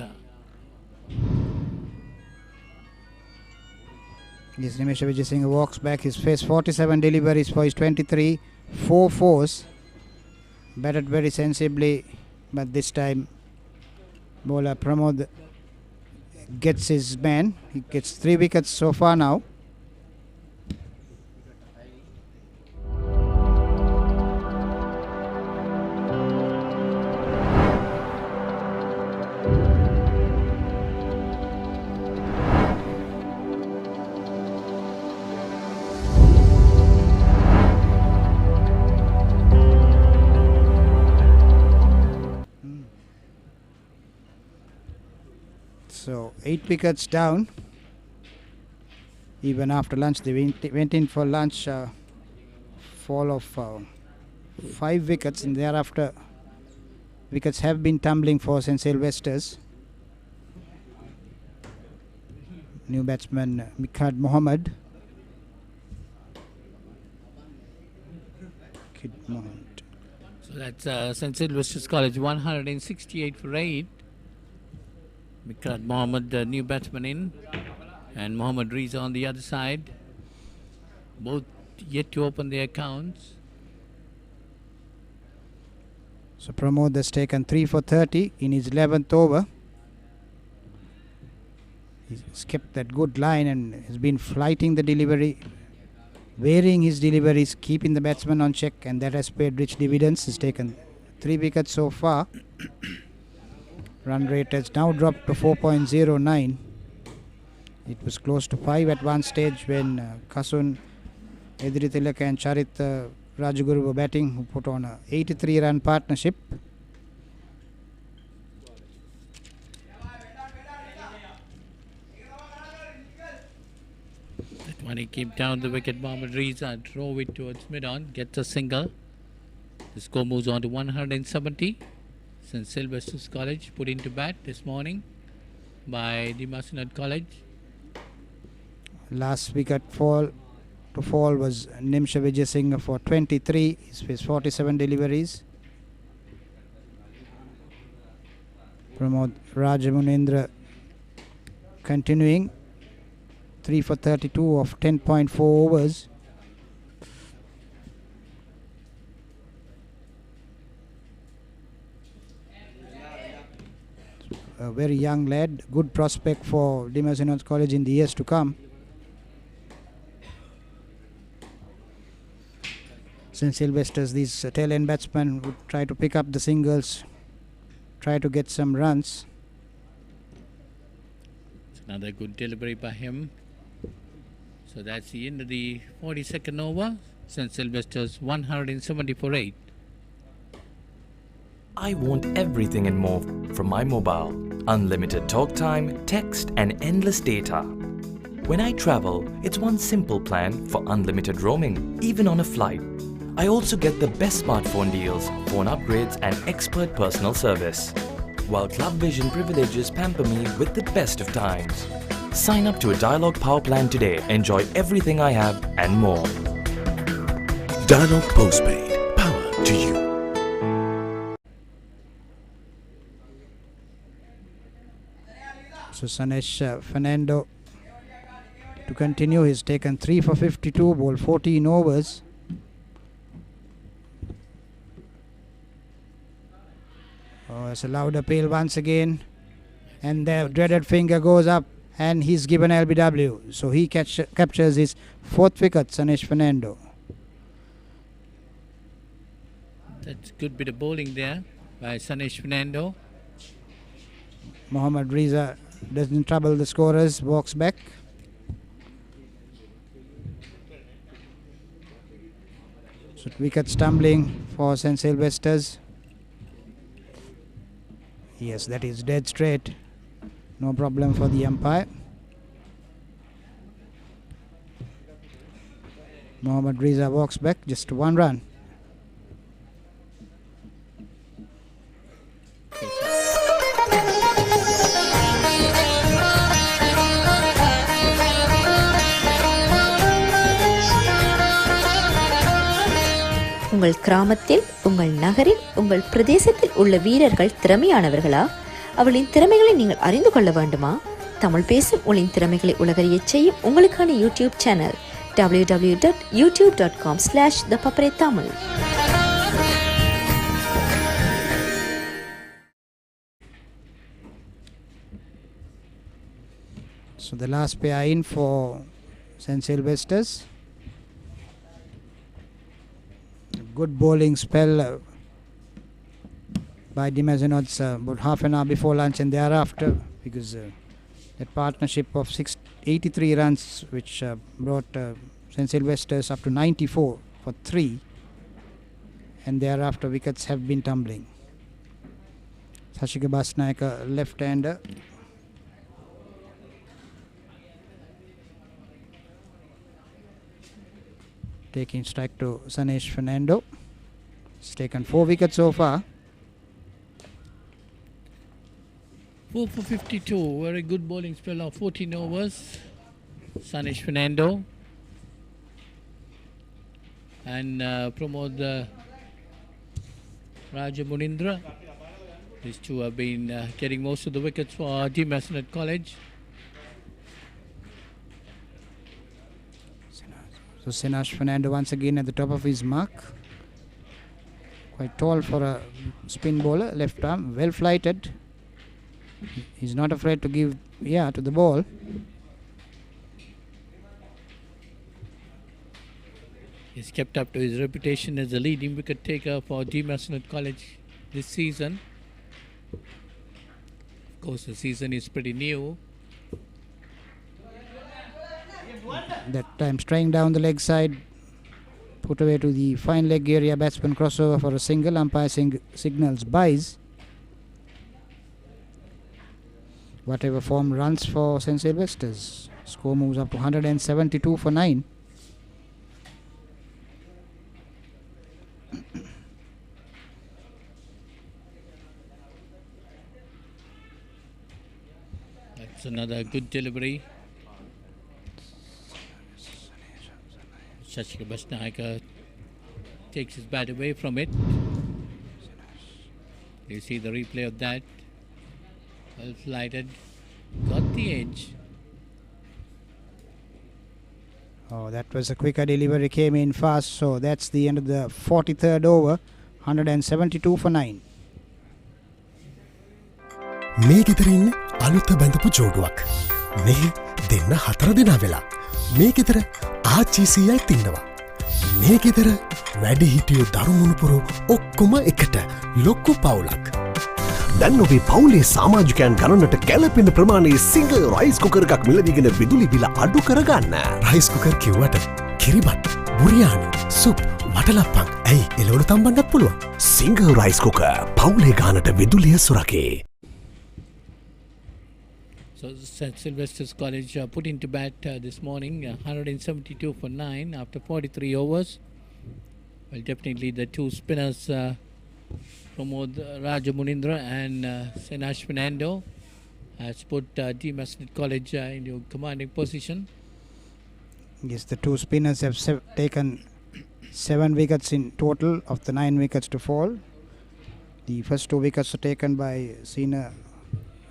Yes, Nimesh Vijayasinghe walks back. He's faced 47 deliveries for his 23, 4 fours. Batted very sensibly, but this time bowler Pramod gets his man. He gets 3 wickets so far now. So 8 wickets down. Even after lunch, they went in for lunch. Fall of 5 wickets, and thereafter wickets have been tumbling for St. Sylvester's. New batsman Mikhad Mohammed. So that's St. Sylvester's College 168 for 8. Mikhad Mohammed, the new batsman in, and Mohammad Riza on the other side. Both yet to open their accounts. So Pramod has taken 3 for 30 in his 11th over. He's kept that good line and has been flighting the delivery, varying his deliveries, keeping the batsman on check, and that has paid rich dividends. He's taken 3 wickets so far. Run rate has now dropped to 4.09. It was close to 5 at one stage when Kasun, Edri Tilak and Charit Rajaguru were batting, who put on a 83-run partnership. That one he came down the wicket. Mohammad Riza drove it towards mid-on, gets a single. The score moves on to 170. St. Sylvester's College put into bat this morning by the Mazenod College. Last wicket to fall was Nimsha Vijayasinghe for 23. He's faced 47 deliveries. Pramod Rajamunindra continuing 3 for 32 of 10.4 overs. a very young lad, good prospect for Mazenod College in the years to come. St. Sylvester's, these tail-end batsmen would try to pick up the singles, try to get some runs. It's another good delivery by him. So that's the end of the 42nd over. St. Sylvester's 170 for 8. I want everything and more from my mobile. Unlimited talk time, text and endless data. When I travel, it's one simple plan for unlimited roaming, even on a flight. I also get the best smartphone deals, phone upgrades and expert personal service. While Club Vision privileges pamper me with the best of times. Sign up to a Dialog Power plan today. Enjoy everything I have and more. Dialog Postpaid. Power to you. So Sanesh Fernando to continue. He's taken 3 for 52, ball 14 overs. Oh, it's a loud appeal once again. And the dreaded finger goes up and he's given LBW. So he captures his 4th wicket, Sanesh Fernando. That's a good bit of bowling there by Sanesh Fernando. Mohammad Reza doesn't trouble the scorers, walks back. So wicket stumbling for St. Sylvester's. Yes, that is dead straight. No problem for the umpire. Mohammad Reza walks back, just 1 run. உங்கள் கிராமத்தில், உங்கள் நகரில், உங்கள் பிரதேசத்தில் உள்ள வீரர்கள் திறமையானவர்களா? அவளின் திறமைகளை நீங்கள் அறிந்து கொள்ள வேண்டுமா? தமிழ் பேசும் உங்களின் திறமைகளை உலகறியச் செய்யும் உங்களுக்கான YouTube channel www.youtube.com/ThePapare Tamil. So the last pair in for St. Sylvester's. Good bowling spell by Mazenod's about half an hour before lunch and thereafter, because that partnership of 83 runs which brought St. Sylvester's up to 94 for 3, and thereafter wickets have been tumbling. Sashika Basnayaka, left-hander. Taking strike to Sanesh Fernando. He's taken 4 wickets so far. 4 for 52. Very good bowling spell of 14 overs. Sanesh Fernando. And Pramod Raja Munindra. These two have been getting most of the wickets for Mazenod College. So Sanesh Fernando once again at the top of his mark. Quite tall for a spin bowler, left arm, well flighted. He's not afraid to give to the ball. He's kept up to his reputation as the leading wicket taker for Mazenod College this season. Of course, the season is pretty new. That time straying down the leg side, put away to the fine leg area, batsman crossover for a single, umpire signals buys. Whatever form runs for St. Sylvester's. Score moves up to 172 for 9. That's another good delivery. Sashika Basnayaka takes his bat away from it. You see the replay of that. Well flighted. Got the edge. Oh, that was a quicker delivery, came in fast. So that's the end of the 43rd over. 172 for 9. මේ ගෙදරඉන්න අලුත බැඳපු ජෝඩුවක්. මේ දෙන්න 4 දෙනා වෙලා. මේ ගෙදර ආච්චීසීයයි තින්නවා. මේ ගෙදර වැඩි හිටියෝ දරුමුණුපුරු ඔක්කොම එකට ලොක්කු පවුලක්. දැන් ඔබේ පවුලේ සාමාජිකයන් ගණනට කැලපෙන ප්‍රමාණයේ සිංගල් රයිස් කුකර් එකක් මිලදීගෙන විදුලි බිල අඩු කරගන්න. රයිස් කුකර් කිව්වට කිරිබත්, බුරියානි, සුප්, වටලප්පන් ඇයි එලවලු තම්බන්නත් පුළුවන්. සිංගල් රයිස් කුකර් පවුලේ ගානට විදුලිය සුරකේ. So St. Sylvester's College put into bat this morning 172 for 9 after 43 overs. Well, definitely the two spinners Pramod Rajamunindra and Senash Fernando has put Mazenod College into commanding position. Yes, the two spinners have taken 7 wickets in total of the 9 wickets to fall. The first 2 wickets are taken by Sina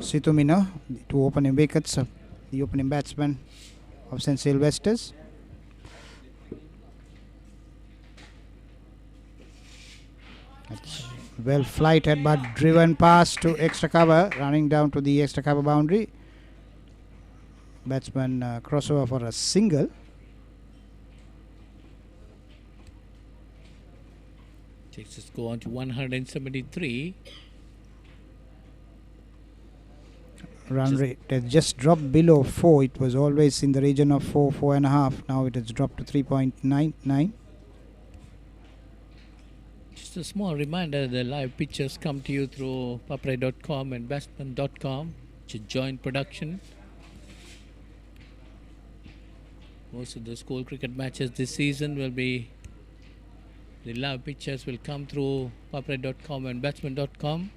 Situmina, the 2 opening wickets of the opening batsman of St. Sylvester's. That's well flighted but driven past to extra cover, running down to the extra cover boundary. Batsman crossover for a single. Takes the score on to 173. Run rate has just dropped below 4. It was always in the region of 4, 4.5. Now it has dropped to 3.99. Just a small reminder, the live pictures come to you through ThePapare.com and batsman.com. It's a joint production. Most of the school cricket matches this season will be, the live pictures will come through ThePapare.com and batsman.com.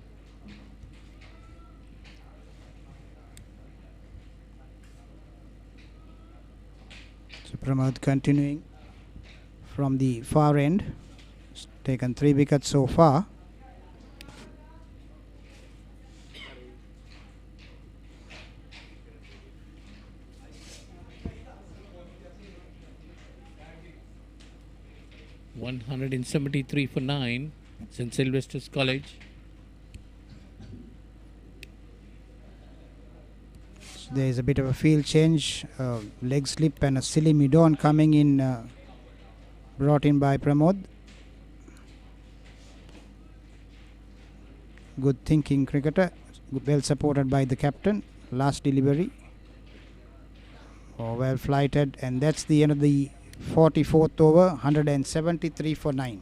So Pramod continuing from the far end. He's taken 3 wickets so far. $173 for 9, St. Sylvester's College. So there is a bit of a field change, leg slip and a silly mid-on coming in, brought in by Pramod. Good thinking cricketer, well supported by the captain. Last delivery, well flighted, and that's the end of the 44th over. 173 for 9.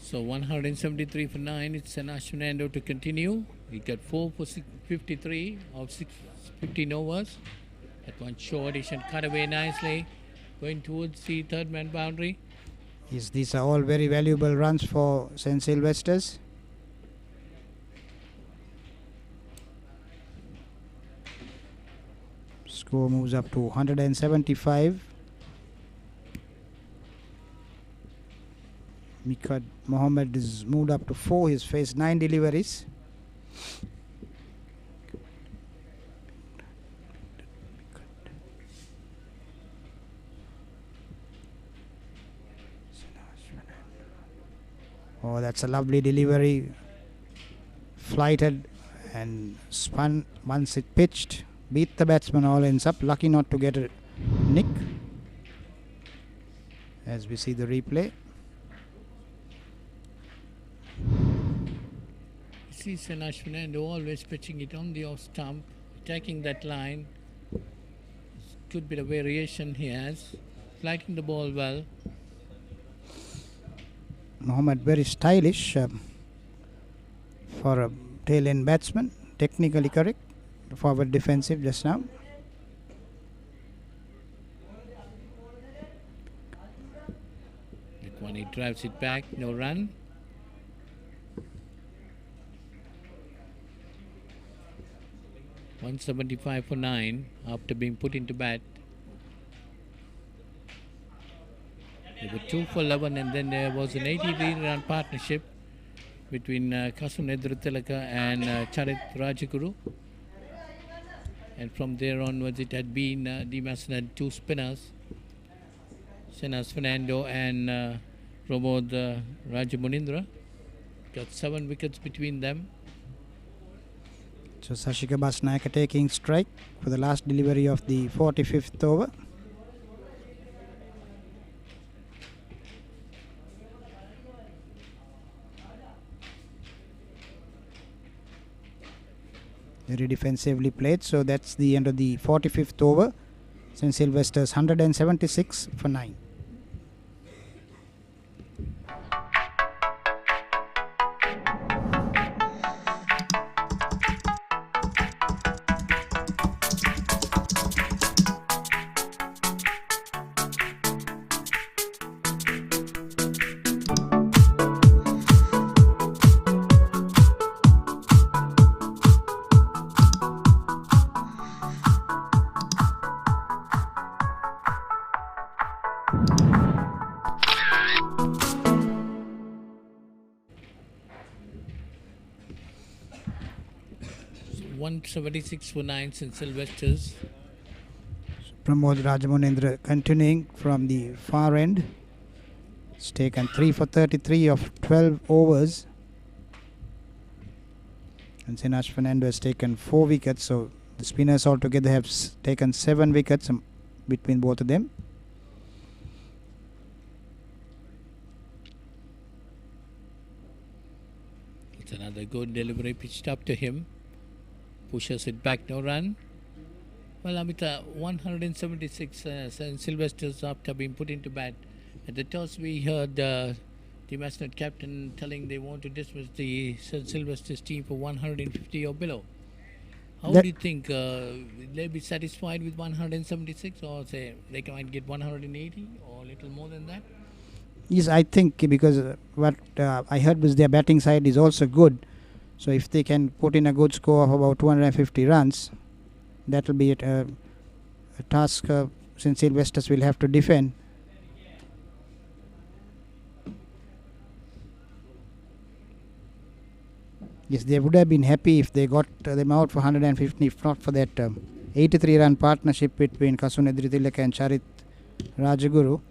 So 173 for 9. It's Senash Fernando to continue. He got 4 for 53 of 15 overs. That one short, he should cut away nicely, going towards the third man boundary. Yes, these are all very valuable runs for St. Sylvester's. Score moves up to 175. Mikad Mohammed is moved up to 4. He's faced 9 deliveries. Oh, that's a lovely delivery. Flighted and spun once it pitched. Beat the batsman, all ends up. Lucky not to get a nick. As we see the replay. See Senash Fernando always pitching it on the off stump, attacking that line. Good bit of variation he has. Liking the ball well. Mohammed very stylish for a tail end batsman. Technically correct. Forward defensive just now. one, he drives it back, no run. $175 for 9 after being put into bat. They were 2 for 11, and then there was an 83-run partnership between Kasun Edrutilaka and Charit Rajaguru. And from there onwards, it had been the Mazenod 2 spinners, Senas Fernando and Pramod Rajamunindra. Got 7 wickets between them. So Sashika Basnayaka taking strike for the last delivery of the 45th over. Very defensively played. So that's the end of the 45th over. St. Sylvester's 176 for 9. $176 for 9 St. Sylvester's. Pramod Rajamunindra continuing from the far end. It's taken 3 for 33 of 12 overs. And Senas Fernando has taken 4 wickets. So the spinners altogether have taken 7 wickets between both of them. It's another good delivery pitched up to him. Pushes it back, no run. Well, Amita, 176 St. Sylvester's after being put into bat. At the toss, we heard the Mazenod captain telling they want to dismiss the St. Sylvester's team for 150 or below. How do you think? Will they be satisfied with 176, or say they might get 180 or a little more than that? Yes, I think because what I heard was their batting side is also good. So if they can put in a good score of about 250 runs, that will be a task St. Sylvester's will have to defend. Yes, they would have been happy if they got them out for 150, if not for that 83-run partnership between Kasun Edrutilaka and Charit Rajaguru.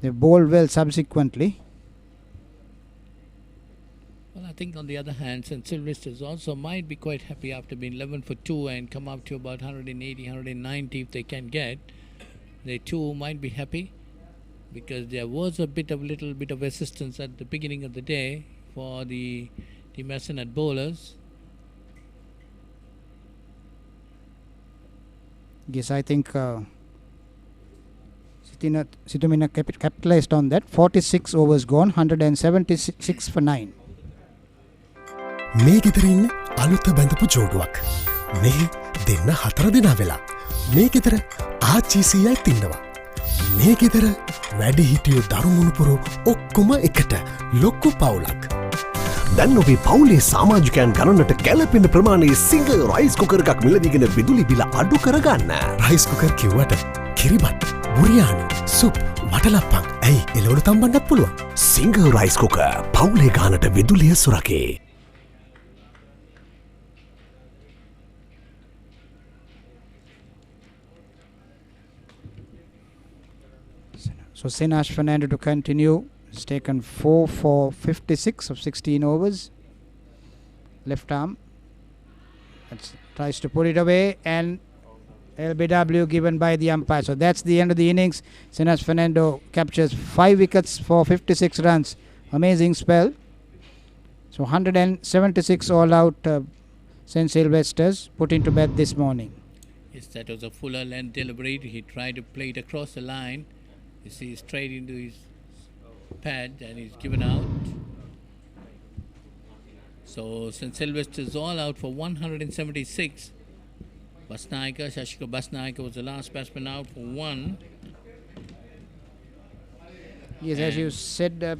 They bowled well subsequently. Well, I think on the other hand, St. Sylvester's also might be quite happy after being 11 for 2 and come up to about 180, 190 if they can get. They too might be happy because there was a little bit of assistance at the beginning of the day for the Mazenod bowlers. Yes, I think Situmina capitalized on that. 46 overs gone, 176 for 9. මේ ගෙදරින් අලුත බැඳපු ජෝඩුවක් මේ දෙන්න 4 දෙනා වෙලා මේ ගෙදර ආච්චිසියයි තින්නවා මේ ගෙදර වැඩි හිටියෝ දරුමුණුපුරු ඔක්කොම එකට ලොක්කු පවුලක් දැන් ඔබේ පවුලේ සමාජිකයන් ගණනට ගැලපෙන ප්‍රමාණයේ සිංගල් රයිස් කුකර් එකක් මිලදීගෙන විදුලි බිල අඩු කරගන්න රයිස් කුකර් කිව්වට කිරිබත් බුරියානි සුප් වටලප්පන් ඇයි එළවලු තම්බන්නත් පුළුවන් සිංගල් රයිස් කුකර් පවුලේ ගානට විදුලිය සුරකේ So Senas Fernando to continue. He's taken 4 for 56 of 16 overs. Left arm. Tries to put it away and LBW given by the umpire. So that's the end of the innings. Senas Fernando captures 5 wickets for 56 runs. Amazing spell. So 176 all out St. Sylvester's put into bed this morning. Yes, that was a fuller length delivery. He tried to play it across the line. You see straight into his pad and he's given out. So St. Sylvester's all out for 176. Shashika Basnayaka was the last batsman out for 1. Yes, as you said,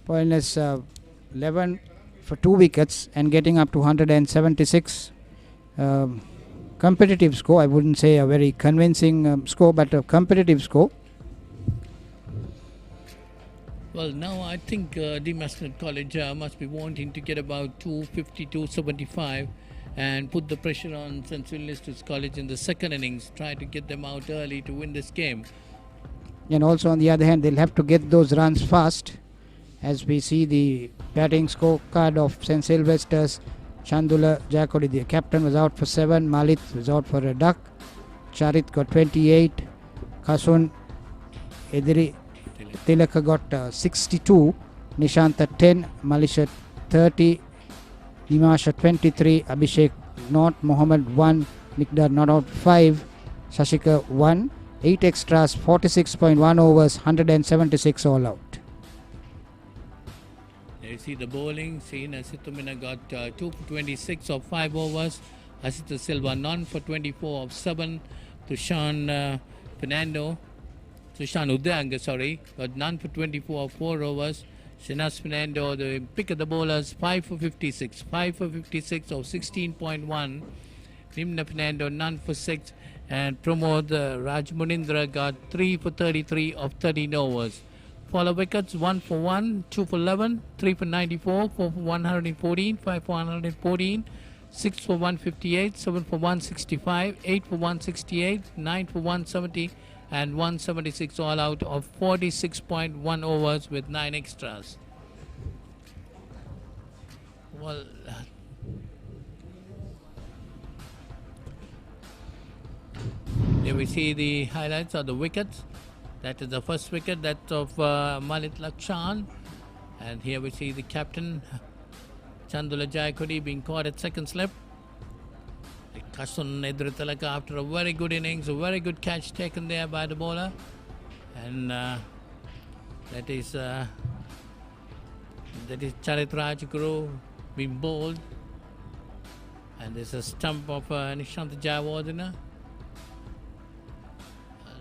pointless 11 for 2 wickets and getting up to 176. Competitive score. I wouldn't say a very convincing score, but a competitive score. Well, now I think the Mazenod College must be wanting to get about 250, 275 and put the pressure on St. Sylvester's College in the second innings, try to get them out early to win this game. And also on the other hand, they'll have to get those runs fast. As we see the batting scorecard of St. Sylvester's, Chandula Jakodi, the captain, was out for 7. Malit was out for a duck. Charit got 28. Kasun Ediri Tilaka got 62. Nishanta 10. Malisha 30. Dimasha 23. Abhishek not. Mohammed 1. Mikdar not out 5. Shashika 1. 8 extras, 46.1 overs, 176 all out. You see the bowling scene. Asitumina got 2 for 26 of 5 overs. Asita Silva none for 24 of 7. Tushan Udayanga, got none for 24 of 4 overs. Shinas Fernando, the pick of the bowlers, 5 for 56. 5 for 56 of 16.1. Nimna Fernando, none for 6. And Pramod Rajmunindra got 3 for 33 of 13 overs. Follow wickets, 1 for 1, 2 for 11, 3 for 94, 4 for 114, 5 for 114, 6 for 158, 7 for 165, 8 for 168, 9 for 170, and 176 all out of 46.1 overs with 9 extras. Well, here we see the highlights of the wickets. That is the first wicket, that's of Malit Lakshan. And here we see the captain, Chandula Jayakodi, being caught at second slip. Kasun Edritalaka after a very good innings, a very good catch taken there by the bowler. And that is Charit Rajguru being bowled. And there's a stump of Nishant Jayawardena.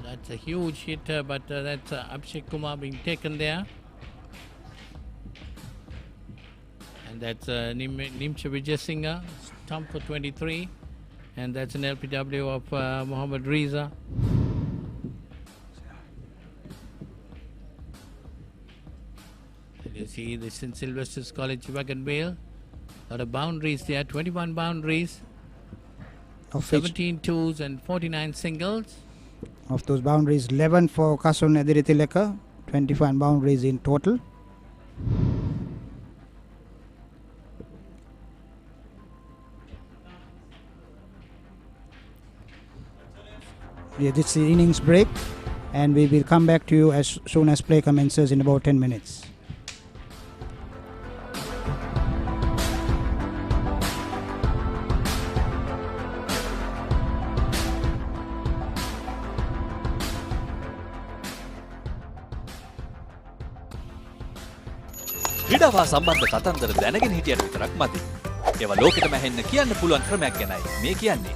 That's a huge hit, but that's Abhishek Kumar being taken there. And that's Nimcha Vijay Singha, stump for 23. And that's an LPW of Mohammad Riza. And you see the St. Sylvester's College wagon wheel. A lot of boundaries there, 21 boundaries, of 17 twos and 49 singles. Of those boundaries, 11 for Kasun Ediritileka, 25 boundaries in total. Yeah, this is the innings break, and we will come back to you as soon as play commences in about 10 minutes. ක්‍රීඩාවා සම්බන්ධ කතන්දර දැනගෙන හිටියට විතරක් මදි. ඒවා ලෝකෙටම ඇහෙන්න කියන්න පුළුවන් ක්‍රමයක් ගැනයි මේ කියන්නේ.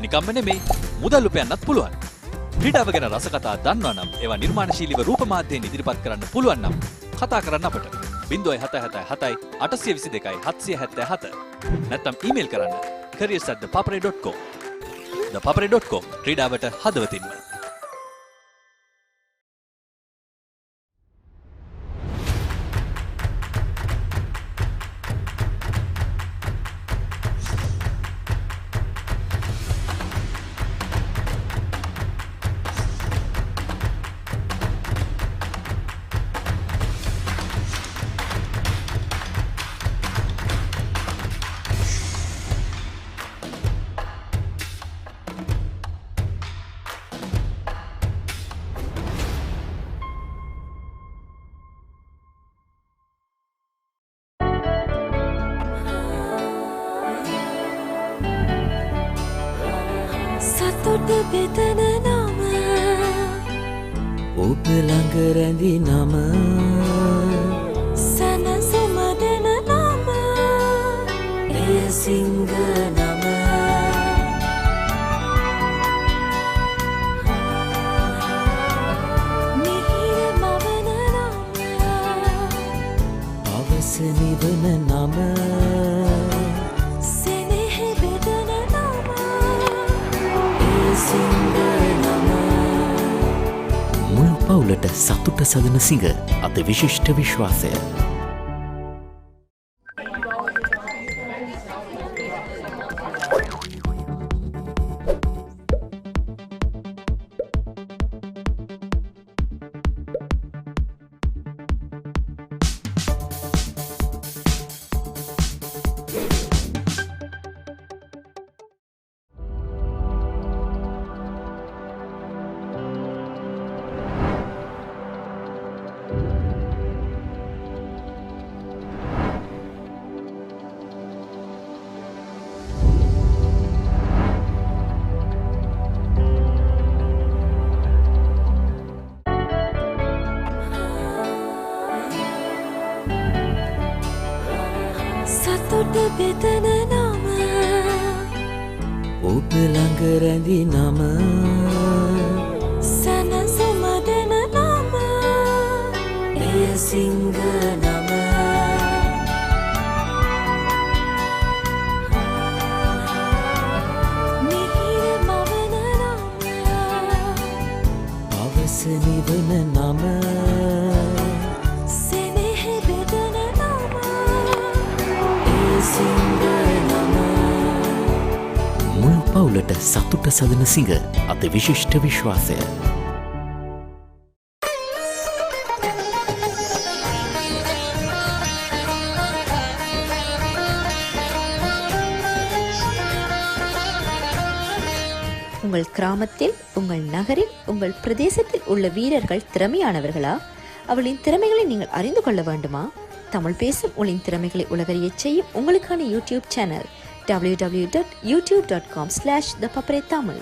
නිකම්ම නෙමෙයි, මුදල් උපයන්නත් පුළුවන්. ක්‍රීඩාව ගැන රසකතා දන්නවා නම් ඒවා නිර්මාණශීලීව රූප මාධ්‍යයෙන් ඉදිරිපත් කරන්න පුළුවන් නම් කතා කරන්න අපට 0777 822 777 නැත්නම් ඊමේල් කරන්න careers@thepapare.com. ThePapare.com ක්‍රීඩාවට හදවතින්ම. බෙදන නම ඔබ ළඟ රැඳි නම සනසුමදන නම එය සිංහ නම මිහිර මවන නම මුළු පවුලට සතුට සදන සිඟ අති විශිෂ්ට විශ්වාසය. සතුට බෙදන නම ඔබ ළඟ රැඳි නම සැනසුම දෙන නම එය සිංහ නම මිහිර මවන නම පවස නිවන නම සෙනෙහ බෙදන නම එය සිංහ නම මුළු පවුලට සතුට සදන සිඟ අති විශිෂ්ට විශ්වාසය. உங்கள் கிராமத்தில் உங்கள் நகரில் உங்கள் பிரதேசத்தில் உள்ள வீரர்கள் திறமையானவர்களா? அவளின் திறமைகளை நீங்கள் அறிந்து கொள்ள வேண்டுமா? தமிழ் பேசும் உங்களின் திறமைகளை உலகறியச் செய்யும் உங்களுக்கான யூடியூப் சேனல் www.youtube.com/ThePapare Tamil.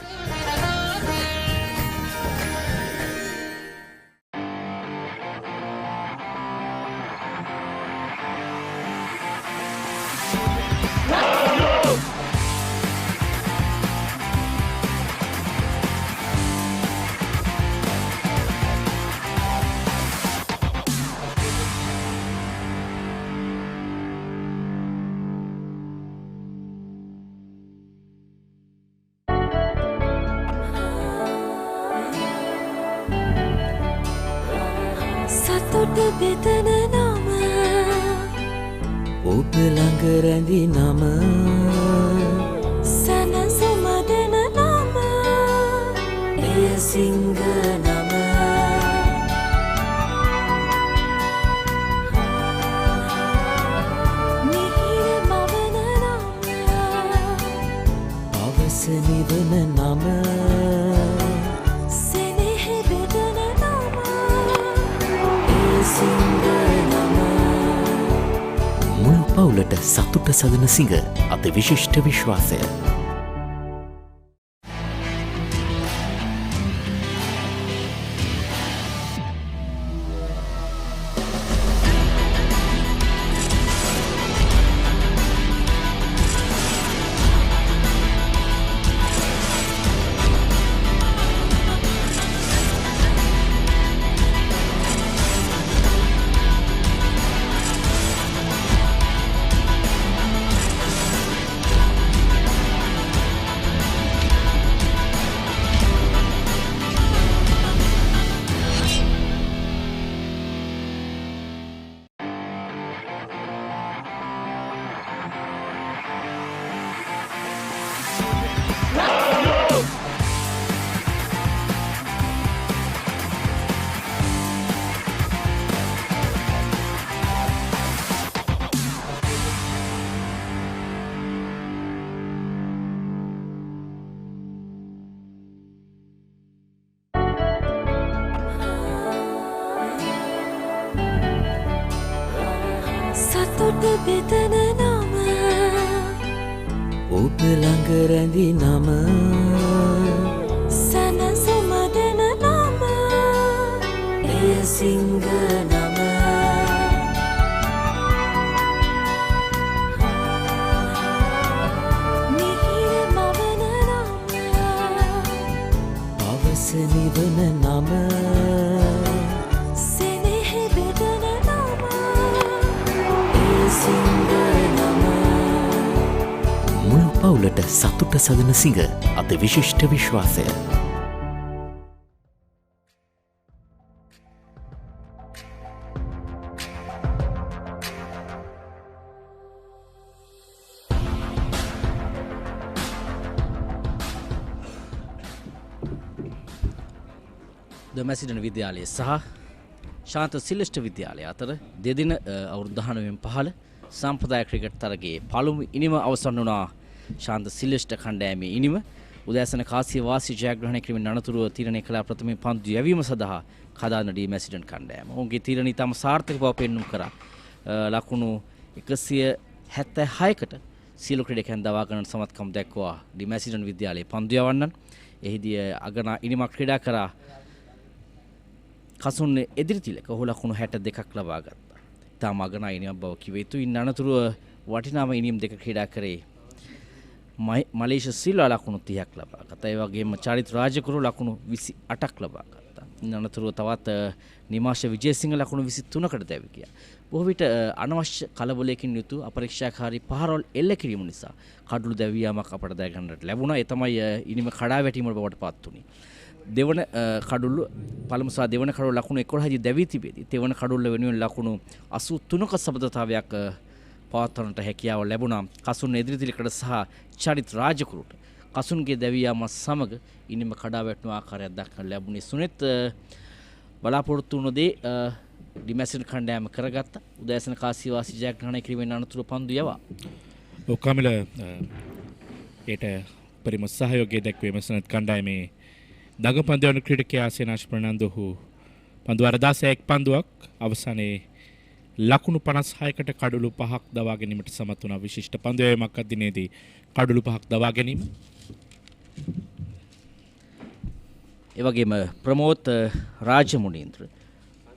සතුට බෙදන නම ඔබ ළඟ රැඳි නම සැනසුම දෙන නම එය සිංහ නම මිහිර මවන නම පවස නිවන නම සෙනෙහ බෙදන නම එය සිංහ නම මුළු පවුලට සතුට සදන සිඟ අති විශිෂ්ට විශ්වාසය. සතුට බෙදන නම ඔබ ළඟ රැඳි නම සැනසුම දෙන නම එය සිංහ නම මිහිර මවන නම පවස නිවන නම සෙනෙහ බෙදන නම එය සිංහ නම මුළු පවුලට සතුට සදන සිඟ අති විශිෂ්ට විශ්වාසය. මැසිඩන් විද්‍යාලය සහ ශාන්ත සිල්වෙස්ටර් විද්‍යාලය අතර දෙදින අවුරුදු 19 පහළ සම්ප්‍රදාය ක්‍රිකට් තරගයේ පළමු ඉනිම අවසන් වුණා. ශාන්ත සිල්වෙස්ටර් කණ්ඩායමේ ඉනිම උදෑසන කාසිය වාසි ජයග්‍රහණය කිරීමෙන් අනතුරුව තීරණය කළ ප්‍රථම පන්දු යැවීම සඳහා කදාන ඩී මැසිඩන් කණ්ඩායම ඔවුන්ගේ තීරණය ඉතාම සාර්ථක බව පෙන්නුම් කරා. ලකුණු 176කට සියලු ක්‍රීඩකයන් දවා ගන්නට සමත්කම් දැක්වුවා ඩී මැසිඩන් විද්‍යාලයේ පන්දු යවන්නන්. එහිදී අගනා ඉනිමක් ක්‍රීඩා කරා. කසුන් එදිරිතිලක ඔහු ලකුණු 62ක් ලබා ගත්තා. තාම අගනා ඉනිමක් බව කිව යුතුයි. ඉන් අනතුරුව වටිනාම ඉනිම් දෙක ක්‍රීඩා කරේ මලේෂියා සිල්වා ලකුණු 30ක් ලබා ගත්තා. ඒ වගේම චරිත රාජකුරු ලකුණු 28ක් ලබා ගත්තා. ඉන් අනතුරුව තවත් නිමාෂ විජේසිංහ ලකුණු 23කට දැවි ගියා. බොහෝ විට අනවශ්‍ය කලබලයකින් යුතු අපරීක්ෂාකාරී පහරවල් එල්ල කිරීම නිසා කඩළු දැවියාමක් අපට දැක ගන්නට ලැබුණා. ඒ තමයි ඉනිම කඩා වැටීමට බවට පත් වුණේ. දෙවන කඩුල්ල පළමු සහ දෙවන කඩුල්ල ලකුණු 11 දී දැවී තිබෙදී තෙවන කඩුල්ල වෙනුවෙන් ලකුණු 83ක සබඳතාවයක් පවත්වන්නට හැකියාව ලැබුණා. කසුන් එදිරිතිලකට සහ චරිත රාජකුරුට කසුන්ගේ දැවියාම සමග ඉනිම කඩා වැටුණු ආකාරයක් දක්වන්න ලැබුණේ. සුනිත් බලාපොරොත්තු වුණ දේ ඩිමැසින් කණ්ඩායම කරගත්තා. උදෑසන කාසිය වාසී ජයග්‍රහණය කිරීමෙන් අනතුරු පන්දු යවා. ඔකමිල ඒට පරිම සහයෝගය දැක්වේ මැසනත් කණ්ඩායමේ දග පන්දවන ක්‍රීඩකයා සේනාශ් ප්‍රනාන්දු පන්දු අරදාසය එක් පන්දුවක් අවසානයේ ලකුණු 56කට කඩුළු 5ක් දවා ගැනීමට සමත් වුණා. විශිෂ්ට පන්දු යෑමක් අදිනේදී කඩුළු 5ක් දවා ගැනීම. ඒ වගේම ප්‍රමෝත් රාජමුනීන්ද්‍ර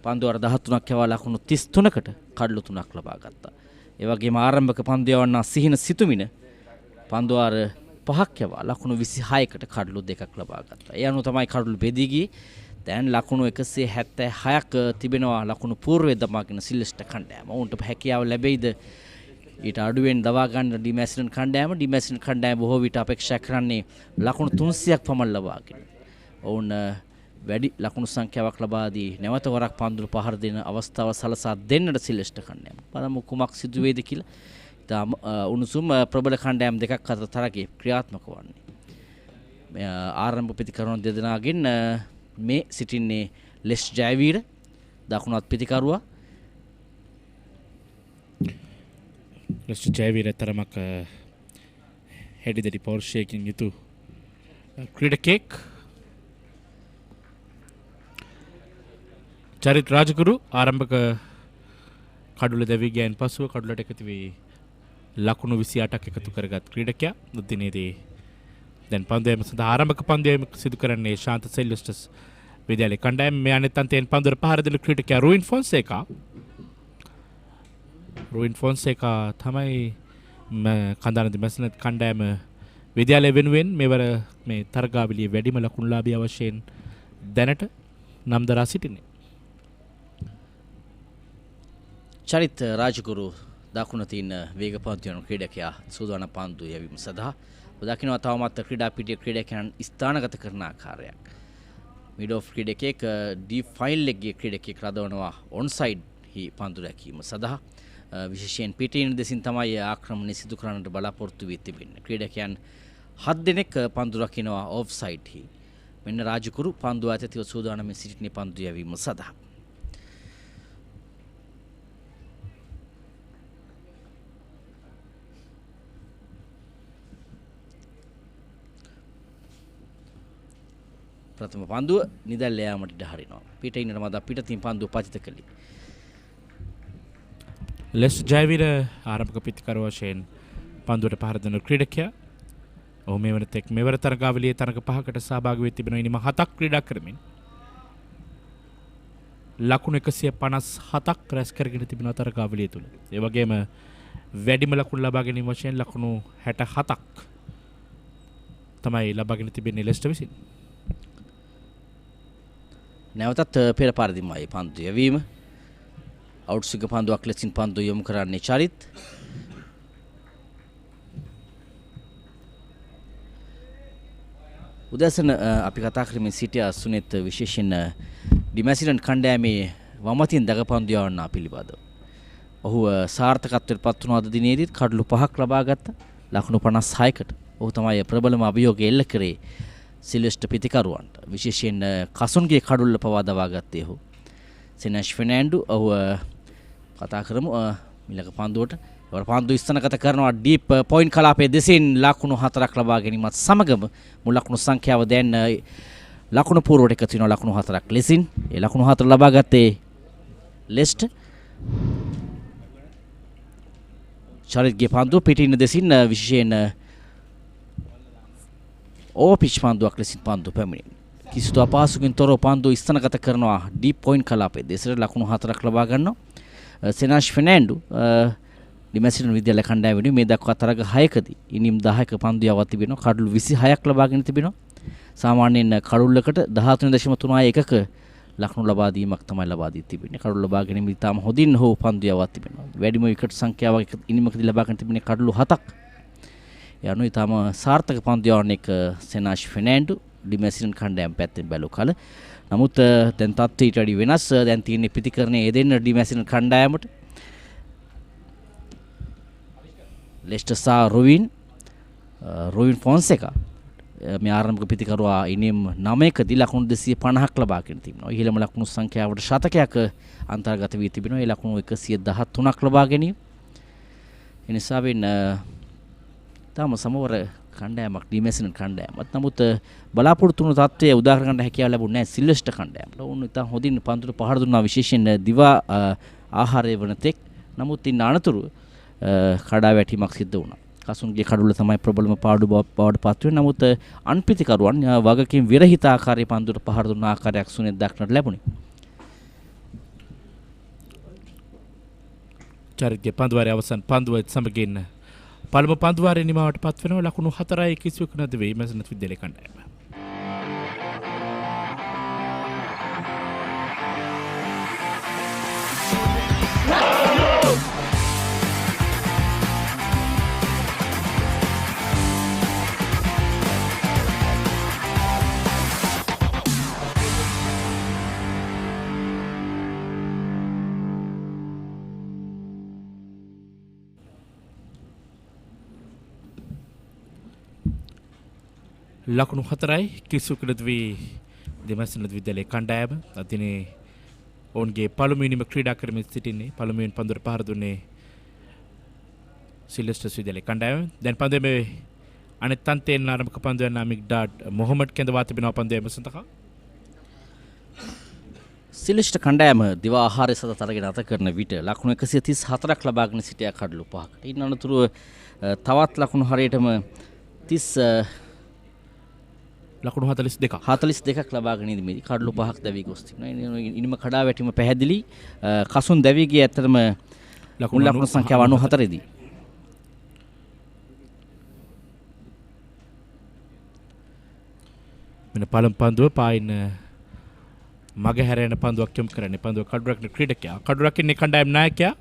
පන්දු අර 13ක් යවා ලකුණු 33කට කඩුළු 3ක් ලබා ගත්තා. ඒ වගේම ආරම්භක පන්දු යවන්නා සිහින සිතුමින පන්දු අර 5ක් යවා ලකුණු 26කට කඩලු 2ක් ලබා ගත්තා. ඒ අනුව තමයි කඩලු බෙදී ගියේ. දැන් ලකුණු 176ක් තිබෙනවා ලකුණු පූර්වයේ දමාගෙන සිල්වෙස්ටර් කණ්ඩායම. ඔවුන්ට හැකියාව ලැබෙයිද ඊට අඩුවෙන් දවා ගන්න ඩී මැසිඩන් කණ්ඩායම. ඩී මැසිඩන් කණ්ඩායම බොහෝ විට අපේක්ෂා කරන්නේ ලකුණු 300ක් පමණ ලබාගෙන. ඔවුන් වැඩි ලකුණු සංඛ්‍යාවක් ලබා දී නැවත වරක් පන්දුරු පහර දෙන අවස්ථාව සලසා දෙන්නට සිල්වෙස්ටර් කණ්ඩායම. බලමු කුමක් සිදු වේද කියලා. උණුසුම් ප්‍රබල කණ්ඩායම් දෙකක් අතර තරගයේ ක්‍රියාත්මක වන්නේ. ආරම්භ ප්‍රතිකරුවන් දෙදෙනාගෙන් මේ සිටින්නේ ලෙස් ජයවීර දකුණත් ප්‍රතිකරුවා. ලෙස් ජයවීර තරමක් හැඩිදෙඩි පෞරුෂයකින් යුතු ක්‍රීඩකෙක්. චරිත් රාජකුරු ආරම්භක කඩුල දැවී ගියන් පසුව කඩුලට එකතු වී ලකුණු 28ක් එකතු කරගත් ක්‍රීඩකයා. දිනේදී දැන් පන්දුවේම සඳහා ආරම්භක පන්දුවේම සිදු කරන්නේ ශාන්ත සිල්වෙස්ටර් විද්‍යාලයේ කණ්ඩායම. මේ අනෙත් අන්තයෙන් පන්දුවර පහර දෙන ක්‍රීඩකයා රුයින් ෆොන්සේකා. රුයින් ෆොන්සේකා තමයි කන්දාන දිමස්නත් කණ්ඩායම විද්‍යාලය වෙනුවෙන් මෙවර මේ තරගාවලියේ වැඩිම ලකුණුලාභී අවශ්‍යයෙන් දැනට නම් දරා සිටින්නේ. චරිත් රාජගුරු දකුණ තියෙන වේග පන්දු යන ක්‍රීඩකයා සූදානම් පන්දු යැවීම සඳහා දකින්නවා තවමත් ක්‍රීඩා පිටියේ ක්‍රීඩකයන් ස්ථානගත කරන ආකාරයක්. මිඩ් ඔෆ් ක්‍රීඩකයෙක් ඩී ෆයිල් එකේ ක්‍රීඩකයෙක් රදවනවා ඔන්සයිඩ් හි පන්දු රැකීම සඳහා. විශේෂයෙන් පිටින් දෙසින් තමයි ආක්‍රමණය සිදු කරන්නට බලාපොරොත්තු වී තිබෙන්නේ. ක්‍රීඩකයන් 7 දෙනෙක් පන්දු රකින්නවා ඔෆ්සයිඩ් හි. මෙන්න රාජකුරු පන්දු අතතිව සූදානම් සිටින පන්දු යැවීම සඳහා. ප්‍රථම පන්දුව නිදැල්ල යාමට ඉඩ හරිනවා. පිටින් ඉන්නම දා පිටින් පන්දුව පතිත කළේ. ලෙස් ජයවීර ආරම්භක පිටිකරුව වශයෙන් පන්දුවට පහර දෙන ක්‍රීඩකයා. ඔහු මේ වනතෙක් මෙවර තරගාවලියේ තරග 5කට සහභාගී වෙ තිබෙනවා. ඉනිම 7ක් ක්‍රීඩා කරමින් ලකුණු 157ක් රැස් කරගෙන තිබෙනවා තරගාවලිය තුල. ඒ වගේම වැඩිම ලකුණු ලබා ගැනීම වශයෙන් ලකුණු 67ක් තමයි ලබාගෙන තිබෙන්නේ ලෙස්ටර් විසින්. නැවතත් පෙර පරිදිමයි පන්දු යැවීම. අවුට්සික පන්දුවක් ලෙසින් පන්දු යොමු කරන්නේ චරිත්. උදැසන අපි කතා කරමින් සිටියා සුනිත් විශේෂයෙන් ඩිමැසිඩන්ට් කණ්ඩායමේ වමතින් දගපන්දු යවන්නා පිළිබඳව. ඔහු සාර්ථකත්වයට පත් වුණු අද දිනේදීත් කඩලු 5ක් ලබා ගත්තා. ලකුණු 56කට. ඔහු තමයි ප්‍රබලම අභියෝගය එල්ල කරේ සිල්වෙස්ටර් පිතිකරුවන්ට. විශේෂයෙන් කසුන්ගේ කඩුල්ල පවා දවා ගත්තේ ඔහු. සෙනෂ් ෆෙර්නැන්ඩු ඔහු කතා කරමු මිලක පන්දුවට. ඒවර පන්දු ඉස්තනගත කරනවා ඩීප් පොයින්ට් කලාපයේ දෙසින් ලකුණු 4ක් ලබා ගැනීමත් සමගම මුල් ලකුණු සංඛ්‍යාව දැන් ලකුණු පූර්වට එකතු වෙනවා ලකුණු 4ක් ලෙසින්. ඒ ලකුණු 4 ලබා ගත්තේ ලෙස්ටර්. චරිත්ගේ පන්දුව පිටින් දෙසින් විශේෂයෙන් ඕවර් පිච් පන්දුවක් ලෙසින් පන්දුව පැමිණෙන. කිසිදු අපහසුකින් තොරව පන්දුව ඉස්තනගත කරනවා ඩීප් පොයින්ට් කලාපයේ දෙසට ලකුණු 4ක් ලබා ගන්නවා. සෙනෂ් ෆෙර්නැන්ඩු ඩිමැසිඩන්ට් විද්‍යාලය කණ්ඩායම වෙනුවෙන් මේ දක්වා තරග 6කදී ඉනිම් 10ක පන්දු යවා තිබෙනවා. කඩලු 26ක් ලබාගෙන තිබෙනවා. සාමාන්‍යයෙන් කඩුල්ලකට 13.31ක ලකුණු ලබා දීමක් තමයි ලබා දී තිබෙන්නේ. කඩුල්ල ලබා ගැනීම ඉතාම හොඳින් හෝ පන්දු යවා තිබෙනවා. වැඩිම විකට් සංඛ්‍යාවක් ඉනිමකදී ලබාගෙන තිබෙන්නේ කඩලු 7ක්. ඒ අනුව ඉතාම සාර්ථක පන්දු යවන එක සෙනෂ් ෆෙර්නැන්ඩු ඩිමැසිඩන්ට් කණ්ඩායම පැත්තෙන් බැලු කල. නමුත් දැන් තත්ත්වය ඊට වඩා වෙනස්. දැන් තියෙන්නේ පිටිකරණයේ යෙදෙන්න ඩිමැසිඩන්ට් කණ්ඩායමට ලෙස්ටර් සහ රොවින් ෆොන්සේකා මේ ආරම්භක පිතිකරුවා ඉනිම් 9කදී ලකුණු 250ක් ලබාගෙන තිබෙනවා. ඉහළම ලකුණු සංඛ්‍යාවට ශතකයක් අන්තර්ගත වී තිබෙනවා. ඒ ලකුණු 113ක් ලබා ගැනීම. ඒ නිසා වෙන තාම සමවර කණ්ඩායමක් ඩිමැසිඩන්ට් කණ්ඩායමත්. නමුත් බලාපොරොත්තු වුණු තත්ත්වය උදා කරගන්න හැකියාව ලැබුණේ නැහැ සිල්වෙස්ටර් කණ්ඩායමට. උන් ඉතින් හොඳින් පන්දුට පහර දුන්නා විශේෂයෙන් දිවා ආහාරය වන තෙක්. නමුත් ඉන්න අනතුරු කඩා වැටීමක් සිද්ධ වුණා. කසුන්ගේ කඩුල්ල තමයි ප්‍රබලම පාඩු බවට පත් වෙන්නේ. නමුත් අන්පිතිකරුවන් වගකීම් විරහිත ආකාරයේ පන්දුට පහර දුන්න ආකාරයක් සුනිත් දක්නට ලැබුණේ. චරිත්ගේ පන්දුවාරයේ අවසන් පන්දුවත් සමගින් පළමු පන්දුවාරයේ නිමාවට පත් වෙනවා ලකුණු 4යි කිසිවෙකු නැති වෙයි මැසනත් විද්‍යාලය කණ්ඩායම. ලකුණු 4යි කිසිවෙකු නැති වෙයි දෙමැසනත් විද්‍යාලයේ කණ්ඩායම. අදිනේ ඔවුන්ගේ පළමුවෙනිම ක්‍රීඩා කරමින් සිටින්නේ. පළමුවෙන් පන්දුවට පහර දුන්නේ සිල්වෙස්ටර් විද්‍යාලයේ කණ්ඩායම. දැන් පන්දුවේ අනෙත් තන්තයෙන් ආරම්භක පන්දුවේ මිග්ඩාඩ් මොහමඩ් කැඳවා තිබෙනවා පන්දුවේ සඳහා. සිල්වෙස්ටර් කණ්ඩායම දිවා ආහාරය සත තරගෙන අත කරන විට ලකුණු 134ක් ලබාගෙන සිටියා කඩලු 5කට. ඉන්න අනතුරුව තවත් ලකුණු හරියටම 30 ලකුණු 42ක් ලබාගෙන ඉදීමේදී කඩලු 5ක් දැවී ගොස් තිබෙනවා. ඉනිම කඩා වැටීම පැහැදිලි. කසුන් දැවී ගියේ ඇත්තටම ලකුණු සංඛ්‍යාව 94 දී. මෙන්න පළමු පන්දුව පායින් මග හැරෙන පන්දුවක් යොමු කරන්නේ. පන්දුව කඩුරකින ක්‍රීඩකයා. කඩුරකින්නේ කණ්ඩායම් නායකයා.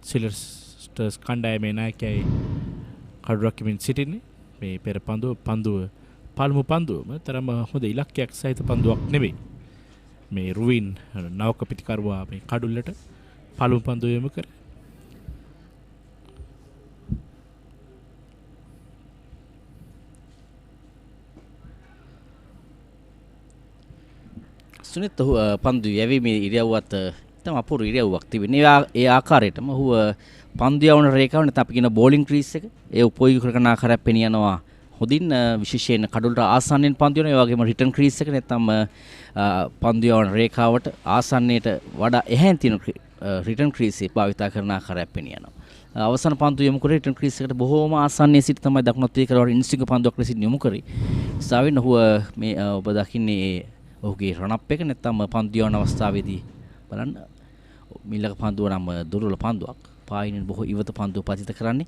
සිල්වර්ස්ටර්ස් කණ්ඩායමේ නායකයයි කඩුරකිමින් සිටින්නේ. මේ පෙර පන්දුව පළමු පන්දුවම තරම හොඳ ඉලක්කයක් සහිත පන්දුවක් නෙවෙයි. මේ රුවින් නවක පිටිකරුවා මේ කඩුල්ලට පළමු පන්දුව යොමු කර සුනිත් පන්දු යැවීමේ ඉරියව්වත් තම අපූර්ව ඉරියව්වක් තිබෙනවා. ඒ ආකාරයටම ඔහු පන්දු යවන රේඛාව නැත්නම් අපි කියන බෝලින් ක්‍රීස් එක ඒ උපයෝගී කරන ආකාරයක් පෙනියනවා. හොඳින් විශේෂයෙන් කඩුල්ලට ආසන්නයෙන් පන්දු යනවා. ඒ වගේම රිටර්න් ක්‍රීස් එක නැත්නම් පන්දු යවන රේඛාවට ආසන්නයට වඩා එහැන් තියෙන රිටර්න් ක්‍රීස් එක භාවිතා කරන ආකාරයක් පෙනියනවා. අවසන් පන්දු යොමු කරේ රිටර්න් ක්‍රීස් එකට බොහෝම ආසන්නයේ සිට තමයි දකුණත් පිටිකරවට ඉන්ස්ටිංග පන්දුවක් ලෙසින් යොමු කරේ. සාවින් ඔහු මේ ඔබ දකින්නේ ඔහුගේ රනප් එක නැත්නම් පන්දු යවන අවස්ථාවේදී බලන්න මිලක පන්දුව නම් දුර්වල පන්දුවක්. පායිනෙන් බොහෝ ඉවත පන්දුව පතිත කරන්නේ.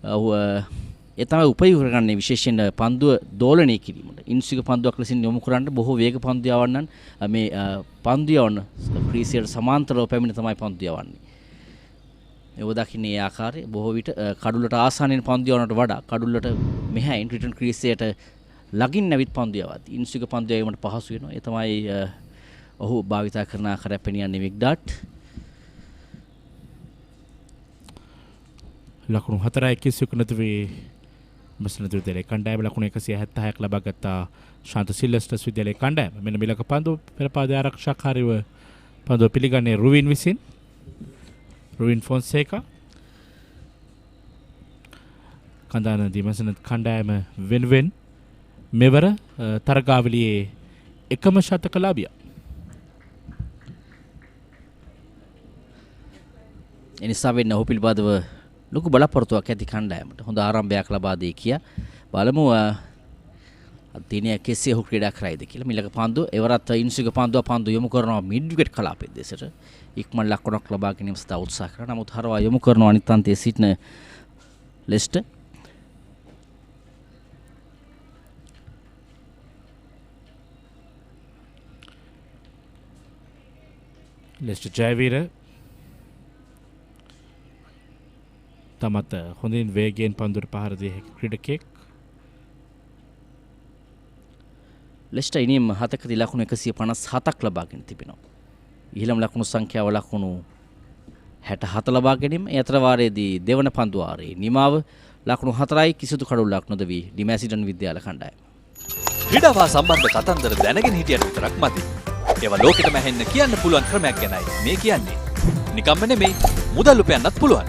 ඔහු ඒ තමයි උපයෝග කරගන්නේ විශේෂයෙන් පන්දුව දෝලනය කිරීමට. ඉන්ස්ටිංග පන්දුවක් ලෙසින් යොමු කරන්න බොහෝ වේග පන්දු යවන්නන් මේ පන්දු යවන ක්‍රීසියට සමාන්තරව පැමිණ තමයි පන්දු යවන්නේ. ඒව දකින්නේ ඒ ආකාරය බොහෝ විට කඩුල්ලට ආසානෙන් පන්දු යවනට වඩා කඩුල්ලට මෙහායින් රිටර්න් ක්‍රීස් එකට ළඟින් නැවිත් පන්දු යවද්දි ඉන්සුක පන්දු යවීමට පහසු වෙනවා. ඒ තමයි ඔහු භාවිතා කරන ආකාරය පෙනියන්නේ වික්ඩාට්. ලකුණු 4යි කිසියක නැතුවේ මැසනඩ් විද්‍යාලයේ කණ්ඩායම ලකුණු 176ක් ලබා ගත්තා ශාන්ත සිල්වෙස්ටර්ස් විද්‍යාලයේ කණ්ඩායම. මෙන්න මිලක පන්දු පෙරපාද ආරක්ෂාකාරීව පන්දු පිළිගන්නේ රුවින් විසින්. රුවින් ෆොන්සේකා කන්දාන දිමසනත් කණ්ඩායම වෙනුවෙන් මෙවර තරගාවලියේ එකම ශතක ලාභියා. එනිසා වෙන්න ඔහු පිළිබඳව ලොකු බලාපොරොත්තුවක් ඇති කණ්ඩායමට හොඳ ආරම්භයක් ලබා දී කියා. බලමු දිනය කෙසේ ඔහු ක්‍රීඩා කරයිද කියලා. මිලක පන්දු එවරත් ඉන්සුක පන්දු යොමු කරනවා මිඩ් විකට් කලාපයේ දෙසට. ඉක්මන් ලකුණක් ලබා ගැනීම සඳහා උත්සාහ කරනවා. නමුත් හරවා යොමු කරනවා අනිත් අන්තයේ සිටින ලෙස්ටර්. ලෙස්ටර් ජයවීර තමත් හොඳින් වේගයෙන් පන්දුවට පහර දී හැකි ක්‍රීඩකයෙක්. ලෙස්ටර් ඉනිම් 7කදී ලකුණු 157ක් ලබාගෙන තිබෙනවා. ඉහළම ලකුණු සංඛ්‍යාව ලකුණු 67 ලබා ගැනීම. ඒ අතර වාරයේදී දෙවන පන්දු වාරයේ නිමාව ලකුණු 4යි කිසිදු කඩුල්ලක් නොදවි ඩිමැසිඩන් විද්‍යාල කණ්ඩායම. ක්‍රීඩාව සම්බන්ධ කතන්දර දැනගෙන හිටියට විතරක් මදි. ඒවා ලෝකෙටම ඇහෙන්න කියන්න පුළුවන් ක්‍රමයක් ගැනයි මේ කියන්නේ. නිකම්ම නෙමෙයි මුදල් උපයන්නත් පුළුවන්.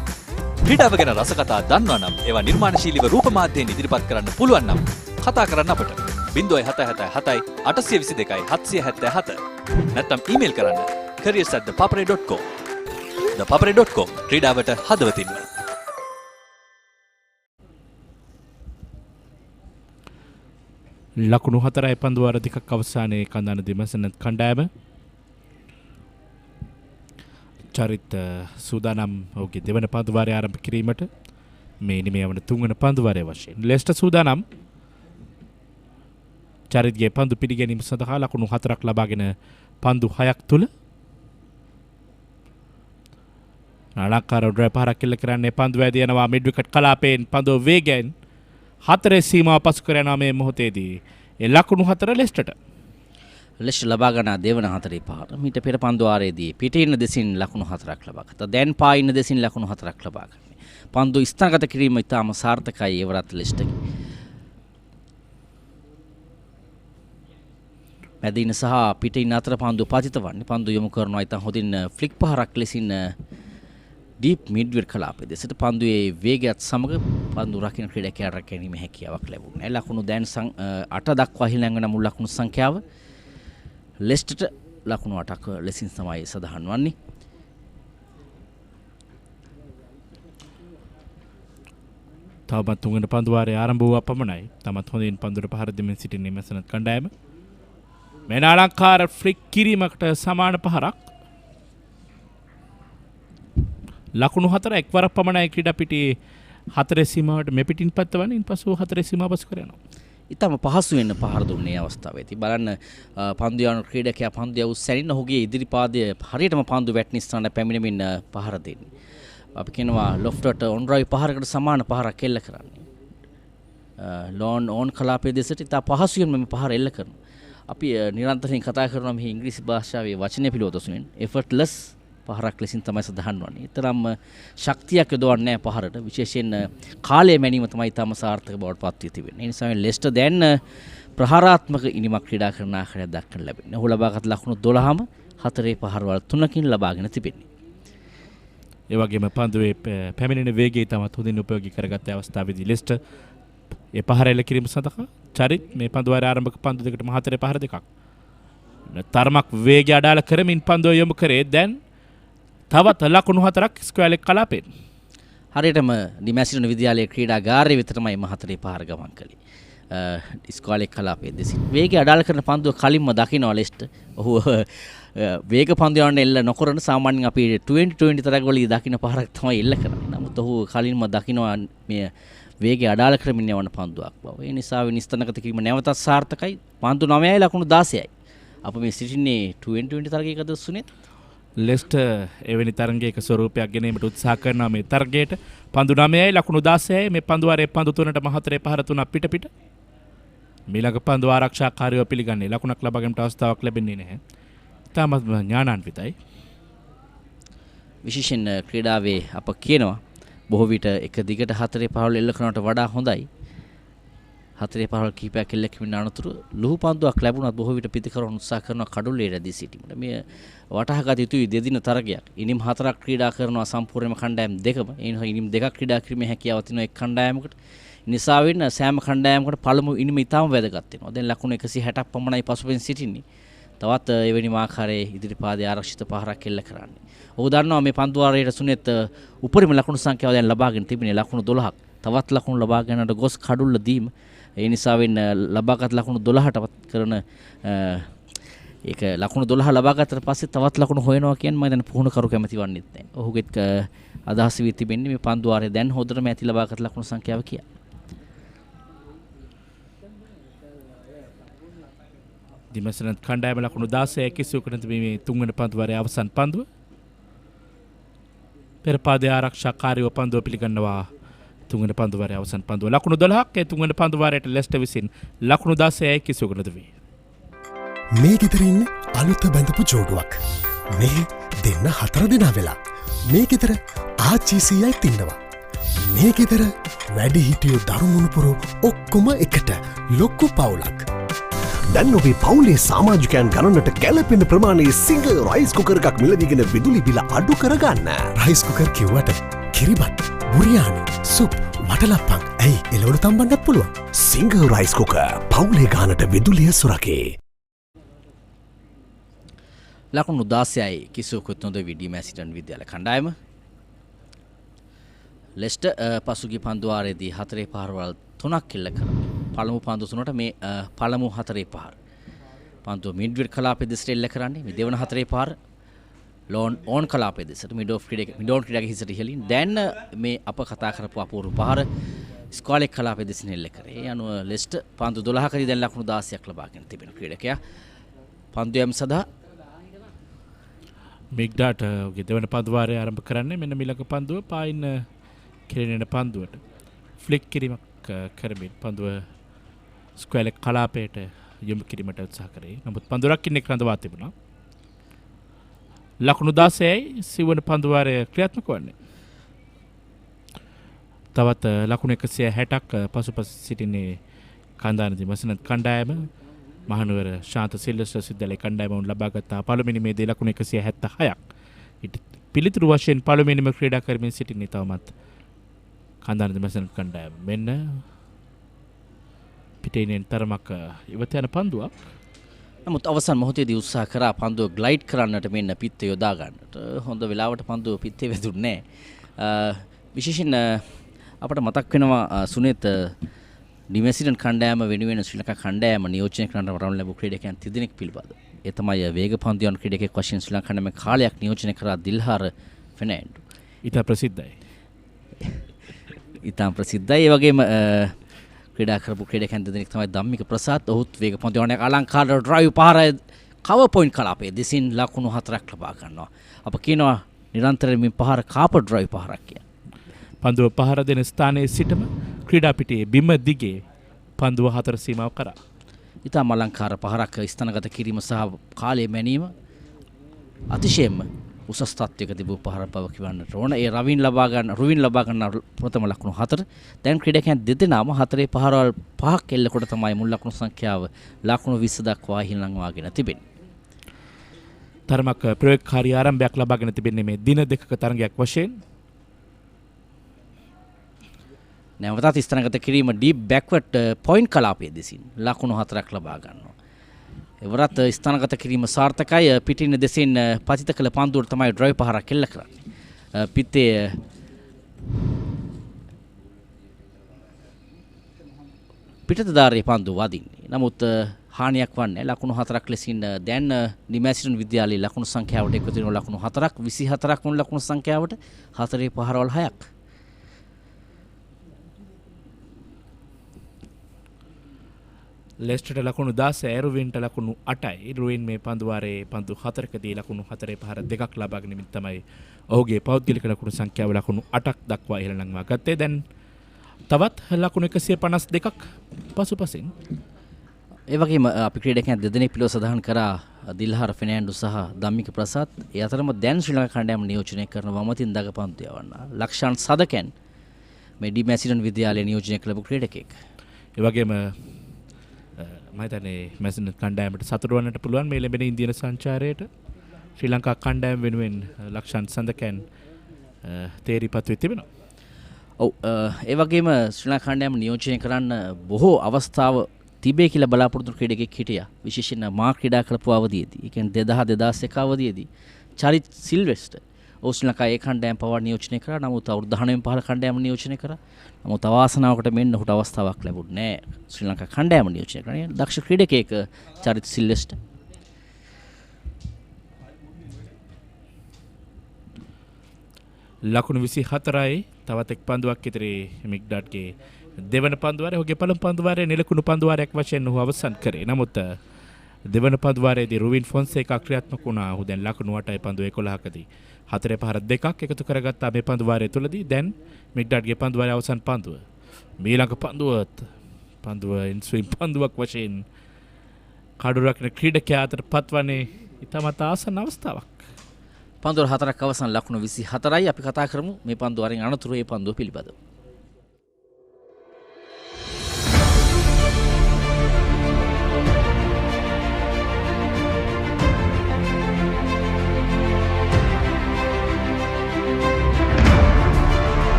ක්‍රීඩාව ගැන රසකතා දන්නවා නම් ඒවා නිර්මාණශීලීව රූප මාධ්‍යයෙන් ඉදිරිපත් කරන්න පුළුවන් නම් කතා කරන්න අපට 0777 822 777 නැත්නම් ඊමේල් කරන්න careers@thepapare.com. ThePapare.com ක්‍රීඩාවට හදවතින්ම. ලකුණු 4යි පන්දු වාර දෙකක් අවසානයේ කන්දාන දිමසනත් කණ්ඩායම චරිත සූදානම් ඔහුගේ දෙවන පන්දු වාරය ආරම්භ කිරීමට මේ නිමේ වන තුන්වන පන්දු වාරය වශයෙන් ලෙස්ටර් සූදානම් චරිත්ගේ පන්දු පිළිගැනීම සඳහා ලකුණු 4ක් ලබාගෙන පන්දු 6ක් තුල අලංකාර ඩ්‍රයිව් පහරක් කෙල්ල කරන්නේ පන්දු වැදී යනවා මිඩ් විකට් කලාපයෙන් පන්දු වේගයෙන් 4 සීමාව පසු කර යනවා මේ මොහොතේදී ඒ ලකුණු 4 ලෙස්ටර්ට. ලෙස්ටර් ලබා ගන්නා දෙවන 4 පහර මීට පෙර පන්දු වාරයේදී පිටින් දෙසින් ලකුණු 4ක් ලබා ගත්තා. දැන් පායින් දෙසින් ලකුණු 4ක් ලබා ගන්නේ. පන්දු ස්ථානගත කිරීම ඉතාම සාර්ථකයි එවරත් ලෙස්ටර්ගේ. මැදින් සහ පිටින් අතර පන්දු පතිත වන්නේ පන්දු යොමු කරනවා ඉතින් හොඳින් ෆ්ලික් පහරක් ලෙසින් ඩීප් මිඩ්විඩ් කලාපයේ දෙසට පන්දුවේ වේගයත් සමග පන්දු රකින්න ක්‍රීඩකයාට රැකීමේ හැකියාවක් ලැබුණා. ලකුණු දැන් 8 දක්වා හිලංගන මුල් ලකුණු සංඛ්‍යාව ලෙස්ටර්ට ලකුණු 8ක් ලෙසින් තමයි සඳහන් වන්නේ. තවමත් තුන්වෙනි පන්දු වාරයේ ආරම්භ වූ අපමණයි. තමත් හොඳින් පන්දුවට පහර දෙමින් සිටින මැසනත් කණ්ඩායම. මෙන්න අලංකාර ෆ්ලික් කිරීමකට සමාන පහරක්. ලකුණු 4 එක්වර පමණයි ක්‍රීඩා පිටියේ 4 සීමාවට මෙපිටින් පත්වන්නේ ඉන්පසු 4 සීමාව පසු කරනවා. ඊටම පහසු වෙන පහර දුන්නේ අවස්ථාවේදී බලන්න පන්දු යන ක්‍රීඩකයා පන්දු යවු සැනින් ඔහුගේ ඉදිරි පාදයේ හරියටම පන්දු වැටෙන ස්ථානට පැමිණෙමින් පහර දෙන්නේ. අපි කියනවා ලොෆ්ටට ඔන් ඩ්‍රයිව් පහරකට සමාන පහරක් එල්ල කරන්නේ. ලෝන් ඕන් කලාපයේ දෙසට ඉතා පහසුවෙන් මේ පහර එල්ල කරනවා. අපි නිරන්තරයෙන් කතා කරනවා මේ ඉංග්‍රීසි භාෂාවේ වචන පිළිවෙත ඔසුනෙන් effortless පහරක් ලෙසින් තමයි සඳහන් වන්නේ. ඊතරම් ශක්තියක් යොදවන්නේ නැහැ පහරට. විශේෂයෙන් කාලය මැනීම තමයි තම සාර්ථක බවට පත් වී තිබෙන්නේ. ඒ නිසා ලෙස්ටර් දැන් ප්‍රහාරාත්මක ඉනිමක් ක්‍රීඩා කරන ආකාරය දක්වන්න ලැබෙනවා. ඔහු ලබාගත් ලකුණු 12ම 4 පහරවල් 3කින් ලබාගෙන තිබෙන්නේ. ඒ වගේම පන්දුවේ පැමිණෙන වේගය තමත් හොඳින් උපයෝගී කරගත්ත අවස්ථාවේදී ලෙස්ටර් ඒ පහර එල්ල කිරීම සඳහා චරිත් මේ පන්දු වාරයේ ආරම්භක පන්දු දෙකටම 4 පහර දෙකක්. තරමක් වේගය අඩාල කරමින් පන්දුව යොමු කරේ දැන් තවත් ලකුණු 4ක් ස්ක්වයර් එක කලාපෙන්. හරියටම ඩිමැසිඩන් විද්‍යාලයේ ක්‍රීඩාගාරයේ විතරමයි මහතරේ පහර ගමන් කළේ. ස්ක්වයර් එක කලාපයේ දෙසින් වේගය අඩාල කරන පන්දුව කලින්ම දකිනවා ලෙස්ටර්. ඔහු වේග පන්දු යවන්න එල්ල නොකරන සාමාන්‍යයෙන් අපි 20 තරගවලදී දකින්න පහරක් තමයි එල්ල කරන්නේ. නමුත් ඔහු කලින්ම දකිනවා මේ වේගය අඩාල කරමින් යවන පන්දුවක් බව. ඒ නිසා විනිශ්චයනගත කිරීම නැවතත් සාර්ථකයි. පන්දු 9යි ලකුණු 16යි. අප මේ සිටින්නේ 20 තරගයකද සුනිත්? ලෙස්ටර් එවැනි තරගයක ස්වරූපයක් ගෙනීමට උත්සාහ කරනවා මේ තරගයට. පන්දු 9යි ලකුණු 16යි මේ පන්දු වාරයේ පන්දු 3ට මහතරේ පහර 3ක් පිට. මීළඟ පන්දු ආරක්ෂාකාරීව පිළිගන්නේ ලකුණක් ලබා ගැනීමට අවස්ථාවක් ලැබෙන්නේ නැහැ. තාමත් ඥානාන්විතයි. විශේෂයෙන් ක්‍රීඩාවේ අප කියනවා බොහෝ විට එක දිගට 4-15 එල්ල කරනවට වඩා හොඳයි 4-15 කීපයක් එල්ල කිමින් අනතුරු ලුහු පන්දුවක් ලැබුණත් බොහෝ විට පිටිකරන උත්සාහ කරන කඩුල්ලේ රැඳී සිටීමට මේ වටහාගත යුතුයි දෙදින තරගයක්. ඉනිම් 4ක් ක්‍රීඩා කරනවා සම්පූර්ණයෙන්ම කණ්ඩායම් දෙකම. ඒ නිසා ඉනිම් දෙකක් ක්‍රීඩා කිරීමේ හැකියාව තියෙනවා එක් කණ්ඩායමකට. නිසා වෙන සෑම කණ්ඩායමකට පළමු ඉනිම ඉතාම වැදගත් වෙනවා. දැන් ලකුණු 160ක් පමණයි පසුබිම් සිටින්නේ. තවත් එවැනි ආකාරයේ ඉදිරිපාදයේ ආරක්ෂිත පහරක් එල්ල කරන්නේ. ඔහු දන්නවා මේ පන්දු වාරයේ සුනෙත් උපරිම ලකුණු සංඛ්‍යාව දැන් ලබාගෙන තිබෙනේ ලකුණු 12ක්. තවත් ලකුණු ලබා ගන්නට ගොස් කඩුල්ල දීම. ඒ නිසා වෙන ලබාගත් ලකුණු 12ට කරන ඒක ලකුණු 12 ලබාගත්තට පස්සේ තවත් ලකුණු හොයනවා කියන්නේ මම දැන් පුහුණු කරු කැමති වන්නේත් නැහැ. ඔහුගෙත් අදහස් වී තිබෙන්නේ මේ පන්දු වාරයේ දැන් හොඳටම ඇති ලබාගත් ලකුණු සංඛ්‍යාව කියා. දිමසනත් කණ්ඩායම ලකුණු 16 කිසිවකට මේ තුන්වන පන්දු වාරයේ අවසන් පන්දුව. පෙර පාදයේ ආරක්ෂාකාරීව පන්දුව පිළිගන්නවා. තුන්වන පන්දු වාරයේ අවසන් පන්දුව ලකුණු 12ක් ඒ තුන්වන පන්දු වාරයට ලෙස්ටර් විසින් ලකුණු 16යි කිසිවකට වේ. මේ ගෙදරින් අලුත බැඳපු ජෝඩුවක්. මේ දෙන්න 4 දෙනා වෙලා. මේ ගෙදර ආච්චිසියයි තින්නවා. මේ ගෙදර වැඩි හිටියෝ දරුමුණුපුරු ඔක්කොම එකට ලොක්කු පවුලක්. දැන් ඔබේ පවුලේ සමාජිකයන් ගණනට ගැලපෙන ප්‍රමාණයේ සිංගල් රයිස් කුකර් එකක් මිලදීගෙන විදුලි බිල අඩු කරගන්න. රයිස් කුකර් කිව්වට කිරිබත්, බුරියානි, සුප්, වටලප්පන් ඇයි එලවලු තම්බන්නත් පුළුවන්. සිංගල් රයිස් කුකර් පවුලේ ගානට විදුලිය සුරකේ. ලකුණු 16යි කිසිවකුත් නොදවි ඩීමැසිටන් විද්‍යාල කණ්ඩායම. ලෙස්ටර් පසුගිය පන්දු වාරයේදී 4 පහරවල් 3ක් එල්ල කරා. පළමු පන්දු 3ට මේ පළමු 4 පහර. පන්දුව මිඩ්විඩ් කලාපයේ දෙසට එල්ල කරන්නේ. මේ දෙවන 4 පහර ලෝන් ඕන් කලාපයේ දෙසට මිඩ් ක්‍රීඩාගේ හිසට ඉහළින්. දැන් මේ අප කතා කරපු අපූර්ව පහර ස්ක්වාලෙක් කලාපයේ දෙසින් එල්ල කරේ. ඒ අනුව ලෙස්ටර් පන්දු 12කදී දැන් ලකුණු 16ක් ලබාගෙන තිබෙන ක්‍රීඩකයා. පන්දුයම් සදා මිග්ඩාට ඔගේ දෙවන පන්දු වාරය ආරම්භ කරන්නේ මෙන්න මිලක පන්දුව පායින් කෙරෙන පන්දුවට ෆ්ලික් කිරීමක් කරමින් පන්දුව ස්ක්වැලෙක් කලාපයට යොමු කිරීමට උත්සාහ කරේ. නමුත් පන්දු රකින්නෙක් රඳවා තිබුණා. ලකුණු 16යි සිවන පන්දු වාරය ක්‍රියාත්මක වන්නේ. තවත් ලකුණු 160ක් පසුපස සිටින්නේ කන්දානදී මසනත් කණ්ඩායම මහනුවර ශාන්ත සිල්වස්ටර් විද්‍යාලයේ කණ්ඩායම ලබාගත් පළවෙනි මේ ලකුණු 176ක්. ඊට පිළිතුරු වශයෙන් පළවෙනිම ක්‍රීඩා කරමින් සිටින්නේ තවමත් කන්දානදී මසනත් කණ්ඩායම. මෙන්න පිටේනෙන් තරමක් ඉවත යන පන්දුවක්. නමුත් අවසන් මොහොතේදී උත්සාහ කරා පන්දුව ග්ලයිඩ් කරන්නට මෙන්න පිත්ත යොදා ගන්නට. හොඳ වෙලාවට පන්දුව පිත්තේ වැදුන්නේ නැහැ. විශේෂයෙන් අපට මතක් වෙනවා සුනේත් ඩිමෙසිඩන් කණ්ඩායම වෙනුවෙන් ශ්‍රී ලංකා කණ්ඩායම නියෝජනය කරන්න වරම් ලැබු ක්‍රීඩකයන් 30 දෙනෙක් පිළිබඳ. ඒ තමයි වේග පන්දු යන ක්‍රීඩකෙක් වශයෙන් ශ්‍රී ලංකා කණ්ඩායම කාලයක් නියෝජනය කරා දිල්හාර ෆෙනෑන්ඩෝ. ඉතා ප්‍රසිද්ධයි. ඉතා ප්‍රසිද්ධයි. ඒ වගේම ක්‍රීඩා කරපු ක්‍රීඩකයන් දෙදෙනෙක් තමයි ධම්මික ප්‍රසාද්. ඔහුත් වේග පන්දු යන අලංකාර ඩ්‍රයිව් පහර කවර් පොයින්ට් කලාපයේ දෙසින් ලකුණු 4ක් ලබා ගන්නවා. අප කියනවා නිරන්තරයෙන් මේ පහර කාපර් ඩ්‍රයිව් පහරක් කියලා. පන්දුව පහර දෙන ස්ථානයේ සිටම ක්‍රීඩා පිටියේ බිම දිගේ පන්දුව 4 සීමාව කරා. ඉතා අලංකාර පහරක් ස්ථානගත කිරීම සහ කාලය මැනීම අතිශයින්ම උසස් තත්ත්වයක තිබූ පහර බව කියවන්නට ඕන. ඒ රුවින් ලබා ගන්න ප්‍රථම ලකුණු 4. දැන් ක්‍රීඩකයන් දෙදෙනාම 4 පහරවල් 5ක් එල්ලකොට තමයි මුල් ලකුණු සංඛ්‍යාව ලකුණු 20 දක්වා හිලංවාගෙන තිබෙන්නේ. තරමක් ප්‍රයෝගකාරී ආරම්භයක් ලබාගෙන තිබෙන්නේ මේ දින දෙකක තරගයක් වශයෙන්. නැවතත් ස්ථානගත කිරීම ඩීප් බෑක්වර්ඩ් පොයින්ට් කලාපයේ දෙසින් ලකුණු 4ක් ලබා ගන්නවා. එවරත් ස්ථානගත කිරීම සාර්ථකයි. පිටින් දෙසින් පතිත කළ පන්දුවට තමයි ඩ්‍රයිව් පහරක් එල්ල කරන්නේ. පිත්තේ පිටතදාරී පන්දු වදින්නේ. නමුත් හානියක් වන්නේ ලකුණු 4ක් ලෙසින් දැන් ඩිමැසිටන් විද්‍යාලයේ ලකුණු සංඛ්‍යාවට එකතු වෙන ලකුණු 4ක් 24ක් වුණ ලකුණු සංඛ්‍යාවට 4 පහරවල් 6ක්. ලෙස්ටර්ට ලකුණු 10 එරුවින්ට ලකුණු 8යි. රුවින් මේ පන්දුවාරයේ පන්දු 4කදී ලකුණු 4 පහර 2ක් ලබාගෙන ඉමින් තමයි ඔහුගේ පෞද්ගලික ලකුණු සංඛ්‍යාව ලකුණු 8ක් දක්වා ඉහළ නංවා ගත්තේ. දැන් තවත් ලකුණු 152ක් පසුපසින්. ඒ වගේම අපි ක්‍රීඩකයන් දෙදෙනෙක් පිළිවෙල සඳහන් කරා දිල්හාර ෆෙනෑන්ඩු සහ ධම්මික ප්‍රසාද්. ඒ අතරම දැන් ශ්‍රී ලංකා කණ්ඩායම නියෝජනය කරන වමතින් දගපන්දු යවන්න ලක්ෂාන් සදකැන් මේ ඩී මැසිඩන් විද්‍යාලය නියෝජනය කළපු ක්‍රීඩකෙක්. ඒ වගේම මම හිතන්නේ මැසිඩන් කණ්ඩායමට සතුටු වන්නට පුළුවන් මේ ලැබෙන ඉන්දියන සංචාරයට. ශ්‍රී ලංකා කණ්ඩායම වෙනුවෙන් ලක්ෂාන් සදකැන් තේරිපත් වෙ තිබෙනවා. ඔව් ඒ වගේම ශ්‍රී ලංකා කණ්ඩායම නියෝජනය කරන්න බොහෝ අවස්ථාව තිබේ කියලා බලාපොරොත්තු ක්‍රීඩකෙක් හිටියා. විශේෂයෙන් මා ක්‍රීඩා කරපු අවධියේදී. ඒ කියන්නේ 2001 අවධියේදී චරිත් සිල්වෙස්ටර් ශ්‍රී ලංකා ඒ කණ්ඩායම පවා නියෝජනය කරා. නමුත් අවුරුදු 19 15 කණ්ඩායම නියෝජනය කරා. නමුත් අවාසනාවකට මෙන්න ඔහුට අවස්ථාවක් ලැබුණේ නැහැ. ශ්‍රී ලංකා කණ්ඩායම නියෝජනය කරන්නේ දක්ෂ ක්‍රීඩකයෙක් චරිත් සිල්වෙස්ටර්. ලකුණු 24යි තවත් එක් පන්දුවක් ඉදිරි මික්ඩාට්ගේ දෙවන පන්දුවාරය ඔහුගේ පළමු පන්දුවාරය නිලකුණු පන්දුවාරයක් වශයෙන් ඔහු අවසන් කරේ. නමුත් දෙවන පන්දුවාරයේදී රුවින් ෆොන්සේකා ක්‍රියාත්මක වුණා. ඔහු දැන් ලකුණු 8යි පන්දු 11කදී 4 පහර 2ක් එකතු කරගත්තා මේ පන්දුවාරය තුලදී. දැන් මික්ඩාට්ගේ පන්දුවාරය අවසන් පන්දුව. මීළඟ පන්දුව ඉන්ස්විම් පන්දුවක් වශයෙන් කඩු රකින ක්‍රීඩකයා අතර පත්වන්නේ ඉතාමත් ආසන්න අවස්ථාවක්. පන්දුවර 4ක් අවසන් ලකුණු 24යි. අපි කතා කරමු මේ පන්දුවාරෙන් අනතුරු මේ පන්දුව පිළිබඳව.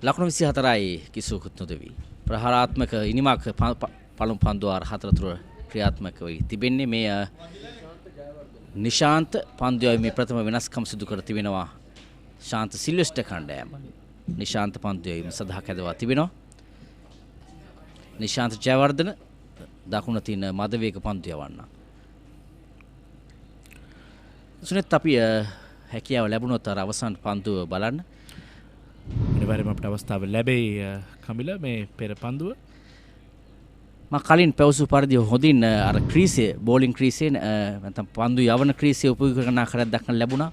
ලකුණු 24යි කිසිවකුත් නොදෙවි. ප්‍රහාරාත්මක ඉනිමක් පළමු පන්දුවාර 4 තුර ක්‍රියාත්මක වී තිබෙන්නේ. මේ නිශාන්ත පන්දුවේ මේ ප්‍රථම වෙනස්කම් සිදු කර තිබෙනවා. ශාන්ත සිල්වෙස්ටර් කණ්ඩායම නිශාන්ත පන්දුවේ සදහා කැදවා තිබෙනවා. නිශාන්ත ජයවර්ධන දකුණ තියෙන මද වේග පන්දු යවන්න. සුනෙත් අපි හැකියාව ලැබුණොත් අර අවසන් පන්දුව බලන්න. අනිවාර්යයෙන්ම අපිට අවස්ථාව ලැබෙයි කමිල මේ පෙර පන්දුව. මම කලින් පැවසු පරිදි හොඳින් අර ක්‍රීසිය බෝලින් ක්‍රීසියෙන් නැත්නම් පන්දු යවන ක්‍රීසිය උපයෝග කරන ආකාරයක් දක්වන්න ලැබුණා.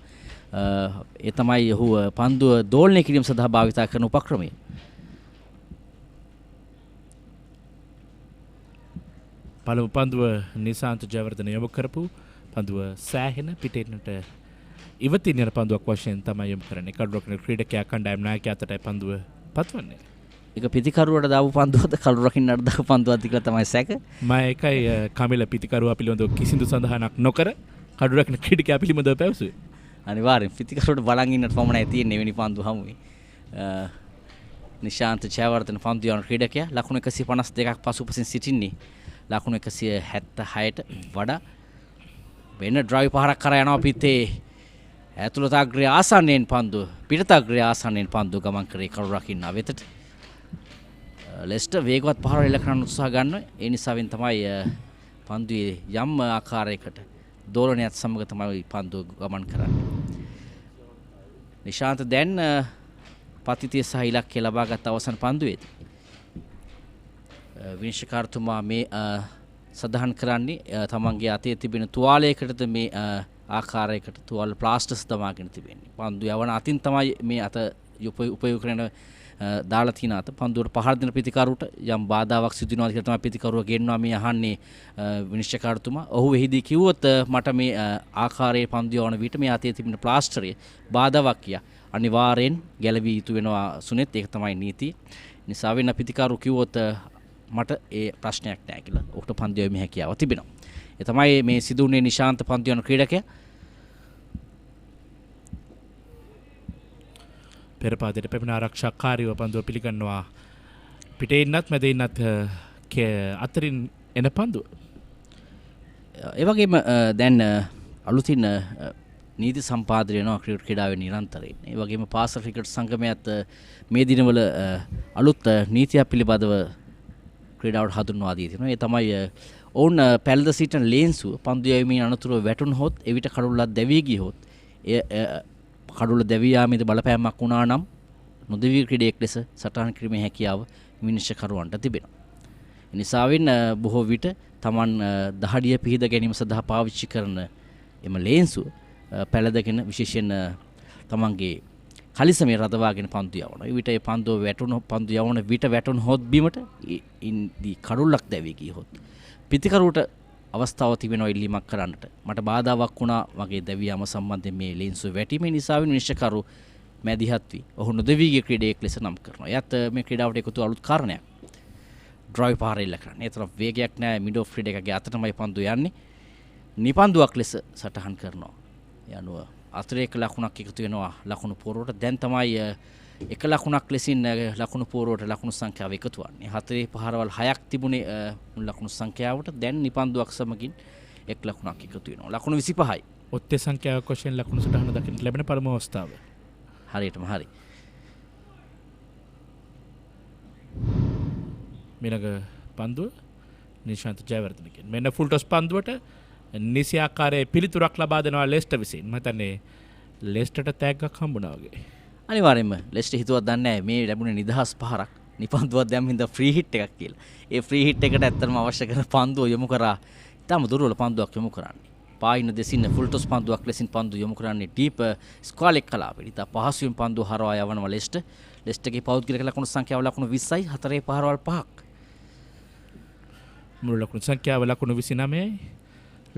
ඒ තමයි ඔහු පන්දුව දෝලනය කිරීම සඳහා භාවිත කරන උපක්‍රමය. පළමු පන්දුව නිසාන්ත ජයවර්ධන යොමු කරපු පන්දුව සෑහෙන පිටේනට ඉවතින් යන පන්දුවක් වශයෙන් තමයි යොමු කරන්නේ. කඩුරකින ක්‍රීඩකයා කණ්ඩායම් නායකයා අතටයි පන්දුව පත්වන්නේ. ඒක පිටිකරුවට දාපු පන්දුවද කඩුරකින්නට දාපු පන්දුවද කියලා තමයි සැක. මම ඒකයි කමිල පිටිකරුවා පිළිබඳව කිසිදු සඳහනක් නොකර කඩුරකින ක්‍රීඩකයා පිළිබඳව පැවසුවේ. අනිවාර්යෙන් පිටිකරුවට බලන් ඉන්නට පමණයි තියෙන්නේ වෙනි පන්දු හමුවේ. නිශාන්ත ජයවර්ධන පන්දු යන ක්‍රීඩකයා ලකුණු 152ක් පසුපසින් සිටින්නේ. ලකුණු 176ට වඩා වෙන ඩ්‍රයිව් පහරක් කරා යනවා පිටේ. ඇතුළත අග්‍රය ආසන්නයෙන් පන්දුව පිටත අග්‍රය ආසන්නයෙන් පන්දුව ගමන් කරේ කඩුරකින්න වෙතට. ලෙස්ටර් වේගවත් පහර එල්ල කරන්න උත්සාහ ගන්නවා. ඒ නිසාවෙන් තමයි පන්දුවේ යම් ආකාරයකට දෝලනයත් සමග තමයි පන්දුව ගමන් කරන්නේ. නිශාන්ත දැන් පතිතිය සහ ඉලක්කය ලබාගත් අවසන් පන්දුවේදී විනිශ්චයකාරතුමා මේ සඳහන් කරන්නේ තමන්ගේ අතේ තිබෙන තුවාලයකටද මේ ආකාරයකට තුවාල ප්ලාස්ටර්ස් දමාගෙන තිබෙන්නේ. පන්දු යවන අතින් තමයි මේ අත උපයෝග කරන දාලා තියෙන අත. පන්දුවට පහර දෙන පිටිකරුට යම් බාධාවක් සිදු වෙනවා කියලා තමයි පිටිකරුව ගෙන්නවා මේ අහන්නේ විනිශ්චයකාරතුමා. ඔහු එහිදී කිව්වොත් මට මේ ආකාරයේ පන්දු යවන විට මේ අතේ තිබෙන ප්ලාස්ටරය බාධාවක් කියා. අනිවාර්යෙන් ගැලවිය යුතු වෙනවා සුනෙත්. ඒක තමයි නීතිය. නිසා වෙන පිටිකරු කිව්වොත් මට ඒ ප්‍රශ්නයක් නැහැ කියලා. ඔහුට පන්දු යවීමේ හැකියාව තිබෙනවා. ඒ තමයි මේ සිදුුනේ නිශාන්ත පන්දු යන ක්‍රීඩකයා. පෙරපාදයට පැමිණ ආරක්ෂාකාරීව පන්දුව පිළිගන්නවා. පිටේ ඉන්නත් මැද ඉන්නත් අතරින් එන පන්දුව. ඒ වගේම දැන් අලුතින් නීති සම්පාදනය වෙනවා ක්‍රිකට් ක්‍රීඩාවේ නිරන්තරයෙන්. ඒ වගේම පාසල් ක්‍රිකට් සංගමයත් මේ දිනවල අලුත් නීතියක් පිළිබඳව ක්‍රීඩාවට හඳුන්වා දී තිනවා. ඒ තමයි ඔවුන් පැලද සිටින ලේන්සුව පන්දු යැවීමේ අනතුරුව වැටුණහොත් එවිට කඩුල්ලක් දැවී ගියහොත් එය කඩුල්ල දැවී යාමේදී බලපෑමක් වුණා නම් නොදෙවී ක්‍රීඩයක් ලෙස සටහන් කිරීමේ හැකියාව විනිශ්චයකරුවන්ට තිබෙනවා. ඒ නිසාවෙන් බොහෝ විට Taman දහඩිය පිහිද ගැනීම සඳහා පාවිච්චි කරන එම ලේන්සුව පැලදගෙන විශේෂයෙන් තමන්ගේ කලිසමේ රඳවාගෙන පන්දු යවනවා. ඒ විට ඒ පන්දු යවන විට වැටුණහොත් බිමට ඉන්දී කඩුල්ලක් දැවී ගියහොත් පිතිකරුවට අවස්ථාවක් තිබෙනවා ඉල්ලීමක් කරන්නට. මට බාධාවක් වුණා වගේ දැවියාම සම්බන්ධයෙන් මේ ලේන්සුව වැටීමේ නිසා විනිශ්චයකරු මැදිහත් වී ඔහු නොදෙවී ගිය ක්‍රීඩකයෙක් ලෙස නම් කරනවා. එයත් මේ ක්‍රීඩාවට එකතු අලුත් කාරණයක්. ඩ්‍රයිව් පාර එල්ල කරන්නේ. ඒ තරම් වේගයක් නැහැ මිඩ් ඔෆ් ක්‍රීඩකගේ අතටමයි පන්දු යන්නේ. නිපන්දුවක් ලෙස සටහන් කරනවා. යනුව අතරේක ලකුණක් එකතු වෙනවා ලකුණු පුවරුවට. දැන් තමයි එක ලකුණක් ලෙසින් ලකුණු පුවරුවට ලකුණු සංඛ්‍යාව එකතු වන්නේ. හතරේ පහරවල් 6ක් තිබුණේ ලකුණු සංඛ්‍යාවට. දැන් නිපන්දුවක් සමගින් එක් ලකුණක් එකතු වෙනවා. ලකුණු 25යි. ඔත්තේ සංඛ්‍යාවක් වශයෙන් ලකුණු සටහන දකින්න ලැබෙන පළමු අවස්ථාව. හරියටම හරි. මිලක පන්දුව නිශාන්ත ජයවර්ධනගෙන්. මෙන්න ෆුල් ටොස් පන්දුවට නිසි ආකාරයේ පිළිතුරක් ලබා දෙනවා ලෙස්ටර් විසින්. මම හිතන්නේ ලෙස්ටර්ට තෑග්ගක් හම්බුණා වගේ. අනිවාර්යයෙන්ම ලෙස්ටර් හිතුවක් දන්නේ නැහැ මේ ලැබුණේ නිදහස් පහරක්. නිපන්දුවක් දැම්ම හින්දා ෆ්‍රී හිට් එකක් කියලා. ඒ ෆ්‍රී හිට් එකට ඇත්තටම අවශ්‍ය කරන පන්දුව යොමු කරා. ඊටම දුර්වල පන්දුවක් යොමු කරන්නේ. පායින දෙසින් ෆුල් ටොස් පන්දුවක් ලෙසින් පන්දු යොමු කරන්නේ ඩීප් ස්ක්වාලෙක් කලාපෙට. ඉතින් පහසුවෙන් පන්දුව හරවා යවනවා ලෙස්ටර්. ලෙස්ටර්ගේ පෞද්ගලික ලකුණු සංඛ්‍යාව ලකුණු 20යි. හතරේ පහරවල් 5ක්. මුළු ලකුණු සංඛ්‍යාව ලකුණු 29යි.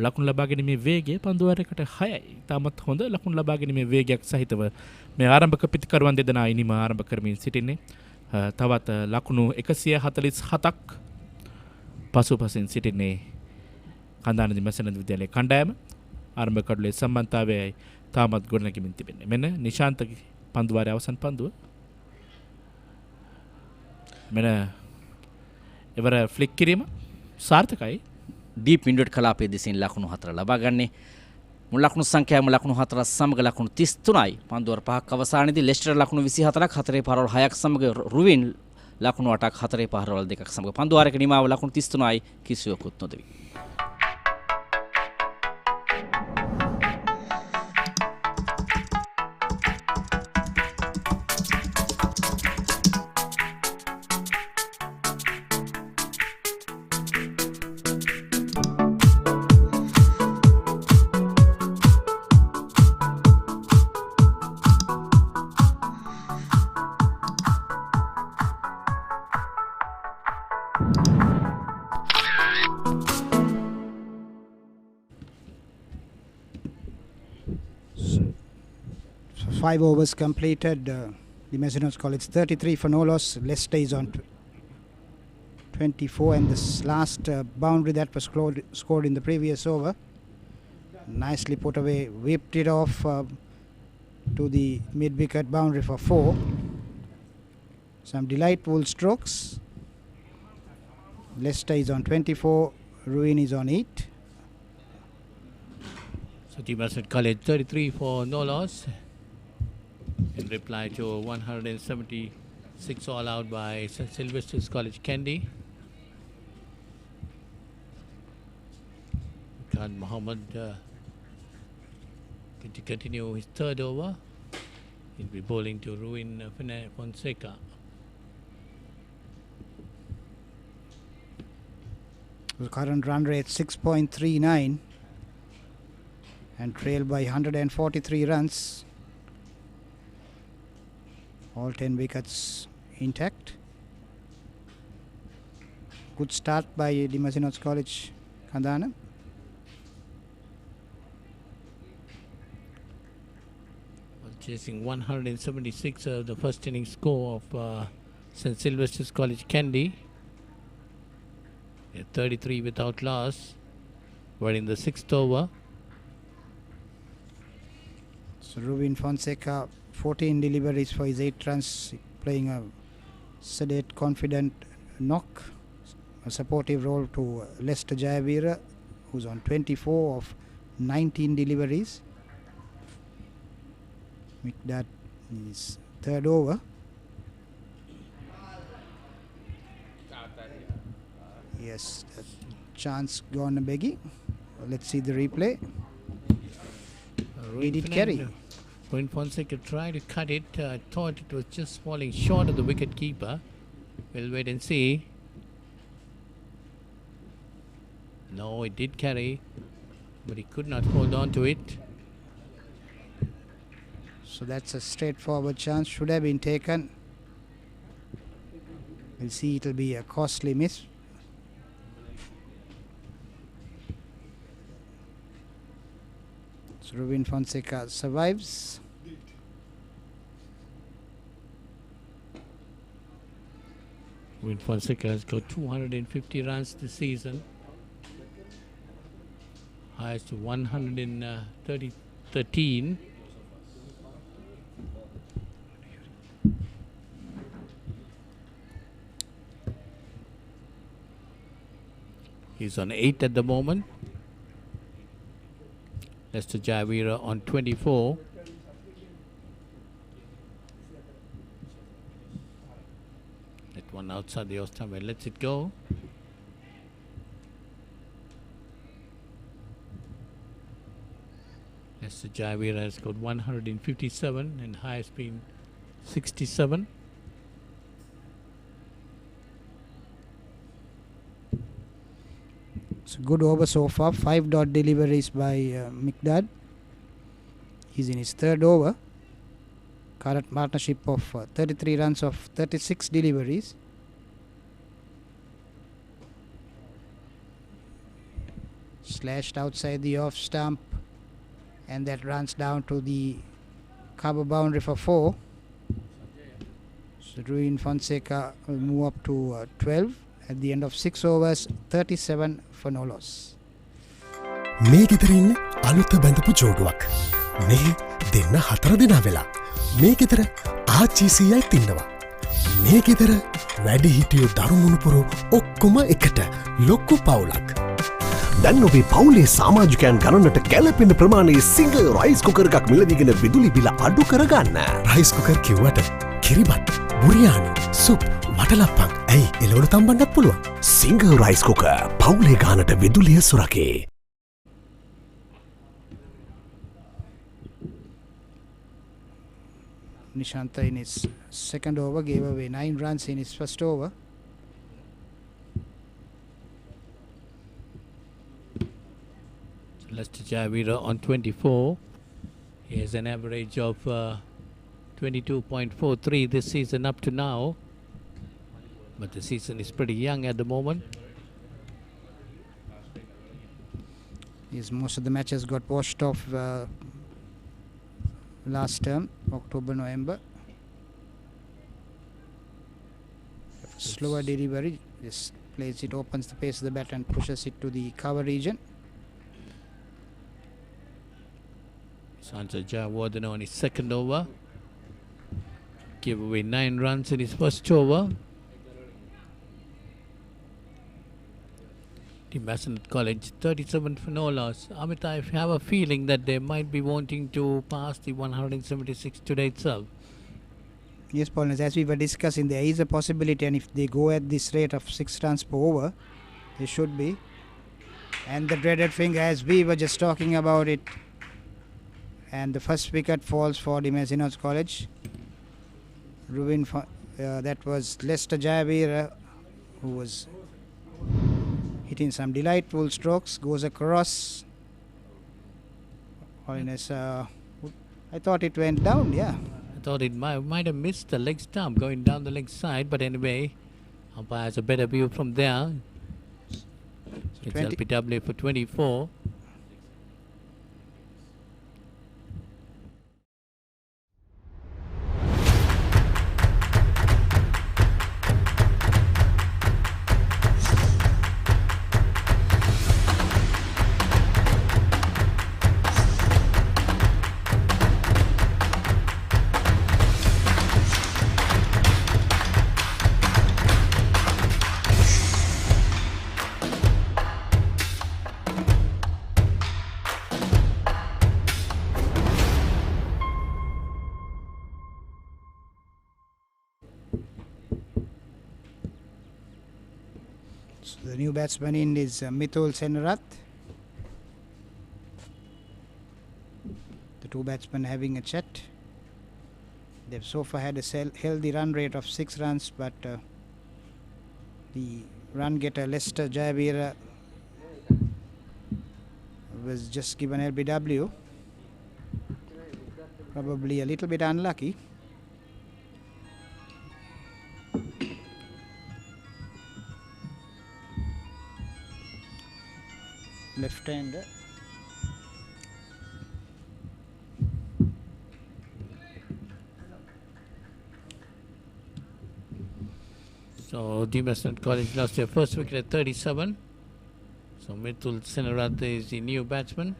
ලකුණු ලබා ගැනීමේ වේගය පන්දුවරයකට 6යි. තාමත් හොඳ ලකුණු ලබා ගැනීමේ වේගයක් සහිතව මේ ආරම්භක පිතිකරුවන් දෙදෙනා ඉනිම ආරම්භ කරමින් සිටින්නේ. තවත් ලකුණු 147ක් පසුපසින් සිටින්නේ කන්දාන මැසනද් විද්‍යාලයේ කණ්ඩායම. ආරම්භ කඩුලේ සම්බන්ධතාවයයි තාමත් ගොඩනැගෙමින් තිබෙන්නේ. මෙන්න නිශාන්ත පන්දුවාරයේ අවසන් පන්දුව. මෙන්න එවර ෆ්ලික් කිරීම සාර්ථකයි. ඩීප් වින්ඩෝඩ් කලාපයේ දෙසින් ලකුණු 4 ලබා ගන්නේ. මුල් ලකුණු සංඛ්‍යාවම ලකුණු 4 සමග ලකුණු 33යි. පන්දුවර 5ක් අවසානයේදී ලෙස්ටර් ලකුණු 24ක්, හතරේ පහරවල් 6ක් සමග රුවින් ලකුණු 8ක්, හතරේ පහරවල් 2ක් සමග පන්දුවාරයක නිමාව ලකුණු 33යි. කිසිවකුත් නොදෙවි. Five overs completed. The Mazenod College 33 for no loss. Leicester is on 24, and this last boundary that was scored in the previous over, nicely put away, whipped it off to the mid-wicket boundary for 4. Some delightful strokes. Leicester is on 24, Ruin is on 8. So the Mazenod College 33 for no loss. In reply to 176 all out by Sylvester's College Kandy. Khan Mohammed going to continue his third over. He'll be bowling to Ruin Fonseca. The current run rate 6.39 and trailed by 143 runs. All 10 wickets intact. Good start by the Mazenod College Kandana. Chasing 176 the first inning score of St. Sylvester's College Kandy. 33 without loss. We're in the 6th over. So Ruben Fonseca 14 deliveries for his 8 runs, playing a sedate, confident knock. A supportive role to Lester Jayavira, who's on 24 of 19 deliveries. Mikdad is third over. Yes, chance gone begging. Let's see the replay. Did it carry? Ruin Fonseca tried to cut it. Thought it was just falling short of the wicket keeper. We'll wait and see. No, it did carry, but he could not hold on to it. So that's a straightforward chance. Should have been taken. We'll see. It'll be a costly miss. So Ruin Fonseca survives. Ruin Fonseca has got 250 runs this season. Highest to 113. He's on 8 at the moment. Lester Javira on 24. That one outside the off-stump and lets it go. Lester Javira has got 157 and highest been 67. So good over so far. 5 dot deliveries by Mikdad. He's in his third over. Current partnership of 33 runs of 36 deliveries. Slashed outside the off stump, and that runs down to the cover boundary for 4. So Ruin Fonseca will move up to 12 at the end of 6 overs, 37 for no loss. මේ ගෙදරින් අලුත බැඳපු ජෝඩුවක්. මේ දෙන්න 4 දෙනා වෙලා. මේ ගෙදර ආච්චිසියයි තින්නවා. මේ ගෙදර වැඩි හිටියෝ දරුමුණුපුරු ඔක්කොම එකට ලොක්කු පවුලක්. දැන් ඔබේ පවුලේ සමාජිකයන් ගණනට ගැලපෙන ප්‍රමාණයේ සිංගල් රයිස් කුකර් එකක් මිලදීගෙන විදුලි බිල අඩු කරගන්න. රයිස් කුකර් කිව්වට කිරිබත්, බුරියානි, සුප්, වටලප්පන් ඇයි එලවලු තම්බන්නත් පුළුවන්. සිංගල් රයිස් කුකර් පවුලේ ගානට විදුලිය සුරකේ. Nishanta in his second over gave away 9 runs in his first over. Lester Javira on 24. He has an average of 22.43 this season up to now. But the season is pretty young at the moment. Yes, most of the matches got washed off last term, October, November. Slower delivery, just plays it, opens the pace of the bat and pushes it to the cover region. Sansa Jayawardene on his second over. Gave away 9 runs in his first over. The Mazenod College 37 for no loss. Amit, I have a feeling that they might be wanting to pass the 176 today itself. Yes, Paul, as we were discussing, there is a possibility, and if they go at this rate of 6 runs per over, they should be. And the dreaded finger, as we were just talking about it, and the first wicket falls for the Mazenod College. That was Lester Javira, who was hitting some delightful strokes, goes across. Holiness, I thought it went down, yeah. I thought it might have missed the leg stump going down the leg side, but anyway, umpire has a better view from there. It's LPW for 24. So the new batsman in is Mithul Senarath. The two batsmen having a chat. They've so far had a healthy run rate of 6 runs, but the run getter Lester Jayavira was just given LBW. Probably a little bit unlucky. Left-hander. So the Mazenod College lost their first wicket at 37. So Mithul Senarath is the new batsman,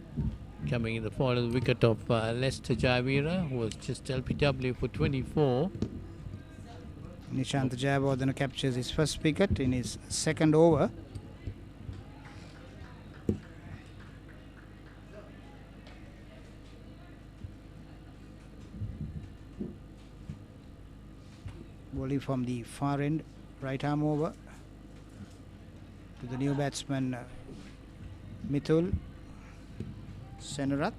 coming in the fall of the wicket of Lester Jayavira, who was just LPW for 24. Nishant Jayawardena captures his first wicket in his second over. Volley from the far end, right arm over to the new batsman Mithul Senarath.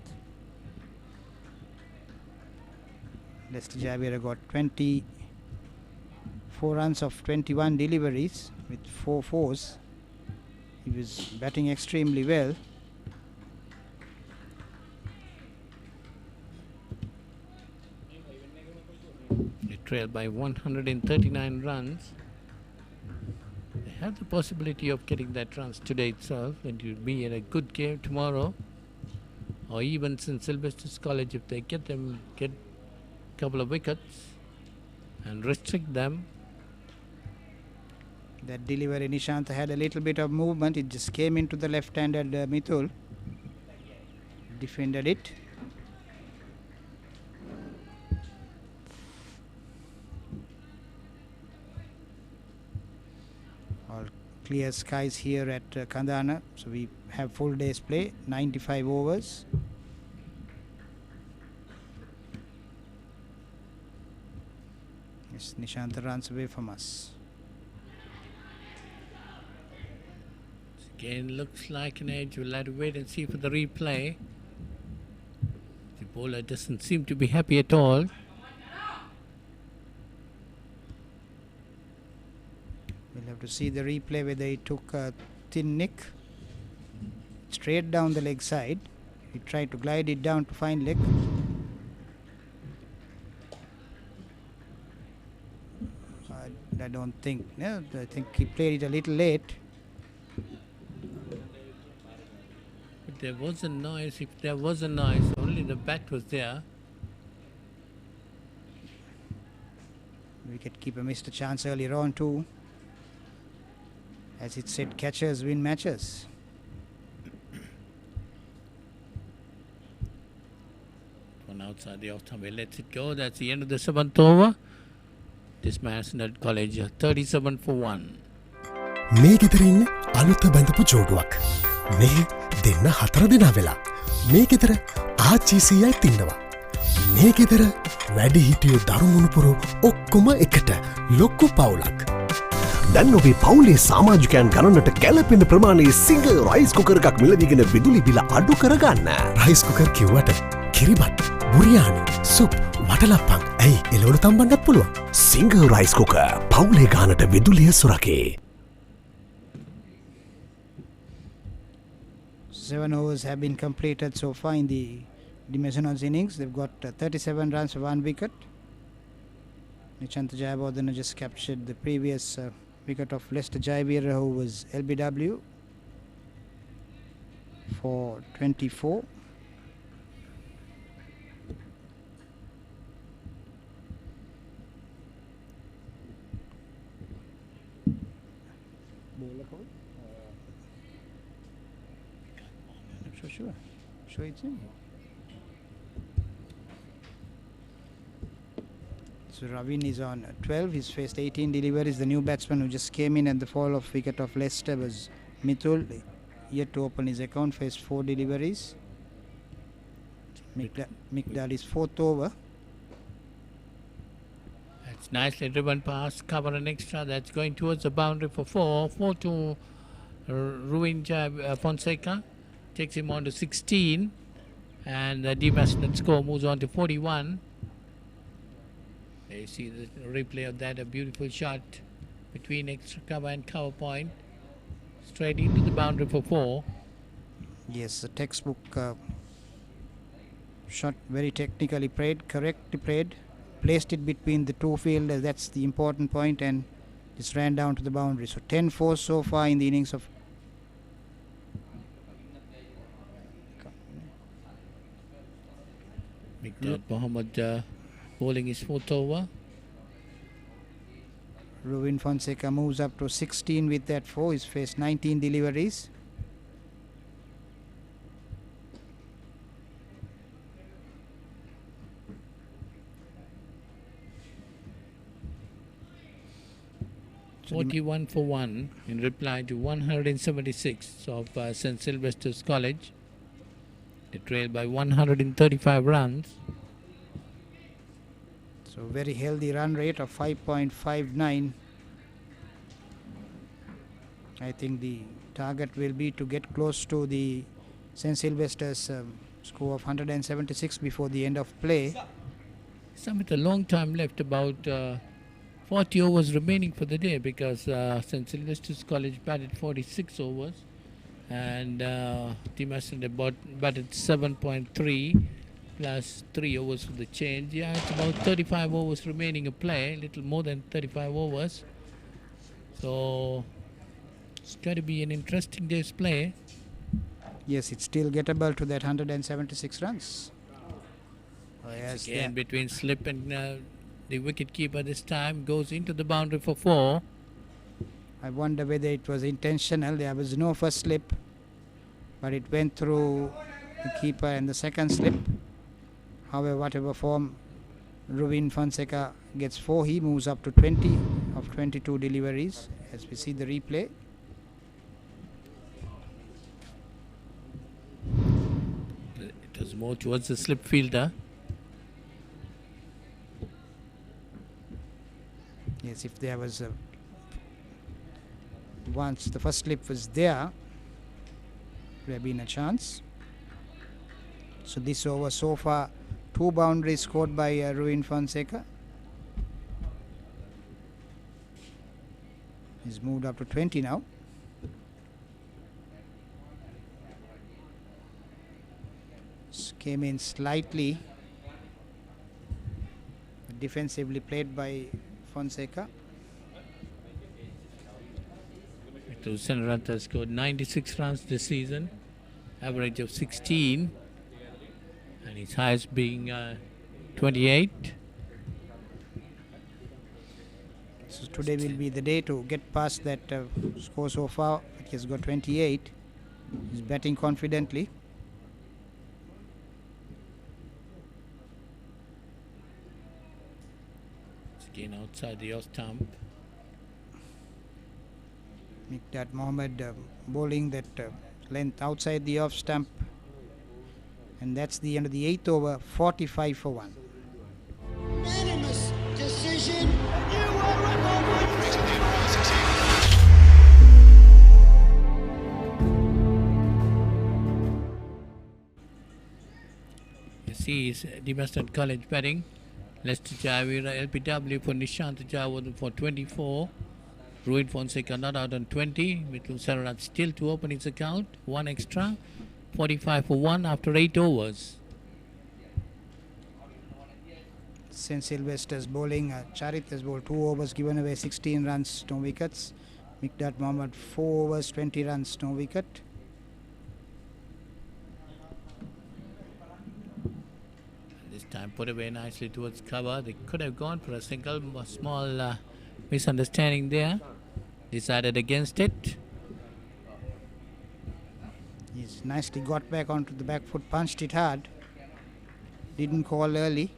Lester Jayavira got 24 runs of 21 deliveries with 4 fours. He was batting extremely well. They trailed by 139 runs. They have the possibility of getting that runs today itself, and it will be in a good game tomorrow, or even since Sylvester's College, if they get a couple of wickets and restrict them. That delivery, Nishant had a little bit of movement. It just came into the left-handed Mithul. Defended it. All clear skies here at Kandana. So we have full day's play, 95 overs. Yes, Nishant runs away from us. Again, looks like an edge. We'll have to wait and see for the replay. The bowler doesn't seem to be happy at all. We'll have to see the replay whether he took a thin nick straight down the leg side. He tried to glide it down to find leg. I don't think. No, I think he played it a little late. If there was a noise, only the bat was there. Wicketkeeper missed a chance earlier on too. As it said, catchers win matches. One outside the off-stump, he lets it go. That's the end of the 7th over. This Mazenod College 37 for 1. මේ ගෙදර ඉන්න අලුත බැඳපු ජෝඩුවක්. මේ දෙන්න 4 දෙනා වෙලා. මේ ගෙදර ආච්චිසියයි තින්නවා. මේ ගෙදර වැඩි හිටියෝ දරුමුණුපුරු ඔක්කොම එකට ලොක්කු පවුලක්. දැන් ඔබේ පවුලේ සමාජිකයන් ගණනට කැලපෙන ප්‍රමාණයේ සිංගල් රයිස් කුකර් එකක් මිලදීගෙන විදුලි බිල අඩු කරගන්න. රයිස් කුකර් කිව්වට කිරිබත්, බුරියානි, සුප්, වටලප්පන් ඇයි එළවලු තම්බන්නත් පුළුවන්. සිංගල් රයිස් කුකර් පවුලේ ගානට විදුලිය සුරකේ. 7 overs have been completed so far in the Mazenod's innings. They've got 37 runs for 1 wicket. Nishant Jayawardena just captured the previous wicket of Lester Jayavira, who was LBW for 24. Sure it's him. So Ravin is on 12. He's faced 18 deliveries. The new batsman who just came in at the fall of wicket of Leicester was Mithul. Yet to open his account, faced 4 deliveries. Mikdal is 4th over. That's nicely driven past, cover an extra. That's going towards the boundary for 4. 4 to Ruin Fonseca takes him on to 16, and the Mazenod score moves on to 41. There you see the replay of that, a beautiful shot between extra cover and cover point, straight into the boundary for 4. Yes, a textbook shot, very technically played, correctly played, placed it between the two fielders, that's the important point, and just ran down to the boundary. So 10-4 so far in the innings of Mikdad Mohammed bowling his 4th over. Ruin Fonseca moves up to 16 with that 4. He's faced 19 deliveries. So 41 for 1 in reply to 176 of St. Sylvester's College. They trail by 135 runs. So very healthy run rate of 5.59. I think the target will be to get close to the St. Sylvester's score of 176 before the end of play. Some with a long time left, about 40 overs remaining for the day, because St. Sylvester's College batted 46 overs and Mazenod batted 7.3 plus 3 overs for the change. Yeah, it's about 35 overs remaining to play, a little more than 35 overs. So it's going to be an interesting day's play. Yes, it's still gettable to that 176 runs. Yes, again between slip and the wicket keeper this time goes into the boundary for 4. I wonder whether it was intentional. There was no first slip, but it went through the keeper and the second slip. However, whatever form, Ruin Fonseca gets 4. He moves up to 20 of 22 deliveries as we see the replay. It was more towards the slip fielder. Yes, if there was once the first slip was there, would have been a chance. So this over so far, 2 boundaries scored by Ruin Fonseca. He's moved up to 20 now. Came in slightly defensively played by Fonseca. Senrat has scored 96 runs this season, average of 16, and his highest being 28. So today will be the day to get past that score so far. He has got 28. He's batting confidently. Again outside the off stump. Mikdad Mohammed bowling that length outside the off stump, and that's the end of the 8th over. 45 for 1. Unanimous decision. You see, Mazenod College batting. Lester Javira LPW for Nishant Jawad for 24. Ruin Fonseca not out on 20. Mitul Sararat still to open his account. 1 extra. 45 for 1 after 8 overs. St. Sylvester's bowling. Charit has bowled 2 overs, given away 16 runs, no wickets. Mikdad Mohammed 4 overs, 20 runs, no wicket. This time put away nicely towards cover. They could have gone for a single, small misunderstanding there. Decided against it. He's nicely got back onto the back foot, punched it hard. Didn't call early.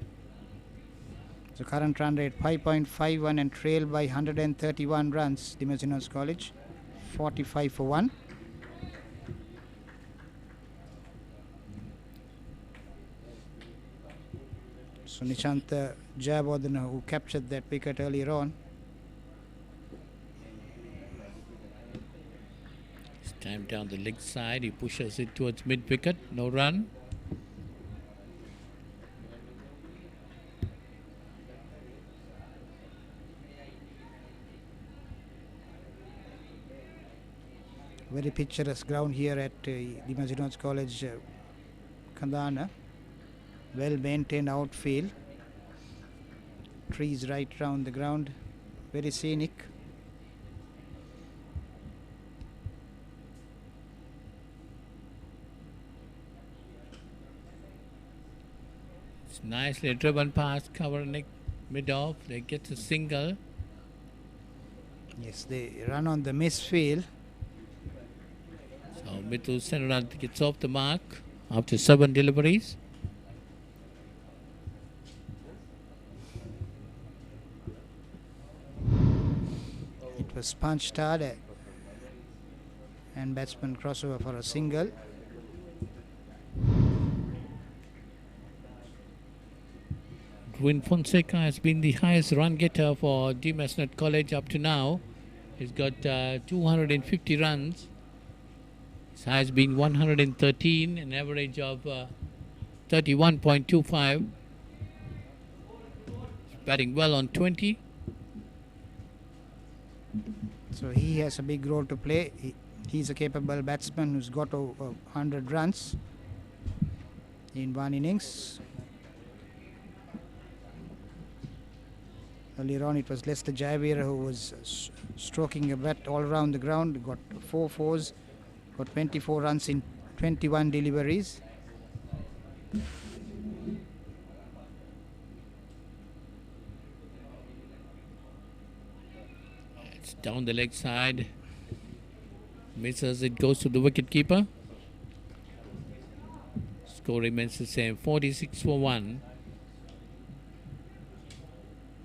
So current run rate 5.51 and trail by 131 runs. Mazenod College 45 for 1. So Nishant Jayawardene, who captured that wicket earlier on. Time down the leg side, he pushes it towards mid-wicket, no run. Very picturesque ground here at the Mazenod College, Kandana. Well maintained outfield. Trees right round the ground. Very scenic. It's nicely driven past cover mid-off. They get a single. Yes, they run on the misfield. So Mithul Senarath gets off the mark after 7 deliveries. It was punched hard and batsman crossover for a single. Ruin Fonseca has been the highest run getter for Mazenod College up to now. He's got 250 runs. His high has been 113, an average of 31.25. Batting well on 20. So he has a big role to play. He's a capable batsman who's got over 100 runs in one innings. Earlier on it was Lester Jaivir who was stroking a bat all around the ground, got 4 fours, got 24 runs in 21 deliveries. It's down the leg side. Misses, it goes to the wicket keeper. Score remains the same, 46 for 1.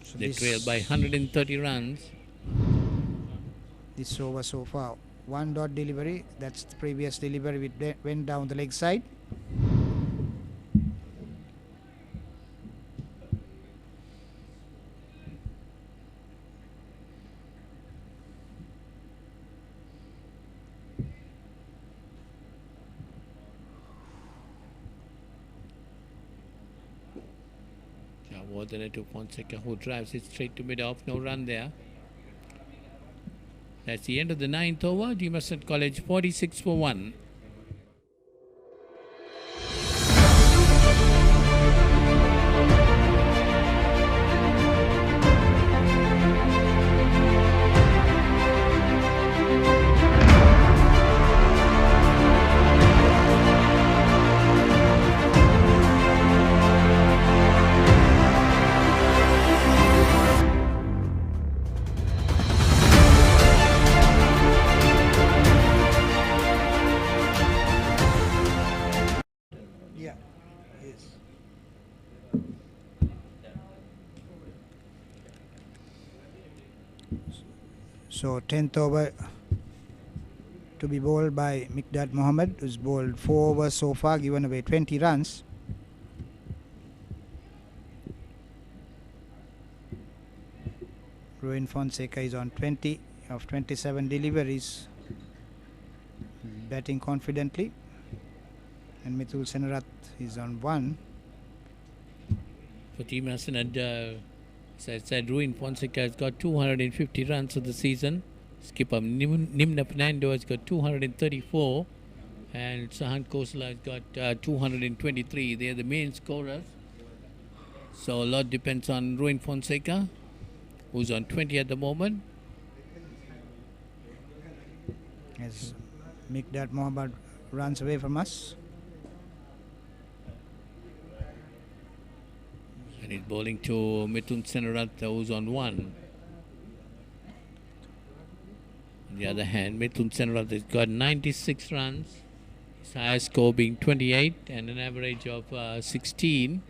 So they trail by 130 runs. This over so far, 1 dot delivery. That's the previous delivery which went down the leg side. To Fonseca, who drives it straight to mid-off, no run there. That's the end of the 9th over. Mazenod College 46 for 1. So 10th over to be bowled by Mikdad Mohammed, who's bowled 4 overs so far, given away 20 runs. Ruin Fonseca is on 20 of 27 deliveries, batting confidently, and Mithul Senarath is on 1. For Team Mazenod, as I said, Ruin Fonseca has got 250 runs for the season. Skipper Nimna Fernando has got 234, and Sahan Khosla has got 223. They are the main scorers. So a lot depends on Ruin Fonseca, who's on 20 at the moment. As Mikdad Mohammed runs away from us. And he's bowling to Mithun Senarath, who's on 1. On the other hand, Mithun Senarath has got 96 runs. His highest score being 28 and an average of 16.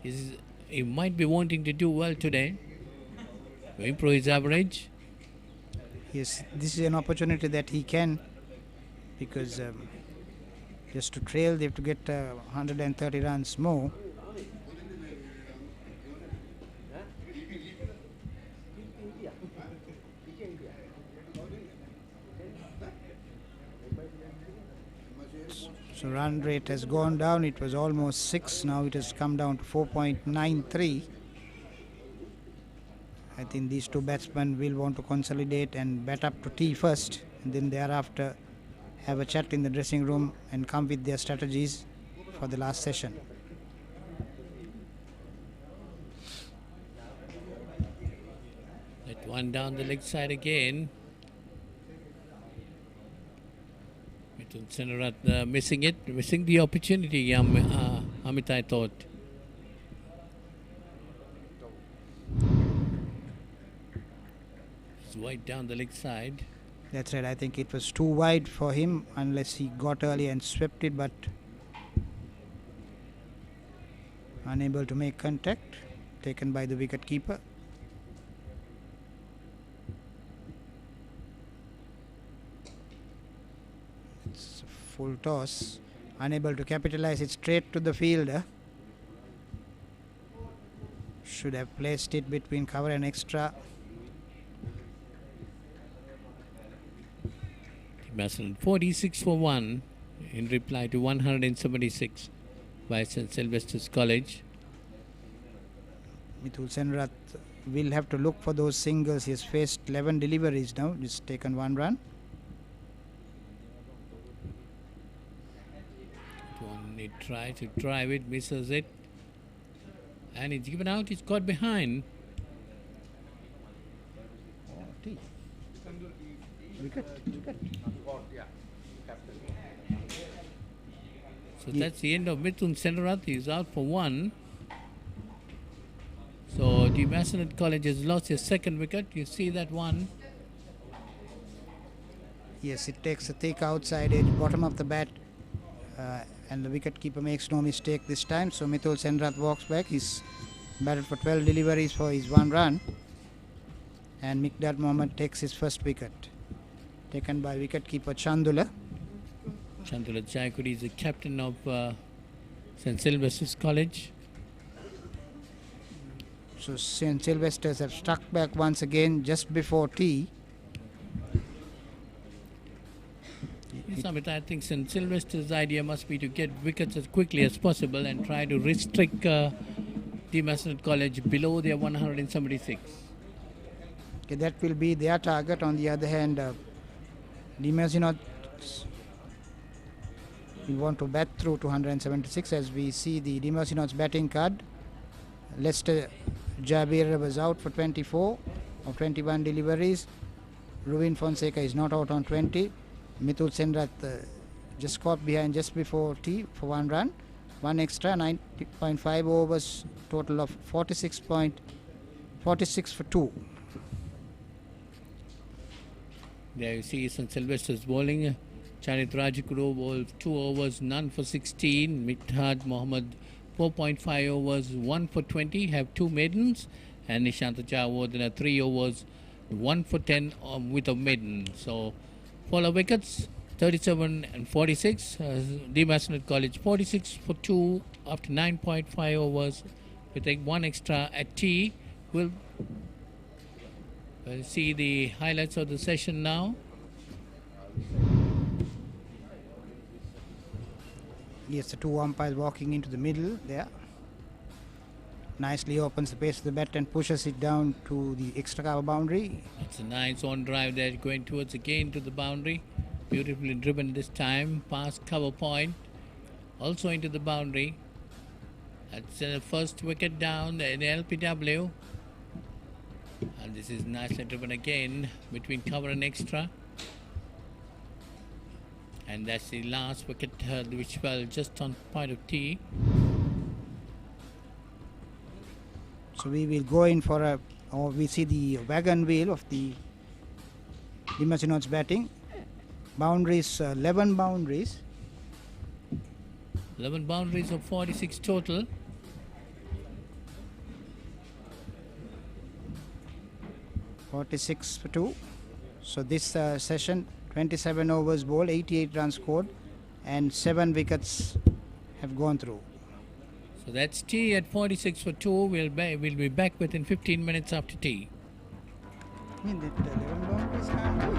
He might be wanting to do well today to improve his average. Yes, this is an opportunity that he can, because just to trail they have to get 130 runs more. So run rate has gone down. It was almost 6. Now it has come down to 4.93. I think these two batsmen will want to consolidate and bat up to tea first, and then thereafter have a chat in the dressing room and come with their strategies for the last session. That one down the leg side again. Mithun Senarat missing the opportunity, Amit, I thought. It's wide down the leg side. That's right, I think it was too wide for him unless he got early and swept it, but unable to make contact, taken by the wicket keeper. It's a full toss, unable to capitalize it straight to the fielder. Should have placed it between cover and extra. Mazenod 46 for 1 in reply to 176 by St. Sylvester's College. Mithun Senarat will have to look for those singles. He has faced 11 deliveries now. He's taken 1 run. He tries to drive it, misses it. And it's given out, it's got behind. So that's the end of Mithun Senarat. He's out for 1. So the Mazenod College has lost his second wicket. You see that one? Yes, it takes a thick outside edge, bottom of the bat, and the wicket keeper makes no mistake this time. So Mithun Senarat walks back. He's batted for 12 deliveries for his 1 run, and Mikdad Mohammed takes his first wicket, taken by wicket keeper Chandula. Chandula Jayakudi is the captain of St. Sylvester's College. So St. Sylvester's have struck back once again just before tea. Samit, I think St. Sylvester's idea must be to get wickets as quickly as possible and try to restrict the Mazenod College below their 176. Okay, that will be their target. On the other hand, the Mazenod will want to bat through to 176 as we see the Mazenod's batting card. Lester Jabir was out for 24 of 21 deliveries. Ruvin Fonseca is not out on 20. Mithun Senarat just caught behind just before tea for 1 run. 1 extra, 90.5 overs, total of 46 for 2. There you see St. Sylvester's bowling. Charit Rajikuru bowled 2 overs, none for 16. Mikdad Mohammed 4.5 overs, 1 for 20, have 2 maidens. And Nishant Jawardena 3 overs, 1 for 10 with a maiden. So, follow wickets 37 and 46. The Mazenod College 46 for 2 after 9.5 overs. We take 1 extra at tea. We'll see the highlights of the session now. Yes, the 2 umpires walking into the middle there. Nicely opens the pace of the bat and pushes it down to the extra cover boundary. It's a nice on drive there, going towards again to the boundary. Beautifully driven this time, past cover point, also into the boundary. That's the first wicket down in LPW. And this is nicely driven again between cover and extra. And that's the last wicket which fell just on point of tee. So we will go in for we see the wagon wheel of the Mazenod's batting. Boundaries, 11 boundaries. 11 boundaries of 46 total. (46 for 2). So this session, 27 overs bowled, 88 runs scored, and 7 wickets have gone through. So that's tea at 46 for 2. We'll be back within 15 minutes after tea. I mean, that 11 boundaries can't do it.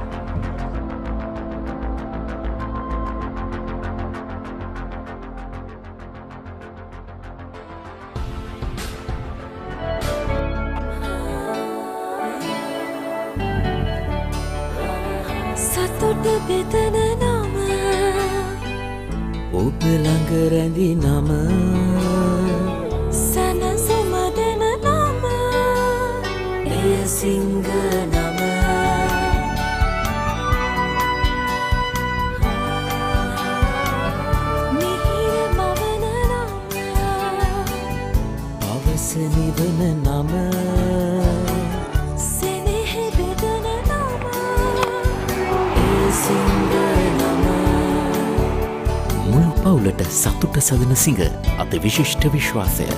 බෙදන නම ඔබ ළඟ රැඳි නම සැනසුම දෙන නම එය සිංහ නම මිහිර මවන නම පවස නිවන නම සෙනෙහ බෙදන නම එය සිංහ නම මුළු පවුලට සතුට සදන සිඟ අති විශිෂ්ට විශ්වාසය.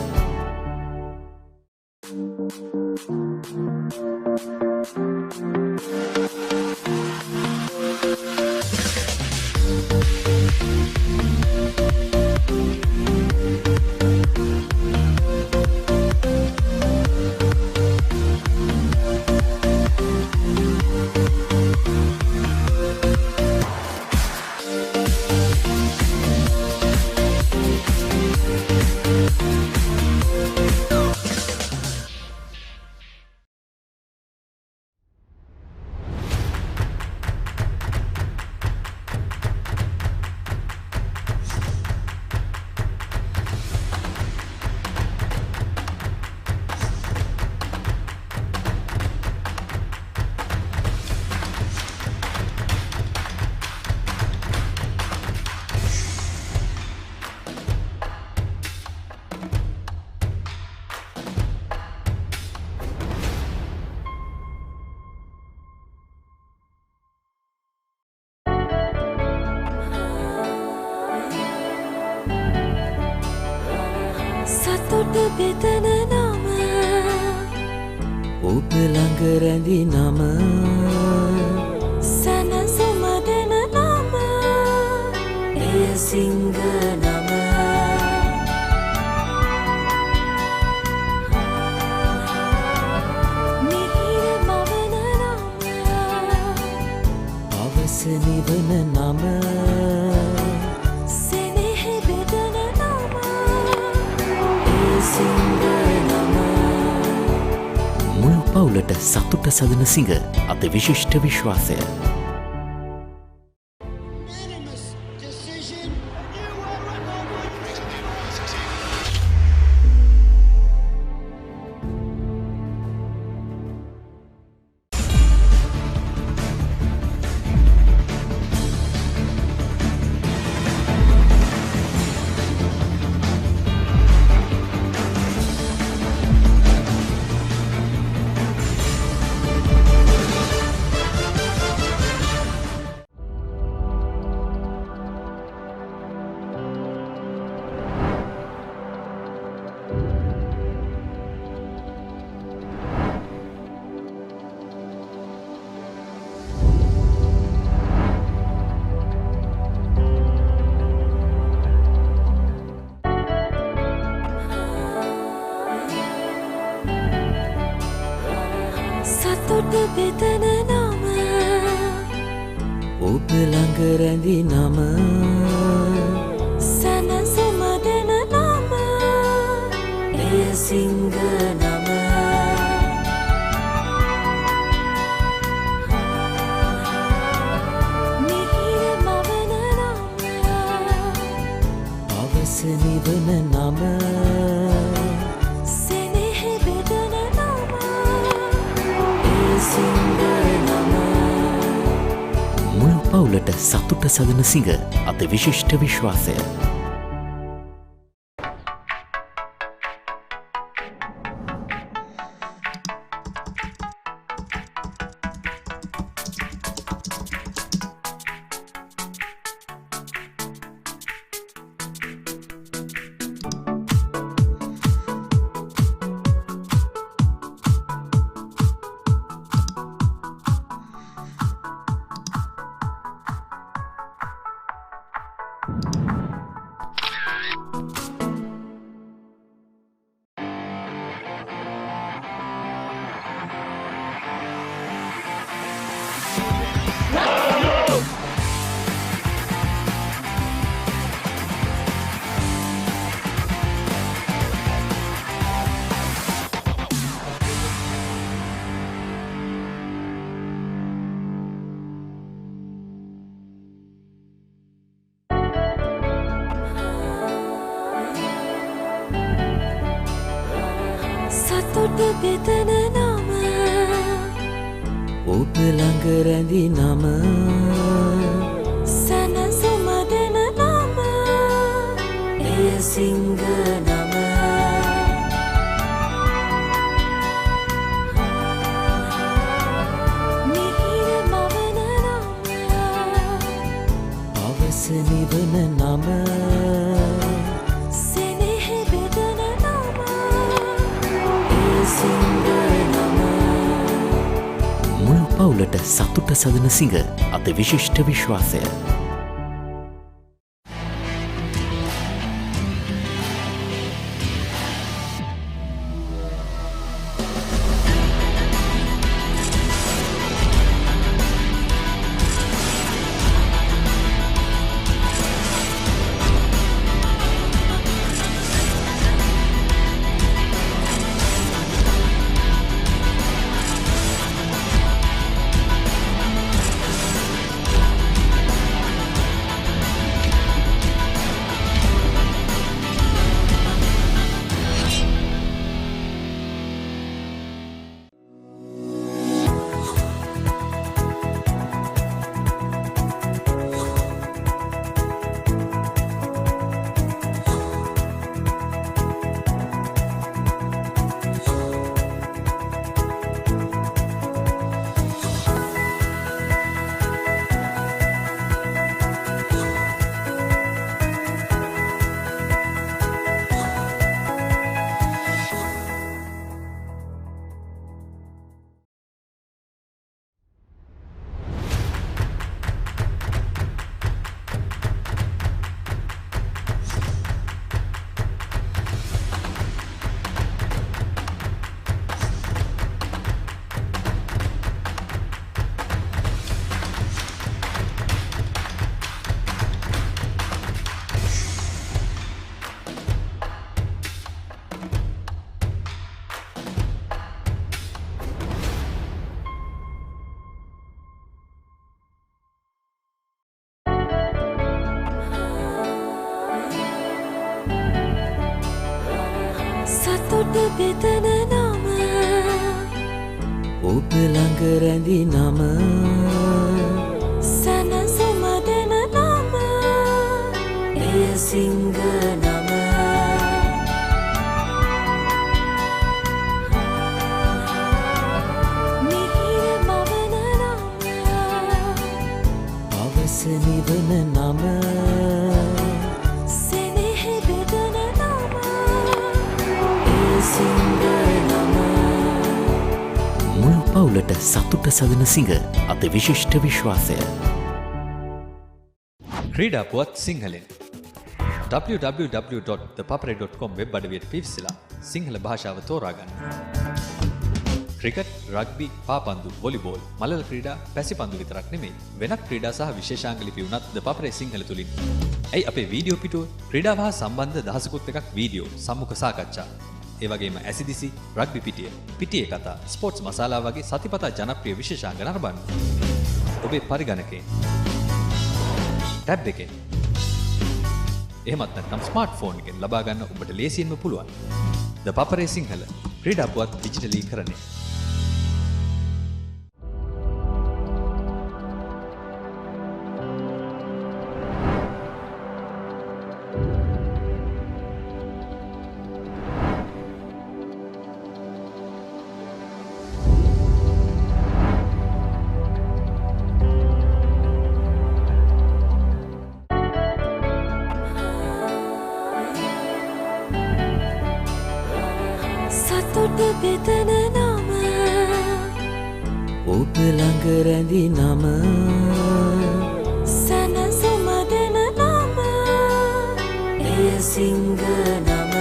සතුට බෙදන නම ඔබ ළඟ රැඳි නම සැනසුම දෙන නම එය සිංහ නම මිහිර මවන නම පවස නිවන නම සෙනෙහ බෙදන නම එය සිංහ නම මුළු පවුලට සතුට සදන සිඟ අති විශිෂ්ට විශ්වාසය. Unanimous decision. සතුට බෙදන නම ඔබ ළඟ රැඳි නම සැනසුම දෙන නම එය සිංහ නම මිහිර මවන නම පවස නිවන නම සෙනෙහ බෙදන නම එය සිංහ නම මුළු පවුලට සතුට සදන සිඟ අති විශිෂ්ට විශ්වාසය. සතුට බෙදන නම ඔබ ළඟ රැඳි නම සැනසුම දෙන නම එය සිංහ නම මිහිර මවන නම අවස නිවන නම සෙනෙහ බෙදන නම එය සිංහ නම මුළු පවුලට සතුට සදන සිඟ අති විශිෂ්ට විශ්වාසය. සතුට බෙදන නම ඔබ ළඟ රැඳි නම සැනසුම දෙන නම එය සිංහ නම මිහිර මවන නම අවස නිවන නම සෙනෙහ බෙදන නම එය සිංහ නම මුළු පවුලට සතුට සදන සිඟ අති විශිෂ්ට විශ්වාසය. ක්‍රීඩා පුවත් සිංහලෙන් www.thepapare.com වෙබ් අඩවියට පිවිසලා සිංහල භාෂාව තෝරාගන්න. ක්‍රිකට්, රග්බි, පාපන්දු, වොලිබෝල්, මලල ක්‍රීඩා, පැසිපන්දු විතරක් නෙමෙයි වෙනත් ක්‍රීඩා සහ විශේෂාංග ලිපි වුණත් The Papare සිංහල තුලින්. ඇයි අපේ වීඩියෝ පිටුව ක්‍රීඩාව හා සම්බන්ධ දහසකුත් එකක් වීඩියෝ, සම්මුඛ සාකච්ඡා, ඒ වගේම ඇසිදිසි, රග්බි පිටිය, පිටියේ කතා, ස්පෝර්ට්ස් මසාලා වගේ සතිපතා ජනප්‍රිය විශේෂාංග නරඹන්න. ඔබේ පරිගණකයෙන්, ටැබ් එකෙන්, එහෙමත් නැත්නම් ස්මාර්ට්ෆෝන් එකෙන් ලබා ගන්න ඔබට ලේසියෙන්ම පුළුවන්. The Papare සිංහල ක්‍රීඩා පුවත් ඩිජිටලීකරණය. සතුට බෙදන නම ඔබ ළඟ රැඳි නම සැනසුම දෙන නම එය සිංහ නම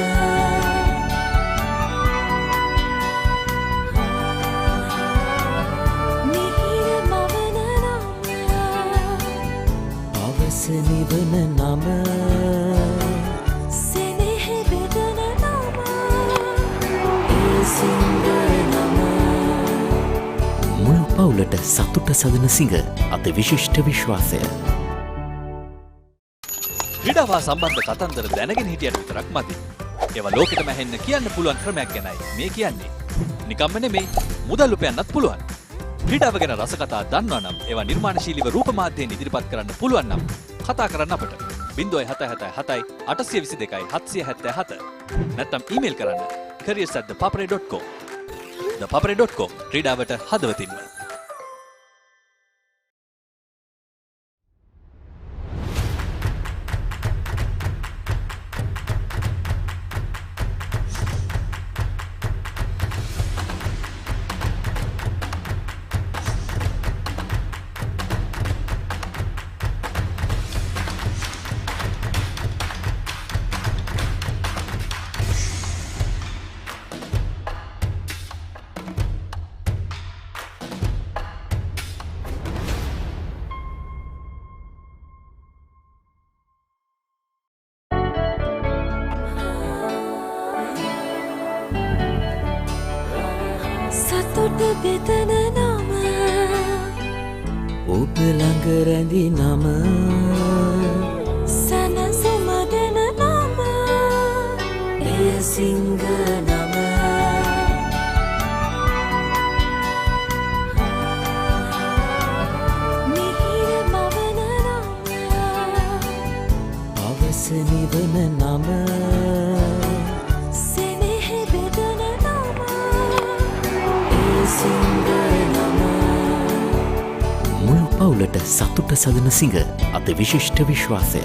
මිහිර මවන නම අවස නිවන නම සෙනෙහ බෙදන නම එය සිංහ නම මුළු පවුලට සතුට සදන සිඟ අති විශිෂ්ට විශ්වාසය. ක්‍රීඩාව සම්බන්ධ කතන්දර දැනගෙන හිටියට විතරක් මදි. ඒවා ලෝකෙටම ඇහෙන්න කියන්න පුළුවන් ක්‍රමයක් ගැනයි මේ කියන්නේ. නිකම්ම නෙමෙයි මුදල් උපයන්නත් පුළුවන්. ක්‍රීඩාව ගැන රසකතා දන්නවා නම් ඒවා නිර්මාණශීලීව රූප මාධ්‍යයෙන් ඉදිරිපත් කරන්න පුළුවන් නම් කතා කරන්න අපට 0777 822 777 නැත්නම් ඊමේල් කරන්න careers@thepapare.com. ThePapare.com ක්‍රීඩාවට හදවතින්ම. සතුට බෙදන නම ඔබ ළඟ රැඳි නම සනසුම දෙන නම එය සිංහ නම මිහිර මවන නම අවස නිවන නම සෙනෙහ බෙදන නම සිංහ නම මුළු පවුලට සතුට සදන සිඟ අත විශිෂ්ට විශ්වාසය.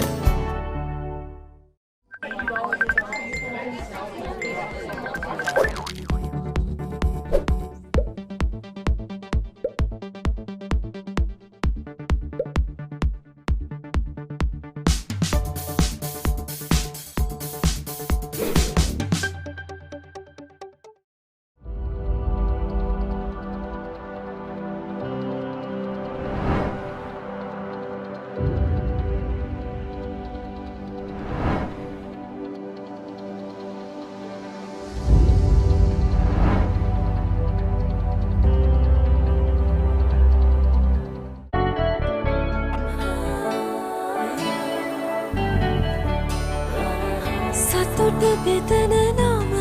සතුට බෙදන නම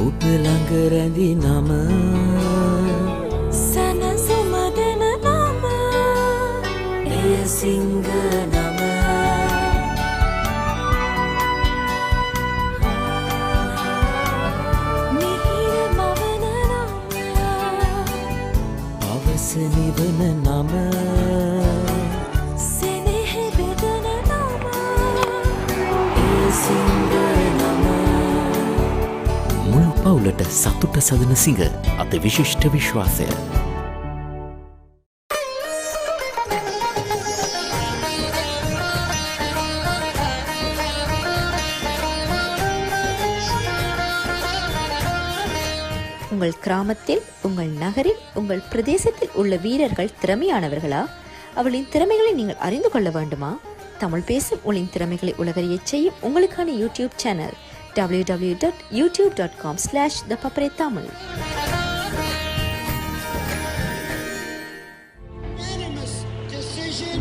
ඔබ ළඟ රැඳි නම සනසුම දෙන නම එය සිංහ නම මිහිර මවන නම අවස නිවන නම සෙනෙහ බෙදන නම එය සිංහ නම මුළු පවුලට සතුට සදන සිඟ අත විශිෂ්ට විශ්වාසය. உங்கள் கிராமத்தில் உங்கள் நகரில் உங்கள் பிரதேசத்தில் உள்ள வீரர்கள் திறமையானவர்களா? அவளின் திறமைகளை நீங்கள் அறிந்து கொள்ள வேண்டுமா? தமிழ் பேசும் உங்களின் திறமைகளை உலகறியச் செய்யும் உங்களுக்கான YouTube channel www.youtube.com/thepapare tamil. Unanimous decision.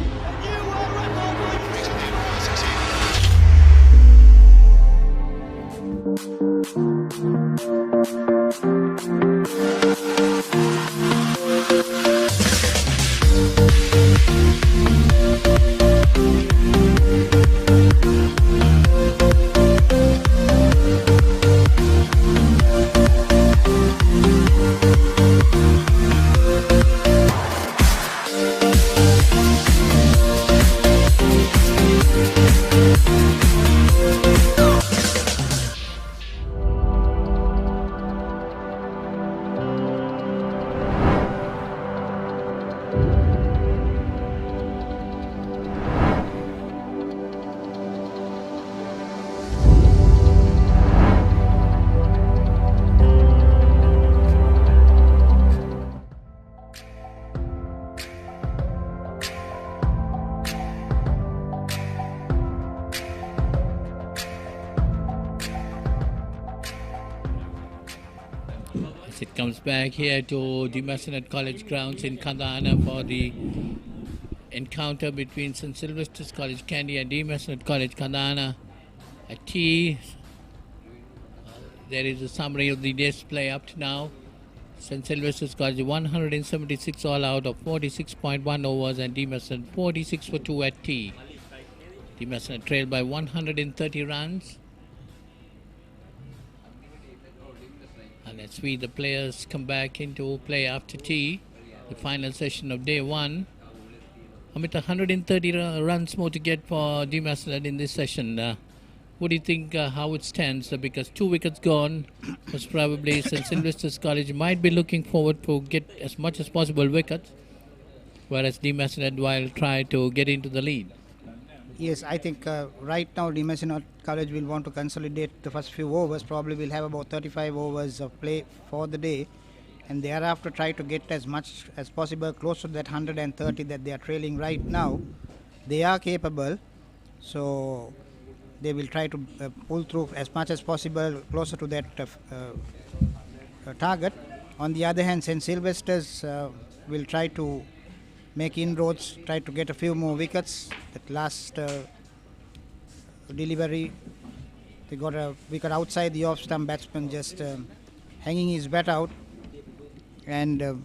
It comes back here to the Mazenod College grounds in Kandana for the encounter between St. Sylvester's College Kandy and the Mazenod College Kandana. At T, there is a summary of the display up to now. St. Sylvester's got 176 all out of 46.1 overs and Demerson 46 for 2 at T. Demerson trailed by 130 runs. And let's see the players come back into play after tea, the final session of day one. Amit, 130 runs more to get for Demerson in this session. What do you think how it stands? Because 2 wickets gone, most probably St. Sylvester's College might be looking forward to get as much as possible wickets, whereas Demerson will try to get into the lead. Yes, I think right now Mazenod College will want to consolidate the first few overs. Probably will have about 35 overs of play for the day, and thereafter try to get as much as possible close to that 130 that they are trailing right now. They are capable, so they will try to pull through as much as possible closer to that target. On the other hand, St. Sylvester's will try to make inroads, try to get a few more wickets. That last delivery, they got a wicket outside the off-stump batsman, just hanging his bat out, and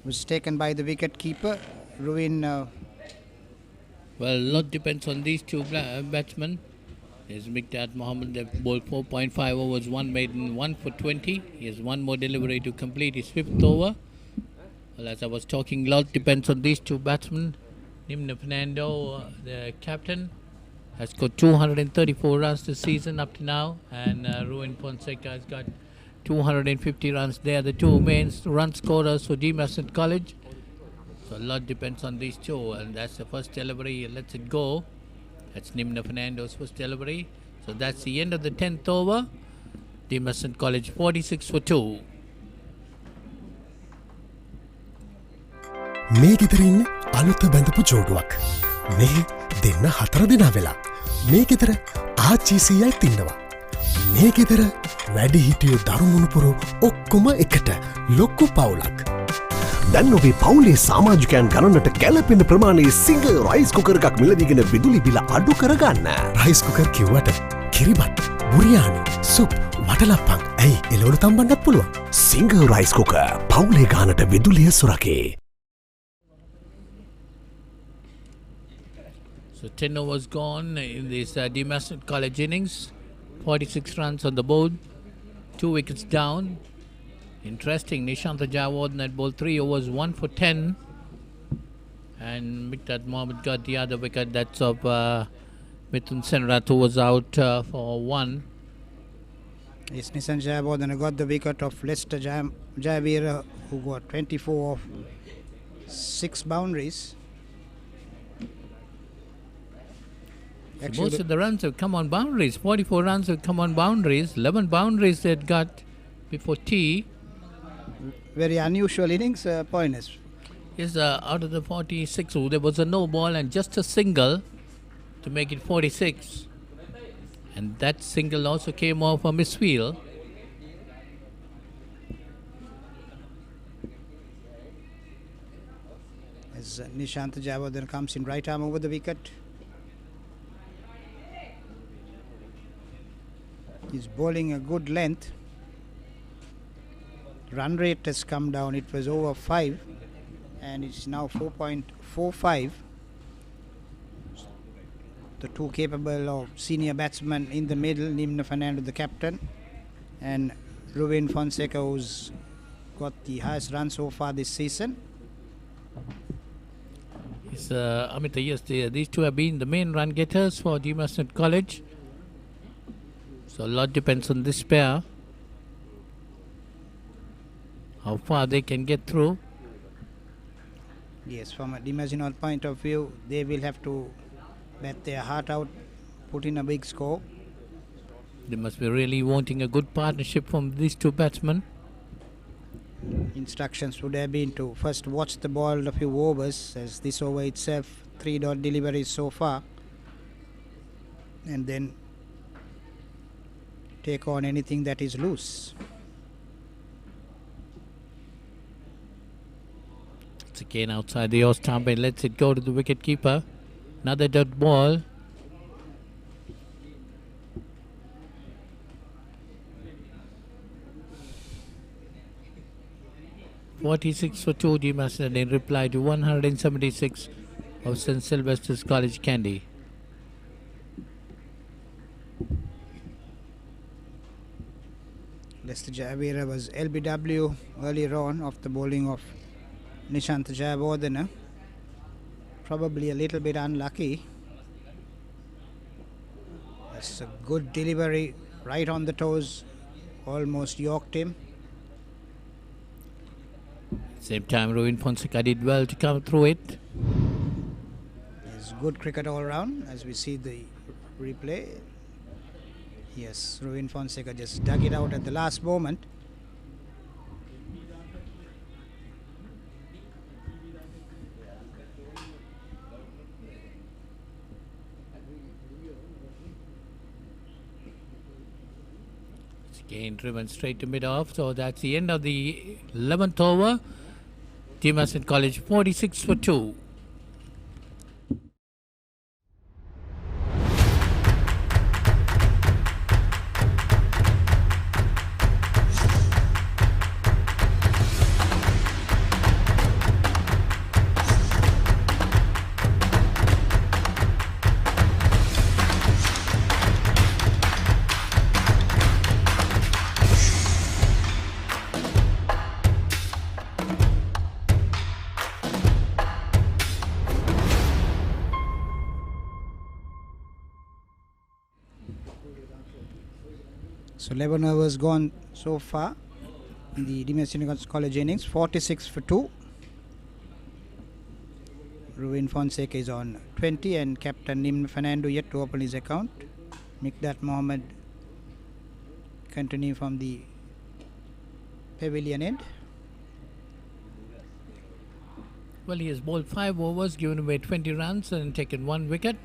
was taken by the wicket keeper. Ruin. Well, a lot depends on these two batsmen. There's Mikdad Mohammed, that bowled 4.5 overs, 1 maiden, 1 for 20. He has 1 more delivery to complete his 5th over. Well, as I was talking, a lot depends on these two batsmen. Nimna Fernando, the captain, has got 234 runs this season up to now, and Ruin Fonseca has got 250 runs. They are the two main run scorers for Demerson College. So a lot depends on these two, and that's the first delivery. Let's it go. That's Nimna Fernando's first delivery. So that's the end of the 10th over. Demerson College 46 for 2. මේ ගෙදරින් අලුත බැඳපු ජෝඩුවක් මේ දෙන්න 4 දෙනා වෙලා මේ ගෙදර ආච්චීසියයි තින්නවා මේ ගෙදර වැඩි හිටියෝ දරුමුණුපුරු ඔක්කොම එකට ලොක්කු පවුලක් දැන් ඔබේ පවුලේ සමාජිකයන් ගණනට ගැලපෙන ප්‍රමාණයේ සිංගල් රයිස් කුකර් එකක් මිලදීගෙන විදුලි බිල අඩු කරගන්න රයිස් කුකර් කිව්වට කිරිබත් බුරියානි සුප් වටලප්පන් ඇයි එළවලු තම්බන්නත් පුළුවන් සිංගල් රයිස් කුකර් පවුලේ ගානට විදුලිය සුරකේ. So 10 overs gone in this Demerson College innings. 46 runs on the board. 2 wickets down. Interesting. Nishanta Jawad had bowled 3 overs, 1 for 10. And Mikdad Mohammed got the other wicket. That's of Mithun Senrat, who was out for 1. Yes, Nissan Jayabodhan got the wicket of Lester Jayavir, who got 24 of 6 boundaries. So most of the runs have come on boundaries. 44 runs have come on boundaries. 11 boundaries they had got before tea. Very unusual innings, Poiners. Yes, out of the 46, there was a no ball and just a single to make it 46. And that single also came off a misfield. As Nishant Jayawardene comes in right arm over the wicket. He's bowling a good length. Run rate has come down. It was over 5 and it's now 4.45. The two capable of senior batsmen in the middle, Nimna Fernando, the captain, and Ruben Fonseca, who's got the highest run so far this season. Yes, Amita, yes, these two have been the main run getters for Demerson College. So a lot depends on this pair, how far they can get through. Yes, from a Mazenod point of view, they will have to bat their heart out, put in a big score. They must be really wanting a good partnership from these two batsmen. Instructions would have been to first watch the ball a few overs, as this over itself 3 dot deliveries so far, and then take on anything that is loose. It's again outside the off stump and lets it go to the wicket keeper. Another dot ball. 46 for 2, the Mazenod in reply to 176 of St. Sylvester's College, Kandy. Lester Javira was LBW earlier on off the bowling of Nishant Jayawardena. Probably a little bit unlucky. That's a good delivery, right on the toes, almost yorked him. Same time, Ruin Fonseca did well to come through it. It's good cricket all round as we see the replay. Yes, Ruin Fonseca just dug it out at the last moment. It's again driven straight to mid-off, so that's the end of the 11th over. Team Mazenod College 46 for 2. So 11 overs gone so far in the Mazenod College innings, 46 for 2. Ruin Fonseca is on 20 and Captain Nimna Fernando yet to open his account. Mikdad Mohammed continue from the pavilion end. Well, he has bowled 5 overs, given away 20 runs and taken 1 wicket.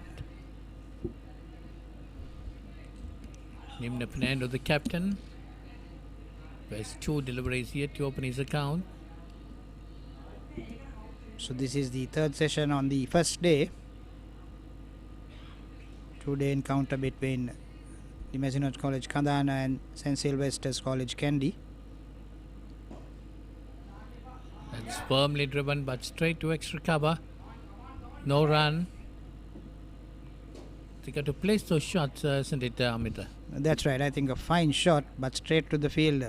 Nimna Fernando, the captain, has 2 deliveries yet to open his account. So this is the third session on the first day. 2-day encounter between the Mazenod College Kandana and St. Sylvester's College Kandy. That's firmly driven but straight to extra cover. No run. They got to place those shots, isn't it, Amita? That's right. I think a fine shot, but straight to the field.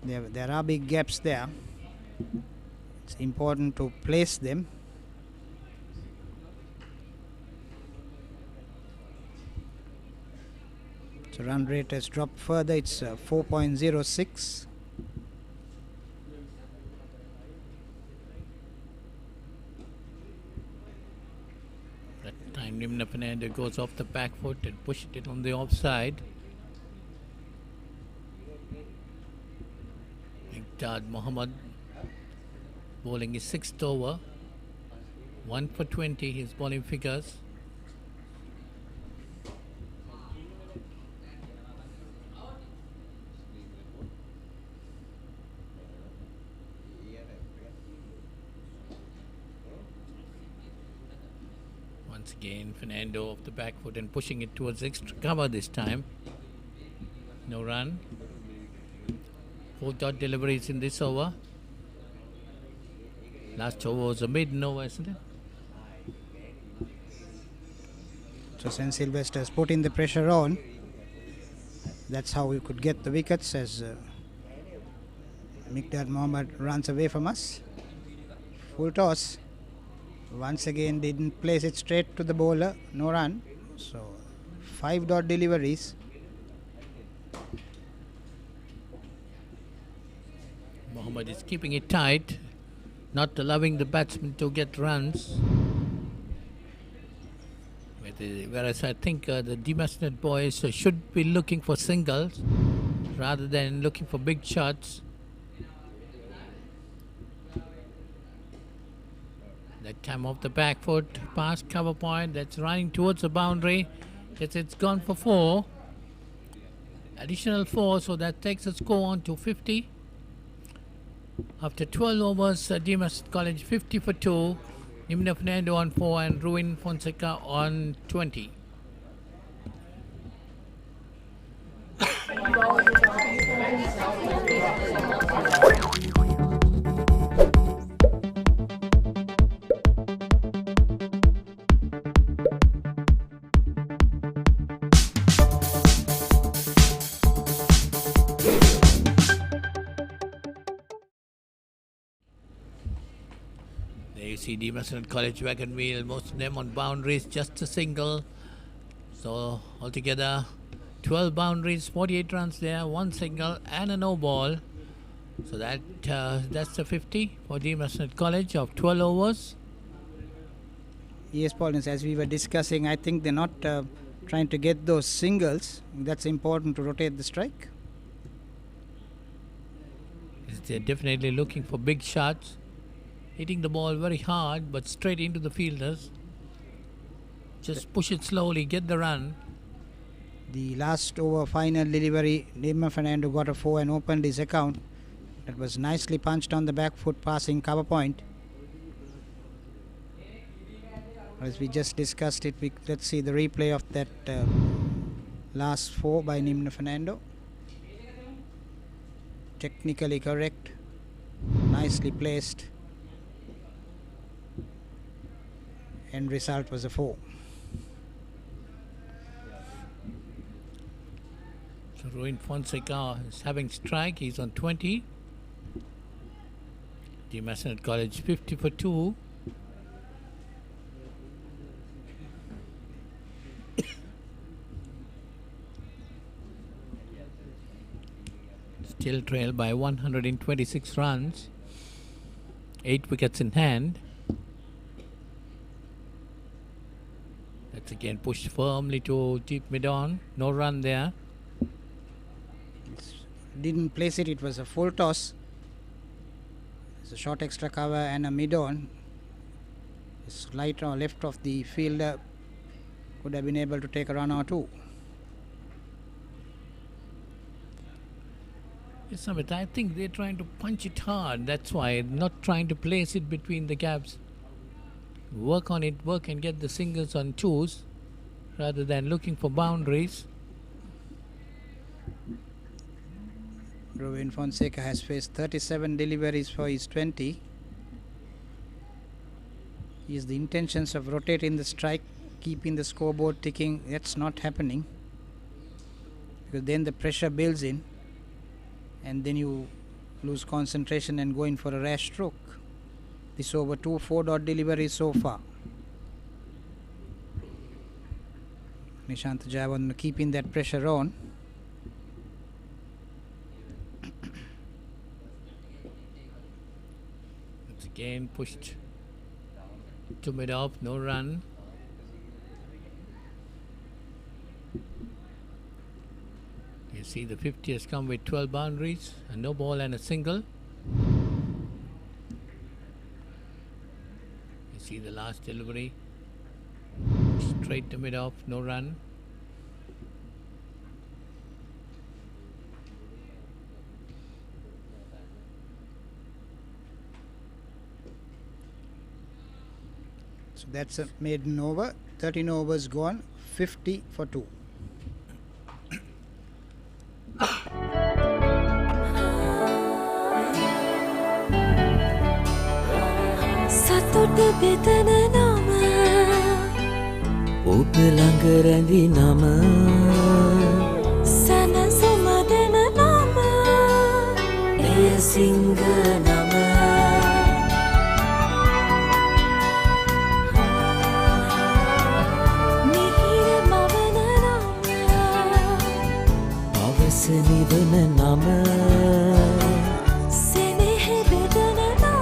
There are big gaps there. It's important to place them. So run rate has dropped further. It's 4.06. That time Nimna Fernando goes off the back foot and pushes it on the offside. Mikdad Mohammed bowling his 6th over. 1 for 20 his bowling figures. Once again Fernando off the back foot and pushing it towards extra cover this time. No run. 4 dot deliveries in this over. Last over was a maiden over, isn't it? So St. Sylvester has put in the pressure on. That's how we could get the wickets as Mikdad Mohammed runs away from us. Full toss. Once again didn't place it straight to the bowler. No run. So 5 dot deliveries. Mohammed is keeping it tight, not allowing the batsman to get runs. Whereas I think the Mazenod boys should be looking for singles rather than looking for big shots. That time off the back foot, past cover point, that's running towards the boundary. It's gone for 4. Additional 4, so that takes the score on to 50. After 12 overs, Mazenod College 50 for 2, Nimna Fernando on 4 and Ruin Fonseca on 20. There you see the Mazenod College wagon wheel, most of them on boundaries, just a single. So altogether 12 boundaries, 48 runs there, one single and a no ball. So that's the 50 for the Mazenod College of 12 overs. Yes, Paul, as we were discussing, I think they're not trying to get those singles. That's important to rotate the strike. They're definitely looking for big shots, hitting the ball very hard but straight into the fielders. Just push it slowly, get the run. The last over final delivery, Nima Fernando got a 4 and opened his account. That was nicely punched on the back foot, passing cover point. As we just discussed it, let's see the replay of that last 4 by Nimna Fernando. Technically correct, nicely placed. End result was a 4. So Ruin Fonseca is having strike. He's on 20. The Mazenod College 50 for 2. Still trailed by 126 runs. 8 wickets in hand. That's again pushed firmly to deep mid-on. No run there. Didn't place it, it was a full toss. It's a short extra cover and a mid-on. Slight or left of the fielder could have been able to take a run or two. Yes, Amit, I think they're trying to punch it hard. That's why, not trying to place it between the gaps. Work on it, work and get the singles on twos rather than looking for boundaries. Ruin Fonseca has faced 37 deliveries for his 20. He has the intentions of rotating the strike, keeping the scoreboard ticking. That's not happening, because then the pressure builds in and then you lose concentration and go in for a rash stroke. This over 2 4-dot deliveries so far. Nishant Jayawan keeping that pressure on. It's again pushed to mid-off, no run. You see the 50 has come with 12 boundaries, a no ball and a single. You see the last delivery, straight to mid-off, no run. So that's a maiden over. 13 overs gone, 50 for 2. සතුට බෙදන නම ඔබ ළඟ රැඳි නම සැනසුම දෙන නම එය සිංහ නම මිහිර මවන නම පවස නිවන නම සෙනෙහ බෙදන නම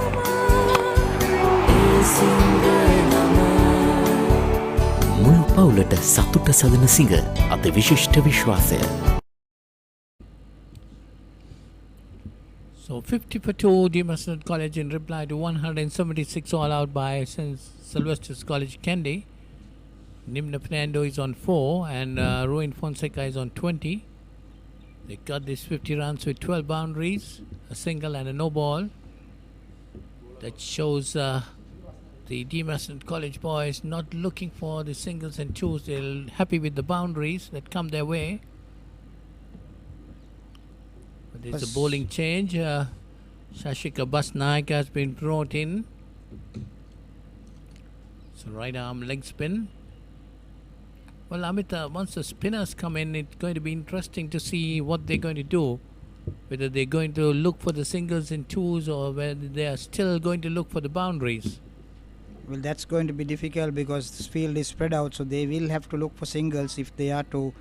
මුළු පවුලට සතුට සදන සිඟ අද විශිෂ්ට විශ්වාසය. So 50 for 2, the Mazenod College in reply to 176 all out by Sylvester's College Kandy. Nimna Fernando is on 4 and Ruin Fonseca is on 20. They got these 50 runs with 12 boundaries, a single and a no ball. That shows the Mazenod College boys not looking for the singles and twos. They're happy with the boundaries that come their way. But there's a bowling change. Shashika Basnaik has been brought in. So right arm leg spin. Well, Amit, once the spinners come in, it's going to be interesting to see what they're going to do. Whether they're going to look for the singles and twos or whether they are still going to look for the boundaries. Well, that's going to be difficult because this field is spread out, so they will have to look for singles if they are to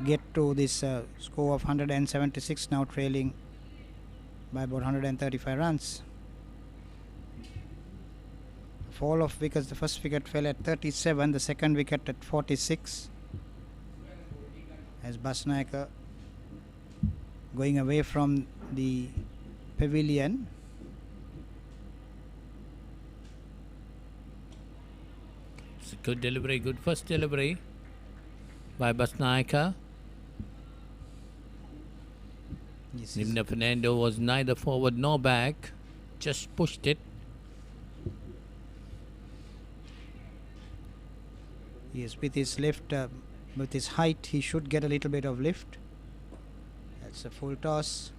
get to this score of 176, now trailing by about 135 runs. Fall of wickets, the first wicket fell at 37, the second wicket at 46, as Basnaika going away from the pavilion. It's a good delivery, good first delivery by Basnaika. Nimna Fernando was neither forward nor back, just pushed it. Yes, with his lift, with his height, he should get a little bit of lift. That's a full toss.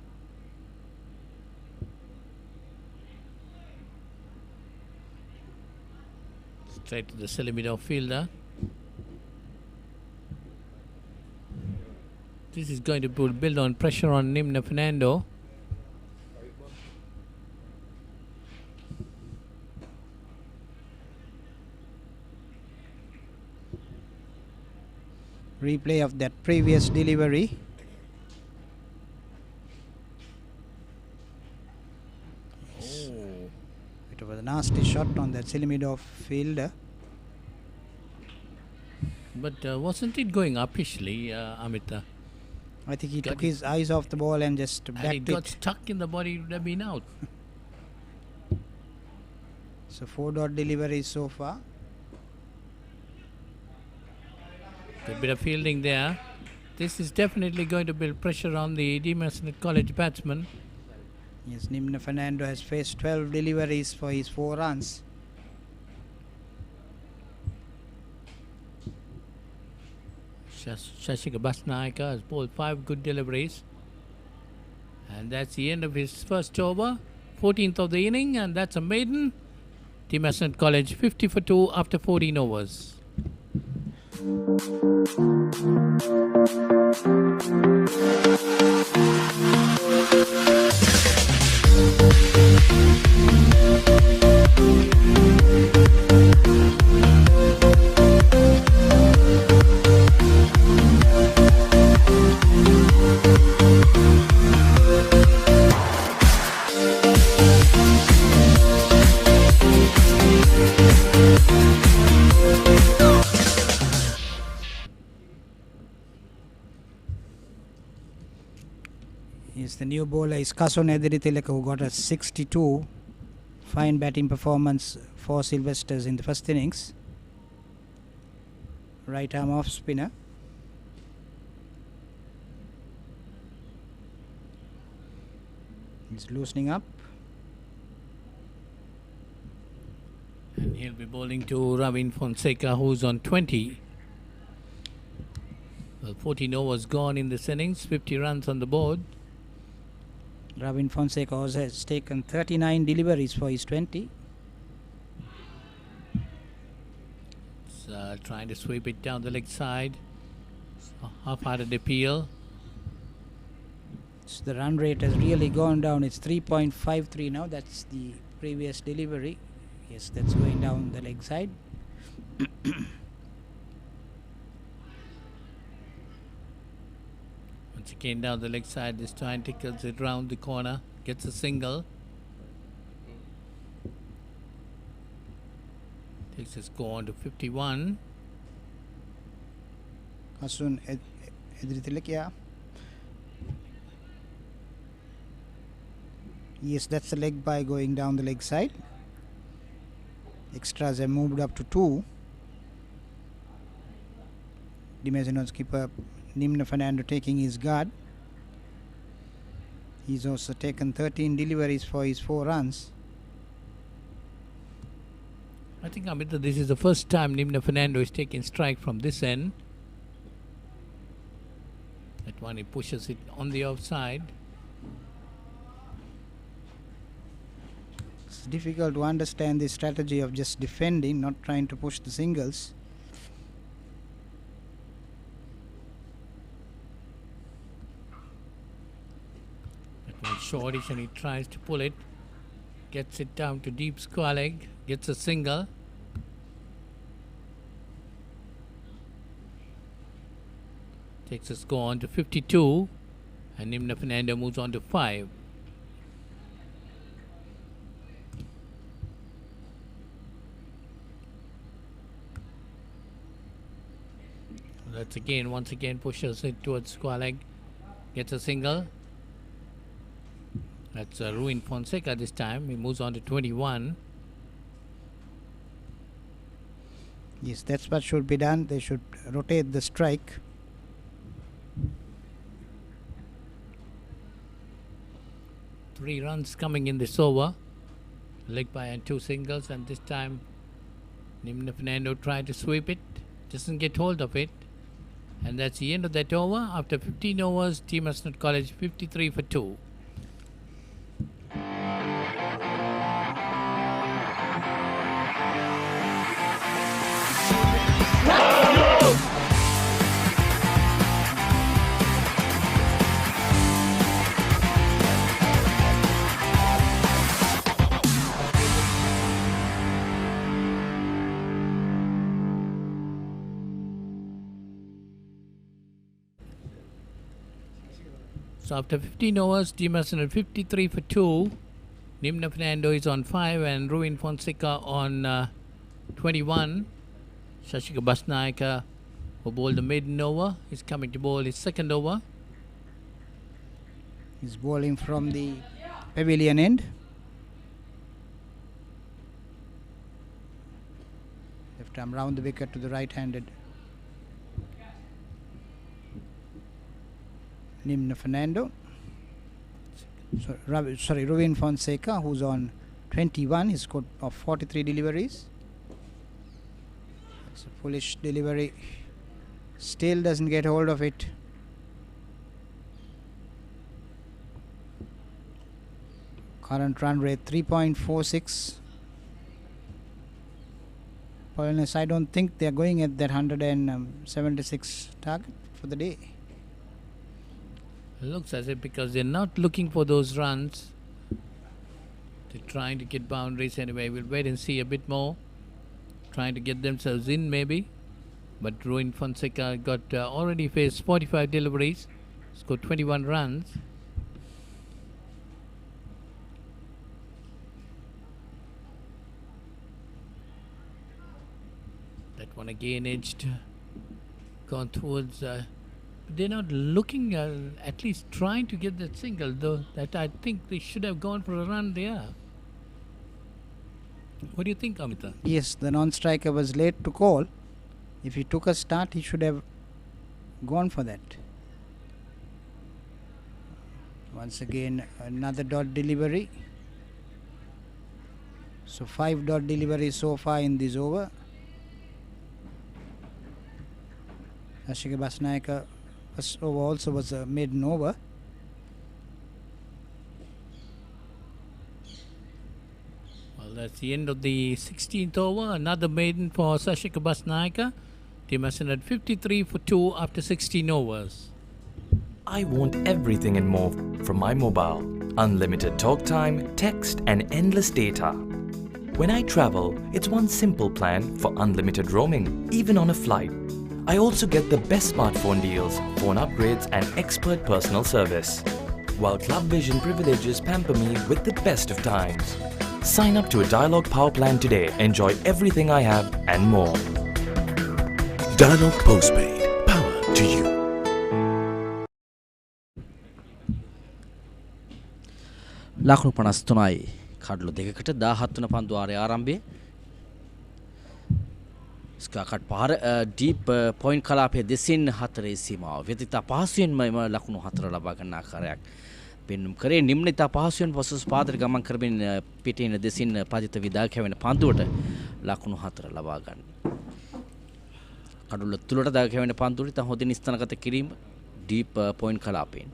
Straight to the silly middle fielder. This is going to build on pressure on Nimna Fernando. Replay of that previous delivery. Yes. It was a nasty shot on that silly middle fielder. But wasn't it going upishly, Amita? I think he took his eyes off the ball and just backed it. Got stuck in the body, it would have been out. So 4-dot deliveries so far. Good bit of fielding there. This is definitely going to build pressure on the Mazenod College batsman. Yes, Nimna Fernando has faced 12 deliveries for his 4 runs. Shashika Basnaika has bowled 5 good deliveries. And that's the end of his first over. 14th of the inning, and that's a maiden. Mazenod College 50 for 2 after 14 overs. Yes, the new bowler is Kasun Ediritilaka, who got a 62. Fine batting performance for Sylvesters in the first innings. Right arm off spinner. He's loosening up. And he'll be bowling to Ravin Fonseca, who's on 20. Well, 14 overs gone in this innings, 50 runs on the board. Ravin Fonseca has taken 39 deliveries for his 20. It's, trying to sweep it down the leg side. Half-hearted appeal. So the run rate has really gone down. It's 3.53 now. That's the previous delivery. Yes, that's going down the leg side. Once again down the leg side, this time tickles it round the corner, gets a single. Takes his score on to 51. Kasun Ediritilaka. Yes, that's a leg by going down the leg side. Extras have moved up to 2. Mazenod's keeper Nimna Fernando taking his guard. He's also taken 13 deliveries for his 4 runs. I think, Amita, this is the first time Nimna Fernando is taking strike from this end. That one, he pushes it on the offside. It's difficult to understand the strategy of just defending, not trying to push the singles. Shortish, and he tries to pull it, gets it down to deep square leg, gets a single. takes the score on to 52, and Nimna Fernando moves on to 5. That's once again pushes it towards square leg, gets a single. That's Ruin Fonseca this time. He moves on to 21. Yes, that's what should be done. They should rotate the strike. Three runs coming in this over. Leg by and 2 singles, and this time Nimna Fernando tried to sweep it, doesn't get hold of it. And that's the end of that over. After 15 overs, Team Mazenod College 53 for 2. So after 15 overs, Team Mazenod 53 for 2. Nimna Fernando is on 5 and Ruin Fonseca on 21. Shashika Basnaika, who bowled the maiden over, is coming to bowl his second over. He's bowling from the pavilion end. Left arm round the wicket to the right-handed Nimna Fernando. Ruin Fonseca, who's on 21. He scored of 43 deliveries. It's a foolish delivery. Still doesn't get hold of it. Current run rate 3.46. Honest, I don't think they're going at that 176 target for the day. Looks as if because they're not looking for those runs, they're trying to get boundaries anyway. We'll wait and see a bit more. Trying to get themselves in maybe. But Ruin Fonseca got already faced 45 deliveries, scored 21 runs. That one again edged, gone towards. They're not looking, at least trying to get that single, though that I think they should have gone for a run there. What do you think, Amita? Yes, the non-striker was late to call. If he took a start, he should have gone for that. Once again, another dot delivery. So 5 dot deliveries so far in this over. Ashika Basnaika first over also was a maiden over. Well, that's the end of the 16th over. Another maiden for Sashika Basnaika. Team Mazenod 53 for 2 after 16 overs. I want everything and more from my mobile. Unlimited talk time, text and endless data. When I travel, it's one simple plan for unlimited roaming, even on a flight. I also get the best smartphone deals, phone upgrades and expert personal service. While Club Vision privileges pamper me with the best of times. Sign up to a Dialog Power plan today. Enjoy everything I have and more. Dialog Postpaid. Power to you. ලකුණු 53යි කඩලු දෙකකට 17 වන පන්දු ආරය ආරම්භයේ ස්කාකට් පාර deep point කලාපයේ දෙසින් 4 සීමාව වෙතිත පහසුවෙන්ම එම ලකුණු 4 ලබා ගන්න ආකාරයක් පෙන්눔 කරේ නිම්නිත පහසුවෙන් පසුස් පාදයට ගමන් කරමින් පිටින් දෙසින් පදිත විදා කැවෙන පන්දුවට ලකුණු 4 ලබා ගන්න. කඩුල තුලට දා කැවෙන පන්දුවට හොදින් ස්ථානගත කිරීම ඩීප් පොයින්ට් කලාපයෙන්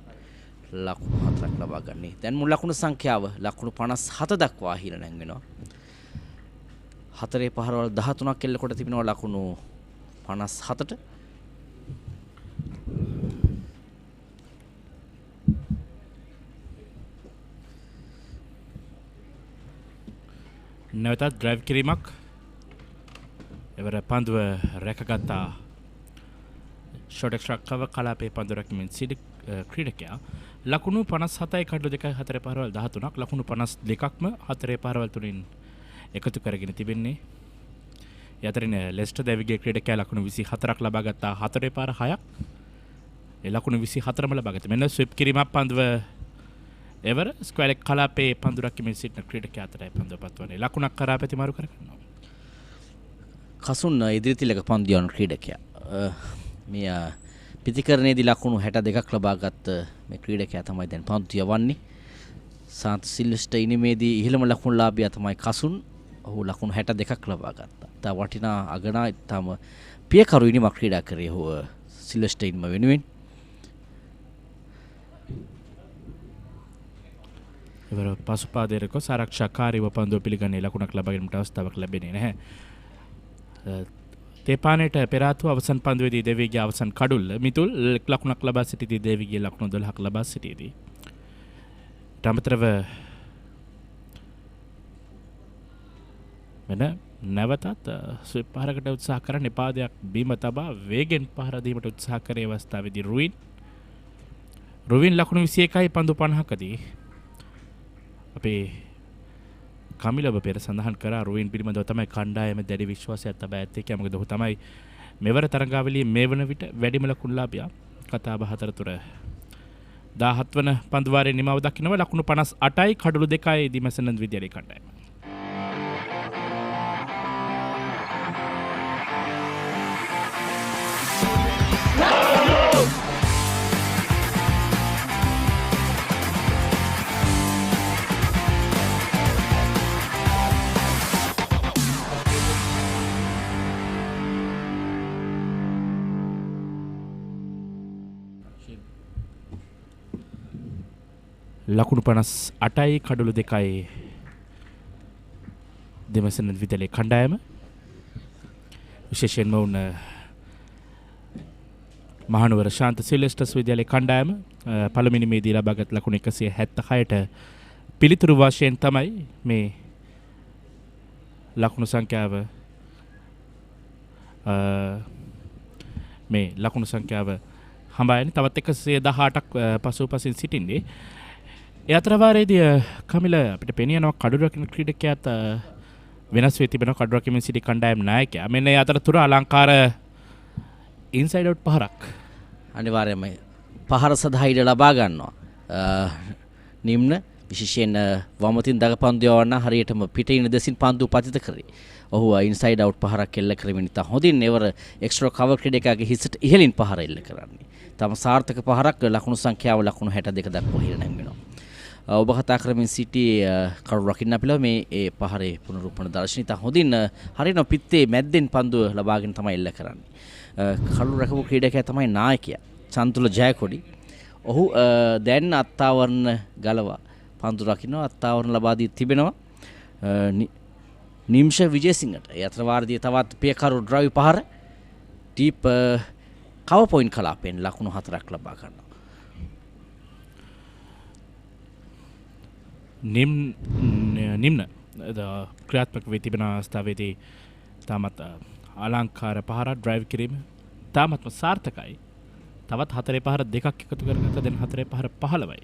ලකුණු 4ක් ලබා ගන්නේ. දැන් මුල් ලකුණු සංඛ්‍යාව ලකුණු 57 දක්වා හිර නැංගෙනවා. 4 පහරවල් 13ක් එල්ල කොට තිබෙනවා ලකුණු 57ට. නැවතත් ඩ්‍රයිව් කිරීමක්. එවර පන්දුව රැකගත්තා ෂොට් එක්ස්ට්‍රා කව කලාපයේ පන්දු රැකීමෙන් සිටි ක්‍රීඩකයා ලකුණු 57යි කඩලු 2යි 4 පාරවල් 13ක් ලකුණු 52ක්ම 4 පාරවල් තුලින් එකතු කරගෙන තිබෙන්නේ. යතරින් ලෙස්ටර් දෙවිගේ ක්‍රීඩකයා ලකුණු 24ක් ලබා ගත්තා 4 පාර 6ක්. ඒ ලකුණු 24ම ලබා ගත්තා. මෙන්න ස්විප් කිරීමක් පන්දුව එවර ස්ක්වැලෙක් කලාපයේ පන්දු රැකීමෙන් සිටින ක්‍රීඩකයා අතරයි පන්දුව පත්වන්නේ. ලකුණක් කරා ප්‍රතිමාරු කරගන්නවා. කසුන් ඉදිරිතිලක පන්දියන ක්‍රීඩකයා මේ පිතිකරණයේදී ලකුණු 62ක් ලබාගත් මේ ක්‍රීඩකයා තමයි දැන් පන්දු යවන්නේ. සාන්ත සිල්වෙස්ටර් ඉනිමේදී ඉහළම ලකුණු ලාභියා තමයි කසුන්. ඔහු ලකුණු 62ක් ලබා ගත්තා. තා වටිනා අගනා තම පියකරු ඉනිමක් ක්‍රීඩා කරේ ඔහු සිල්වෙස්ටර් ඉනිම වෙනුවෙන්. ඉවර පසුපාදයක ආරක්ෂාකාරීව පන්දුව පිළිගන්නේ ලකුණක් ලබා ගැනීමට අවස්ථාවක් ලැබෙන්නේ නැහැ. තේපානේට පෙරාතුව අවසන් පන්දුවේදී දෙවිගේ අවසන් කඩුල්ල මිතුල් ලකුණක් ලබා සිටිදී දෙවිගේ ලකුණු 12ක් ලබා සිටියේදී තමතරව වෙන නැවතත් ස්විප් පහරකට උත්සාහ කරන පාදයක් බීම තබා වේගෙන් පහර දීමට උත්සාහ කරේ අවස්ථාවේදී රුවින් ලකුණු 21යි පන්දු 50කදී අපේ කමිලව පෙර සඳහන් කරා රුවින් පිළිබඳව තමයි කණ්ඩායම දැඩි විශ්වාසයක් තබා ඇත්තේ. මොකද ඔහු තමයි මෙවර තරඟාවලියේ මේ වන විට වැඩිම ලකුණු ලාභියා. කතාබහ අතරතුර 17 වන පන්දු වාරයේ නිමාව දක්වනවා. ලකුණු 58යි කඩලු 2යි දිමසනන්ද විද්‍යාලයේ කණ්ඩායම. ලකුණු 58යි කඩලු 2යි දෙමසනන්ද විද්‍යාලයේ කණ්ඩායම. විශේෂයෙන්ම උන් මහනුවර ශාන්ත සිල්වෙස්ටර්ස් විද්‍යාලයේ කණ්ඩායම පළමුවෙනි මේදී ලබාගත් ලකුණු 176ට පිළිතුරු වශයෙන් තමයි මේ ලකුණු සංඛ්‍යාව හඹායන්නේ. තවත් 118ක් පසුපසින් සිටින්නේ. ඒ අතර වාරයේදී කමිල අපිට පෙනී යනවා කඩුව රකින්න ක්‍රීඩකයාත් වෙනස් වෙ තිබෙනවා. කඩුව රකිමින් සිටි කණ්ඩායම් නායකයා මෙන්න ඒ අතරතුර අලංකාර ඉන්සයිඩ් අවුට් පහරක් අනිවාර්යයෙන්ම පහර සඳහා ඉඩ ලබා ගන්නවා. නිම්න විශේෂයෙන් වමතින් දග පන්දු යවන්න හරියටම පිටින් දෙසින් පන්දු පතිත කරේ. ඔහු ඉන්සයිඩ් අවුට් පහරක් එල්ල කරමින් ඉතා හොඳින් එවර එක්ස්ට්‍රා කවර් ක්‍රීඩකයාගේ හිසට ඉහළින් පහර එල්ල කරන්නේ. තම සාර්ථක පහරක් ලකුණු සංඛ්‍යාව ලකුණු 62 දක්වා හිර නැංගෙනවා. ඔබ කතා කරමින් සිටි කඩු රකින්න අපිලා මේ ඒ පහරේ පුනරුත්පන්න දර්ශනය ඉතා හොඳින් හරියන පිත්තේ මැද්දෙන් පන්දුව ලබාගෙන තමයි එල්ල කරන්නේ. කඩු රැකපු ක්‍රීඩකයා තමයි නායකයා චන්තුල ජයකොඩි. ඔහු දැන් අත්තාවරණ ගලවා පන්දු රකින්නවා. අත්තාවරණ ලබා දී තිබෙනවා නිම්ෂ විජේසිංහට. ඒ අතර වාරදී තවත් පියකරු ඩ්‍රයිව් පහර ටීප් කව පොයින්ට් කලාපෙන් ලකුණු 4ක් ලබා ගන්නවා. නිම්න ක්‍රියාත්මක වී තිබෙන අවස්ථාවේදී තාමත් අලංකාර පහර ඩ්‍රයිව් කිරීම තාමත්ම සාර්ථකයි. තවත් 4 පහර දෙකක් එකතු කරගත්ත දැන් 4 පහර 15යි.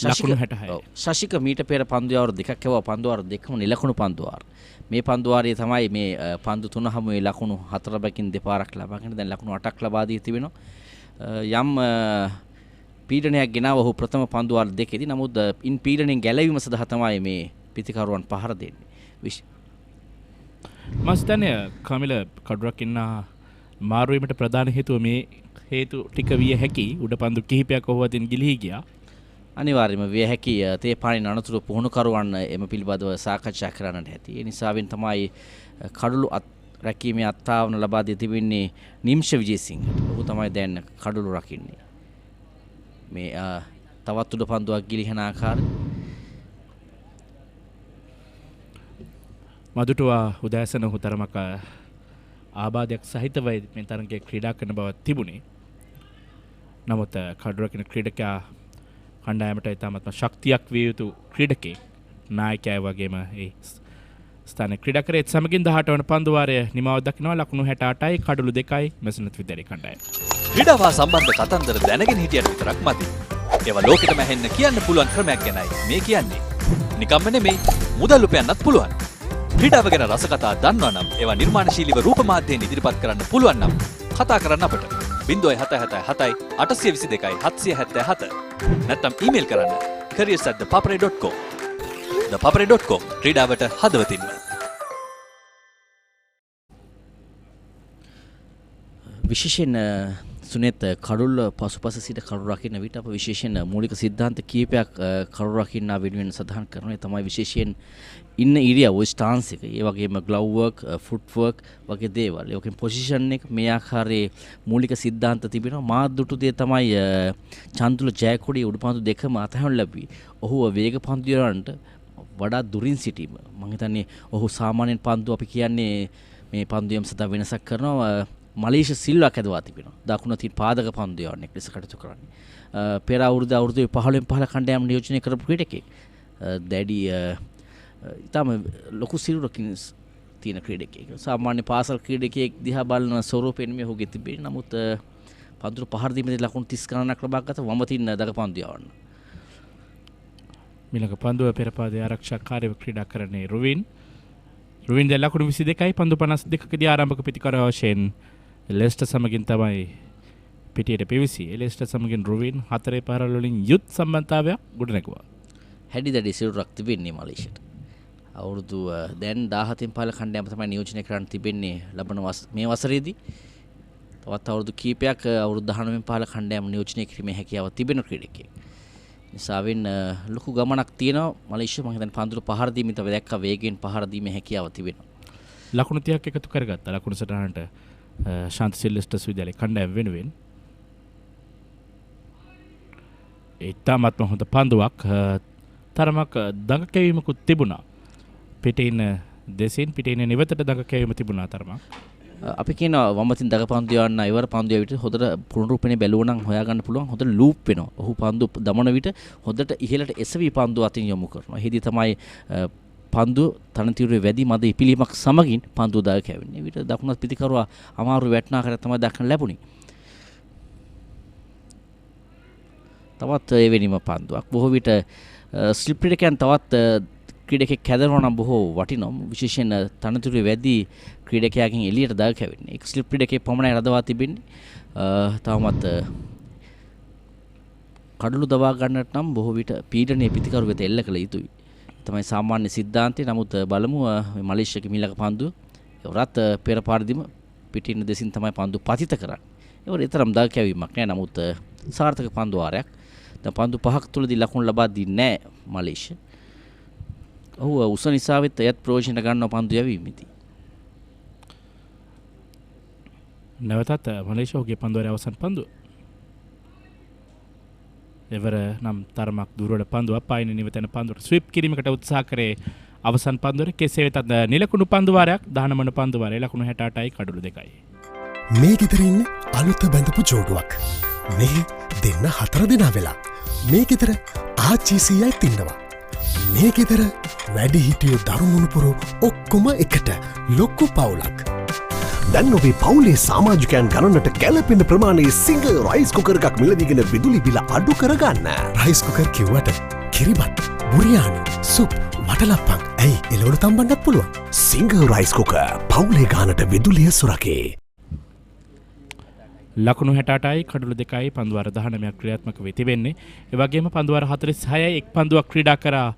ලකුණු 66යි. ශශික මීට පෙර පන්දු වාර දෙකක් යවුවා. පන්දු වාර දෙකම නිලකුණු පන්දු වාර. මේ පන්දු වාරයේ තමයි මේ පන්දු 3 හමුවේ ලකුණු 4 බැකින් දෙපාරක් ලබාගෙන දැන් ලකුණු 8ක් ලබා දී තිබෙනවා. යම් පීඩනයක් ගෙනාව ඔහු ප්‍රථම පන්දු වාර දෙකේදී. නමුත් ඉන් පීඩණයෙන් ගැලවීම සඳහා තමයි මේ පිතිකරුවන් පහර දෙන්නේ. මස්තනය කමිල කඩුවක් ඉන්න මාරුවීමට ප්‍රධාන හේතුව මේ හේතු ටික විය හැකි. උඩ පන්දු කිහිපයක් ඔහු අතින් ගිලිහී ගියා. අනිවාර්යයෙන්ම විය හැකි තේපානින් අනතුරු පුහුණුකරුවන් එම පිළිබඳව සාකච්ඡා කරන්නට ඇති. ඒ නිසාවෙන් තමයි කඩළු රැකීමේ අත්තාවන ලබා දී තිබෙන්නේ නිම්ෂ විජේසිංහ. ඔහු තමයි දැන් කඩළු රකින්නේ. මේ තවත් උඩ පන්දුවක් ගිලිහන ආකාරය මදුටුවා උදෑසන ඔහු තරමක ආබාධයක් සහිතව මේ තරගයේ ක්‍රීඩා කරන බව තිබුණේ. නමුත් කඩළු රකින්න ක්‍රීඩකයා කණ්ඩායමට ඉතාමත්ම ශක්තියක් විය යුතු ක්‍රීඩකයෙක්. නායකයා වගේම ඒ ස්ථානයේ ක්‍රීඩා කරේ. සමගින් 18 වන පන්දු වාරය නිමාව දක්වනවා. ලකුණු 68යි කඩළු 2යි මැසනත් විද්‍යාලයේ කණ්ඩායම. ක්‍රීඩාව සම්බන්ධ කතන්දර දැනගෙන හිටියට විතරක් මදි. ඒවා ලෝකෙටම ඇහෙන්න කියන්න පුළුවන් ක්‍රමයක් ගැනයි මේ කියන්නේ. නිකම්ම නෙමෙයි මුදල් උපයන්නත් පුළුවන්. ක්‍රීඩාව ගැන රසකතා දන්නවා නම් ඒවා නිර්මාණශීලීව රූප මාධ්‍යයෙන් ඉදිරිපත් කරන්න පුළුවන් නම් කතා කරන්න අපට 0777 822 777 නැත්නම් ඊමේල් කරන්න careers@thepapare.com. ThePapare.com ක්‍රීඩාවට හදවතින්ම. විශේෂයෙන් සුනේත් කඩුල්ල පසුපස සිට කඩු රකින්න විට අප විශේෂයෙන් මූලික සිද්ධාන්ත කීපයක් කඩු රකින්න වෙනුවෙන් සඳහන් කරනවා. තමයි විශේෂයෙන් ඉන්න ඉරියව් ස්ටාන්ස් එක, ඒ වගේම ග්ලව් වර්ක්, ෆුට් වර්ක් වගේ දේවල්. ඒකෙන් පොසිෂන් එක මේ ආකාරයේ මූලික සිද්ධාන්ත තිබෙනවා. මාත් දුටු දේ තමයි චන්දුල ජයකොඩි උඩුපන්දු දෙකම අතහැරලා ලැබුවේ. ඔහු වේග පන්දුවලට වඩා දුරින් සිටීම. මම හිතන්නේ ඔහු සාමාන්‍යයෙන් පන්දු අපි කියන්නේ මේ පන්දුයම් සතා වෙනසක් කරනවා. මලේෂ සිල්වක් ඇදවා තිබෙනවා. දකුණ තින් පාදක පන්දුවන්නේ ලෙස කටයුතු කරන්නේ. පෙර අවුරුදු 15 කණ්ඩායම නියෝජනය කරපු ක්‍රීඩකෙක්. දැඩි ඊටම ලොකු සිරුරකින් තියෙන ක්‍රීඩකයෙක්. සාමාන්‍ය පාසල් ක්‍රීඩකයෙක් දිහා බලන ස්වරූපෙන් මේ ඔහුගේ තිබෙන්නේ. නමුත් පන්දුර පහර දීමේදී ලකුණු 30 ගණනක් ලබා ගත වම තින් දක පන්දුවවන්න. මිලක පන්දුව පෙර පාදයේ ආරක්ෂාකාරීව ක්‍රීඩා කරන්නේ රුවින්. රුවින් දැන් ලකුණු 22යි පන්දු 52කදී ආරම්භක පිටිකර වශයෙන් ලෙස්ටර් සමගින් තමයි පිටියට පිවිසි. ලෙස්ටර් සමගින් රුවින් 4 පාරවල් වලින් යුත් සම්බන්ධතාවයක් ගොඩනැගුවා. හැඩි දැඩි සිරුරක් තිබෙන්නේ මලේෂියට. අවුරුදු දැන් 17න් පහළ කණ්ඩායම තමයි නියෝජනය කරන්න තිබෙන්නේ ලබන මේ වසරේදී. තවත් අවුරුදු කීපයක් අවුරුදු 19න් පහළ කණ්ඩායම නියෝජනය කිරීමේ හැකියාව තිබෙන ක්‍රීඩකයෙක්. නිසාවෙන් ලොකු ගමනක් තියෙනවා මලේෂියා. මම හිතන්නේ පන්දුර පහර දීමින් තව දැක්ක වේගයෙන් පහර දීමේ හැකියාව තිබෙනවා. ලකුණු 30ක් එකතු කරගත්තා. ලකුණු සටහනට ශාන්ත සිල්වෙස්ටර් විද්‍යාලයේ කණ්ඩායම වෙනුවෙන් ඉතාමත්ම හොඳ පන්දුවක් තරමක් දඟ කැවීමකුත් තිබුණා. පිටින් දෙසින් පිටින් නිවතට දඟ කැවීම තිබුණා තරමක්. අපි කියනවා වමතින් දඟ පන්දු යවන්න ඉවර පන්දු යවිට හොඳට පුනරුපණය බැලුවා නම් හොයාගන්න පුළුවන්. හොඳට ලූප් වෙනවා. ඔහු පන්දු දමන විට හොඳට ඉහළට එසවි පන්දු අතින් යොමු කරනවා. එහිදී තමයි පන්දු තනතිරුවේ වැඩි මද ඉපිලීමක් සමගින් පන්දු දඟ කැවෙන්නේ. විට දකුණත් පිටිකරුවා අමාරු වැටෙන ආකාරය තමයි දක්න ලැබුණේ. තවත් එවැනිම පන්දුවක්. බොහෝ විට ස්ලිප් ක්‍රීඩකයන් තවත් ක්‍රීඩකෙක් හැදෙනවා නම් බොහෝ වටිනවා. විශේෂයෙන් තනතුරේ වැඩි ක්‍රීඩකයාගෙන් එළියට දාග කැවෙන්නේ. එක් ස්ලිප් ක්‍රීඩකයෙක් පමණයි රඳවා තිබෙන්නේ. තවමත් කඩළු දවා ගන්නට නම් බොහෝ විට පීඩනයේ පිටිකරු වෙත එල්ල කළ යුතුයි. තමයි සාමාන්‍ය සිද්ධාන්තය. නමුත් බලමු මලේසියාගේ මීලක පන්දුව එවරත් පෙර පාරදීම පිටින් දෙසින් තමයි පන්දු පතිත කරන්නේ. ඒවල තරම් දාග කැවීමක් නෑ. නමුත් සාර්ථක පන්දු වාරයක්. දැන් පන්දු 5ක් තුලදී ලකුණු ලබා දෙන්නේ නෑ මලේසියා. ඔහු උස නිසාවෙත් එයත් ප්‍රයෝජන ගන්නව පන්දු යැවීමේදී. නැවතත් මලේසියාගේ පන්දුවේ අවසන් පන්දුව. එවර නම් තරමක් දුරට පන්දුව අපායින නිවතන පන්දුවට ස්විප් කිරීමකට උත්සාහ කරේ අවසන් පන්දුවේ. කෙසේ වෙතත් නිලකුණු පන්දු වාරයක් 19 වන පන්දු වාරයේ ලකුණු 68යි කඩළු 2යි. මේ ගෙදරින් අලුත බැඳපු ජෝඩුවක්. මේ දෙන්න 4 දෙනා වෙලා. මේ ගෙදර ආච්චිසියයි තින්නවා. මේ ගෙදර වැඩි හිටියෝ දරුමුණුපුරු ඔක්කොම එකට ලොක්කු පවුලක්. දැන් ඔබේ පවුලේ සමාජිකයන් ගණනට කැලපෙන ප්‍රමාණයේ සිංගල් රයිස් කුකර් එකක් මිලදීගෙන විදුලි බිල අඩු කරගන්න. රයිස් කුකර් කිව්වට කිරිබත්, බුරියානි, සුප්, වටලප්පන් ඇයි එළවලු තම්බන්නත් පුළුවන්. සිංගල් රයිස් කුකර් පවුලේ ගානට විදුලිය සුරකේ. ලකුණු 68යි කඩළු 2යි පන්දුවාර 19ක් ක්‍රියාත්මක වෙ තිබෙන්නේ. ඒ වගේම පන්දුවාර 46යි එක් පන්දුවක් ක්‍රීඩා කරා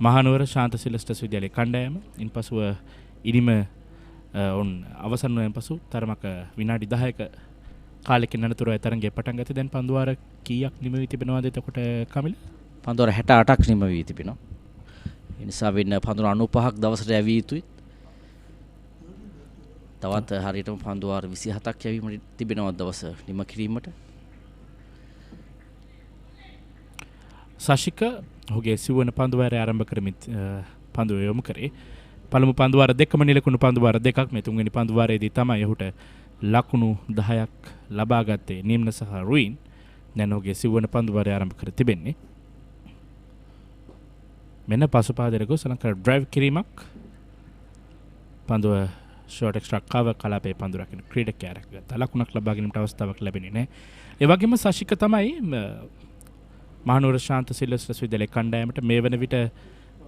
මහනුවර ශාන්ත සිල්වෙස්ටර් විද්‍යාලයේ කණ්ඩායම. ඉන්පසුව ඉනිම අවසන් වූ පසු තරමක විනාඩි 10ක කාලෙකින් අනතුරුව තරඟය පටන් ගත්තේ. දැන් පන්දුවාර කීයක් නිම වී තිබෙනවද එතකොට කමිල? පන්දුවාර 68ක් නිම වී තිබෙනවා. ඒ නිසා වෙන පන්දුවාර 95ක් දවසට යවිය යුතුයි. තවත් හරියටම පන්දුවාර 27ක් යැවීමට තිබෙනවා දවස නිම කිරීමට. සශික ඔහුගේ සිව්වන පන්දුවාරය ආරම්භ කරමින් පන්දුව යොමු කරේ. පළමු පන්දුවාර දෙකම නිලකුණු පන්දුවාර දෙකක්. මේ තුන්වෙනි පන්දුවාරයේදී තමයි ඔහුට ලකුණු 10ක් ලබා ගත්තේ නිම්න සහ රුයින්. දැන් ඔහුගේ සිව්වන පන්දුවාරය ආරම්භ කර තිබෙන්නේ. මෙන්න පසුපාදයට ගොස් අලංකාර ඩ්‍රයිව් කිරීමක්. පන්දුව ෂෝට් එක්ස්ට්‍රා කවර් කලාපයේ පන්දු රකින්න ක්‍රීඩකයා රැකගත්තා. ලකුණක් ලබා ගැනීමට අවස්ථාවක් ලැබෙන්නේ නැහැ. ඒ වගේම සශික තමයි මහනුවර ශාන්ත සිල්වෙස්ටර් විද්‍යාලයේ කණ්ඩායමට මේ වන විට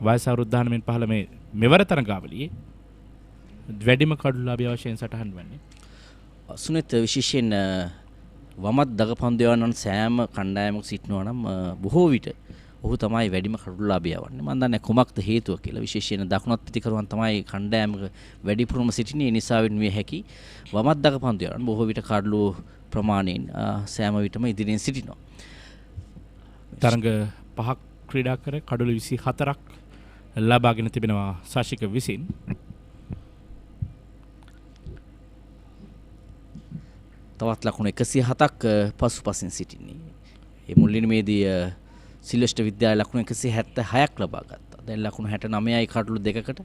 වයස අවුරුදු 19 15 මේ මෙවර තරඟාවලියේ වැඩිම කඩුලාභී වශයෙන් සටහන් වන්නේ. සුනිත් විශේෂයෙන් වමත් දගපන්දු යවන සෑම කණ්ඩායමක සිටිනවා නම් බොහෝ විට ඔහු තමයි වැඩිම කඩුලාභී යවන්නේ. මම දන්නේ කුමක්ද හේතුව කියලා. විශේෂයෙන් දකුණත් පිටිකරුවන් තමයි කණ්ඩායමක වැඩිපුරම සිටින්නේ. ඒ නිසා වෙනුවේ හැකි වමත් දගපන්දු යවන බොහෝ විට කඩලු ප්‍රමාණයෙන් සෑම විටම ඉදිරියෙන් සිටිනවා. තරඟ 5ක් ක්‍රීඩා කර කඩලු 24ක් ලබාගෙන තිබෙනවා සාශික විසින්. තවත් ලකුණු 107ක් පසුපසින් සිටින්නේ. ඒ මුල්ලිනමේදී සිල්වෙස්ටර් විද්‍යාලය ලකුණු 176ක් ලබා ගත්තා. දැන් ලකුණු 69යි කඩලු දෙකකට.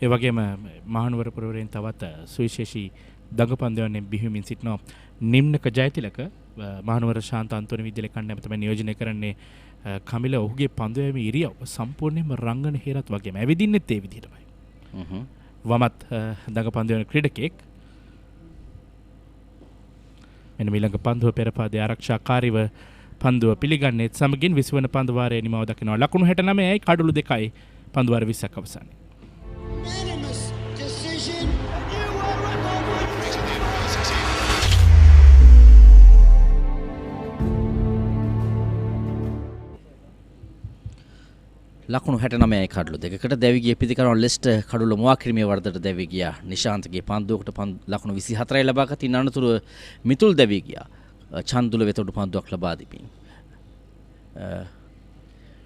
ඒ වගේම මහනුවර පුරවරයෙන් තවත් සුවිශේෂී දඟපන්දු යන්නේ බිහිමින් සිටිනවා නිම්නක ජයතිලක මහනුවර ශාන්ත අන්තෝනි විද්‍යාලයේ කණ්ඩායම තමයි නියෝජනය කරන්නේ. කමිල ඔහුගේ පන්දු යෑමේ ඉරියව් සම්පූර්ණයෙන්ම රංගන හේරත් වගේම ඇවිදින්නෙත් ඒ විදිහටමයි. වමත් දඟපන්දු යන ක්‍රීඩකෙක් මෙන්න ඊළඟ පන්දුව පෙරපාදයේ ආරක්ෂාකාරීව පන්දුව පිළිගන්නේ සමගින් 20 වන පන්දු වාරයේ නිමව දකිනවා. ලකුණු 69යි කඩලු 2යි පන්දු වාර 20ක් අවසානයේ. ලකුණු 69යි කඩලු දෙකකට දැවි ගිය පිටිකරන ලෙස්ටර් කඩලු මුවා කිරීමේ වරදට දැවි ගියා. නිශාන්තගේ පන්දුවකට ලකුණු 24යි ලබා ගත්තා. ඉන් අනතුරු මිතුල් දැවි ගියා. චන්දුල වෙතට පන්දුවක් ලබා දීපින්.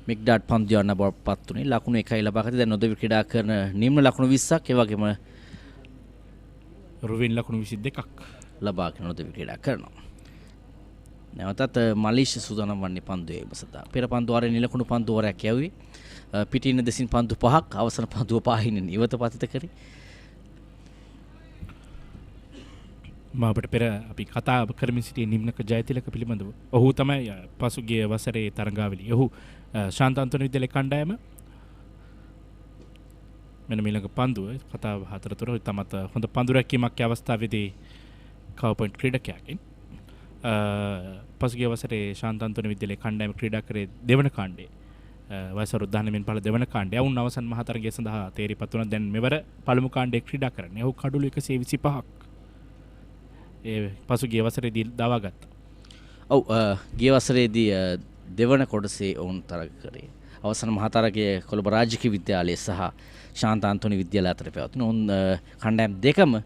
මික්ඩාඩ් පන්දු යන බවපත් උනේ ලකුණු 1යි ලබා ගත්තා. දැන් නොදෙවි ක්‍රීඩා කරන නිම්න ලකුණු 20ක් ඒ වගේම රුවින් ලකුණු 22ක් ලබාගෙන නොදෙවි ක්‍රීඩා කරනවා. නැවතත් මලීෂ්‍ය සූදානම් වන්නේ පන්දුවේ බසදා. පෙර පන්දු වාරයේ නිලකුණු පන්දු වාරයක් යවුවේ. පිටින් දෙසින් පන්දු 5ක් අවසන් පන්දුව පහින් ඉවත පතිත කරේ. අපිට පෙර අපි කතා කරමින් සිටියේ නිම්නක ජයතිලක පිළිබඳව. ඔහු තමයි පසුගිය වසරේ තරඟාවලියේ ඔහු ශාන්ත අන්තෝනි විද්‍යාලයේ කණ්ඩායම මෙන්න ඊළඟ පන්දුව කතාව හතරතොර තමත් හොඳ පන්දු රැකීමක් අවස්ථාවේදී කව පොයින්ට් ක්‍රීඩකයාගෙන් පසුගිය වසරේ ශාන්ත අන්තෝනි විද්‍යාලයේ කණ්ඩායම ක්‍රීඩා කරේ දෙවන කාණ්ඩේ වයස අවුරුදු 19 පළ දෙවන කාණ්ඩේ වුන් අවසන් මහ තරගය සඳහා තේරිපත් වුණා. දැන් මෙවර පළමු කාණ්ඩේ ක්‍රීඩා කරන්නේ. ඔහු කඩලු 125ක් ඒ පසුගිය වසරේදී දවා ගත්තා. ඔව් ගිය වසරේදී දෙවන කොටසේ ඔවුන් තරග කරේ. අවසන් මහ තරගයේ කොළඹ රාජකීය විද්‍යාලය සහ ශාන්ත අන්තෝනි විද්‍යාලය අතර පැවතුණු ඔවුන් කණ්ඩායම් දෙකම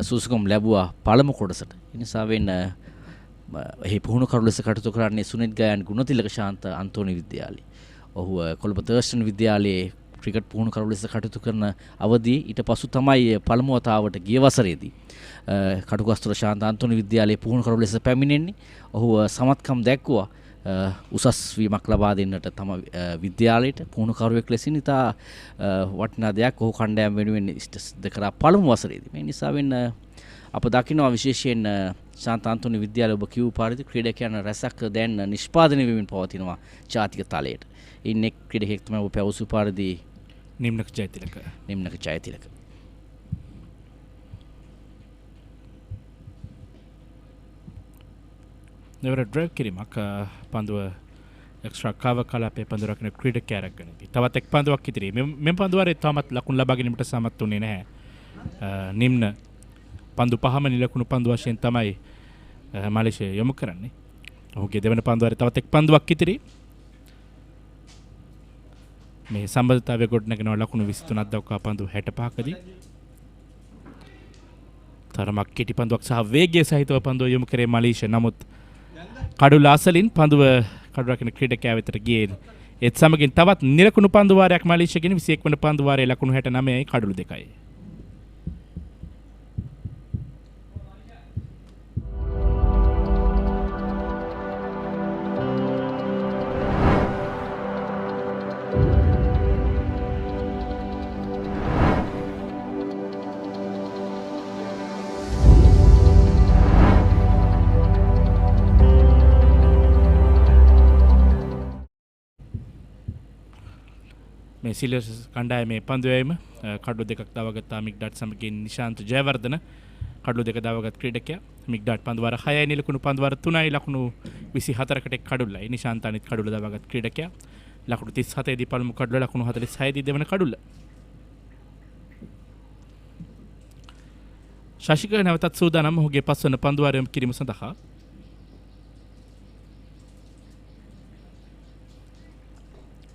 සුසුකම් ලැබුවා පළමු කොටසට. ඒ නිසා වෙන එහි පුහුණු කරු ලෙස කටයුතු කරන්නේ සුනිත් ගයාන් ගුණතිලක ශාන්ත අන්තෝනි විද්‍යාලය. ඔහු කොළඹ තර්ස්ටන් විද්‍යාලයේ ක්‍රිකට් පුහුණු කරු ලෙස කටයුතු කරන අවදී ඊට පසු තමයි පළමු වතාවට ගිය වසරේදී කටුගස්තුර ශාන්ත අන්තෝනි විද්‍යාලයේ පුහුණු කරු ලෙස පැමිණෙන්නේ. ඔහු සමත්කම් දැක්වුවා උසස් වීමක් ලබා දෙන්නට තම විද්‍යාලයට පුහුණු කරුවෙක් ලෙසින් ඉතා වටිනා දෙයක් ඔහු කණ්ඩායම වෙනුවෙන් ඉෂ්ට කරා පළමු වසරේදී. මේ නිසා වෙන්න අප දකිනවා විශේෂයෙන් ශාන්ත අන්තෝනි විද්‍යාලය ඔබ කිව් පරිදි ක්‍රීඩකයන් රැසක් දැන් නිෂ්පාදනය වෙමින් පවතිනවා ජාතික තලයට. ඉන්නේ ක්‍රීඩකෙක් තමයි ඔබ පැවසු පරිදි නිම්නක ජයතිලක. නිම්නක ජයතිලක. never drive කිරීමක් පන්දුව එක්ස්ට්‍රා කවර් කලාපේ පන්දු රකින්න ක්‍රීඩකයා රැකගෙනදී. තවත් එක් පන්දුවක් ඉදිරියේ. මෙම පන්දු වාරේ තාමත් ලකුණු ලබා ගැනීමට සමත් වුණේ නැහැ. නිම්න පන්දු පහම නිලකුණු පන්දු වශයෙන් තමයි මලේසියා යොමු කරන්නේ. ඔහුගේ දෙවන පන්දු වාරේ තවත් එක් පන්දුවක් ඉදිරියේ. මේ සම්බන්ධතාවය ගොඩනගෙන ලකුණු 23ක් දක්වා පන්දු 65කදී තරමක් කෙටි පන්දුවක් සහ වේගය සහිතව පන්දුව යොමු කරේ මලේසියා. නමුත් කඩුල අසලින් පන්දුව කඩු රකින්න ක්‍රීඩකයා වෙතට ගියේ. ඒත් සමගින් තවත් නිලකුණු පන්දු වාරයක් මලේසියාගෙන 21 වන පන්දු වාරයේ ලකුණු 69යි කඩුල 2යි. මේ සිල්වර්ස්ටර් කණ්ඩායමේ පන්දු යැවීම කඩලු දෙකක් දවගත්තා මික්ඩාට් සමගින් නිශාන්ත ජයවර්ධන කඩලු දෙක දවගත් ක්‍රීඩකයා මික්ඩාට් පන්දු වාර 6යි නිලකුණු පන්දු වාර 3යි ලකුණු 24කට එක් කඩුල්ලයි නිශාන්ත අනිත් කඩුල්ල දවගත් ක්‍රීඩකයා ලකුණු 37 දී පළමු කඩුල්ල ලකුණු 46 දී දෙවන කඩුල්ල ශශික නැවතත් සූදානම් ඔහුගේ පස්වන පන්දු වාරයම කිරීම සඳහා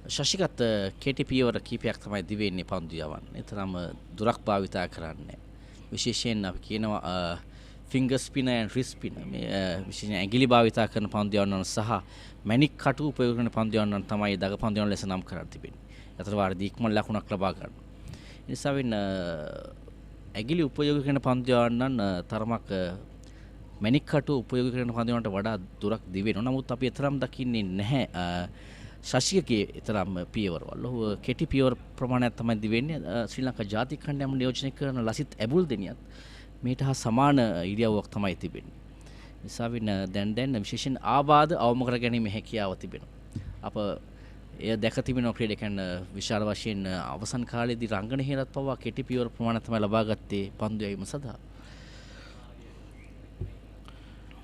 ශශිකත් කෙටි පියවර කීපයක් තමයි දිවෙන්නේ පන්දු යවන්නේ. තරම දුරක් භාවිතා කරන්නේ. විශේෂයෙන් අපි කියනවා ෆින්ගර් ස්පිනර් and රිස්ට් ස්පිනර් මේ විශේෂයෙන් ඇඟිලි භාවිතා කරන පන්දු යවන්නන් සහ මැණික් කටු උපයෝග කරන පන්දු යවන්නන් තමයි දග පන්දු යවන ලෙස නම් කරලා තිබෙන්නේ. අතර වාරදී ඉක්මන් ලකුණක් ලබා ගන්න. ඒ නිසා වෙන ඇඟිලි උපයෝග කරන පන්දු යවන්නන් තරමක් මැණික් කටු උපයෝග කරන පන්දු යවන්නට වඩා දුරක් දිවෙනවා. නමුත් අපි තරම් දකින්නේ නැහැ. ශශිකගේ තරම් පියවරවල ඔහු කෙටි පියවර ප්‍රමාණයක් තමයි දිවෙන්නේ. ශ්‍රී ලංකා ජාතික කණ්ඩායම නියෝජනය කරන ලසිත් ඇබුල් දෙනියත් මේට හා සමාන ඉරියව්වක් තමයි තිබෙන්නේ. නිසා වෙන දැන් විශේෂයෙන් ආබාධ අවම කර ගැනීම හැකියාව තිබෙනවා. අප එය දැක තිබෙනවා ක්‍රීඩකයන් විශාල වශයෙන් අවසන් කාලයේදී රංගන හේරත් පවා කෙටි පියවර ප්‍රමාණයක් තමයි ලබා ගත්තේ පන්දු යැවීම සඳහා.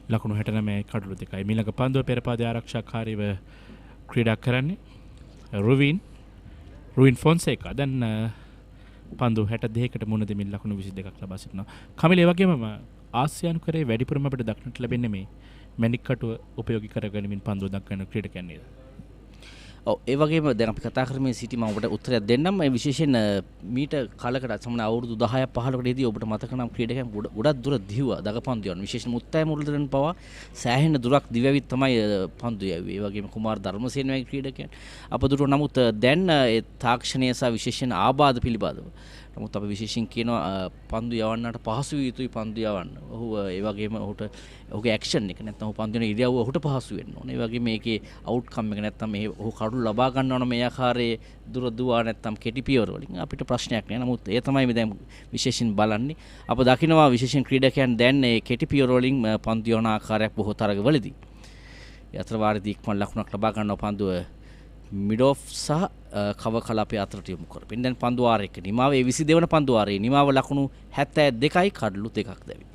ලකුණු 69 කඩලු දෙකයි මීළඟ පන්දුව පෙරපාදේ ආරක්ෂාකාරීව ක්‍රීඩා කරන්නේ රුවින් ෆොන්සේකා දැන් පන්දු 62කට මුණ දෙමින් ලකුණු 22ක් ලබා සිටිනවා. කමිල ඒ වගේම ආසියානු කරේ වැඩිපුරම අපිට දක්නට ලැබෙන්නේ මේ මැණික් කටුව උපයෝගී කරගනිමින් පන්දුව දක්වන ක්‍රීඩකයන් නේද? ඔව් ඒ වගේම දැන් අපි කතා කරමින් සිටි මම ඔබට උත්තරයක් දෙන්නම්. මේ විශේෂයෙන් මීට කාලකට සමන අවුරුදු 10ක් 15කටදී ඔබට මතක නම් ක්‍රීඩකයන් ගොඩක් දුර දිව්වා දගපන්දු යන විශේෂයෙන් මුත්තයි මුරුල්ලෙන් පවා සෑහෙන දුරක් දිවවිත් තමයි පන්දු යැව්වේ. ඒ වගේම කුමාර ධර්මසේන වගේ ක්‍රීඩකයන් අපදුර නමුත් දැන් ඒ තාක්ෂණය සහ විශේෂයෙන් ආබාධ පිළිබඳව නමුත් අපි විශේෂයෙන් කියනවා පන්දු යවන්නට පහසු විය යුතුයි පන්දු යවන්න. ඔහු ඒ වගේම ඔහුගේ ඇක්ෂන් එක නැත්නම් ඔහු පන්දු යන ඉරියව්ව ඔහුට පහසු වෙන්න ඕනේ. ඒ වගේම මේකේ අවුට්කම් එක නැත්නම් මේ ඔහු කඩු ලබා ගන්න ඕන මේ ආකාරයේ දුර දුවා නැත්නම් කෙටි පියවර වලින් අපිට ප්‍රශ්නයක් නෑ. නමුත් ඒ තමයි මේ දැන් විශේෂයෙන් බලන්නේ. අප දකිනවා විශේෂයෙන් ක්‍රීඩකයන් දැන් මේ කෙටි පියවර වලින් පන්දු යවන ආකාරයක් බොහෝ තරගවලදී. ඒ අතර වාරදී ඉක්මන් ලකුණක් ලබා ගන්නවා පන්දුව මිඩ් ඔෆ් සහ කව කලාපයේ අතරට යොමු කරමින් දැන් පන්දු වාරයක නිමාව 22 වන පන්දු වාරයේ නිමාව ලකුණු 72යි කඩලු දෙකක් දැවි.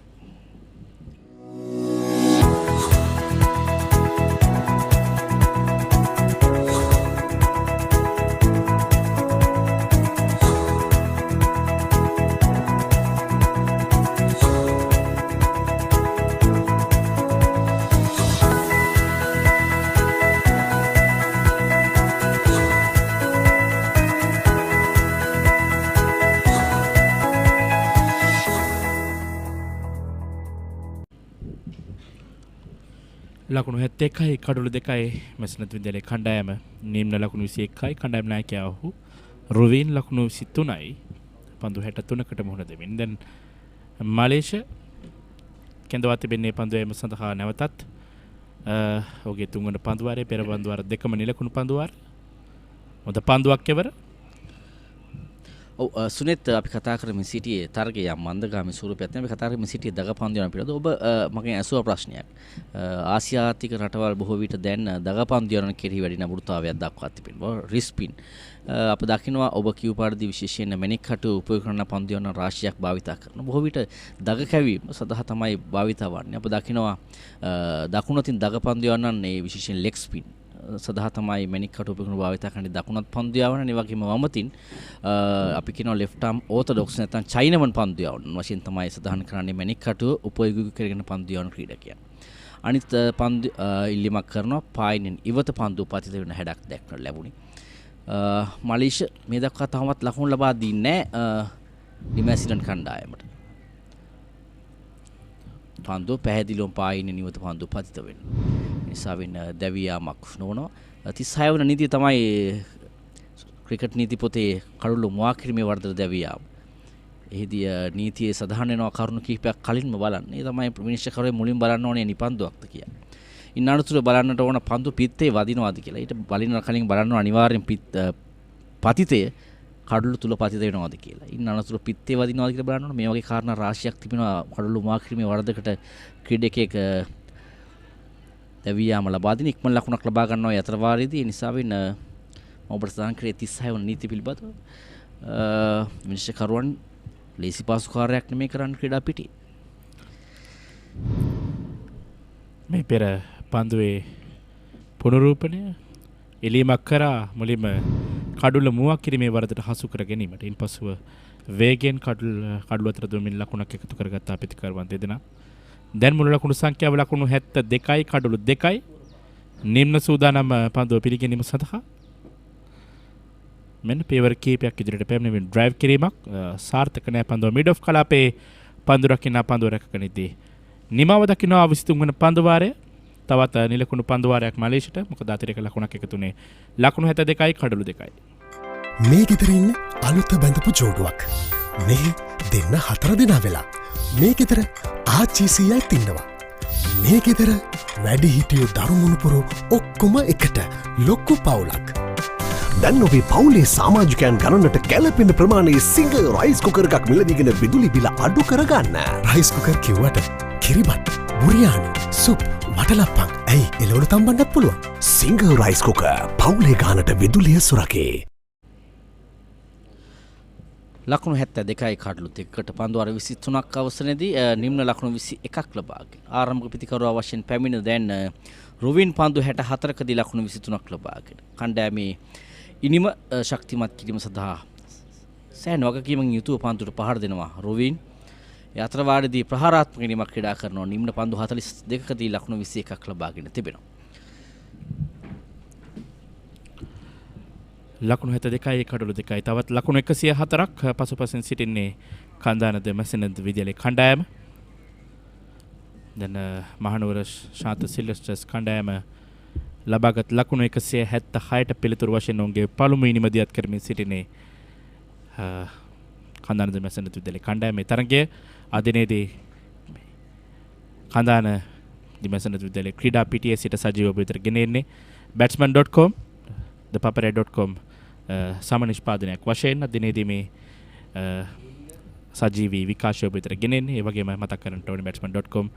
ලකුණු 71යි කඩලු දෙකයි මැසනත් විද්‍යාලයේ කණ්ඩායම නිම්න ලකුණු 21යි කණ්ඩායම නායකයා ඔහු රුවින් ලකුණු 23යි පන්දු 63කට මුහුණ දෙමින් දැන් මලේෂිය කැඳවා තිබෙන්නේ පන්දු යැවීම සඳහා නැවතත් ඔහුගේ තුන්වන පන්දු වාරයේ පෙර පන්දු වාර දෙකම නිලකුණු පන්දු වාර මොකද පන්දුවක් එවර ඔව් සුනෙත් අපි කතා කරමින් සිටියේ තරගයේ යම් මන්දගාමී ස්වරූපයක් තියෙනවා. අපි කතා කරමින් සිටියේ දගපන්දු යන පිළිබඳව ඔබ මගෙන් ඇසුව ප්‍රශ්නයක්. ආසියාතික රටවල් බොහෝ විට දැන් දගපන්දු යන කෙරෙහි වැඩි නඹුරුතාවයක් දක්වා තිබෙනවා. රිස්පින් අප දකිනවා ඔබ කියු පාඩදී විශේෂයෙන් මැණික් කටු උපයෝග කරන පන්දු යන රාශියක් භාවිතා කරනවා. බොහෝ විට දග කැවීම සඳහා තමයි භාවිතා වන්නේ. අප දකිනවා දකුණතින් දගපන්දු යනන් මේ විශේෂයෙන් ලෙග් ස්පින් සදා තමයි මැණික් කටු උපකරණ භාවිත කරන්නේ දකුණත් පන්දු යවන ඒ වගේම වමතින් අපි කියනවා left arm orthodox නැත්නම් චයිනවන් පන්දු යවන වශයෙන් තමයි සදාහන් කරන්නේ මැණික් කටු උපයෝගී කරගෙන පන්දු යවන ක්‍රීඩකයන්. අනිත් පන්දු ඉල්ලීමක් කරනවා පායිනෙන් ඉවත පන්දු පතිත වෙන හැඩක් දැක්වන්න ලැබුණේ. මලේෂිය මේ දක්වා තාමත් ලකුණු ලබා දෙන්නේ නැහැ ඩිමැසිඩන් කණ්ඩායමට. පන්දු පැහැදිලිවම පායිනෙන් ඉවත පන්දු පතිත වෙනවා. නිසා වෙන දැවියාමක් නොවනවා. 36 වන නීතිය තමයි ක්‍රිකට් නීති පොතේ කඩළු මුවා කිරීමේ වර්ධන දැවියාම. එහිදී නීතියේ සඳහන් වෙනවා කරුණු කිහිපයක් කලින්ම බලන්න. ඒ තමයි විනිශ්චයකරුවෝ මුලින් බලන්න ඕනේ නිපන්දුවක්ද කියලා. ඉන්න අනුතුර බලන්නට ඕන පන්දු පිත්තේ වදිනවාද කියලා. ඊට බලින කලින් බලන්න අනිවාර්යෙන් පතිතය කඩළු තුල පතිත වෙනවාද කියලා. ඉන්න අනුතුර පිත්තේ වදිනවාද කියලා බලන්න ඕන. මේ වගේ කාරණා රාශියක් තිබෙනවා කඩළු මුවා කිරීමේ වර්ධකට ක්‍රීඩකයෙක් දැවියාම ලබා දෙන ඉක්මන ලකුණක් ලබා ගන්නවා යතර වාරයේදී. ඒ නිසා වෙන ඔබට සඳහන් කරේ 36 වන නීති පිළිබඳව විනිශ්චයකරුවන් ලේසි පාසු කාර්යයක් නෙමෙයි කරන්න ක්‍රීඩා පිටියේ. මේ පෙර පන්දුවේ පුනරූපණය එලීමක් කරා මුලින්ම කඩුල මුවක් කිරීමේ වරදට හසු කර ගැනීමට ඉන්පසුව වේගෙන් කඩුල අතර දුමින් ලකුණක් එකතු කරගත්තා පිතිකරුවන් දෙදෙනා. දැන් මුළු ලකුණු සංඛ්‍යාව ලකුණු 72යි කඩුළු 2යි. නිම්න සූදානම් පන්දුව පිළිගැනීම සඳහා මෙන්න පේවර කීපයක් ඉදිරියට පැමිණෙමින් ඩ්‍රයිව් කිරීමක් සාර්ථක නැහැ. පන්දුව මිඩ් ඔෆ් කලාපේ පන්දු රකින්න පන්දුව රැකගෙනදී නිමාව දකින්නවා 23 වන පන්දු වාරය. තවත් නිලකුණු පන්දු වාරයක් මලේසියට. මොකද අතිරේක ලකුණක් එකතුනේ ලකුණු 72යි කඩලු 2යි. මේ ගෙදරින් අලුත බැඳපු ජෝඩුවක්. මේ දෙන්න 4 දෙනා වෙලා. මේ ගෙදර ආච්චිසියයි තින්නවා. මේ ගෙදර වැඩිහිටියෝ දරුමුණුපුරු ඔක්කොම එකට ලොක්කු පවුලක්. දැන් ඔබේ පවුලේ සමාජිකයන් ගණනට කැලපෙන ප්‍රමාණයේ සිංගල් රයිස් කුකර් එකක් මිලදීගෙන විදුලි බිල අඩු කරගන්න. රයිස් කුකර් කිව්වට කිරිබත්, බුරියානි, සුප්, වටලප්පන් ඇයි එළවලු තම්බන්නත් පුළුවන්. සිංගල් රයිස් කුකර් පවුලේ ගානට විදුලිය සුරකේ. ලකුණු 72යි කඩලු 2කට පන්දු වාර 23ක් අවසරයේදී නිම්න ලකුණු 21ක් ලබාගෙන ආරම්භක පිතිකරුවා වශයෙන් පැමිණ දැන් රුවින් පන්දු 64කදී ලකුණු 23ක් ලබාගෙන කණ්ඩායමේ ඉනිම ශක්තිමත් කිරීම සඳහා සෑහෙන වගකීමකින් යුතුව පන්දුට පහර දෙනවා රුවින්. ඒ අතර වාරයේදී ප්‍රහාරාත්මක ඉනිමක් ක්‍රීඩා කරනවා. නිම්න පන්දු 42කදී ලකුණු 21ක් ලබාගෙන තිබෙනවා. ලකුණු 72යි කඩලු 2යි. තවත් ලකුණු 104ක් පසුපසින් සිටින්නේ කන්දානද මැසනද විද්‍යාලයේ කණ්ඩායම. දැන් මහනුවර ශාන්ත සිල්වෙස්ටර්ස් කණ්ඩායම ලබාගත් ලකුණු 176ට පිළිතුරු වශයෙන් ඔවුන්ගේ පළමු ඉනිමදියත් කරමින් සිටින්නේ කන්දානද මැසනද විද්‍යාලයේ කණ්ඩායමේ තරගයේ අදිනේදී කන්දාන දිමැසනද විද්‍යාලයේ ක්‍රීඩා පිටියේ සිට සජීවව විතර ගෙනෙන්නේ batsman.com ThePapare.com සම නිෂ්පාදනයක් වශයෙන් දිනේදී මේ සජීවී විකාශය විතර ගෙනෙන්නේ. ඒ වගේම මතක් කරන්න ඕනේ batsman.com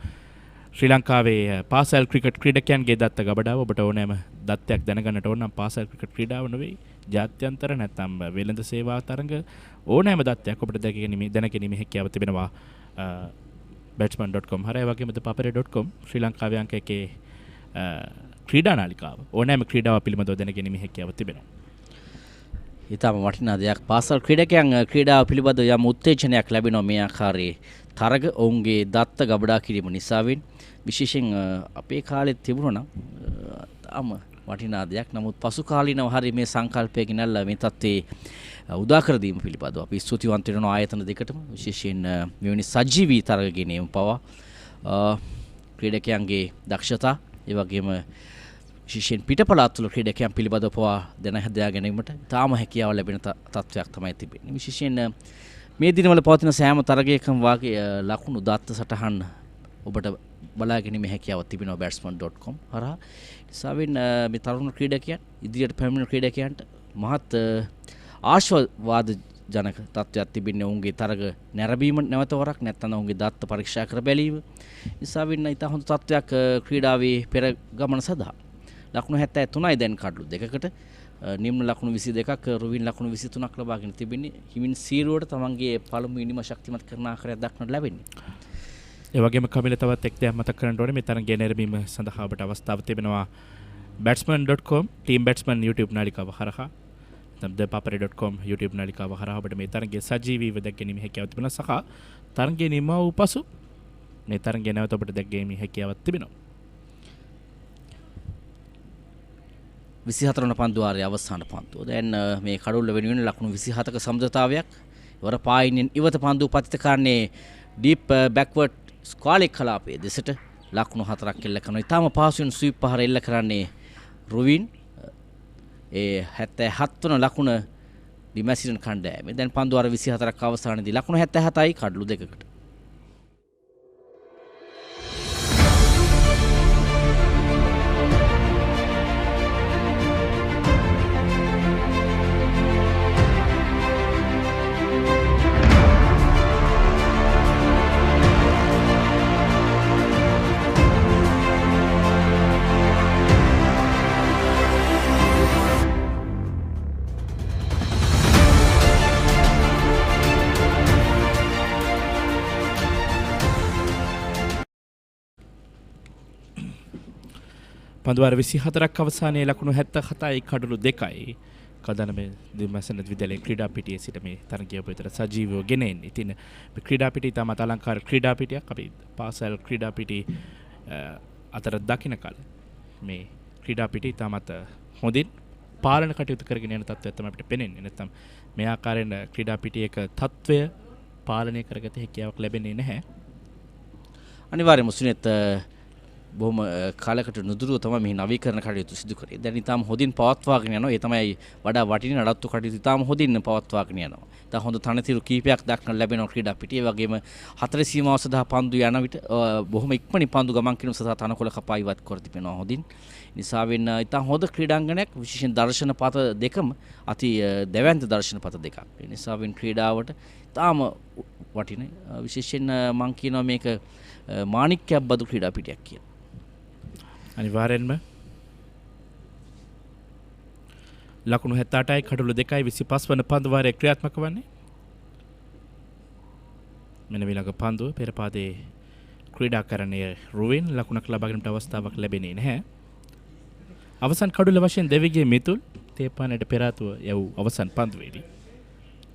ශ්‍රී ලංකාවේ පාසල් ක්‍රිකට් ක්‍රීඩකයන්ගේ දත්ත ගබඩාව. ඔබට ඕනෑම දත්තයක් දැනගන්නට ඕන නම් පාසල් ක්‍රිකට් ක්‍රීඩාව නෙවෙයි ජාත්‍යන්තර නැත්නම් වෙළඳ සේවා තරඟ ඕනෑම දත්තයක් ඔබට දැනගැනීමේ හැකියාව තිබෙනවා batsman.com හරහා. ඒ වගේම ThePapare.com ශ්‍රී ලංකාවේ අංක 1 ක්‍රීඩා නාලිකාව ඕනෑම ක්‍රීඩාව පිළිබඳව දැනගැනීමේ හැකියාව තිබෙනවා. ඊටම වටිනා දෙයක් පාසල් ක්‍රීඩකයන් ක්‍රීඩාව පිළිබඳව යම් උත්තේජනයක් ලැබෙනවා මේ ආකාරයේ තරග ඔවුන්ගේ දත්ත ගබඩා කිරීම නිසාවෙන්. විශේෂයෙන් අපේ කාලෙත් තිබුණා නම් තාම වටිනා දෙයක්. නමුත් පසු කාලීනව හරි මේ සංකල්පයකින් අල්ලා මේ තත්ත්වේ උදා කර දීම පිළිබඳව අපි ස්තුතිවන්ත වෙනවා ආයතන දෙකටම. විශේෂයෙන් මෙවැනි සජීවී තරග ගෙනීම පවා ක්‍රීඩකයන්ගේ දක්ෂතා ඒ වගේම විශේෂයෙන් පිටපළාත් තුළ ක්‍රීඩකයන් පිළිබඳව පවා දැන හදා ගැනීමට තාම හැකියාව ලැබෙන තත්ත්වයක් තමයි තිබෙන්නේ. විශේෂයෙන් මේ දිනවල පවතින සෑම තරගයකම වාගේ ලකුණු දත්ත සටහන් ඔබට බලා ගැනීමේ හැකියාව තිබෙනවා batsman.com හරහා. ඒසාවෙන් මේ තරුණ ක්‍රීඩකයන් ඉදිරියට පැමිණෙන ක්‍රීඩකයන්ට මහත් ආශාවාද ජනක තත්ත්වයක් තිබෙන්නේ. ඔවුන්ගේ තරග නැරඹීම නැවත වරක් නැත්නම් ඔවුන්ගේ දත්ත පරීක්ෂා කර බැලීම. ඒසාවෙන් ඉතා හොඳ තත්ත්වයක් ක්‍රීඩාවේ පෙර ගමන සඳහා ලකුණු 73යි දැන් කඩලු 2කට නිම්න ලකුණු 22ක් රුවින් ලකුණු 23ක් ලබාගෙන තිබෙන්නේ. හිමින් සීරුවට තමන්ගේ පළමු ඉනිම ශක්තිමත් කරන ආකාරයක් දක්නට ලැබෙන්නේ. ඒ වගේම කමිල තවත් එක් දෙයක් මතක් කරන්න ඕනේ. මේ තරගය නැරඹීම සඳහා ඔබට අවස්ථාව තිබෙනවා batsman.com team batsman YouTube නාලිකාව හරහා ThePapare.com YouTube නාලිකාව හරහා ඔබට මේ තරගයේ සජීවීව දැක්ගැනීමේ හැකියාව තිබෙනවා. සහ තරගයේ නිම වූ පසු මේ තරගය නැවත ඔබට දැක්ගැනීමේ හැකියාවක් තිබෙනවා. 24 වන පන්දු වාරයේ අවසාන පන්දුව. දැන් මේ කඩුල්ල වෙනුවෙන් ලකුණු 27ක සමෘද්ධතාවයක්. වර පායිනෙන් ඉවත පන්දු පතිත කරන්නේ ඩීප් බෑක්වර්ඩ් ස්ක්වාලික් කලාපයේ දෙසට ලකුණු 4ක් එල්ල කරනවා. ඊටම පහසුවෙන් ස්වීප් පහර එල්ල කරන්නේ රුවින්. ඒ 77 වන ලකුණ ඩිමැසිරන් කණ්ඩායමේ. දැන් පන්දු වාර 24ක් අවසානයේදී ලකුණු 77යි කඩලු 2කට. පන්දුවාර 24ක් අවසානයේ ලකුණු 77යි කඩලු 2යි. කඳන මේ දෙමසන විද්‍යාලයේ ක්‍රීඩා පිටියේ සිට මේ තරගය ඔබතර සජීවව ගෙන එන්නේ. ඉතින් මේ ක්‍රීඩා පිටිය තමත් අලංකාර ක්‍රීඩා පිටියක් අපි පාසල් ක්‍රීඩා පිටිය අතර දකින්න කල මේ ක්‍රීඩා පිටිය තමත් හොඳින් පාලන කටයුතු කරගෙන යන තත්ත්වයක් තමයි අපිට පේන්නේ. නැත්නම් මේ ආකාරයෙන් ක්‍රීඩා පිටියක තත්ත්වය පාලනය කරගත හැකියාවක් ලැබෙන්නේ නැහැ. අනිවාර්යයෙන්ම සුනිත් බොහොම කාලයකට නුදුරුව තමයි මේ නවීකරණ කටයුතු සිදු කරේ. දැන් ඊටාම හොඳින් පවත්වාගෙන යනවා. ඒ තමයි වඩා වටින නඩත්තු කටයුතු ඊටාම හොඳින් පවත්වාගෙන යනවා. ඊට හොඳ තනතිරු කීපයක් දක්නට ලැබෙනවා ක්‍රීඩා පිටියේ. ඒ වගේම හතර සීමාව සඳහා පන්දු යන විට බොහොම ඉක්මනින් පන්දු ගමන් කිරීම සඳහා තනකොළ කපා ඉවත් කර තිබෙනවා හොඳින්. නිසා වෙන්න ඊටාම හොඳ ක්‍රීඩාංගණයක් විශේෂයෙන් දර්ශන පත දෙකම අති දැවැන්ත දර්ශන පත දෙකක්. ඒ නිසා වෙන ක්‍රීඩාවට ඊටාම වටින විශේෂයෙන් මම කියනවා මේක මාණික්කයක් බදු ක්‍රීඩා පිටියක් කියලා. අනිවාර්යෙන්ම ලකුණු 78යි කඩලු 2යි 25 වන පන්දු වාරයේ ක්‍රියාත්මක වන්නේ. මෙන්න ඊළඟ පන්දුව පෙර පාදයේ ක්‍රීඩාකරණයේ රුවින් ලකුණක් ලබා ගැනීමට අවස්ථාවක් ලැබෙන්නේ නැහැ. අවසන් කඩුල වශයෙන් දෙවිගේ මිතුල් තේපානට පෙර ආතුව යව් අවසන් පන්දුවේදී.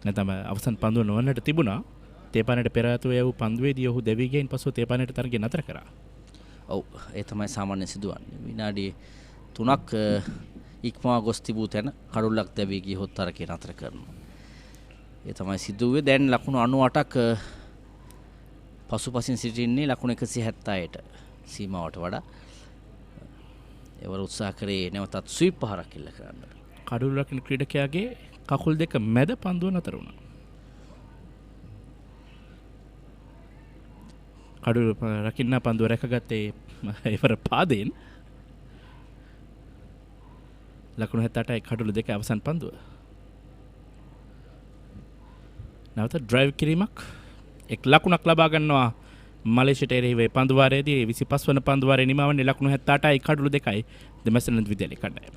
නැතම අවසන් පන්දුව නොවන්නට තිබුණා. තේපානට පෙර ආතුව යව් පන්දුවේදී ඔහු දෙවිගෙන් පසුව තේපානට තරගය නතර කරා. ඔව් ඒ තමයි සාමාන්‍ය සිදුවන්නේ. විනාඩි 3ක් ඉක්මවා ගොස් තිබූ තැන කඩුල්ලක් දැවී ගියොත් තරකේ නතර කරනවා. ඒ තමයි සිදුවේ. දැන් ලකුණු 98ක් පසුපසින් සිටින්නේ ලකුණු 170ට සීමාවට වඩා. ඒවර උත්සාහ කරේ නැවතත් ස්වීප් පහරක් ඉල්ල කරන්න. කඩුල්ල රකින්න ක්‍රීඩකයාගේ කකුල් දෙක මැද පන්දුව නතර වුණා. කඩුල්ල රකින්න පන්දුව රැකගත්තේ ඒවර පාදයෙන්. ලකුණු 78යි කඩුළු 2 අවසන් පන්දුව. නැවත ඩ්‍රයිව් කිරීමක් එක් ලකුණක් ලබා ගන්නවා මලේසියාට එරෙහිව පන්දු වාරයේදී 25 වන පන්දු වාරයේ නිමවන්නේ ලකුණු 78යි කඩුළු 2යි දෙමසනන්ද විද්‍යාලයේ කණ්ඩායම.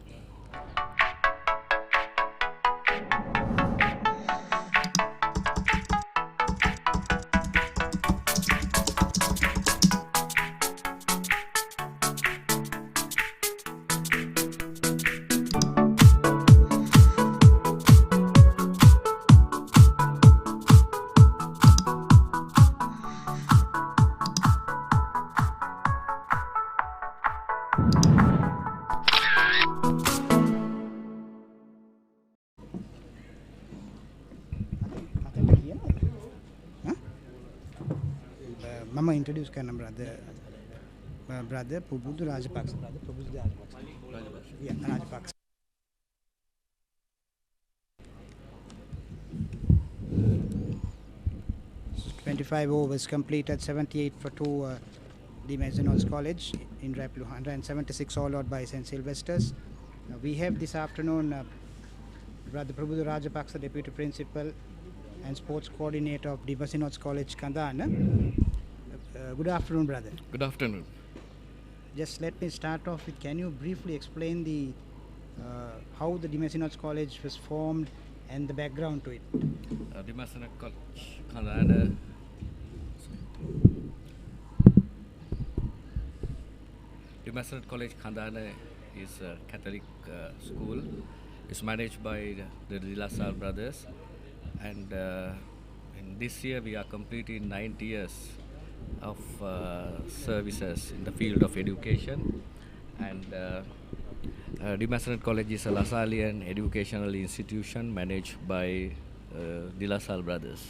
Mama introduce karna brother Pubudu Rajapaksa. Yeah, Rajapaksa. – 25 overs completed, 78 for 2 the Mazenod College in Raiplu, 176 all out by St. Sylvester's. We have this afternoon Brother Pubudu Rajapaksa, Deputy Principal and Sports Coordinator of the Mazenod College, Kandana. Good afternoon, brother. Good afternoon. Just let me start off with, can you briefly explain the how the Mazenod College was formed and the background to it? The Mazenod College, Kandana. The Mazenod College, Kandana is a Catholic school. It's managed by the De La Salle brothers, and in this year we are completing 90 years of services in the field of education, and the Mazenod College is a Lasallian educational institution managed by De La Salle brothers.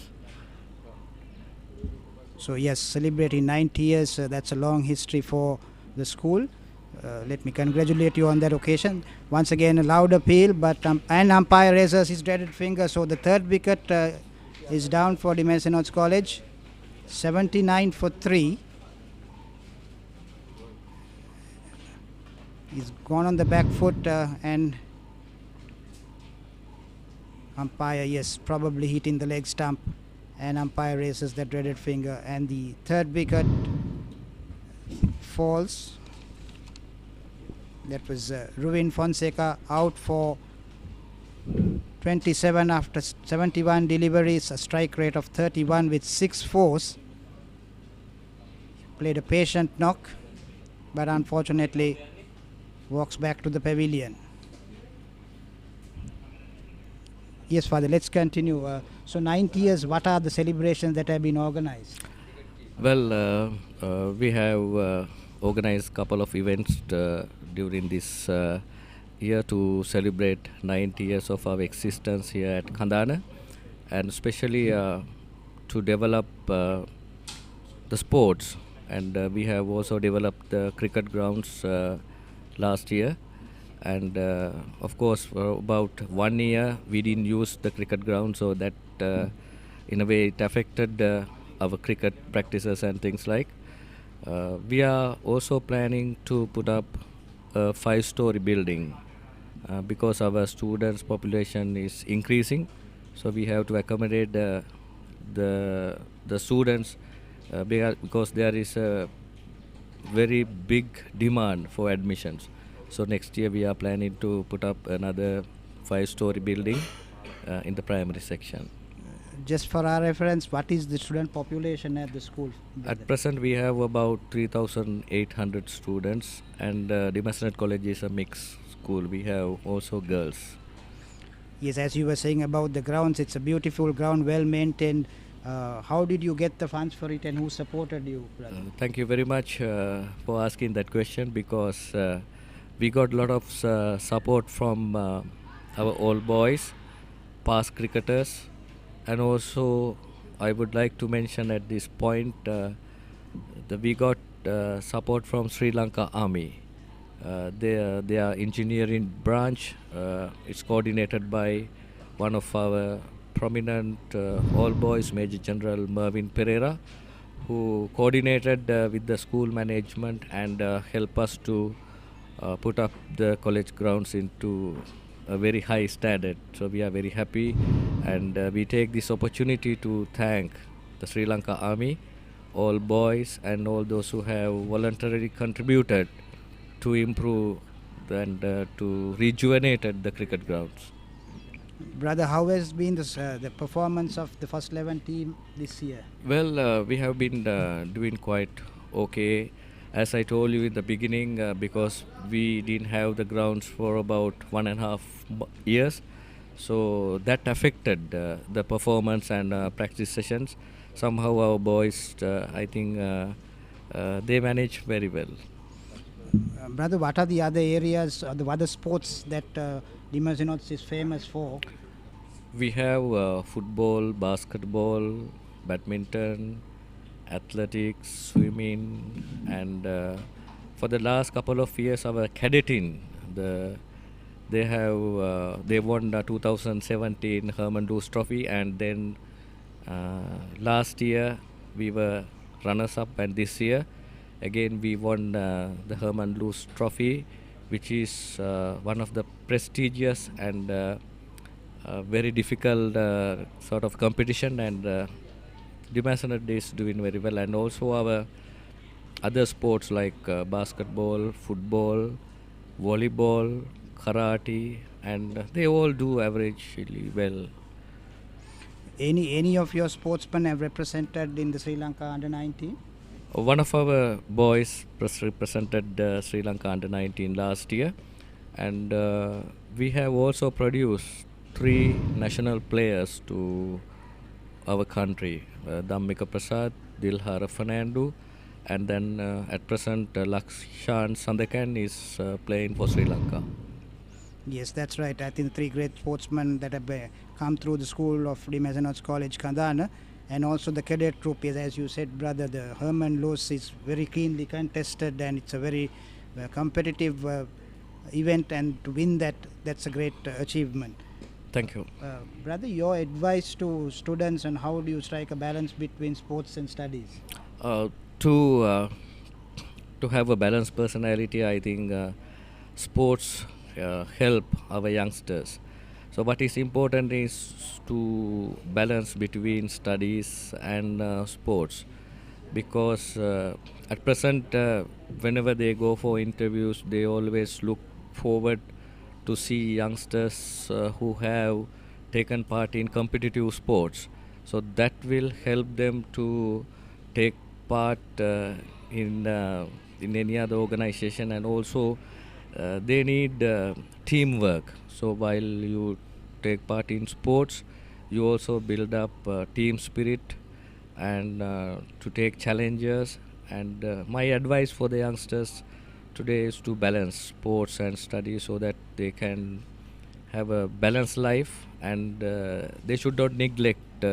So yes, celebrating 90 years, that's a long history for the school. Let me congratulate you on that occasion. Once again, a loud appeal, but and umpire raises his dreaded finger, so the third wicket is down for the Mazenod College. 79 for 3. He's gone on the back foot and umpire, yes, probably hitting the leg stump, and umpire raises the dreaded finger, and the third wicket falls. That was Ruin Fonseca out for 27 after 71 deliveries, a strike rate of 31 with 6 fours. Played a patient knock, but unfortunately walks back to the pavilion. Yes, Father, let's continue. So 90 years, what are the celebrations that have been organized? Well, we have organized a couple of events during this year to celebrate 90 years of our existence here at Kandana, and especially to develop the sports. And we have also developed the cricket grounds last year. And of course, for about 1 year we didn't use the cricket ground, so that in a way it affected our cricket practices and things like. We are also planning to put up a 5-story building because our students population is increasing, so we have to accommodate the students because there is a very big demand for admissions. So next year we are planning to put up another 5-story building in the primary section. Just for our reference, what is the student population at the school? At present we have about 3,800 students, and the Mazenod College is a mixed school. We have also girls. Yes, as you were saying about the grounds, it's a beautiful ground, well maintained. How did you get the funds for it, and who supported you, brother? Thank you very much for asking that question, because we got a lot of support from our old boys, past cricketers, and also I would like to mention at this point that we got support from Sri Lanka Army. Their engineering branch is coordinated by one of our prominent all boys, Major General Mervin Pereira, who coordinated with the school management and helped us to put up the college grounds into a very high standard. So we are very happy, and we take this opportunity to thank the Sri Lanka Army, all boys, and all those who have voluntarily contributed to improve and to rejuvenate the cricket grounds. Brother, how has been the performance of the first 11 team this year? Well, we have been doing quite okay. As I told you in the beginning, because we didn't have the grounds for about 1.5 years, so that affected the performance and practice sessions. Somehow our boys, I think they managed very well. Brother, what are the other areas or the other sports that Mazenod is famous for? We have football, basketball, badminton, athletics, swimming, and for the last couple of years our cadetting, they won the 2017 Herman Luce Trophy, and then last year we were runners up, and this year again we won the Herman Luce Trophy, which is one of the prestigious and very difficult sort of competition, and Mazenod is doing very well. And also our other sports like basketball, football, volleyball, karate, and they all do averagely well. Any of your sportsmen have represented in the Sri Lanka under-19? One of our boys represented Sri Lanka under-19 last year, and we have also produced 3 national players to our country, Dhammika Prasad, Dilhara Fernando, and then at present Lakshan Sandakan is playing for Sri Lanka. Yes, that's right. I think 3 great sportsmen that have come through the school of Mazenod College, Kandana, and also the cadet troop. As you said, brother, the Herman Luce is very keenly contested, and it's a very competitive event, and to win that's a great achievement. Thank you. Brother, your advice to students on how do you strike a balance between sports and studies? To have a balanced personality, I think sports help our youngsters. So what is important is to balance between studies and sports, because at present whenever they go for interviews, they always look forward to see youngsters who have taken part in competitive sports. So that will help them to take part in any other organization, and also they need teamwork. So while you take part in sports, you also build up team spirit and to take challenges. And my advice for the youngsters today is to balance sports and study so that they can have a balanced life, and they should not neglect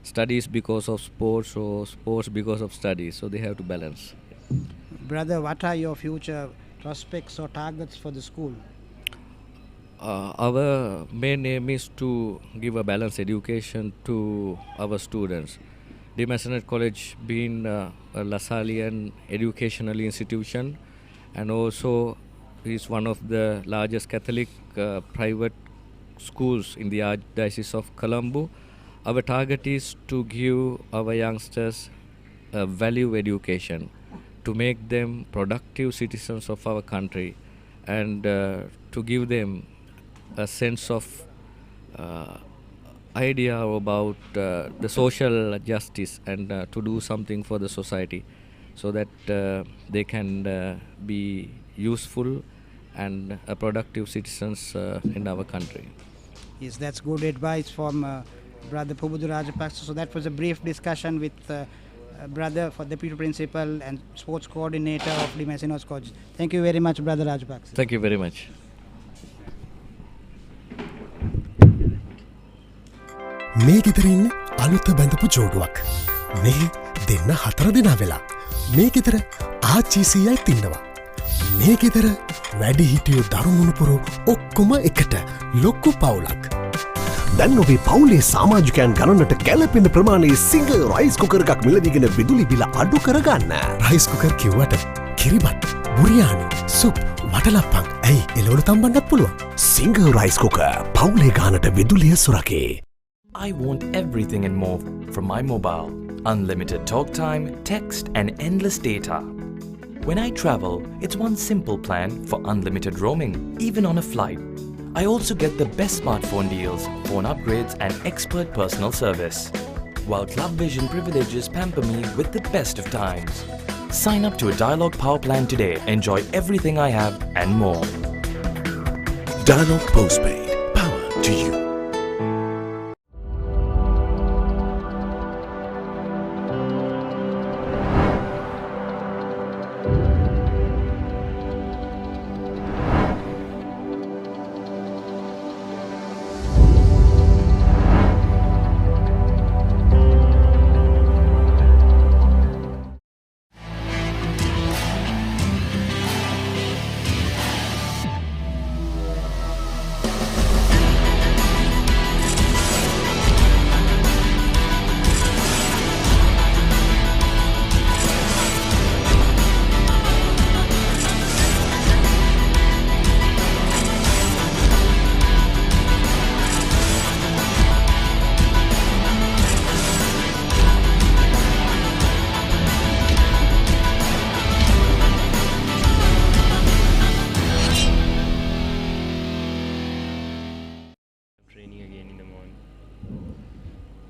studies because of sports or sports because of studies. So they have to balance. Brother, what are your future prospects or targets for the school? Our main aim is to give a balanced education to our students. The Mazenod College being a Lassallian educational institution, and also is one of the largest Catholic private schools in the Archdiocese of Colombo. Our target is to give our youngsters a value education, to make them productive citizens of our country, and to give them a sense of idea about the social justice, and to do something for the society so that they can be useful and productive citizens in our country. Yes, that's good advice from Brother Pubudu Rajapaksa. So that was a brief discussion with Brother for Deputy Principal and Sports Coordinator of the Mazenod College. Thank you very much, Brother Rajapaksa. Thank you very much. මේ ගෙදරින් අලුත බැඳපු ජෝඩුවක් මේ දෙන්න 4 දෙනා වෙලා මේ ගෙදර ආච්චිසියයි තින්නවා මේ ගෙදර වැඩි හිටියෝ දරුමුණුපුරු ඔක්කොම එකට ලොක්කු පවුලක් දැන් ඔබේ පවුලේ සමාජිකයන් ගණනට කැලපෙන ප්‍රමාණයේ සිංහ රයිස් කුකර් එකක් මිලදීගෙන විදුලි බිල අඩු කරගන්න. රයිස් කුකර් කිව්වට කිරිබත්, බුරියානි, සුප්, වටලප්පන් ඇයි එළවලු තම්බන්නත් පුළුවන්. සිංහ රයිස් කුකර් පවුලේ ගානට විදුලිය සුරකේ. I want everything and more from my mobile. Unlimited talk time, text and endless data. When I travel, it's one simple plan for unlimited roaming, even on a flight. I also get the best smartphone deals, phone upgrades and expert personal service. While Club Vision privileges pamper me with the best of times. Sign up to a Dialog Power plan today. Enjoy everything I have and more. Dialog Postpaid. Power to you.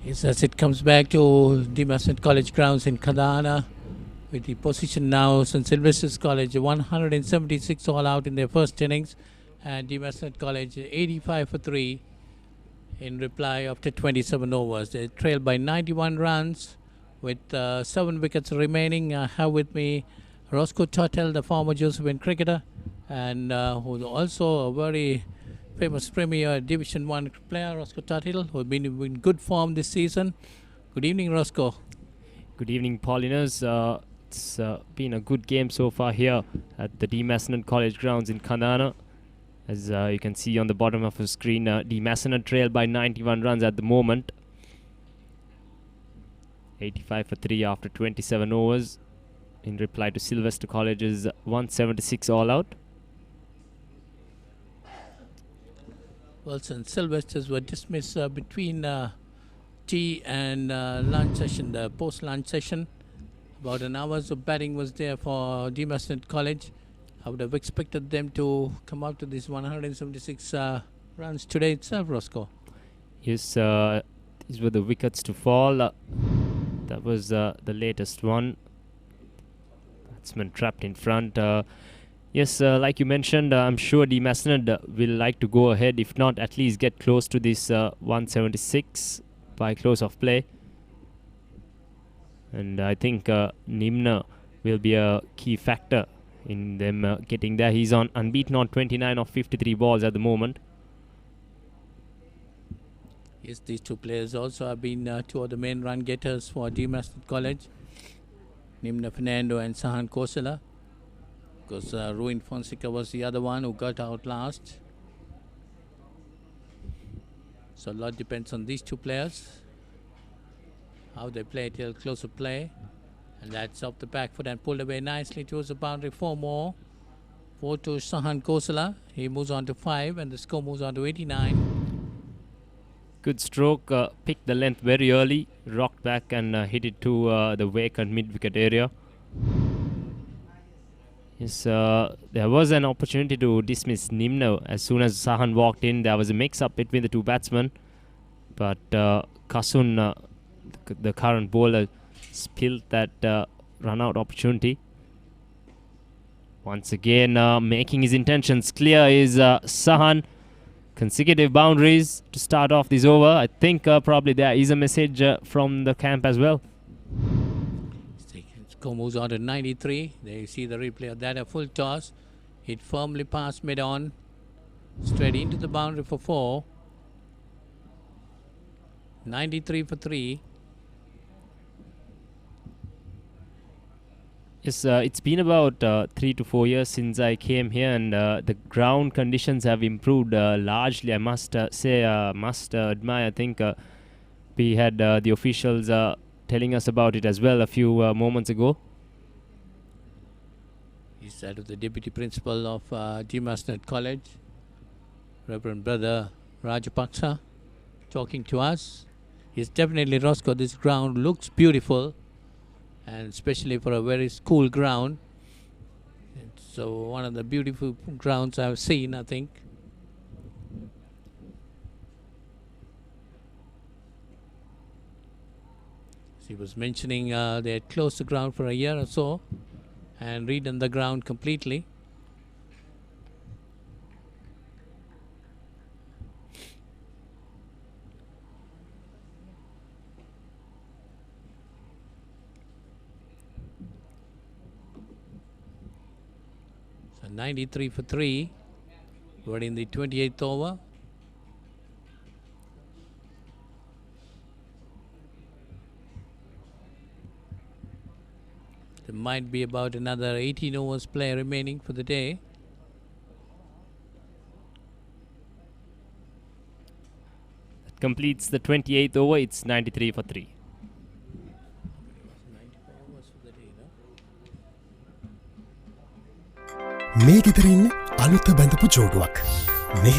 Yes, as it comes back to the Mazenod College grounds in Kandana, with the position now St. Sylvester's College 176 all out in their first innings, and the Mazenod College 85 for 3 in reply after 27 overs. They trailed by 91 runs with 7 wickets remaining. I have with me Roscoe Tottel, the former Josephine cricketer, and who's also a very famous Premier Division 1 player, Roscoe Tottel, who has been in good form this season. Good evening, Roscoe. Good evening, Pauliners. It's been a good game so far here at the Mazenod College grounds in Kandana. As you can see on the bottom of the screen, Mazenod trail by 91 runs at the moment. 85 for 3 after 27 overs. In reply to Sylvester College's 176 all out. Well, St. Sylvester's were dismissed between tea and lunch session, the post-lunch session. About an hour's of batting was there for Mazenod College. I would have expected them to come out to this 176 runs today itself, Roscoe. Yes, these were the wickets to fall. That was the latest one. Batsman trapped in front. Yes, like you mentioned, I'm sure the Mazenod will like to go ahead, if not at least get close to this 176 by close of play. And I think Nimna will be a key factor in them getting there. He's on unbeaten on 29 of 53 balls at the moment. Yes, these two players also have been two of the main run getters for Mazenod College. Nimna Fernando and Sahan Kosala. Because Ruin Fonseca was the other one who got out last. So a lot depends on these two players. How they play till close of play. And that's off the back foot and pulled away nicely towards the boundary. 4 more. 4 to Sahan Kosala. He moves on to 5 and the score moves on to 89. Good stroke. Picked the length very early. Rocked back and hit it to the wake and mid-wicket area. Yes, there was an opportunity to dismiss Nimna. As soon as Sahan walked in, there was a mix-up between the two batsmen. But Kasun, the current bowler, spilled that run-out opportunity. Once again, making his intentions clear is Sahan. Consecutive boundaries to start off this over. I think probably there is a message from the camp as well. Score moves on to 93. There you see the replay of that. A full toss. Hit firmly past mid-on. Straight into the boundary for 4. 93 for 3. Yes, it's been about 3 to 4 years since I came here, and the ground conditions have improved largely. I must say, must admire. I think we had the officials telling us about it as well a few moments ago. He's that of the Deputy Principal of Mazenod College, Reverend Brother Rajapaksa, talking to us. Yes, definitely, Roscoe, this ground looks beautiful, and especially for a very cool ground. So one of the beautiful grounds I've seen, I think. He was mentioning they had closed the ground for a year or so and redone the ground completely. So 93 for 3. We're in the 28th over. There might be about another 18 overs play remaining for the day. That completes the 28th over. It's 93 for 3. මේ ගෙදරින් අලුත බැඳපු ජෝඩුවක් මේ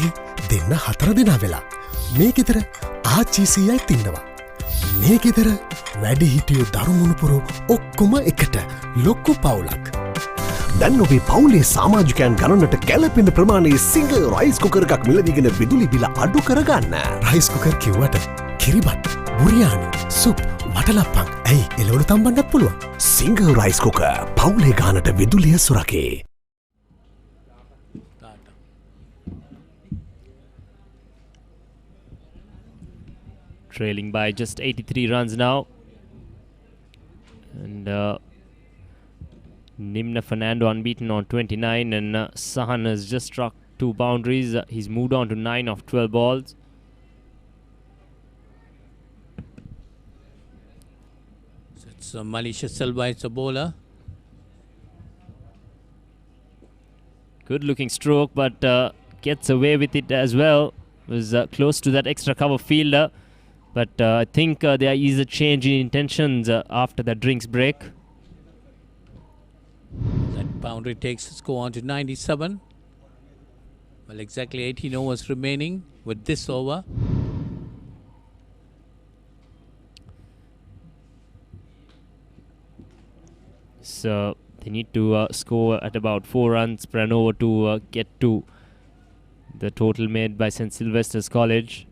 දෙන්න 4 දෙනා වෙලා මේ ගෙදර ආච්චිසියයි තින්නවා මේ ගෙදර වැඩි හිටියෝ දරුමුණුපුරු ඔක්කොම එකට ලොක්කු පවුලක් දැන් ඔබේ පවුලේ සමාජිකයන් ගණනට කැලපෙන ප්‍රමාණයේ සිංහ රයිස් කුකර් එකක් මිලදීගෙන විදුලි බිල අඩු කරගන්න රයිස් කුකර් කිව්වට කිරිබත් බුරියානි සුප් වටලප්පන් ඇයි එළවලු තම්බන්නත් පුළුවන් සිංහ රයිස් කුකර් පවුලේ ගානට විදුලිය සුරකේ Trailing by just 83 runs now. And Nimna Fernando unbeaten on 29, and Sahan has just struck 2 boundaries. He's moved on to 9 of 12 balls. So it's Malaysia Silva, it's a bowler. Good looking stroke, but gets away with it as well. Was close to that extra cover fielder. But I think there is a change in intentions after the drinks break. That boundary takes the score on to 97. Well, exactly 18 overs remaining with this over. So they need to score at about 4 runs per an over to get to the total made by St. Sylvester's College.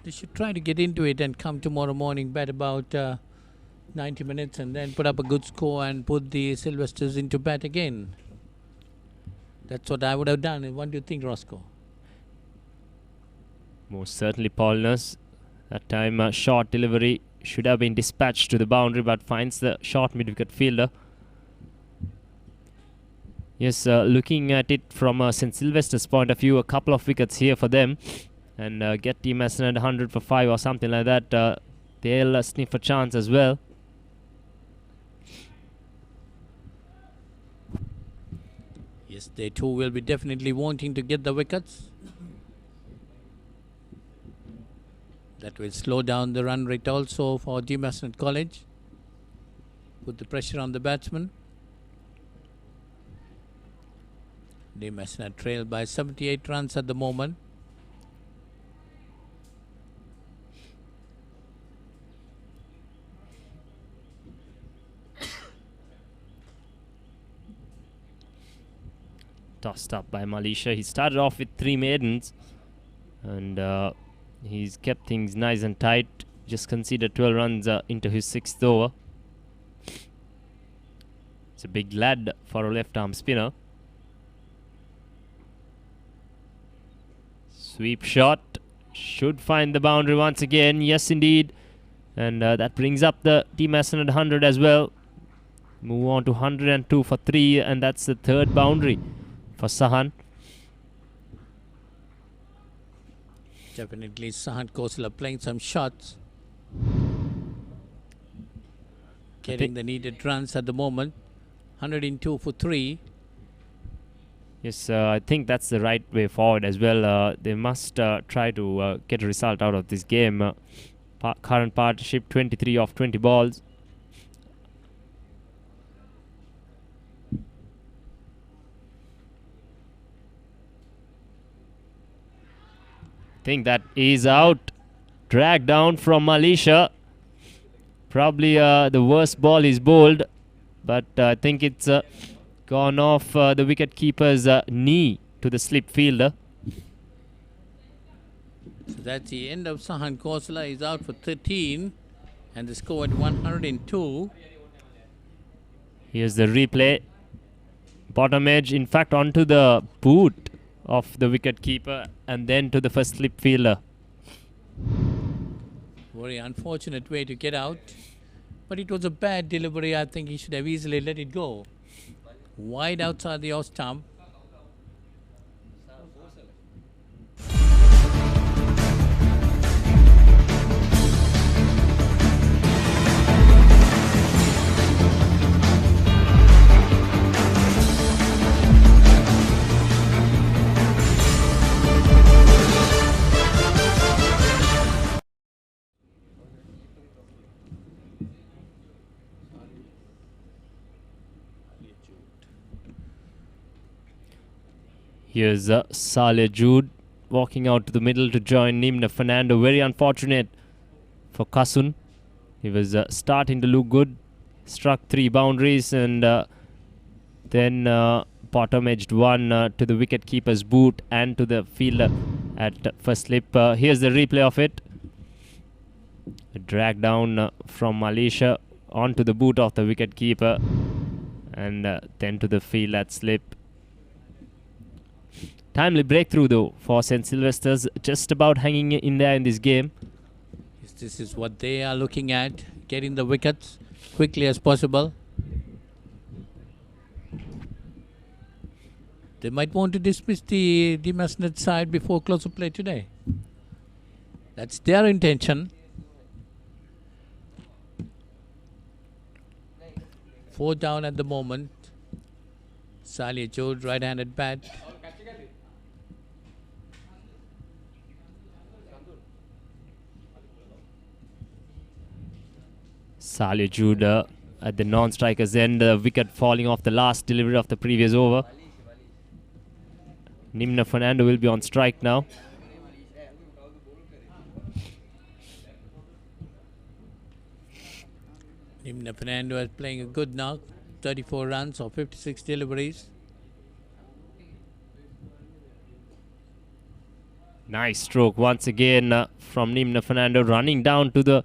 They should try to get into it and come tomorrow morning, bat about 90 minutes and then put up a good score and put the Sylvesters into bat again. That's what I would have done. What do you think, Roscoe? Most certainly, Paulinus. That time, a short delivery should have been dispatched to the boundary, but finds the short mid-wicket fielder. Yes, looking at it from St. Sylvester's point of view, a couple of wickets here for them. And get Team Mazenod 100 for 5 or something like that. They'll sniff a chance as well. Yes, they too will be definitely wanting to get the wickets. That will slow down the run rate also for Mazenod College. Put the pressure on the batsman. Mazenod trail by 78 runs at the moment. Tossed up by Malaysia. He started off with 3 maidens. And he's kept things nice and tight. Just conceded 12 runs into his 6th over. It's a big lad for a left-arm spinner. Sweep shot. Should find the boundary once again. Yes, indeed. And that brings up the Team Mazenod 100 as well. Move on to 102 for 3. And that's the 3rd boundary for Sahan. Definitely Sahan Khosla playing some shots. Getting the needed runs at the moment. 102 for 3. Yes, I think that's the right way forward as well. They must try to get a result out of this game. Current partnership 23 off 20 balls. I think that is out. Dragged down from Malaysia. Probably the worst ball is bowled. But I think it's gone off the wicket keeper's knee to the slip fielder. So that's the end of Sahan Khosla. He's out for 13. And the score at 102. Here's the replay. Bottom edge, in fact, onto the boot of the wicket keeper and then to the first slip fielder. Very unfortunate way to get out. But it was a bad delivery. I think he should have easily let it go. Wide outside the off stump. Here's Saleh Jude walking out to the middle to join Nimna Fernando. Very unfortunate for Kasun. He was starting to look good. Struck 3 boundaries and then bottom edged one to the wicket keeper's boot and to the fielder at first slip. Here's the replay of it. A drag down from Malaysia onto the boot of the wicket keeper and then to the field at slip. Timely breakthrough though for St. Sylvester's, just about hanging in there in this game. Yes, this is what they are looking at, getting the wickets quickly as possible. They might want to dismiss the Mazenod side before close of play today. That's their intention. 4 down at the moment. Saleh Jude, right-handed bat. Saleh Jude at the non-striker's end, the wicket falling off the last delivery of the previous over. Nimna Fernando will be on strike now. Nimna Fernando is playing a good knock, 34 runs or 56 deliveries. Nice stroke once again from Nimna Fernando, running down to the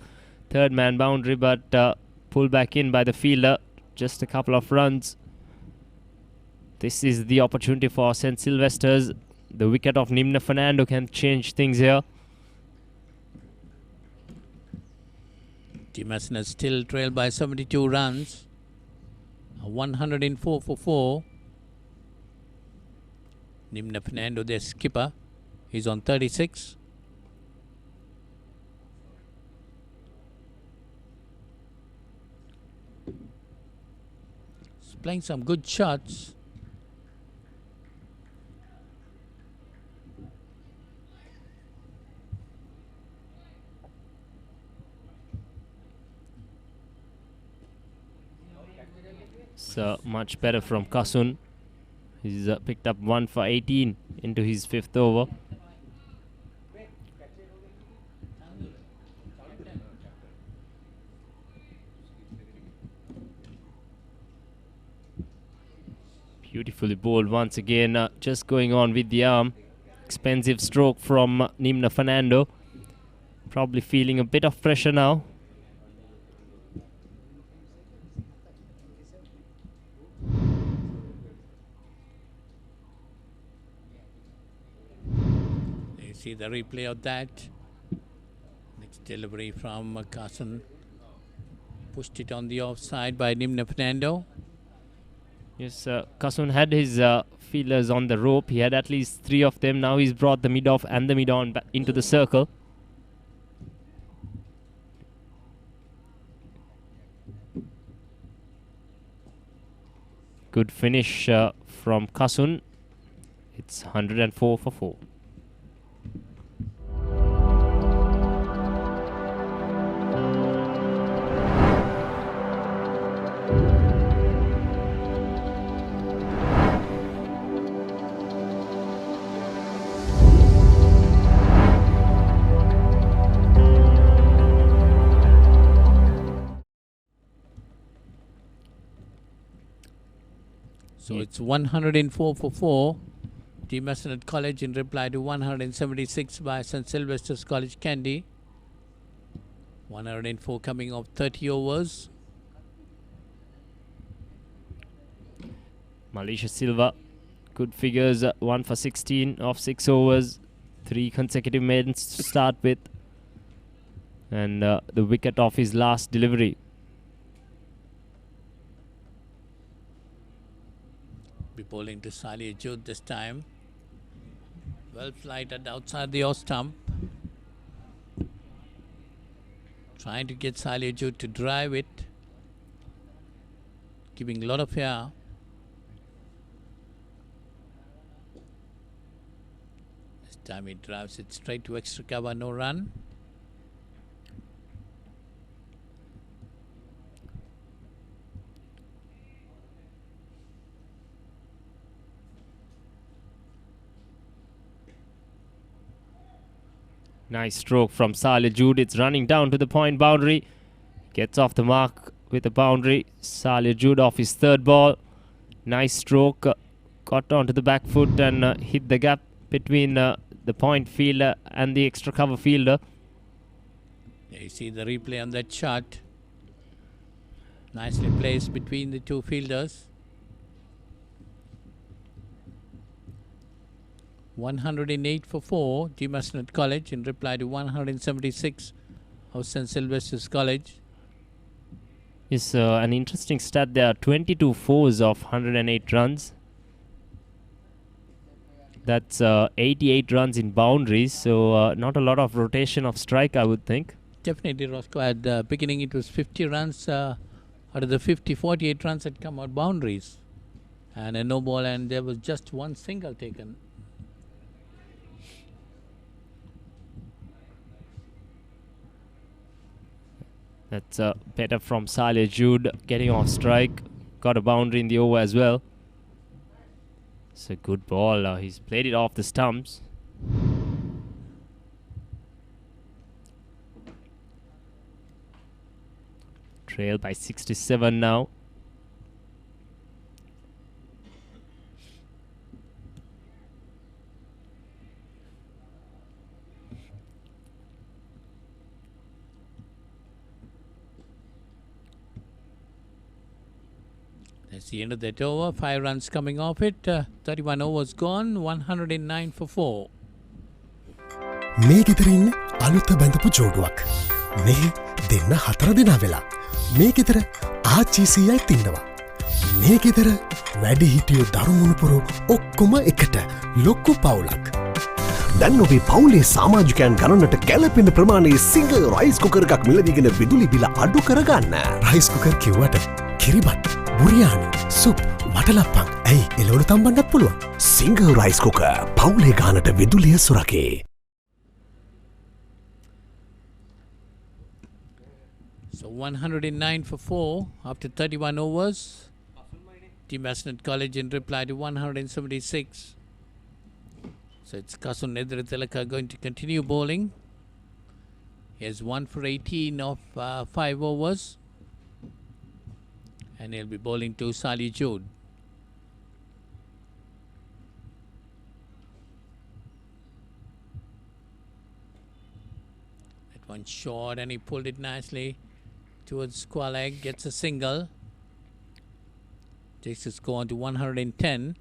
3rd man boundary, but pulled back in by the fielder. Just a couple of runs. This is the opportunity for St. Sylvester's. The wicket of Nimna Fernando can change things here. Team Mazenod still trailed by 72 runs. 104 for 4. Nimna Fernando, their skipper, is on 36. He's playing some good shots. So much better from Kasun. He's picked up 1 for 18 into his 5th over. Beautifully bowled once again, just going on with the arm. Expensive stroke from Nimna Fernando. Probably feeling a bit of pressure now. You see the replay of that. Next delivery from Kasun. Pushed it on the offside by Nimna Fernando. Yes, Kasun had his fielders on the rope. He had at least 3 of them. Now he's brought the mid-off and the mid-on back into the circle. Good finish from Kasun. It's 104 for 4. So it's 104 for 4. Team Mazenod College in reply to 176 by St. Sylvester's College Kandy. 104 coming off 30 overs. Malaysia Silva, good figures, 1 for 16 off 6 overs. 3 consecutive maidens to start with. And the wicket off his last delivery. Be bowling to Salih Jude this time. Well flighted outside the off stump. Trying to get Salih Jude to drive it. Giving a lot of air. This time he drives it straight to extra cover, no run. Nice stroke from Salih Jude. It's running down to the point boundary. Gets off the mark with a boundary. Salih Jude off his 3rd ball. Nice stroke. Got onto the back foot and hit the gap between the point fielder and the extra cover fielder. Yeah, you see the replay on that shot. Nicely placed between the 2 fielders. 108 for 4, Team Mazenod College in reply to 176 of St. Sylvester's College. It's an interesting stat. There are 22 fours of 108 runs. That's 88 runs in boundaries, so not a lot of rotation of strike, I would think. Definitely, Roscoe. At the beginning, it was 50 runs. Out of the 50, 48 runs had come out boundaries. And a no ball, and there was just 1 single taken. That's better from Salih Jude, getting off strike. Got a boundary in the over as well. It's a good ball. He's played it off the stumps. Trail by 67 now. That's the end of that over. 5 runs coming off it. 31 overs gone. 109 for 4. මේ ගෙදරින් අලුත බැඳපු ජෝඩුවක්. මේ දෙන්න 4 දෙනා වෙලා. මේ ගෙදර ආච්චිසියයි තින්නවා. මේ ගෙදර වැඩි හිටියෝ දරුමුණුපුරු ඔක්කොම එකට ලොක්කු පවුලක්. දැන් ඔබේ පවුලේ සමාජිකයන් ගණනට කැලපෙන ප්‍රමාණයේ සිංගල් රයිස් කුකර් එකක් මිලදීගෙන විදුලි බිල අඩු කරගන්න. රයිස් කුකර් කිව්වට කිරිබත්, බුරියානි, සුප්, වටලප්පන් ඇයි එලවලු තම්බන්නත් පුළුවන්. සිංගල් රයිස් කුකර් පවුලේ ගානට විදුලිය සුරකේ. So 109 for 4 after 31 overs. Team Mazenod College in reply to 176. So it's Kasun Nedritilaka going to continue bowling. He has 1 for 18 of 5 overs. And he'll be bowling to Sali Jude. That one short and he pulled it nicely towards square leg, gets a single. Takes the score on to 110.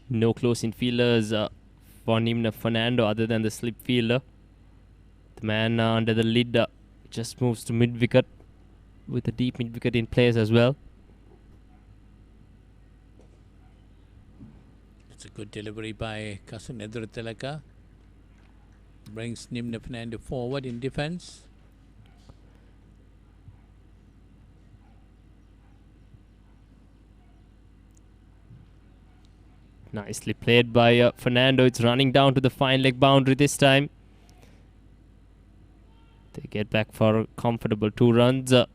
No close infielders for Nimna Fernando other than the slip fielder. The man under the lid just moves to mid wicket with a deep mid wicket in place as well. It's a good delivery by Kasun Nedritilaka. Brings Nimna Fernando forward in defence. Nicely played by Fernando. It's running down to the fine leg boundary this time. They get back for a comfortable 2 runs. It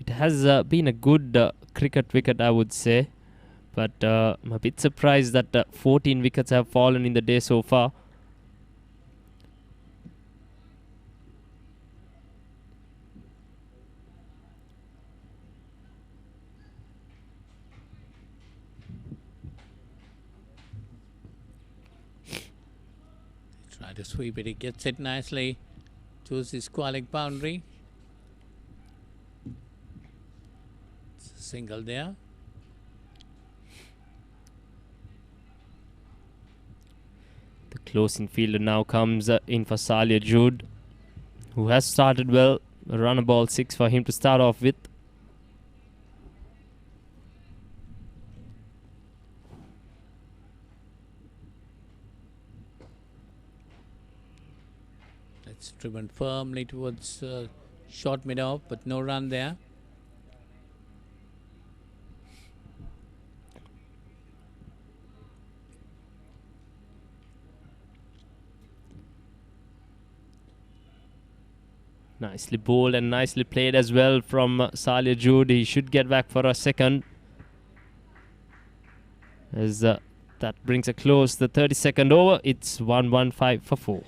has been a good cricket wicket, I would say. But I'm a bit surprised that 14 wickets have fallen in the day so far. Try to sweep it. He gets it nicely towards the square leg boundary. It's a single there. The close infielder now comes in for Salia Jude, who has started well. A run a ball 6 for him to start off with. It's driven firmly towards short mid off, but no run there. Nicely bowled and nicely played as well from Salia Jude. He should get back for a second. As that brings a close the 32nd over. It's 115 for 4.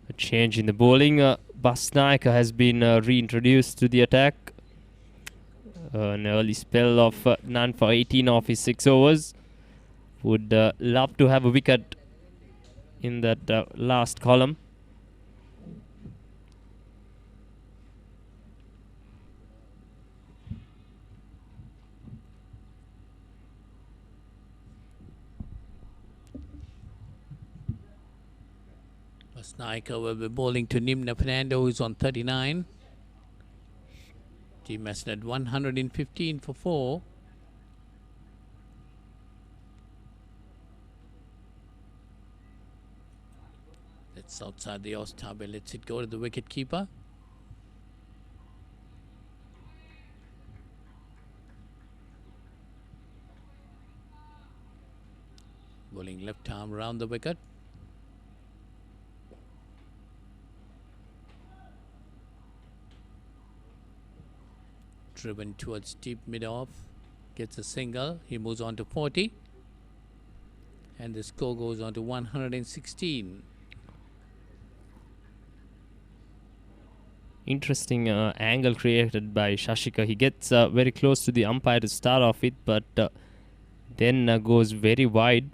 A change in the bowling. Basnaika has been reintroduced to the attack. An early spell of none for 18 off his 6 overs. Would love to have a wicket in that last column. Basnaika will be bowling to Nimna Fernando, who is on 39. Team Mazenod 115 for 4. That's outside the off-stump. Lets it go to the wicket keeper. Bowling left arm round the wicket. Driven towards deep mid-off. Gets a single. He moves on to 40. And the score goes on to 116. Interesting angle created by Shashika. He gets very close to the umpire to start off with, but then goes very wide.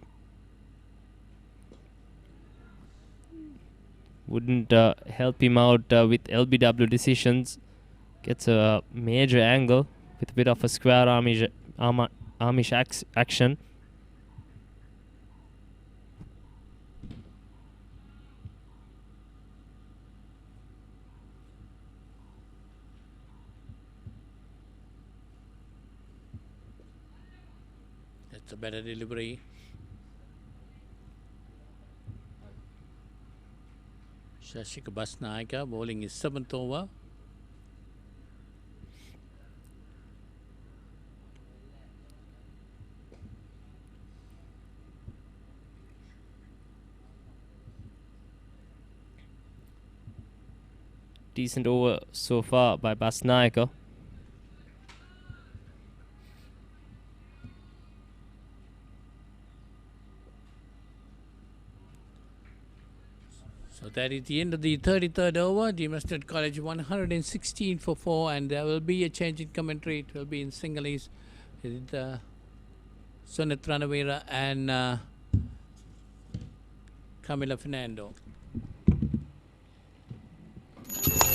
Wouldn't help him out with LBW decisions. Gets a major angle with a bit of a square armish action. That's a better delivery. Shashika Basnaika bowling his 7th over. Decent over so far by Basnaika. So that is the end of the 33rd over. The Mazenod College 116 for 4, and there will be a change in commentary. It will be in Sinhalese with Sunit Ranavira and Camila Fernando.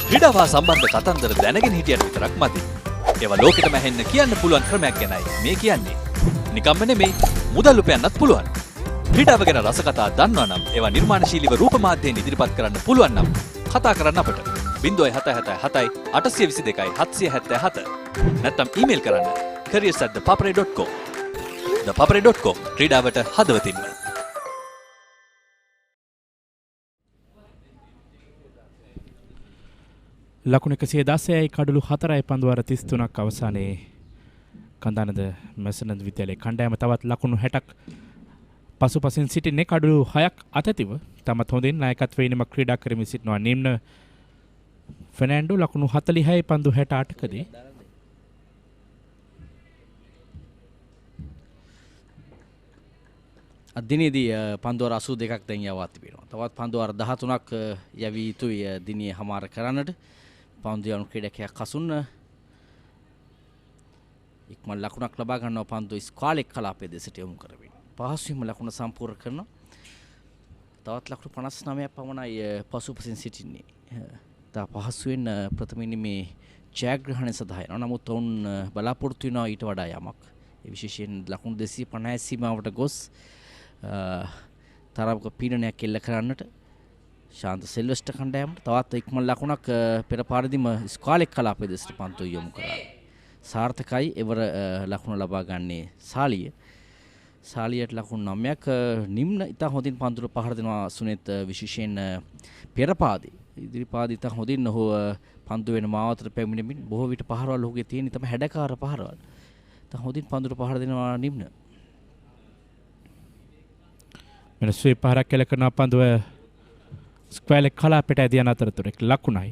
ක්‍රීඩාවා සම්බන්ධ කතන්දර දැනගෙන හිටියට විතරක් මදි. ඒවා ලෝකෙටම ඇහෙන්න කියන්න පුළුවන් ක්‍රමයක් ගැනයි මේ කියන්නේ. නිකම්ම නෙමෙයි මුදල් උපයන්නත් පුළුවන්. ක්‍රීඩාව ගැන රසකතා දන්නවා නම් ඒවා නිර්මාණශීලීව රූප මාධ්‍යයෙන් ඉදිරිපත් කරන්න පුළුවන් නම් කතා කරන්න අපට 0777 822 777 නැත්නම් ඊමේල් කරන්න careers@thepapare.com. thepapare.com ක්‍රීඩාවට හදවතින්ම. ලකුණු 116යි කඩලු 4යි පන්දුවාර 33ක් අවසානයේ කන්දානද මැසනද් විද්‍යාලයේ කණ්ඩායම තවත් ලකුණු 60ක් පසුපසින් සිටින්නේ කඩලු 6ක් අතතිව තමත් හොඳින් නායකත්වයේ ඉනම ක්‍රීඩා කරමින් සිටිනවා නිම්න ෆර්නැන්ඩෝ ලකුණු 40යි පන්දු 68කදී අදිනේදී පන්දුවාර 82ක් දැන් යවා තිබෙනවා. තවත් පන්දුවාර 13ක් යවි යුතුයි දිනේ හමාර කරන්නට. පන්දුයන් ක්‍රීඩකයා කසුන් ඉක්මන් ලකුණක් ලබා ගන්නවා පන්දු ස්කාලෙක් කලාපයේ දෙසට යොමු කරමින්. පහසුවෙන්ම ලකුණ සම්පූර්ණ කරනවා. තවත් ලකුණු 59ක් පමණයි පසුපසින් සිටින්නේ. තා පහසුවෙන් ප්‍රථම ඉනිමේ ජයග්‍රහණය සඳහා යනවා. නමුත් ඔවුන් බලාපොරොත්තු වෙනවා ඊට වඩා යමක්. ඒ විශේෂයෙන් ලකුණු 250 සීමාවට ගොස් තරමක පීඩනයක් එල්ල කරන්නට ශාන්ත සිල්වෙස්ටර් කණ්ඩායමට තවත් ඉක්මන් ලකුණක් පෙර පාරදීම ස්කාලෙක් කලාපයේ දෙසට පන්තු යොමු කරා. සාර්ථකයි එවර ලකුණ ලබා ගන්නේ සාලිය. සාලියට ලකුණු 9ක් නිම්න ඉතා හොඳින් පන්දුර පහර දෙනවා සුනිත් විශේෂයෙන් පෙර පාදේ. ඉදිරි පාදේ ඉතා හොඳින් ඔහු පන්දු වෙන මාවතට පැමිණෙමින් බොහෝ විට පහරවල් ඔහුගේ තියෙන තම හැඩකාර පහරවල්. ඉතා හොඳින් පන්දුර පහර දෙනවා නිම්න. මෙන්න ස්වීප් පහරක් කෙල කරන පන්දුව ස්ක්වෑර් කලාපයට ඇදියන අතරතුර ලකුණයි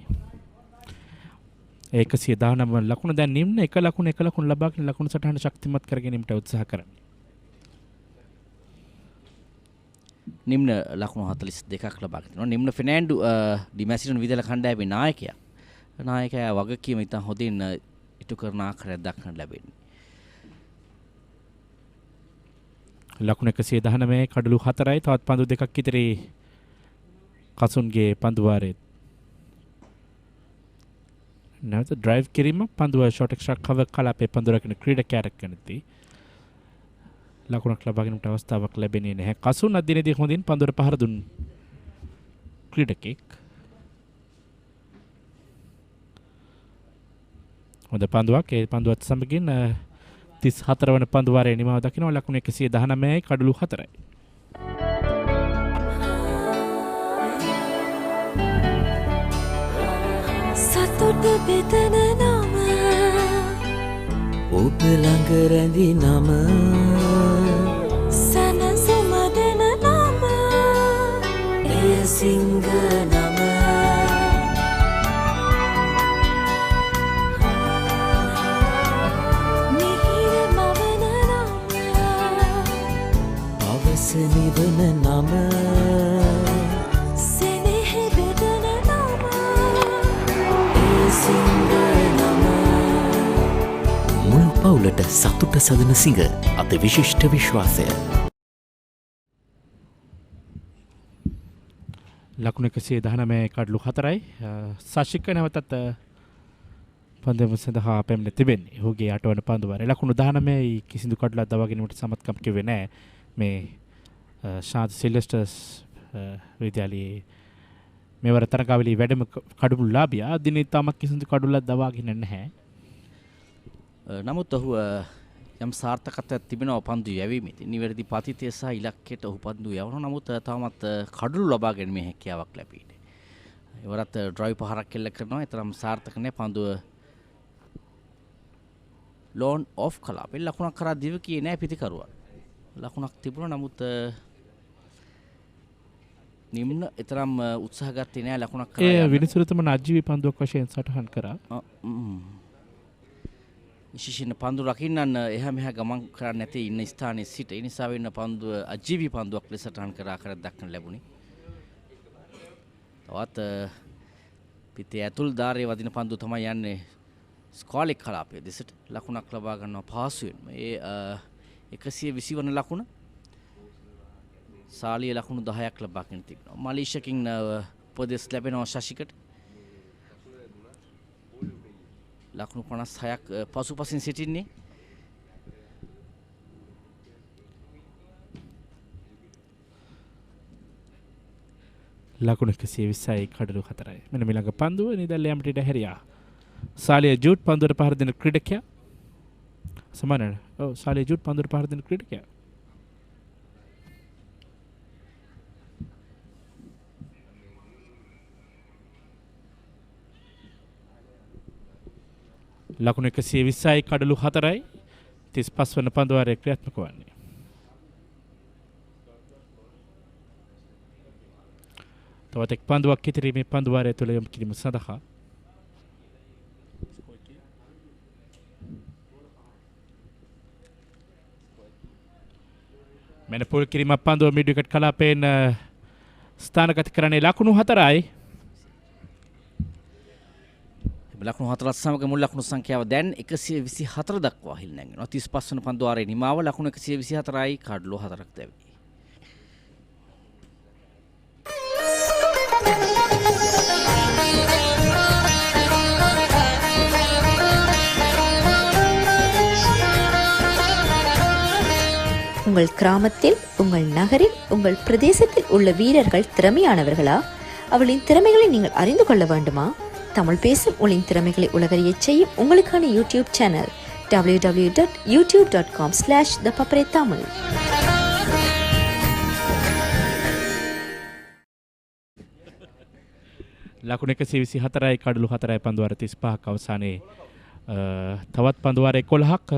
119 ලකුණ දැන් නිම්න එක ලකුණ ලබාගෙන ලකුණු සටහන ශක්තිමත් කර ගැනීමට උත්සාහ කරන්නේ. නිම්න ලකුණු 42ක් ලබා ගන්නවා. නිම්න ෆර්නැන්ඩෝ ඩිමැසිටන් විදලා කණ්ඩායමේ නායකයා. නායකයා වගකීම ඉතින් හොඳින් ඉටු කරන ආකාරයක් දක්නට ලැබෙන්නේ. ලකුණු 119 කඩලු 4යි තවත් පන්දු දෙකක් ඉදිරි කසුන්ගේ පන්දුවාරේ නැවත ඩ්‍රයිව් කිරීම පන්දුව ෂොට් එක්ස්ට්‍රා කවර් කලාපේ පන්දුරකින ක්‍රීඩකයාට කනති ලකුණක් ලබාගැනීමට අවස්ථාවක් ලැබෙන්නේ නැහැ. කසුන් අදිනේදී හොඳින් පන්දුර පහර දුන් ක්‍රීඩකෙක්. හොඳ පන්දුවක් ඒ පන්දුවත් සමගින් 34 වන පන්දුවාරයේ නිමාව දකිනවා ලකුණු 119යි කඩලු 4යි. බෙදන නම ඔබ ළඟ රැඳි නම සැනසුම දෙන නම එය සිංහ නම මිහිර මවන නම පවස නිවන නම සෙනෙහ බෙදන නම එය සිංහ නම මුළු පවුලට සතුට සදන සිඟ අති විශිෂ්ට විශ්වාසය. ලකුණු 119 කඩලු 4යි සශික නැවතත් පන්දම සඳහා පැමිණ තිබෙන්නේ. ඔහුගේ අටවන පන්දු වාරයේ ලකුණු 19යි කිසිදු කඩලක් දවා ගැනීමට සමත්කම් කිව්වේ නැහැ. මේ ශාන්ත සිල්වෙස්ටර්ස් විද්‍යාලයේ මෙවර තරගාවලියේ වැඩම කඩලු ලාභියා දිනේ තාමත් කිසිදු කඩලක් දවාගෙන නැහැ. නමුත් ඔහු යම් සාර්ථකත්වයක් තිබෙනවා පන්දු යැවීමේදී. නිවැරදි පතිතය සහ ඉලක්කයට ඔහු පන්දු යවනවා. නමුත් තාමත් කඩලු ලබා ගැනීමේ හැකියාවක් ලැබෙන්නේ. ඉවරත් ඩ්‍රයිව් පහරක් කෙල්ල කරනවා. ඒතරම් සාර්ථක නැහැ පන්දුව ලෝන් ඔෆ් කළා. බෙල් ලකුණක් කරා දිව කියේ නැහැ පිටිකරුවා. ලකුණක් තිබුණා නමුත් නිම්න ඒතරම් උත්සාහ ගත්තේ නැහැ ලකුණක් කරා. ඒ විනිසුරුතම නජ්ජීවි පන්දුවක් වශයෙන් සටහන් කරා. විශේෂයෙන් පන්දු රකින්නන් එහා මෙහා ගමන් කරන්නේ නැති ඉන්න ස්ථානයේ සිට ඒ නිසා වෙන පන්දුව අජීවී පන්දුවක් ලෙස සටහන් කරා කර දක්වන්න ලැබුණේ. තවත් පිටේ ඇතුල් ධාරයේ වදින පන්දු තමයි යන්නේ ස්කෝලික් කලාපයේ දෙසට ලකුණක් ලබා ගන්නවා පහසුවෙන්. ඒ 120 වන ලකුණ සාලිය ලකුණු 10ක් ලබාගෙන තිබෙනවා. මලීෂකින් උපදෙස් ලැබෙනවා ශශිකට. ලකුණු 56ක් පසුපසින් සිටින්නේ. ලකුණු 120යි කඩලු 4යි. මෙන්න ඊළඟ පන්දුව නිදැල්ල යමට ඉඩ හැරියා. සාලිය ජූට් පන්දුවට පහර දෙන ක්‍රීඩකයා. සමානයි. ඔව් සාලිය ජූට් පන්දුවට පහර දෙන ක්‍රීඩකයා. ලකුණු 120යි කඩලු 4යි 35 වන පන්දු වාරයේ ක්‍රියාත්මක වන්නේ. තවත් එක් පන්දුවක් ඉදිරියේ පන්දු වාරය තුළ යොමු කිරීම සඳහා මෙන්න පුල් කිරීමක් පන්දුව මිඩ් විකට් කලාපයෙන් ස්ථානගත කරන්නේ ලකුණු 4යි. ලකුණු 4ත් සමග මුල් ලකුණු සංඛ්‍යාව දැන් 124 දක්වා හිල් නැංගෙනවා. 35 වන පන්දු වාරයේ නිමාව ලකුණු 124යි කඩලු 4ක් දැවි. உங்கள் கிராமத்தில், உங்கள் நகரில், உங்கள் பிரதேசத்தில் உள்ள வீரர்கள் திறமையானவர்களா? அவர்களின் திறமைகளை நீங்கள் அறிந்து கொள்ள வேண்டுமா? தமிழ் பேசும் உங்களின் திறமைகளை உலகறியச் செய்யும் உங்களுக்கான யூடியூப் சேனல் www.youtube.com/ThePapare Tamil. ලකුණු 124යි කඩලු 4යි පන්දු වාර 35ක් අවසානයේ තවත් පන්දු වාර 11ක්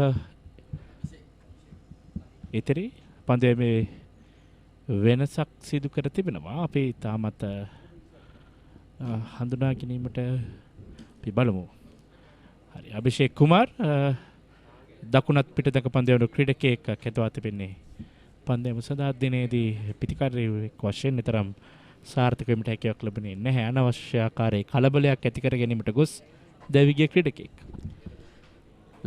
ඉතිරි පන්දුවේ මේ වෙනසක් සිදු කර තිබෙනවා. අපි තාමත් හඳුනා ගැනීමට අපි බලමු. හරි අභිෂේක් කුමාර් දකුණත් පිටතක පන්දු වන ක්‍රීඩකයෙක් කැඳවා තිබෙන්නේ. පන්දු සදා දිනේදී පිටිකාරයෙක් වශයෙන් නිතරම් සාර්ථක වීමට හැකියාවක් ලැබෙන්නේ නැහැ. අනවශ්‍ය ආකාරයේ කලබලයක් ඇති කර ගැනීමට ගොස් දැවි ගිය ක්‍රීඩකයෙක්.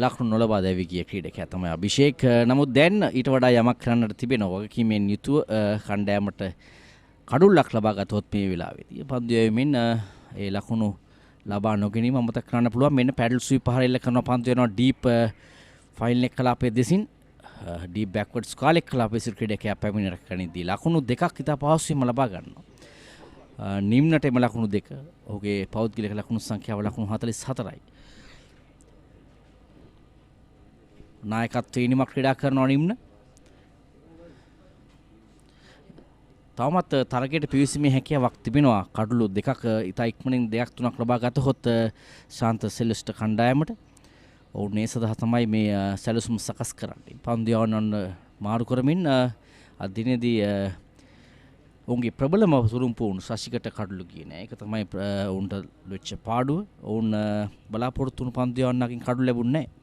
ලකුණු නොලබා දැවි ගිය ක්‍රීඩකයා තමයි අභිෂේක්. නමුත් දැන් ඊට වඩා යමක් කරන්නට තිබෙනවා. වගකීමෙන් යුතුව කණ්ඩායමට කඩුල්ලක් ලබා ගතොත් මේ වෙලාවේදී පන්දු යැවීමෙන් ඒ ලකුණු ලබා නොගැනීම අමතක කරන්න පුළුවන්. මෙන්න පැඩල් ස්වීප් පහර එල්ල කරන පන්දු වෙනවා ඩීප් ෆයිල් එක කලාපයේ දෙසින් ඩීප් බෑක්වර්ඩ්ස් කාලෙක් කලාපයේ සිට ක්‍රීඩකයා පැමිණ රැකගනිද්දී ලකුණු දෙකක් ඉතා පහසුවෙන්ම ලබා ගන්නවා. නිම්නට එම ලකුණු දෙක. ඔහුගේ පෞද්ගලික ලකුණු සංඛ්‍යාව ලකුණු 44යි. නායකත්වයේ ඉනිමක් ක්‍රීඩා කරනවා නිම්න. තවමත් තරගයට පිවිසීමේ හැකියාවක් තිබෙනවා. කඩලු දෙකක් ඉතා ඉක්මනින් දෙකක් තුනක් ලබා ගතහොත් ශාන්ත සෙලෙස්ටර් කණ්ඩායමට ඔවුන් මේ සඳහා තමයි මේ සැලසුම් සකස් කරන්නේ. පන්දු යවන්න මාරු කරමින් අදිනේදී ඔවුන්ගේ ප්‍රබලම සුරුම්පු වුණු ශශිකට කඩලු ගියේ නෑ. ඒක තමයි ඔවුන්ට වෙච්ච පාඩුව. ඔවුන් බලාපොරොත්තු වුණු පන්දු යවන්නකින් කඩලු ලැබුණේ නෑ.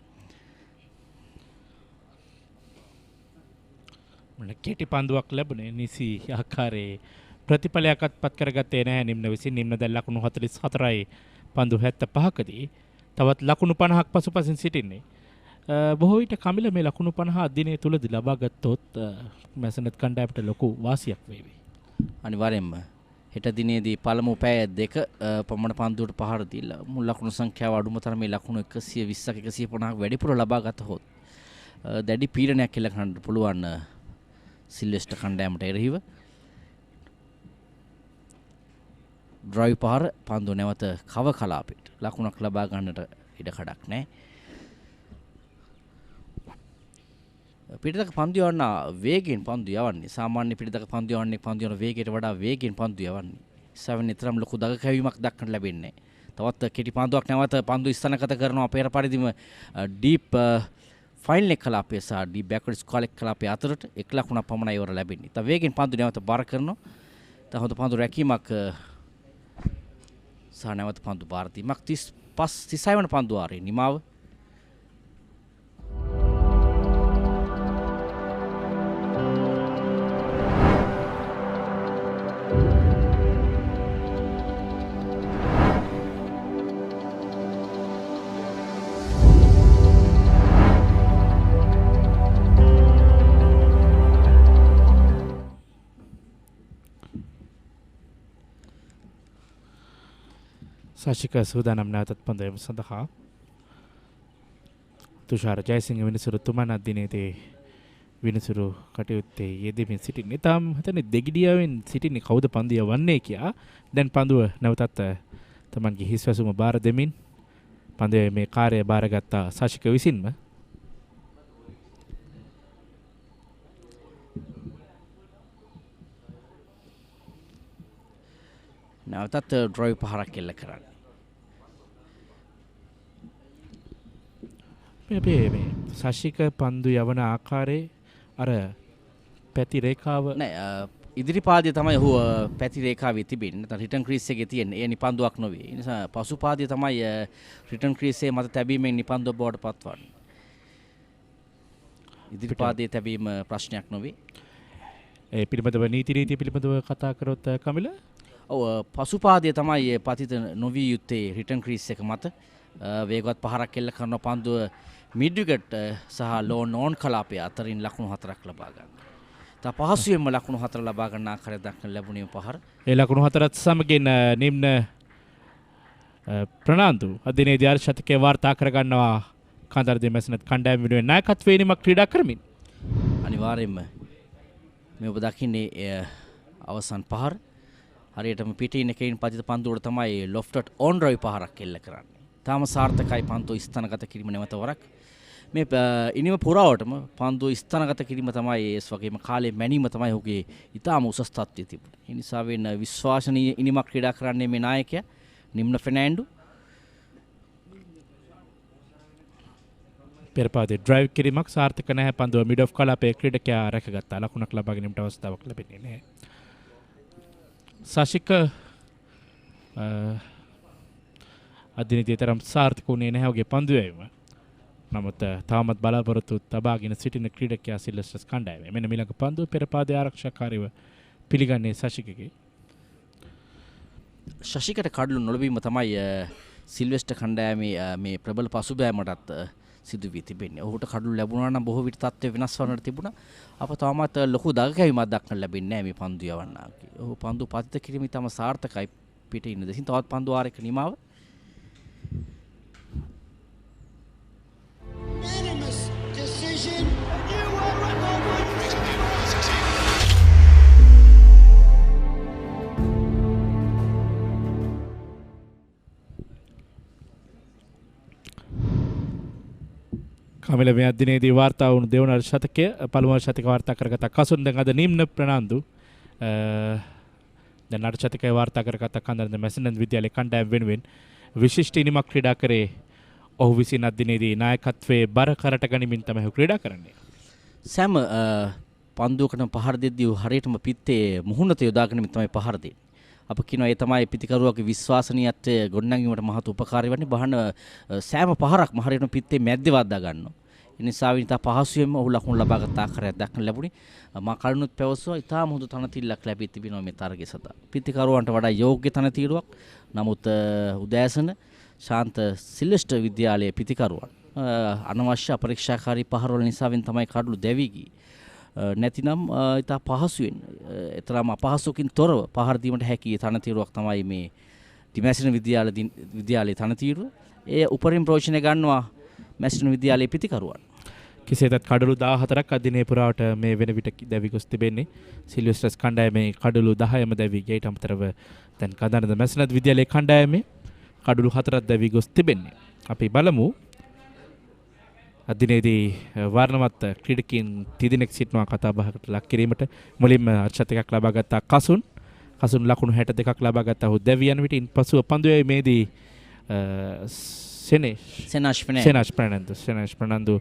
කෙටි පන්දුවක් ලැබුණේ නිසි ආකාරයේ ප්‍රතිඵලයක්වත් පත් කරගත්තේ නැහැ. නිම්න විසින් නිම්න දැන් ලකුණු 44යි පන්දු 75කදී තවත් ලකුණු 50ක් පසුපසින් සිටින්නේ. බොහෝ විට කමිල මේ ලකුණු 50 දිනේ තුලදී ලබා ගත්තොත් මැසනත් කණ්ඩායමට ලොකු වාසියක් වේවි. අනිවාර්යෙන්ම හෙට දිනේදී පළමු පැය 2 පමණ පන්දුවට පහර දීලා මුල් ලකුණු සංඛ්‍යාව අඩුම තරමේ ලකුණු 120ක 150ක් වැඩිපුර ලබා ගතහොත් දැඩි පීඩනයක් එල්ල කරන්න පුළුවන් සිල්වෙස්ටර් කණ්ඩායමට එරෙහිව. ඩ්‍රයිව් පහර පන්දු නැවත කව කලාපයට ලකුණක් ලබා ගන්නට ඉඩ කඩක් නැහැ. පිටතක පන්දු යවන්න වේගයෙන් පන්දු යවන්නේ. සාමාන්‍ය පිටතක පන්දු යවන්නේ පන්දු යන වේගයට වඩා වේගයෙන් පන්දු යවන්නේ. ඉස්සෙවින් තරම් ලොකු දග කැවීමක් දක්වන්න ලැබෙන්නේ නැහැ. තවත් කෙටි පන්දුවක් නැවත පන්දු ස්ථානගත කරනවා. පෙර පරිදිම ඩීප් ෆයිනල් එක කලාපය සහ ඩීප් බෑක්වර්ඩ් ස්කෝලෙක් කලාපය අතරට 1 ලකුණක් පමණයි ඉවර ලැබෙන්නේ. තව වේගෙන් පන්දු නැවත බාර කරනවා. තව හොඳ පන්දු රැකීමක් සහ නැවත පන්දු බාර දීමක් 36 වන පන්දු ආරේ නිමාව. සශික සූදානම් නැවතත් පන්දු සඳහා තුෂාර ජයසිංහ විනිසුරු තුමන් අදිනේදී විනිසුරු කටයුත්තේ යෙදෙමින් සිටින්නේ. තාම හිතන්නේ දෙගිඩියාවෙන් සිටින්නේ කවුද පන්දු යවන්නේ කියා. දැන් පන්දුව නැවතත් තමන්ගේ හිස් වැසුම බාර දෙමින් පන්දුවේ මේ කාර්යය බාරගත්ත සශික විසින්ම නැවතත් ඩ්‍රයිව් පහරක් එල්ල කරන්නේ. මේ සශික පන්දු යවන ආකාරයේ අර පැති රේඛාව නෑ ඉදිරි පාදය තමයි ඔහු පැති රේඛාවේ තිබෙන්නේ. නැත්නම් රිටර්න් ක්‍රීස් එකේ තියෙන ඒ නිපන්දුවක් නොවේ. ඒ නිසා පසු පාදය තමයි රිටර්න් ක්‍රීස් එකේ මත තැබීමෙන් නිපන්දුව බවට පත්වන්නේ. ඉදිරි පාදයේ තැබීම ප්‍රශ්නයක් නොවේ. ඒ පිළිබඳව නීති රීතිය පිළිබඳව කතා කරොත් කමිල ඔව් පසුපාදය තමයි පතිත නොවිය යුත්තේ රිටර්න් ක්‍රීස් එක මත වේගවත් පහරක් එල්ල කරන පන්දුව මිඩ් විකට් සහ ලෝන් ඕන් කලාපය අතරින් ලකුණු 4ක් ලබා ගන්න. තා පහසුවෙන්ම ලකුණු 4 ලබා ගන්න ආකාරය දක්වන ලැබුණේ පහර. ඒ ලකුණු 4ත් සමගින් නිම්න ප්‍රනාන්දු අදිනේදී අර්ශතකේ වාර්තා කර ගන්නවා කන්දර දෙමැසනත් කණ්ඩායම වෙනුවෙන් නායකත්වයේ නිමක් ක්‍රීඩා කරමින්. අනිවාර්යයෙන්ම මේ ඔබ දකින්නේ අවසන් පහර. හරියටම පිටින් එකකින් පතිත පන්දුවට තමයි ලොෆ්ටඩ් ඔන් ඩ්‍රයිව් පහරක් එල්ල කරන්නේ. තාම සාර්ථකයි පන්දු ස්ථානගත කිරීම නැවත වරක්. මේ ඉනිම පුරාවටම පන්දු ස්ථානගත කිරීම තමයි ඒස් වගේම කාලේ මැනීම තමයි ඔහුගේ ඊටාම උසස් තත්ත්වයේ තිබුණේ. ඒ නිසා වෙන විශ්වාසනීය ඉනිමක් ක්‍රීඩා කරන්නේ මේ නායකයා නිම්න ෆෙර්නැන්ඩෝ. පෙරපාදේ ඩ්‍රයිව් කිරීමක් සාර්ථක නැහැ. පන්දුව මිඩ් ඔෆ් කලාපයේ ක්‍රීඩකයා රැකගත්තා. ලකුණක් ලබා ගැනීමට අවස්ථාවක් ලැබෙන්නේ නැහැ. සශික අදිනේදී තරම් සාර්ථක වුණේ නැහැ ඔහුගේ පන්දු යැවීම. නමුත් තාමත් බලාපොරොත්තු තබාගෙන සිටින ක්‍රීඩකයා සිල්වෙස්ටර්ස් කණ්ඩායම. මෙන්න ඊළඟ පන්දුව පෙරපාදේ ආරක්ෂාකාරීව පිළිගන්නේ සශිකගේ. ශශිකට කඩලු නොලබීම තමයි සිල්වෙස්ටර් කණ්ඩායමේ මේ ප්‍රබල පසුබෑමටත් සිදු වී තිබෙන්නේ. ඔහුට කඩලු ලැබුණා නම් බොහෝ විට තත්ත්වය වෙනස් වන්නට තිබුණා. අප තාමත් ලොකු දගකැවීමක් දක්වන්න ලැබෙන්නේ නැහැ මේ පන්දු යවන්නා. ඔහු පන්දු පතිත කිරීම තම සාර්ථකයි පිටේ ඉන්න දෙසින් තවත් පන්දු ආරයක නිමාව. Unanimous decision. කමිල මේ අදිනේදී වාර්තා වුණු දෙවන ශතකය පළමුව ශතක වාර්තා කරගත කසුන් දැන් අද නිම්න ප්‍රනාන්දු දැන් අර්චතිකය වාර්තා කරගත කන්දරද මැසනන්ද විද්‍යාලයේ කණ්ඩායම වෙනුවෙන් විශිෂ්ට ඉනිමක් ක්‍රීඩා කරේ. ඔහු විසින් අද දිනේදී නායකත්වයේ බර කරට ගනිමින් තමයි ඔහු ක්‍රීඩා කරන්නේ. සෑම පන්දුවකටම පහර දෙද්දී හරියටම පිත්තේ මුහුණත යොදාගෙන තමයි පහර දෙන්නේ. අප කියනවා ඒ තමයි පිතිකරුවගේ විශ්වාසනීයත්වය ගොඩනැගීමට මහත් උපකාරී වන්නේ. බහන සෑම පහරක්ම හරියටම පිත්තේ මැද්දේ වද්දා ගන්නවා. ඒ නිසා විනිතා පහසුවෙන්ම ඔහු ලකුණු ලබාගත් ආකාරයක් දක්වන්න ලැබුණේ. මා කලිනුත් පැවසුවා ඉතාම හොඳ තනතිල්ලක් ලැබී තිබෙනවා මේ තරගය සඳහා. පිතිකරුවන්ට වඩා යෝග්‍ය තනතිරුවක්. නමුත් උදෑසන ශාන්ත සිල්වෙස්ටර් විද්‍යාලයේ පිතිකරුවන් අනවශ්‍ය අපරීක්ෂාකාරී පහරවල නිසාවෙන් තමයි කඩළු දැවී ගියේ. නැතිනම් ඉතා පහසුවෙන් එතරම් අපහසුකින් තොරව පහර දීමට හැකි තනතිරුවක් තමයි මේ ඩිමැසින විද්‍යාලයේ තනතිරුව. ඒ උපරිම ප්‍රයෝජනය ගන්නවා මැසින විද්‍යාලයේ පිතිකරුවන්. කෙසේතත් කඩළු 14ක් අදිනේ පුරාවට මේ වෙන විට දැවි ගොස් තිබෙන්නේ. සිල්වෙස්ටර්ස් කණ්ඩායමේ කඩළු 10ම දැවි ගියට අමතරව දැන් කඳනද මැසිනත් විද්‍යාලයේ කණ්ඩායමේ කඩළු 4ක් දැවි ගොස් තිබෙන්නේ. අපි බලමු අදිනේදී වර්ණවත් ක්‍රීඩකයන් තිදෙනෙක් සිටනවා කතා බහකට ලක් කිරීමට. මුලින්ම අර්ශතකයක් ලබා ගත්තා කසුන් ලකුණු 62ක් ලබා ගත්තා ඔහු දැවියන් විට. ඉන්පසුව පන්දුවේ මේදී සෙනාෂ් ප්‍රනන්දු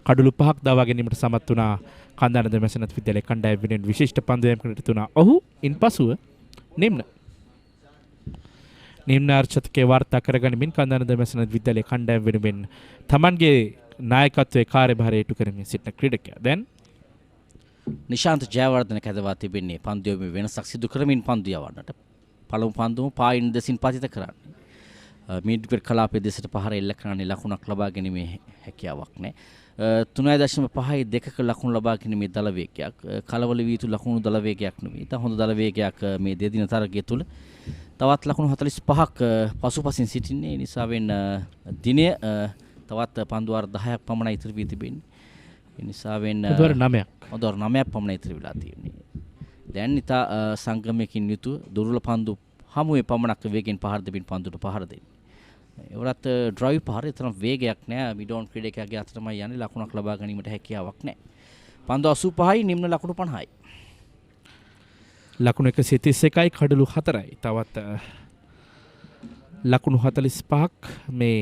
කඩළු 5ක් දවා ගැනීමට සමත් වුණා. කන්දානද මැසනත් විද්‍යාලයේ කණ්ඩායම වෙනුවෙන් විශිෂ්ට පන්දුවීමකට තුනා ඔහු. ඉන්පසුව නිම්න අර්ශතකයේ වාර්තා කරගනිමින් කන්දානද මැසනත් විද්‍යාලයේ කණ්ඩායම වෙනුවෙන් තමන්ගේ නායකත්වයේ කාර්යභාරය ඉටු කරමින් සිටින ක්‍රීඩකයා දැන් නිශාන්ත ජයවර්ධන කැදවා තිබෙන්නේ පන්දුවේ වෙනසක් සිදු කරමින් පන්දු යවන්නට. පළමු පන්දුව පායින් දෙසින් පතිත කරන්නේ. මීඩ්විකට් කලාපයේ දෙසට පහර එල්ල කරන්නේ ලකුණක් ලබා ගැනීමේ හැකියාවක් නැහැ. 3.5 දෙකක ලකුණු ලබා ගැනීමේ දල වේගයක් කලවල වී යුතු ලකුණු දල වේගයක් නෙවෙයි. තා හොඳ දල වේගයක් මේ දෙදින තරගය තුල තවත් ලකුණු 45ක් පසුපසින් සිටින්නේ. ඒ නිසා වෙන දිනය තවත් පන්දුවාර 10ක් පමණ ඉතිරි වී තිබෙන්නේ. ඒ නිසා වෙන පන්දුවාර 9ක් පමණ ඉතිරි වෙලා තියෙන්නේ. දැන් ඉතා සංගමයකින් යුතුව දුර්වල පන්දු හමුවේ පමණක් වේගෙන් පහර දෙමින් පන්දුට පහර දෙන්නේ. ඒවරත් ඩ්‍රයිව් පහරේ තරම් වේගයක් නැහැ. මිඩෝන් ක්‍රීඩකයාගේ අත තමයි යන්නේ. ලකුණක් ලබා ගැනීමට හැකියාවක් නැහැ. පන්දු 85යි නිම්න ලකුණු 50යි. ලකුණු 131යි කඩළු 4යි. තවත් ලකුණු 45ක් මේ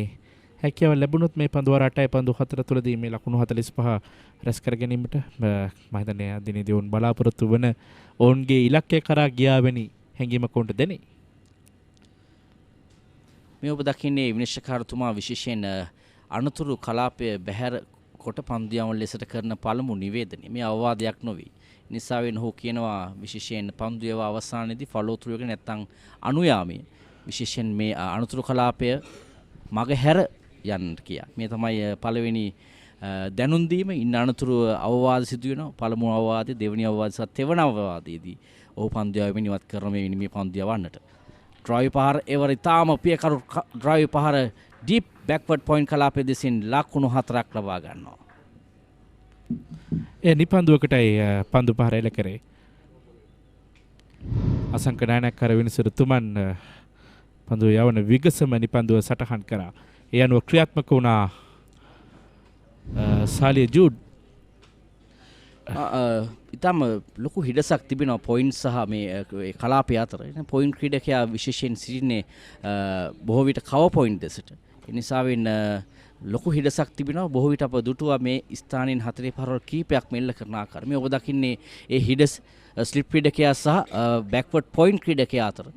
හැකියාව ලැබුණොත් මේ පන්දු 8යි පන්දු 4 තුලදී මේ ලකුණු 45 රැස් කර ගැනීමට මම හිතන්නේ දිනේදී ඔවුන් බලාපොරොත්තු වන ඔවුන්ගේ ඉලක්කය කරා ගියාවැනි හැඟීමක් උන්ට දෙන්නේ. මේ ඔබ දකින්නේ විනිශ්චයකාරතුමා විශේෂයෙන් අනතුරු කලාපය බැහැර කොට පන්දියම ලෙසට කරන පළමු නිවේදනය. මේ අවවාදයක් නොවේ. නිසා වෙන ඔහු කියනවා විශේෂයෙන් පන්දුයව අවසානයේදී ෆලෝ ත්‍රු එක නැත්තම් අනුයාමයේ විශේෂයෙන් මේ අනතුරු කලාපය මග හැර යන්න කියා. මේ තමයි පළවෙනි දැනුම් දීම. ඉන්න අනතුරු අවවාද සිදු වෙනවා. පළමු අවවාදය, දෙවෙනි අවවාදය සහ තෙවන අවවාදයේදී ඔහු පන්දුයව ඉවත් කරන මේ පන්දුය වන්නට. ඩ්‍රයිව් පහර එවර ඉතාම පියකරු ඩ්‍රයිව් පහර ඩීප් බෑක්වර්ඩ් පොයින්ට් කලාපයේ දෙසින් ලකුණු 4ක් ලබා ගන්නවා. ඒ නිපන්දුවකටයි පන්දු පහර එල කරේ. අසංක නායකකාර විනිසුරු තුමන් පන්දුව යවන විගසම නිපන්දුව සටහන් කරා. ඒ අනුව ක්‍රියාත්මක වුණා සාලිය ජූඩ්. ඉතාම ලොකු හිඩසක් තිබෙනවා පොයින්ට් සහ මේ කලාපය අතර. පොයින්ට් ක්‍රීඩකයා විශේෂයෙන් සිටින්නේ බොහෝ විට කව පොයින්ට් දෙසට. ඒ නිසා වෙන ලොකු හිඩසක් තිබෙනවා. බොහෝ විට අප දුටුවා මේ ස්ථානයෙන් 4 පහරවල් කීපයක් මෙල්ල කරන ආකාරය. මේ ඔබ දකින්නේ ඒ හිඩස් ස්ලිප් ක්‍රීඩකයා සහ බෑක්වර්ඩ් පොයින්ට් ක්‍රීඩකයා අතර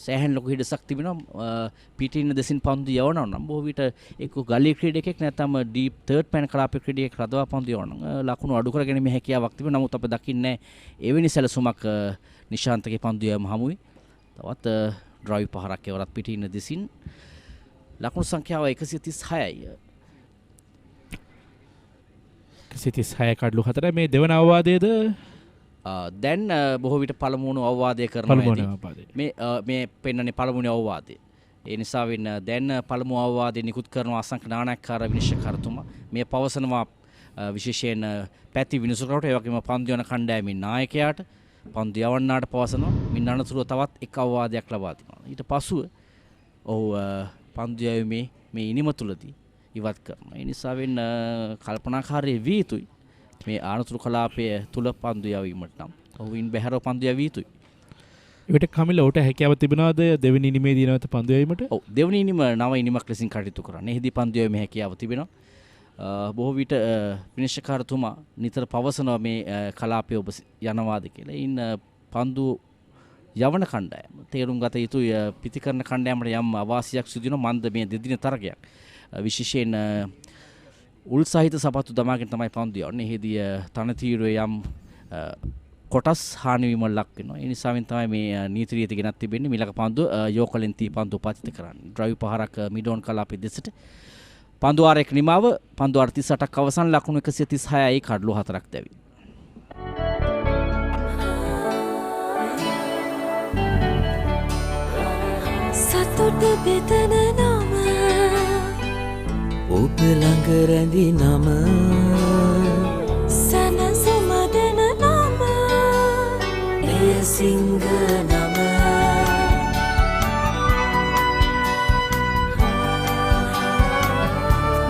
සෑහෙන ලොකු හිඩසක් තිබෙනවා. පිටින් දෙසින් පන්දු යවනවා නම් බොහෝ විට එක්ක ගලී ක්‍රීඩකෙක් නැත්නම් ඩීප් තර්ඩ් පෑන් කලාපයේ ක්‍රීඩකෙක් රඳවා පන්දු යවනවා. ලකුණු අඩු කර ගැනීමේ හැකියාවක් තිබෙනවා. නමුත් අප දකින්නේ එවැනි සැලසුමක් නිශාන්තගේ පන්දු යෑම හමුවේ. තවත් ඩ්‍රයිව් පහරක් එවරත් පිටින් දෙසින් ලකුණු සංඛ්‍යාව 136යි. 136 කඩළු 4 මේ දෙවන අවවාදයේද දැන් බොහෝ විට පළමුවන අවවාදය කරනවා. මේ පෙන්වන්නේ පළමුවන අවවාදය. ඒ නිසා වෙන දැන් පළමු අවවාදය නිකුත් කරන අසංක නායකකාර විනිශ්චයකාරතුමා මේ පවසනවා විශේෂයෙන් පැති විනිසුරුවට ඒ වගේම පන්දු යන කණ්ඩායමේ නායකයාට පන්දු යවන්නාට පවසනවා. මින් අනතුරුව තවත් එක් අවවාදයක් ලබා දෙනවා. ඊට පසුව ඔහු පන්දු යැවීමේ මේ ඉනිම තුලදී ඉවත් කරනවා. ඒ නිසා වෙන කල්පනාකාරී වී යුතුයි. මේ ආනතුරු කලාපය තුල පන්දු යැවීමට නම් ඔහුින් බැහැරව පන්දු යැවිය යුතුයි. ඒකට කමිල ඔට හැකියාව තිබෙනවද දෙවෙනි ඉනිමේදී නැවත පන්දු යැවීමට? ඔව් දෙවෙනි ඉනිම නව ඉනිමක් ලෙසින් කටයුතු කරන්නේ. එහිදී පන්දු යැවීමේ හැකියාව තිබෙනවා. බොහෝ විට විනිශ්චයකාරතුමා නිතර පවසනවා මේ කලාපය ඔබ යනවාද කියලා. ඉන්න පන්දු යවන කණ්ඩායම තේරුම් ගත යුතුයි පිතිකරන කණ්ඩායමට යම් අවාසියක් සිදු වෙනවා මන්ද මේ දෙදින තරගයක්. විශේෂයෙන් උල් සහිත සපත්තු දමාගෙන තමයි පන්දු යවන්නේ. එහිදී තනතිරුවේ යම් කොටස් හානි වීම ලක් වෙනවා. ඒ නිසාවෙන් තමයි මේ නීති රීති ගෙනත් තිබෙන්නේ. මිලක පන්දු යෝකලෙන් තී පන්දු උපතිත කරන්නේ. ඩ්‍රයිව් පහරක් මිඩෝන් කලාපයේ දෙසට පන්දු ආරයක නිමාව පන්දු 38ක් අවසන් ලකුණු 136යි කඩලු 4ක් දැවි. සතුට බෙදන නම ඔබ ළඟ රැඳි නම සනසුම දෙන නම එය සිංහ නම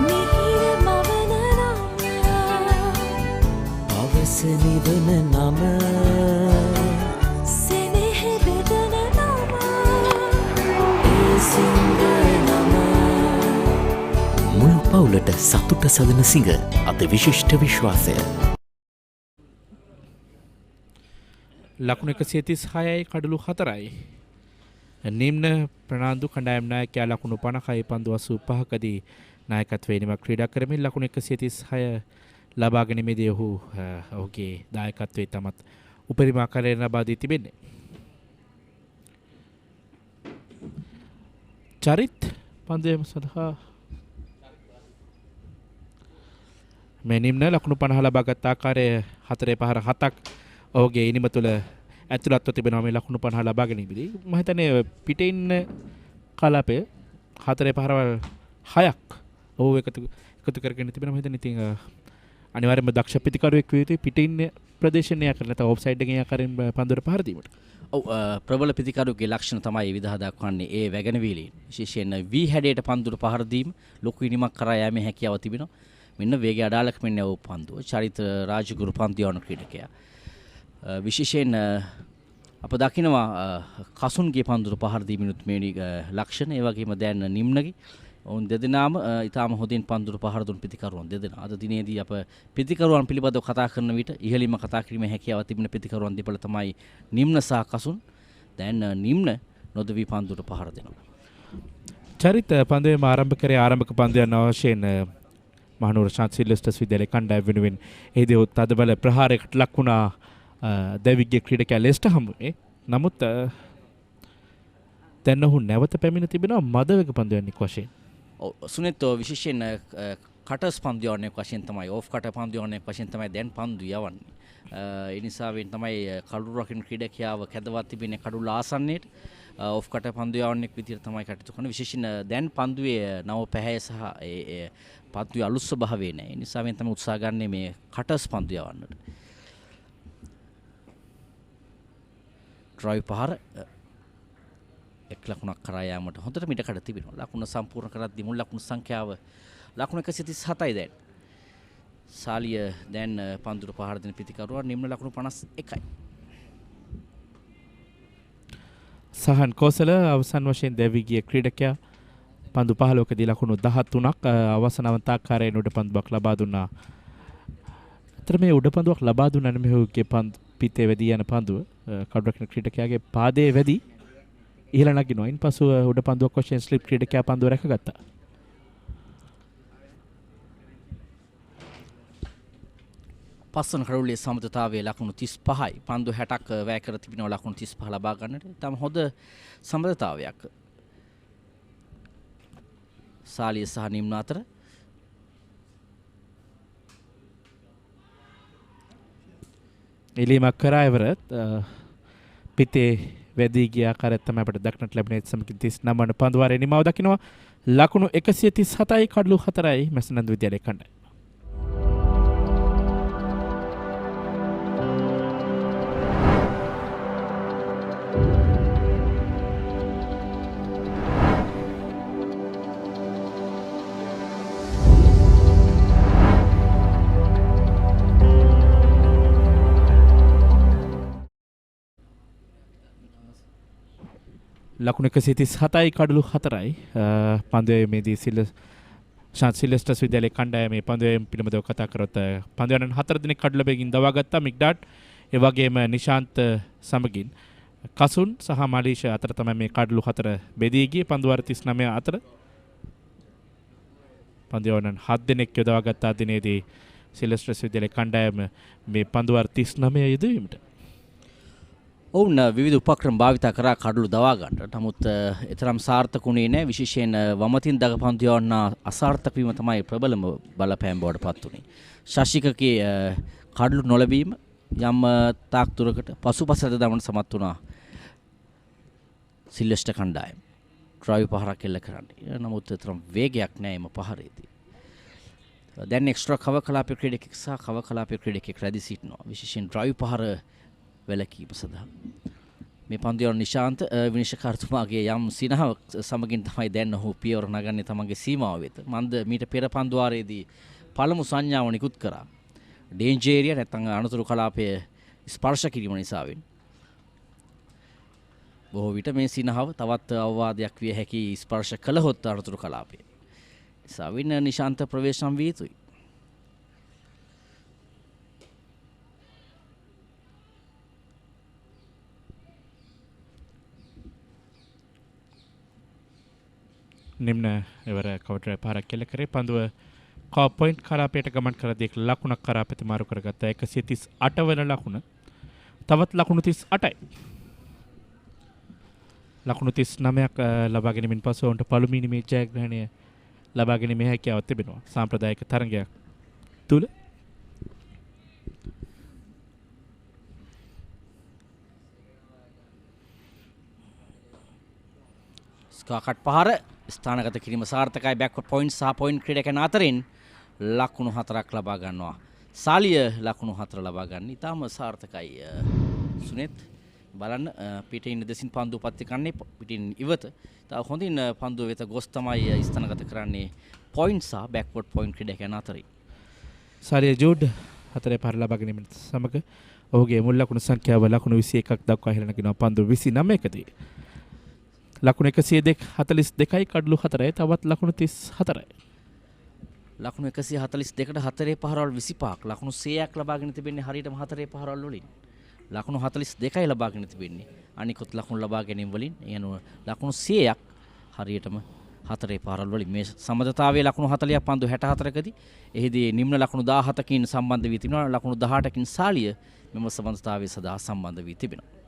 මිහිර මවන නම අවස නිවන නම සෙනෙහ බෙදන නම එය සිංහ නම මුළු පවුලට සතුට සදන සිඟ අත විශිෂ්ට විශ්වාසය. ලකුණු 136යි කඩලු 4යි. නිම්න ප්‍රනාන්දු කණ්ඩායම් නායකයා ලකුණු 50යි පන්දු 85කදී නායකත්වයේ නිමක් ක්‍රීඩා කරමින් ලකුණු 136 ලබා ගැනීමේදී ඔහුගේ දායකත්වයේ තමත් උපරිම ආකාරයෙන් ලබා දී තිබෙන්නේ. චරිත් පන්දුවේම සඳහා මේ නිම්න ලකුණු 50 ලබාගත් ආකාරය 4 පහර 7ක් ඔහුගේ ඉනිම තුළ ඇතුළත්ව තිබෙනවා මේ ලකුණු 50 ලබා ගැනීමේදී. මම හිතන්නේ පිටේ ඉන්න කලාපය 4 පහරවල් 6ක් ඔහු එකතු කරගෙන තිබෙනවා. මම හිතන්නේ ඉතින් අනිවාර්යයෙන්ම දක්ෂ පිටිකරුවෙක් විය යුතුයි පිටේ ඉන්න ප්‍රදේශනය කරලා නැත්නම් ඔෆ්සයිඩ් එකේ ආකාරයෙන් පන්දුවට පහර දීමට. ඔව් ප්‍රබල පිටිකරුවෙකුගේ ලක්ෂණ තමයි විදහා දක්වන්නේ ඒ වැගෙන වීලීන්. විශේෂයෙන් වී හැඩයට පන්දුවට පහර දීම ලොකු ඉනිමක් කරා යෑමේ හැකියාව තිබෙනවා. මෙන්න වේගය අඩාලක මෙන්න ඔව් පන්දුව. චරිත රාජගුරු පන්දු යවන ක්‍රීඩකයා. විශේෂයෙන් අප දකිනවා කසුන්ගේ පන්දුර පහර දීමිනුත් මෙවැනි ලක්ෂණ. ඒ වගේම දැන් නිම්නගේ ඔවුන් දෙදෙනාම ඊටාම හොඳින් පන්දුර පහර දුන් පිතිකරුවන් දෙදෙනා. අද දිනේදී අප පිතිකරුවන් පිළිබඳව කතා කරන විට ඉහළින්ම කතා කිරීමේ හැකියාව තිබෙන පිතිකරුවන් දෙපළ තමයි නිම්න සහ කසුන්. දැන් නිම්න නොදවි පන්දුර පහර දෙනවා. චරිත පන්දුවේම ආරම්භ කරේ ආරම්භක පන්දුයන් අවශ්‍යයෙන් මහනුවර ශාන්ත සිල්වෙස්ටර්ස් විද්‍යාලයේ කණ්ඩායම වෙනුවෙන් එහිදී තදබල ප්‍රහාරයකට ලක් වුණා දැවිගේ ක්‍රීඩකයා ලෙස්ටර් හමුවේ. නමුත් දැන් ඔහු නැවත පැමිණ තිබෙනවා මදවේග පන්දුවන්නෙක් වශයෙන්. සුනෙත් විශේෂයෙන් කටර්ස් පන්දු යවන්නෙක් වශයෙන් තමයි ඕෆ් කටර් පන්දු යවන්නෙක් වශයෙන් තමයි දැන් පන්දු යවන්නේ. ඒ නිසාවෙන් තමයි කඩුළු රකින්න ක්‍රීඩකයාව කැදවත් තිබෙන කඩුළු ආසන්නයේට ඕෆ් කටර් පන්දු යවන්නෙක් විදිහට තමයි කටයුතු කරන්නේ. විශේෂයෙන් දැන් පන්දුවේ නව පැහැය සහ ඒ පන්දුවේ අලුත් ස්වභාවය නැහැ. ඒ නිසාවෙන් තමයි උත්සාහ ගන්නේ මේ කටර්ස් පන්දු යවන්නට. ඩ්‍රයිව් පහර එක් ලකුණක් කරා යාමට හොඳට මිට කඩ තිබෙනවා. ලකුණ සම්පූර්ණ කරද්දී මුල් ලකුණු සංඛ්‍යාව ලකුණු 137යි දැන්. සාලිය දැන් පන්දුර පහර දෙන පිතිකරුවා නිම්න ලකුණු 51යි. සහන් කෝසල අවසන් වශයෙන් දැවි ගිය ක්‍රීඩකයා පන්දු 15කදී ලකුණු 13ක් අවසනවන්ත ආකාරයෙන් උඩ පන්දුවක් ලබා දුන්නා. අතර මේ උඩ පන්දුවක් ලබා දුන්නා නෙමෙයි ඔහුගේ පන්දු පිටේ වැදී යන පන්දුව කඩුරකින ක්‍රීඩකයාගේ පාදයේ වැදී ඉහළ නගිනවා. ඉන්පසු උඩ පන්දුවක් වශයෙන් ස්ලිප් ක්‍රීඩකයා පන්දුව රැකගත්තා. පස්සන කඩුල්ලේ සමතතාවයේ ලකුණු 35යි. පන්දු 60ක් වැය කර තිබෙනවා ලකුණු 35 ලබා ගන්නට. තම හොඳ සමතතාවයක්. සාලිය සහ නිම්න අතර එලීමක් කරා එවරත් පිටේ වැදී ගිය ආකාරයත් තමයි අපිට දක්නට ලැබෙන්නේ. සමකින් 39 වන පන්දුවාරේ නිමාව දකිනවා. ලකුණු 137යි කඩලු 4යි මැසනන්ද විද්‍යාලයේ කණ්ඩායම. ලකුණු 137යි කඩලු 4යි පන්දුවේදී සිල්වෙස්ටර්ස් විද්‍යාලයේ කණ්ඩායමේ පන්දුවේ පිළිබඳව කතා කරොත් පන්දුවන 4 දිනක් කඩලු බෙගින් දවාගත්තා මිග්ඩාට් ඒ වගේම නිශාන්ත් සමගින් කසුන් සහ මලීෂ අතර තමයි මේ කඩලු 4 බෙදී ගියේ පන්දුවාර 39 අතර පන්දුවන 7 දිනක් යොදවාගත්ත දිනේදී සිල්වෙස්ටර්ස් විද්‍යාලයේ කණ්ඩායම මේ පන්දුවාර 39 යෙදවීමට ඔවුන් විවිධ උපක්‍රම භාවිතා කරා කඩලු දවා ගන්නට. නමුත් එතරම් සාර්ථකුනේ නැහැ. විශේෂයෙන් වමතින් දගපන්දු යවන්න අසාර්ථක වීම තමයි ප්‍රබලම බලපෑම් බවට පත් වුනේ. ශශිකගේ කඩලු නොලැබීම යම් තාක් දුරකට පසුපසට දමන සමත් වුණා. සිල්වෙස්ටර් කණ්ඩායම ඩ්‍රයිව් පහරක් එල්ල කරන්නේ. නමුත් එතරම් වේගයක් නැහැ එම පහරේදී. දැන් එක්ස්ට්‍රා කව කලාපීය ක්‍රීඩකෙක් සහ කව කලාපීය ක්‍රීඩකෙක් රැඳී සිටිනවා. විශේෂයෙන් ඩ්‍රයිව් පහර වැලකීම සඳහා මේ පන්දුවන නිශාන්ත විනිශ්චයකාරතුමාගේ යම් සිනහවක් සමගින් තමයි දැන් ඔහු පියවර නගන්නේ තමන්ගේ සීමාව වෙත. මන්ද මීට පෙර පන්දුවාරයේදී පළමු සංඥාව නිකුත් කරා. ඩේන්ජර් ඒරියා නැත්නම් අනතුරු කලාපයේ ස්පර්ශ කිරීම නිසාවෙන්. බොහෝ විට මේ සිනහව තවත් අවවාදයක් විය හැකි ස්පර්ශ කළහොත් අනතුරු කලාපයේ. නිසාවෙන් නිශාන්ත ප්‍රවේශම් විය යුතුයි. නිම්න එවර කවටර් පාරක් කෙල කරේ පන්දුව කව පොයින්ට් කලාපයට ගමන් කරදී ලකුණක් කරා ප්‍රතිමාරු කරගත්තා 138 වෙන ලකුණ තවත් ලකුණු 38යි ලකුණු 39ක් ලබා ගැනීමෙන් පසු ඔවුන්ට පළමුවෙනි මේ ජයග්‍රහණය ලබා ගැනීමේ හැකියාවක් තිබෙනවා සාම්ප්‍රදායික තරගයක් තුල ස්කාකට් පහර ස්ථානගත කිරීම සාර්ථකයි බැක්වර්ඩ් පොයින්ට් සහ පොයින්ට් ක්‍රීඩකයන් අතරින් ලකුණු 4ක් ලබා ගන්නවා. සාලිය ලකුණු 4 ලබා ගන්න. ඊටම සාර්ථකයි. සුනෙත් බලන්න පිටින් දෙසින් පන්දු පත්ති කන්නේ පිටින් ඉවත. තව හොඳින් පන්දුව වෙත ගොස් තමයි ස්ථානගත කරන්නේ පොයින්ට් සහ බැක්වර්ඩ් පොයින්ට් ක්‍රීඩකයන් අතරින්. සාලිය ජූඩ් 4 පාර ලබා ගැනීම සමග ඔහුගේ මුල් ලකුණු සංඛ්‍යාව ලකුණු 21ක් දක්වා ඉහළ නැගිනවා පන්දු 29කදී. ලකුණු 142යි කඩලු 4යි තවත් ලකුණු 34යි. ලකුණු 142ට 4 පහරවල් 25ක් ලකුණු 100ක් ලබාගෙන තිබෙන්නේ හරියටම 4 පහරවල් වලින්. ලකුණු 42යි ලබාගෙන තිබෙන්නේ. අනිකුත් ලකුණු ලබා ගැනීම වලින් එනවා ලකුණු 100ක් හරියටම 4 පහරවල් වලින්. මේ සමදතාවයේ ලකුණු 40ක් පන්දු 64කදී එහිදී නිම්න ලකුණු 17කින් සම්බන්ධ වී තිබෙනවා. ලකුණු 18කින් සාලිය මෙම සමදතාවයේ සදා සම්බන්ධ වී තිබෙනවා.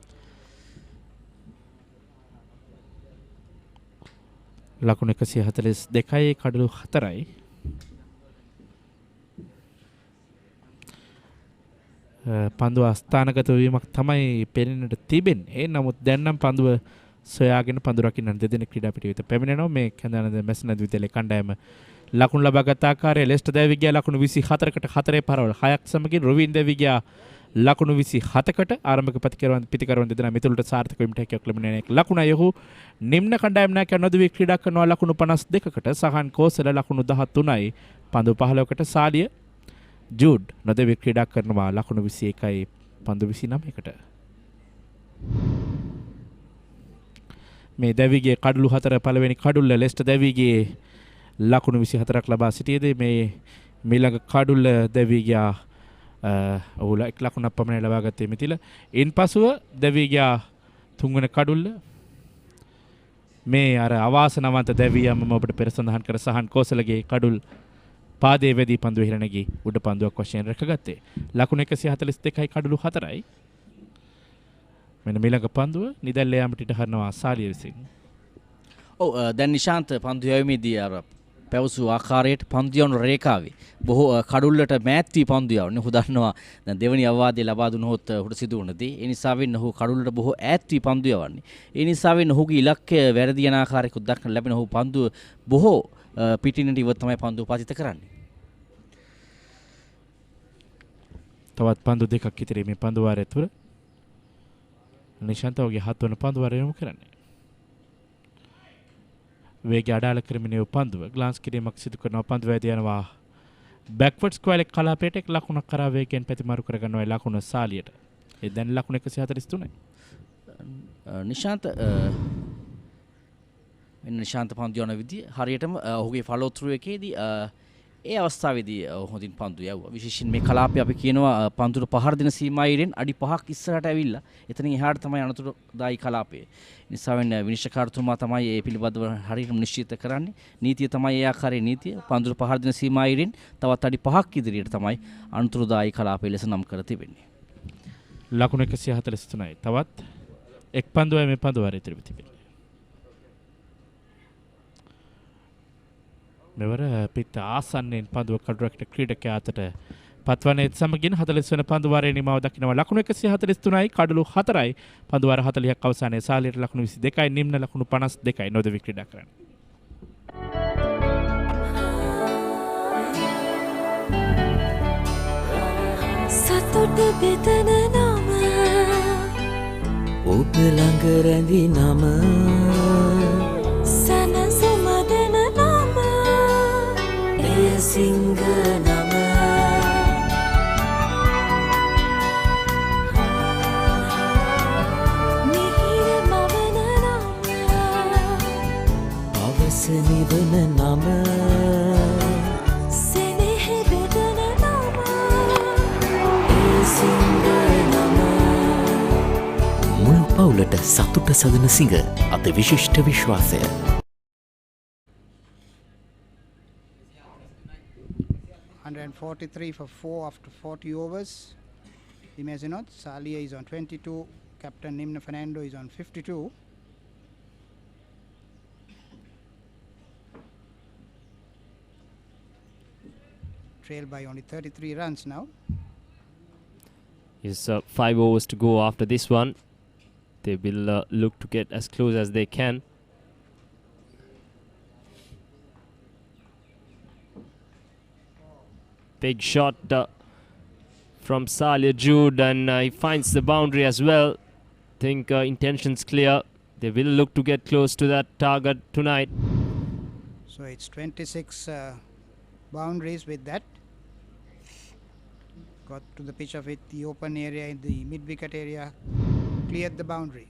ලකුණු 142යි කඩලු 4යි. පන්දුව අස්ථානගත වීමක් තමයි පෙනෙන්නට තිබෙන්නේ. නමුත් දැන් නම් පන්දුව සොයාගෙන පන්දු රකින්න දෙදෙනෙක් ක්‍රීඩා පිටිවිත පැමිණෙනවා. මේ කැඳානද මැසනද් විද්‍යාලයේ කණ්ඩායම ලකුණු ලබාගත් ආකාරය ලෙස්ටර් දෙවිගියා ලකුණු 24කට 4 පරවල් 6ක් සමගින් රොවින් දෙවිගියා ලකුණු 27කට ආරම්භක පිතිකරවන් දෙදෙනා මිතුළට සාර්ථක වීමට හැකියාවක් ලැබුණේ නැහැ. ලකුණයි ඔහු නිම්න කණ්ඩායම් නායකයා නොදවි ක්‍රීඩා කරනවා ලකුණු 52කට සහන් කෝසල ලකුණු 13යි පන්දු 15කට සාලිය ජූඩ් නොදවි ක්‍රීඩා කරනවා ලකුණු 21යි පන්දු 29කට. මේ දෙවිගේ කඩලු 4 පළවෙනි කඩුල්ල ලෙස්ටර් දෙවිගේ ලකුණු 24ක් ලබා සිටියේදී මේ මීළඟ කඩුල්ල දෙවිගයා ඔහුල එක් ලකුණක් පමණ ලබා ගත්තේ මිතිල. ඉන්පසුව දෙවිගයා තුන්වන කඩුල්ල මේ අර අවාසනාවන්ත දෙවියම ඔබට පෙර සඳහන් කර සහන් කෝසලගේ කඩුල් පාදයේ වැදී පන්දුව ඉහළ නැගී උඩ පන්දුවක් වශයෙන් රැකගත්තේ. ලකුණු 142යි කඩුළු 4යි. මෙන්න මීළඟ පන්දුව නිදැල්ල යාමට ඉඩ හරිනවා සාලිය විසින්. ඔව් දැන් නිශාන්ත පන්දු යවීමේදී අර පැවසු ආකාරයට පන්දු යවන රේඛාවේ බොහෝ කඩුල්ලට මෑත් වී පන්දු යවන්නේ. ඔහු දන්නවා දැන් දෙවනි අවවාදයේ ලබා දුනහොත් ඔහුට සිදු වුණදී. ඒ නිසා වෙන්න ඔහු කඩුල්ලට බොහෝ ඈත් වී පන්දු යවන්නේ. ඒ නිසා වෙන්න ඔහුගේ ඉලක්කය වැරදි යන ආකාරයක දක්වන්න ලැබෙන ඔහු පන්දුව බොහෝ පිටිනට ඉවත් තමයි පන්දුව පතිත කරන්නේ. තවත් පන්දු දෙකක් ඉතිරි මේ පන්දු වාරය තුළ නිශාන්ත ඔහුගේ 7 වන පන්දු වාරය යොමු කරන්නේ. වේගය අඩාල කරමින් පන්දුව ග්ලාන්ස් කිරීමක් සිදු කරනවා. පන්දුව වැදී යනවා බැක්වර්ඩ් ස්ක්වයර් කලාපයට එක් ලකුණක් කරා වේගයෙන් ප්‍රතිමාරු කරගන්නවා ලකුණ සාලියට. ඒ දැන් ලකුණ 143යි. නිශාන්ත මෙන්න නිශාන්ත පන්දු යන විදිය හරියටම ඔහුගේ ෆලෝ ත්‍රූ එකේදී ඒ අවස්ථාවේදී හොඳින් පන්දු යවුවා. විශේෂයෙන් මේ කලාපය අපි කියනවා පන්දුට පහර දෙන සීමායිරෙන් අඩි 5ක් ඉස්සරහට ඇවිල්ලා එතනින් එහාට තමයි අනතුරුදායී කලාපය. නිසා වෙන විනිශ්චයකාරතුමා තමයි මේ පිළිබඳව හරියටම නිශ්චිත කරන්නේ. නීතිය තමයි ඒ ආකාරයේ නීතිය. පන්දුට පහර දෙන සීමායිරෙන් තවත් අඩි 5ක් ඉදිරියට තමයි අනතුරුදායී කලාපය ලෙස නම් කර තිබෙන්නේ. ලකුණු 143යි. තවත් එක් පන්දුවයි මේ පන්දුව වර ඉතිරි තිබෙන්නේ. මෙවර පිට ආසන්නයෙන් පන්දුව කඩරක්ට ක්‍රීඩකයා අතට පත්වන්නේ සමගින් 40 වන පන්දු වාරයේ නිමාව දක්වනවා. ලකුණු 143යි කඩලු 4යි. පන්දු වාර 40ක් අවසානයේ සාලියට ලකුණු 22යි නිම්න ලකුණු 52යි නොදවි ක්‍රීඩා කරන්නේ. සතුට බෙදන නම ඔබ ළඟ රැඳි නම සනසුම දෙන නම එය සිංහ නම මිහිර මවන නම පවස නිවන නම සෙනෙහ බෙදන නම එය සිංහ නම මුළු පවුලට සතුට සදන සිඟ අති විශිෂ්ට විශ්වාසය. 143 for 4 after 40 overs. The Mazenod. Salia is on 22. Captain Nimna Fernando is on 52. Trail by only 33 runs now. Yes, 5 overs to go after this one. They will look to get as close as they can. Big shot from Salia Jude, and he finds the boundary as well. Think intentions clear. They will look to get close to that target tonight. So it's 26 boundaries with that. Got to the pitch of it, the open area in the mid-wicket area, cleared the boundary.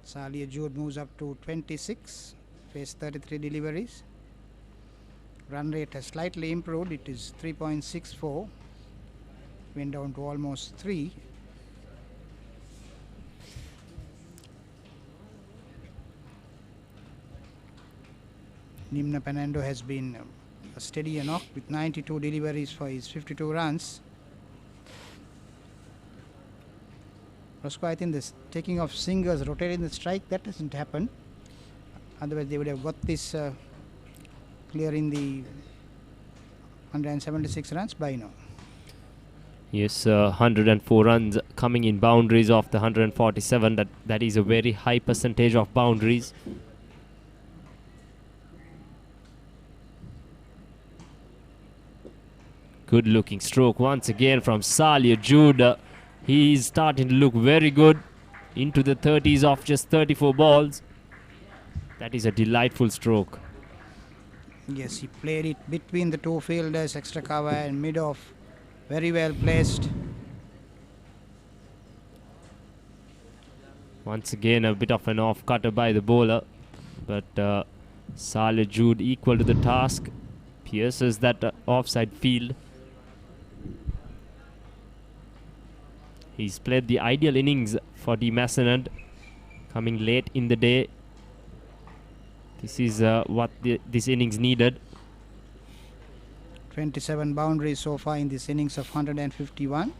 Salia Jude moves up to 26, faced 33 deliveries. Run rate has slightly improved, it is 3.64, went down to almost 3. Nimna Fernando has been a steady knock with 92 deliveries for his 52 runs. Roscoe, I think this taking of singers, rotating the strike, that doesn't happen. Otherwise they would have got this clearing the 176 runs by now. Yes, 104 runs coming in boundaries of the 147. That is a very high percentage of boundaries. Good looking stroke once again from Salia Jude. He is starting to look very good into the 30s of just 34 balls. That is a delightful stroke. Yes, he played it between the two fielders, extra cover and mid-off. Very well placed. Once again, a bit of an off cutter by the bowler. But Salia Jude equal to the task. Pierces that offside field. He's played the ideal innings for the Mazenod, coming late in the day. This is what this innings needed. 27 boundaries so far in this innings of 151.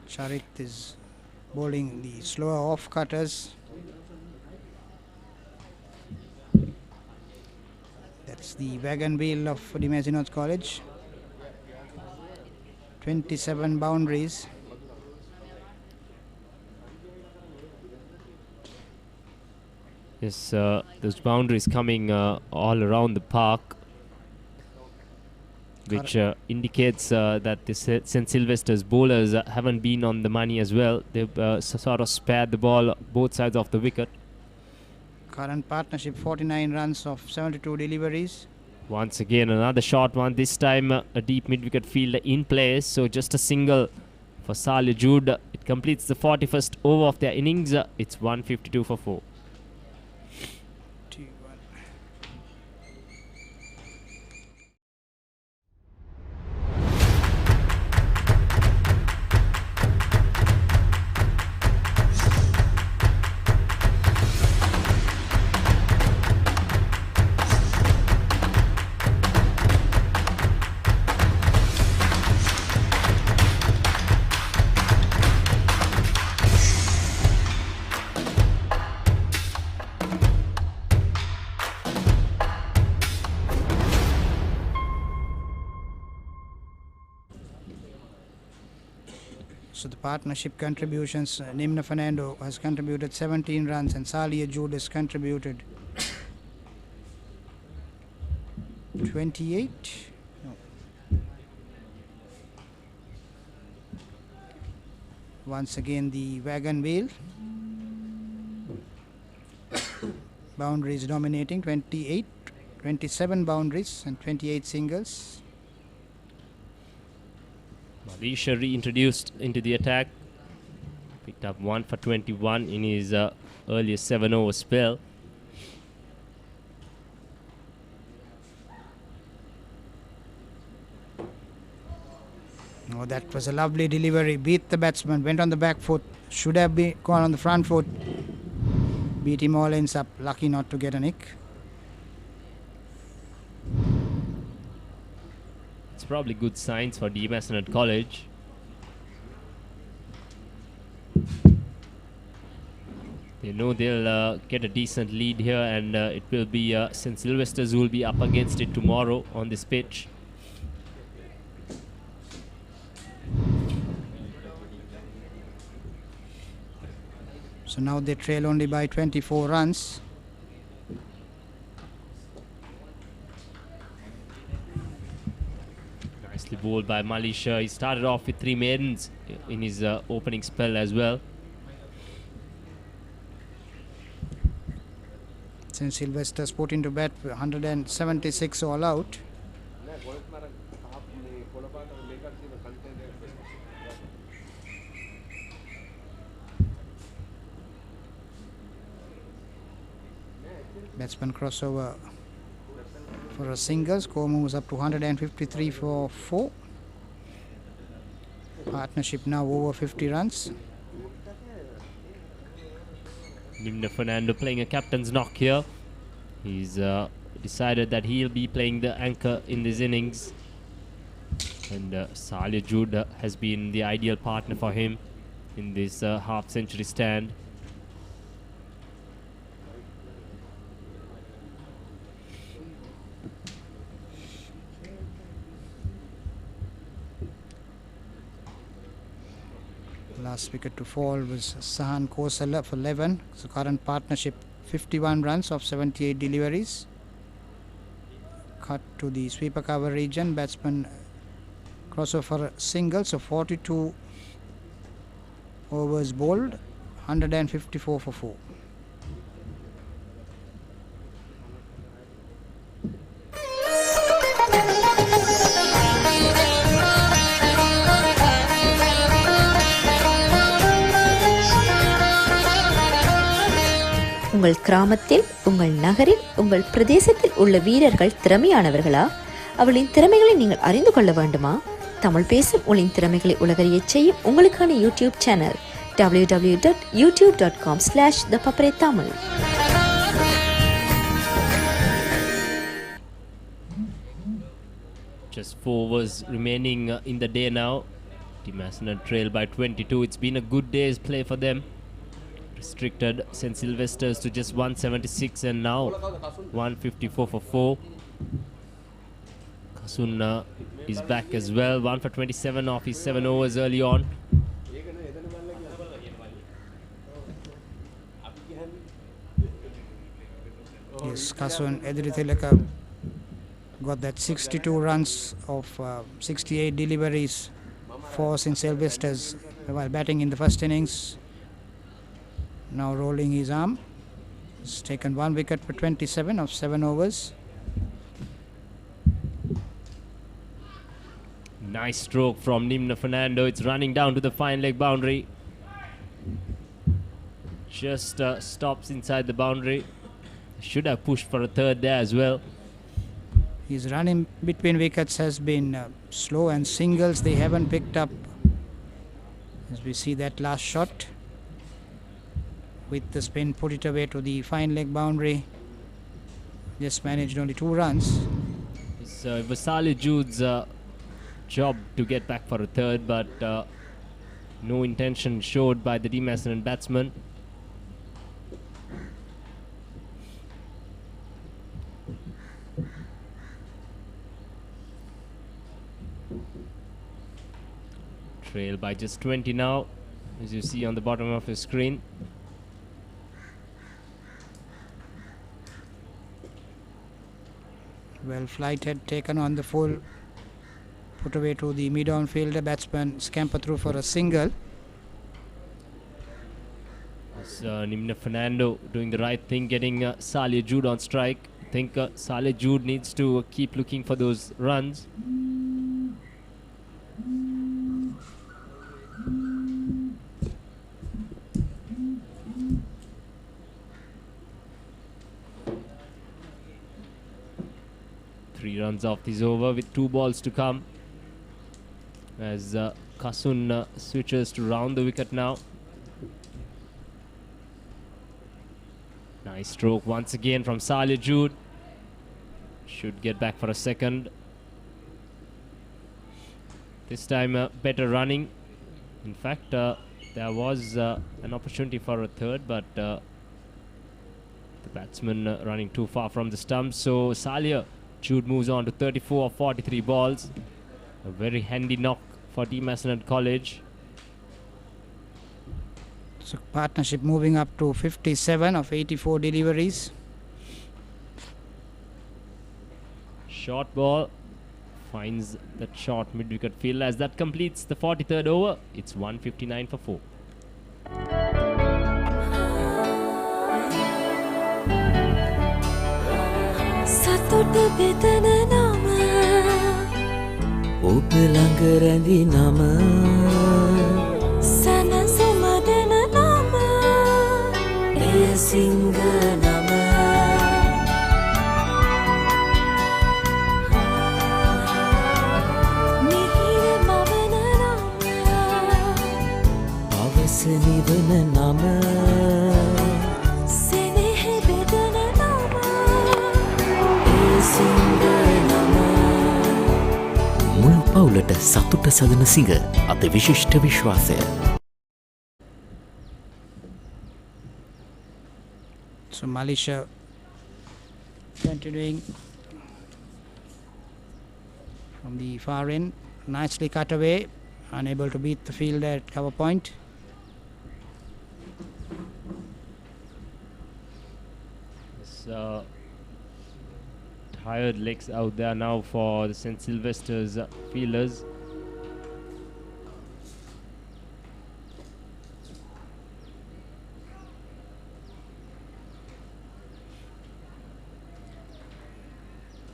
Charit is bowling the slower off cutters. That's the wagon wheel of the Mazenod College. 27 boundaries. Yes, those boundaries coming all around the park, which indicates that the St. Sylvester's bowlers haven't been on the money as well. They've sort of spared the ball both sides of the wicket. Current partnership 49 runs of 72 deliveries. Once again another short one, this time a deep mid-wicket fielder in place, so just a single for Salia Jude. It It completes the 41st over of their innings. It's 152 for 4. So the partnership contributions, Nimna Fernando has contributed 17 runs and Salia Jude has contributed 28. No. Once again the wagon wheel. Boundaries dominating, 28, 27 boundaries and 28 singles. Malaysia reintroduced into the attack. Picked up 1 for 21 in his earlier 7-over spell. Oh, that was a lovely delivery. Beat the batsman, went on the back foot. Should have gone on the front foot. Beat him all ends up. Lucky not to get a nick. It's probably good signs for Mazenod College. They know they'll get a decent lead here, and it will be St. Sylvester's who will be up against it tomorrow on this pitch. So now they trail only by 24 runs. Nicely bowled by Malaysia. He started off with 3 maidens in his opening spell as well. St. Sylvester's put into bat 176 all out. Batsman crossover for a single. Score moves up to 153 for 4. Partnership now over 50 runs. Nimna Fernando playing a captain's knock here. He's decided that he'll be playing the anchor in this innings. And Salia Jude has been the ideal partner for him in this half-century stand. Last wicket to fall was Sahan Kosala for 11. So current partnership 51 runs of 78 deliveries. Cut to the sweeper cover region. Batsman crossover for a single. So 42 overs bowled. 154 for 4. உங்கள் கிராமத்தில், உங்கள் நகரில், உங்கள் பிரதேசத்தில் உள்ள வீரர்கள் திறமையானவர்களா? அவளின் திறமைகளை நீங்கள் அறிந்து கொள்ள வேண்டுமா? தமிழ் பேசும் உங்களின் திறமைகளை உலகறியச் செய்யும் உங்களுக்கான YouTube channel www.youtube.com/ThePapare Tamil. Just 4 overs remaining in the day now. Mazenod trail by 22. It's been a good day's play for them. Restricted St. Sylvester's to just 176 and now 154 for 4. Kasun is back as well. 1 for 27 off his 7 overs early on. Yes, Kasun Edrithilaka got that 62 runs of 68 deliveries for St. Sylvester's while batting in the first innings. Now rolling his arm. He's taken 1 wicket for 27 of 7 overs. Nice stroke from Nimna Fernando. It's running down to the fine leg boundary. just stops inside the boundary. Should have pushed for a third there as well. His run in between wickets has been slow, and singles they haven't picked up. As we see that last shot with the spin, put it away to the fine leg boundary. Just managed only 2 runs. It was Salih Jude's job to get back for a third, but no intention showed by the Mazenod batsman. Trail by just 20 now, as you see on the bottom of your screen. Well, flight had taken on the full, put away to the mid-on fielder. Batsman scamper through for a single. It's Nimna Fernando doing the right thing, getting Salih Jude on strike. I think Salih Jude needs to keep looking for those runs. Three runs off this over with 2 balls to come, as Kasun switches to round the wicket now. Nice stroke once again from Salih Jude. Should get back for a second. This time better running. In fact, there was an opportunity for a third, but the batsman running too far from the stumps. So Salih Jude moves on to 34 of 43 balls. A very handy knock for Mazenod College. So partnership moving up to 57 of 84 deliveries. Short ball finds that short mid-wicket field, as that completes the 43rd over. It's 159 for 4. සතුට බෙදන නම ඔබ ළඟ රැඳි නම සැනසුම දෙන නම එය සිංහ නම මිහිර මවන නම පවස නිවන නම සෙනෙහ බෙදන නම මුළු පවුලට සතුට සදන සිඟ අති විශිෂ්ට විශ්වාසය. So Malaysia continuing from the far end, nicely cut away, unable to beat the fielder at cover point. Tired legs out there now for the St. Sylvester's fielders.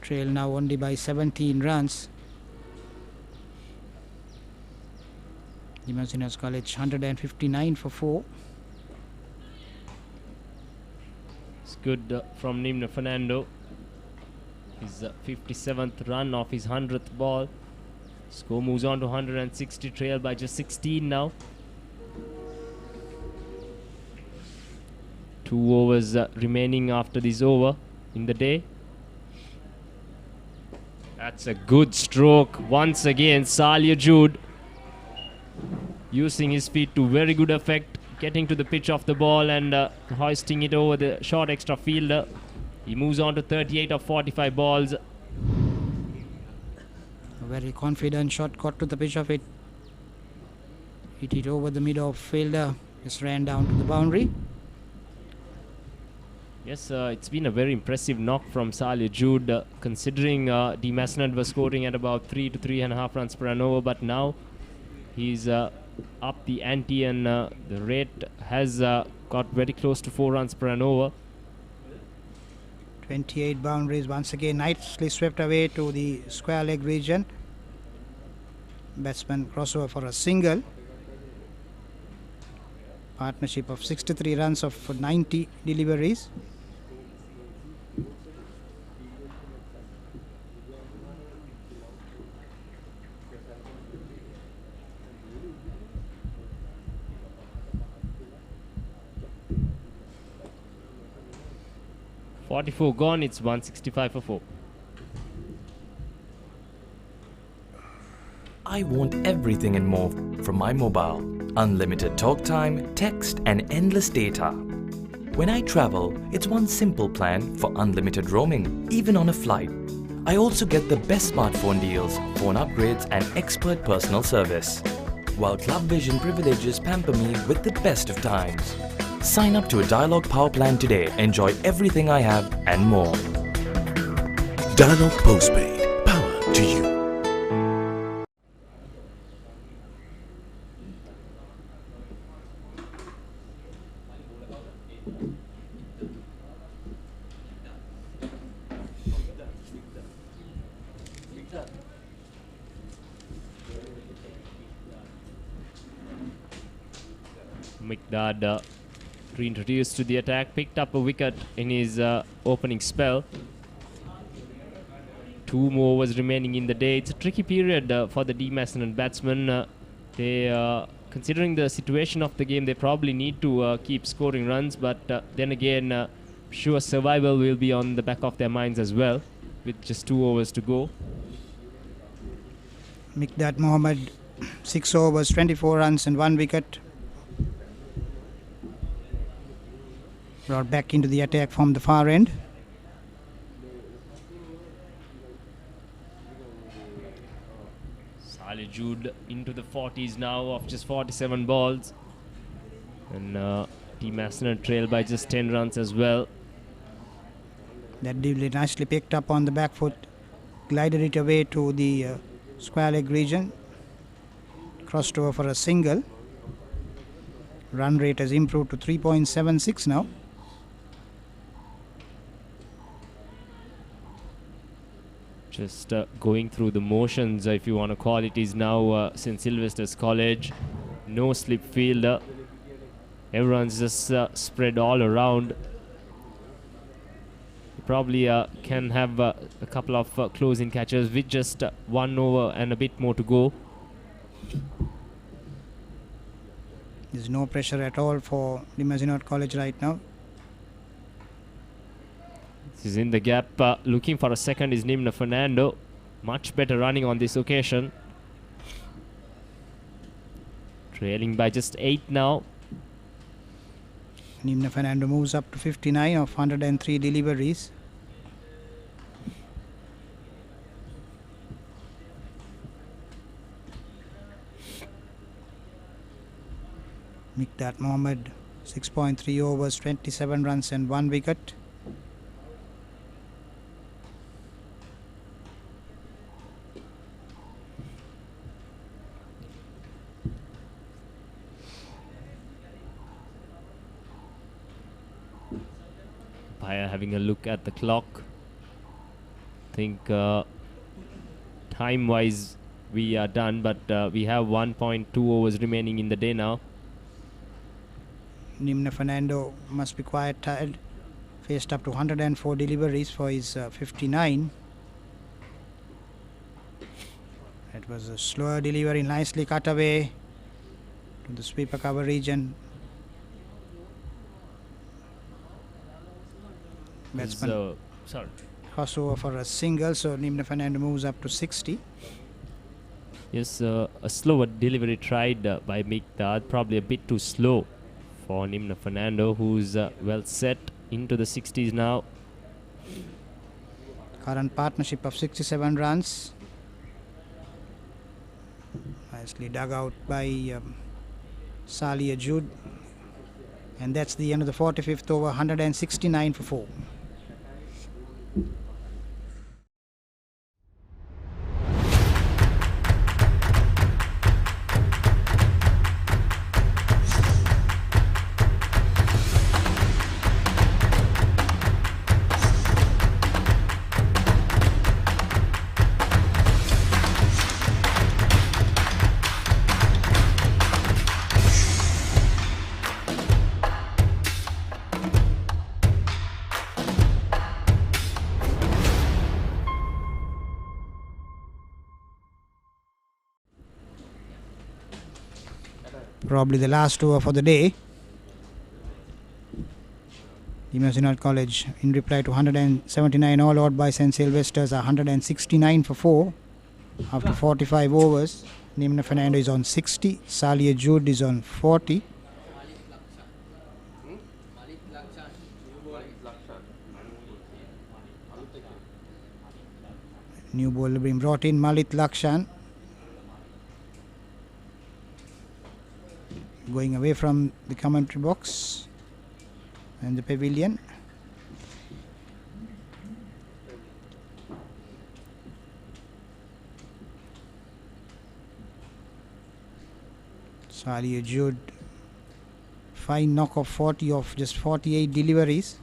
Trail now only by 17 runs. Mazenod College 159 for 4. It's good from Nimna Fernando. His 57th run off his 100th ball. Score moves on to 160, trail by just 16 now. 2 overs remaining after this over in the day. That's a good stroke once again. Salih Jude using his feet to very good effect, getting to the pitch of the ball and hoisting it over the short extra fielder. He moves on to 38 of 45 balls. A very confident shot, got to the pitch of it. Hit it over the mid-off fielder, just ran down to the boundary. Yes, it's been a very impressive knock from Salih Jude, considering Mazenod was scoring at about 3 to 3.5 runs per an over, but now he's up the ante and the rate has got very close to 4 runs per an over. 28 boundaries once again, nicely swept away to the square leg region. Batsman crossover for a single. partnership of 63 runs of 90 deliveries. .44 gone, it's 165 for 4. I want everything and more from my mobile. Unlimited talk time, text and endless data. When I travel, it's one simple plan for unlimited roaming, even on a flight. I also get the best smartphone deals, phone upgrades and expert personal service. While Club Vision privileges pamper me with the best of times. Sign up to a Dialog Power plan today. Enjoy everything I have and more. Dialog Postpaid. Power to you. Mikdad reintroduced to the attack, picked up a wicket in his opening spell. 2 more overs remaining in the day. It's a tricky period for the Mazenod batsmen. Considering the situation of the game, they probably need to keep scoring runs, but then again, sure survival will be on the back of their minds as well, with just 2 overs to go. Mikdad Mohammed, 6 overs, 24 runs and 1 wicket. Brought back into the attack from the far end. Jude into the 40s now of just 47 balls. And Mazenod trail by just 10 runs as well. That delivery nicely picked up on the back foot. Glided it away to the square leg region. Crossed over for a single. Run rate has improved to 3.76 now. Just going through the motions, if you want to call it, is now St. Sylvester's College. No slip field. Everyone's just spread all around. You probably can have a couple of closing catches with just 1 over and a bit more to go. There's no pressure at all for the Mazenod College right now. He's in the gap, looking for a second is Nimna Fernando. Much better running on this occasion. Trailing by just 8 now. Nimna Fernando moves up to 59 of 103 deliveries. Mikdad Mohammed, 6.3 overs, 27 runs and 1 wicket. Having a look at the clock. I think time wise we are done, but we have 1.2 overs remaining in the day now. Nimna Fernando must be quite tired. Faced up to 104 deliveries for his 59. It was a slower delivery, nicely cut away to the sweeper cover region. Batsman crossover for a single, so Nimna Fernando moves up to 60. Yes, a slower delivery tried by Mikdad, probably a bit too slow for Nimna Fernando, who's well set into the 60s now. Current partnership of 67 runs. Nicely dug out by Salia Jude. And that's the end of the 45th over, 169 for 4. probably the last over for the day. The Mazenod College, in reply to 179 all out by St. Sylvester's, are 169 for 4 after 45 overs. Nimna Fernando is on 60. Salia Jude is on 40. New bowler being brought in, Malit Lakshan. Going away from the commentary box and the pavilion. Salia Jude, fine knock of 40 of just 48 deliveries.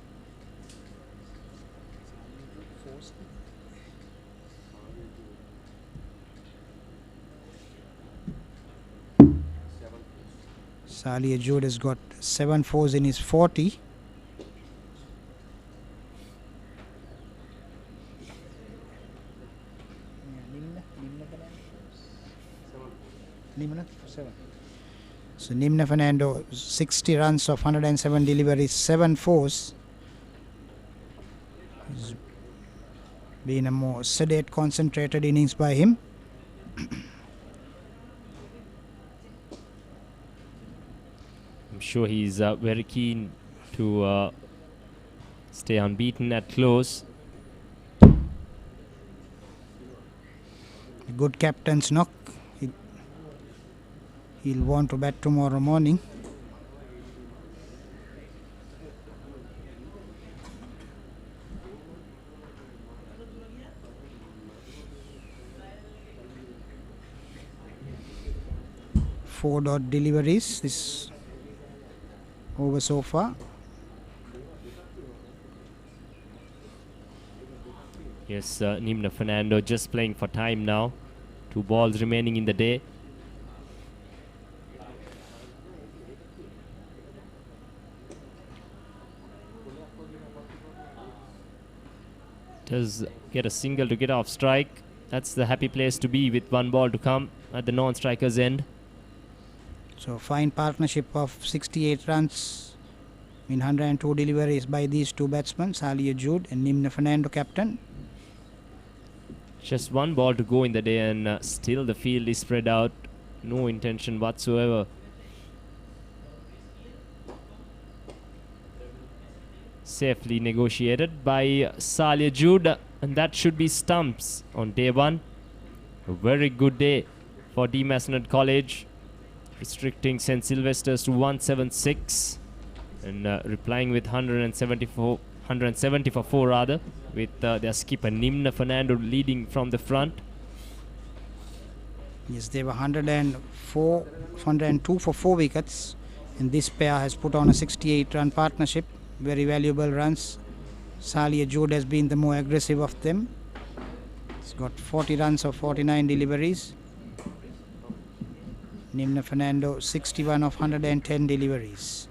Salia Jude has got 7 fours in his 40. So Nimna Fernando, 60 runs of 107 deliveries, 7 fours. It's been a more sedate, concentrated innings by him. I'm sure he's very keen to stay unbeaten at close. A good captain's knock. He'll want to bat tomorrow morning. Four dot deliveries this over so far. Yes, Nimna Fernando just playing for time now. 2 balls remaining in the day. Does get a single to get off strike. That's the happy place to be with 1 ball to come at the non-striker's end. So fine partnership of 68 runs in 102 deliveries by these 2 batsmen, Salia Jude and Nimna Fernando, captain. Just 1 ball to go in the day and still the field is spread out. No intention whatsoever. Safely negotiated by Salia Jude, and that should be stumps on day 1. A very good day for Mazenod College, restricting St. Sylvester's to 176 and replying with 170 for 4 rather, with their skipper Nimna Fernando leading from the front. Yes, they were 102 for 4 wickets, and this pair has put on a 68 run partnership. Very valuable runs. Salia Jude has been the more aggressive of them. He's got 40 runs of 49 deliveries. Nimna Fernando, 61 of 110 deliveries.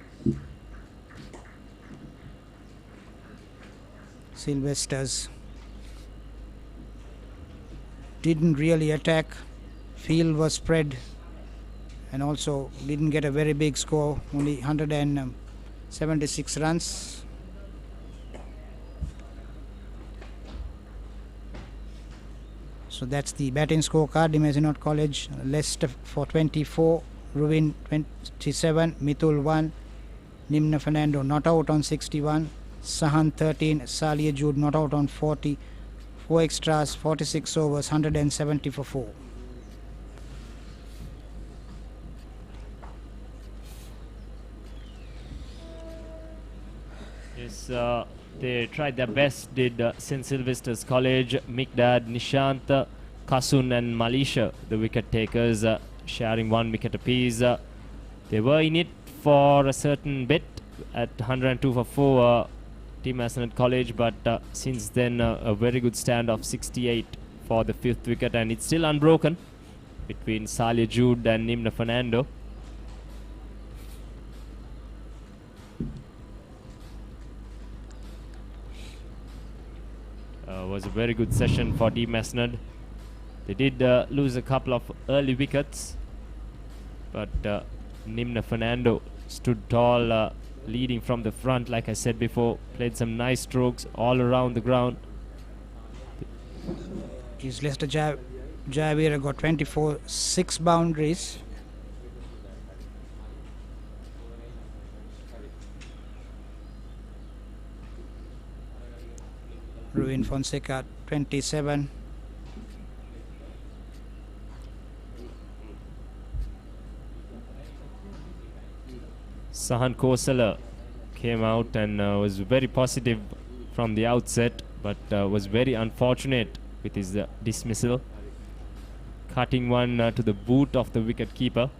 Sylvester's didn't really attack. Field was spread and also didn't get a very big score, only 176 runs. So that's the batting scorecard. Mazenod College, Leicester for 24, Ruvin 27, Mithul 1, Nimna Fernando not out on 61, Sahan 13, Salia Jude not out on 40, 4 extras, 46 overs, 170 for 4. Yes, they tried their best, did St. Sylvester's College, Mikdad, Nishant, Kasun and Malisha, the wicket takers, sharing 1 wicket apiece. They were in it for a certain bit at 102 for 4, Mazenod College, but since then a very good stand of 68 for the 5th wicket, and it's still unbroken between Salia Jude and Nimna Fernando. Was a very good session for Mazenod. They did lose a couple of early wickets, but Nimna Fernando stood tall, leading from the front, like I said before. Played some nice strokes all around the ground. His Leicester Javier got 24 6 boundaries. Ruin Fonseca 27. Sahan Kosala came out and was very positive from the outset, but was very unfortunate with his dismissal, cutting one to the boot of the wicket keeper.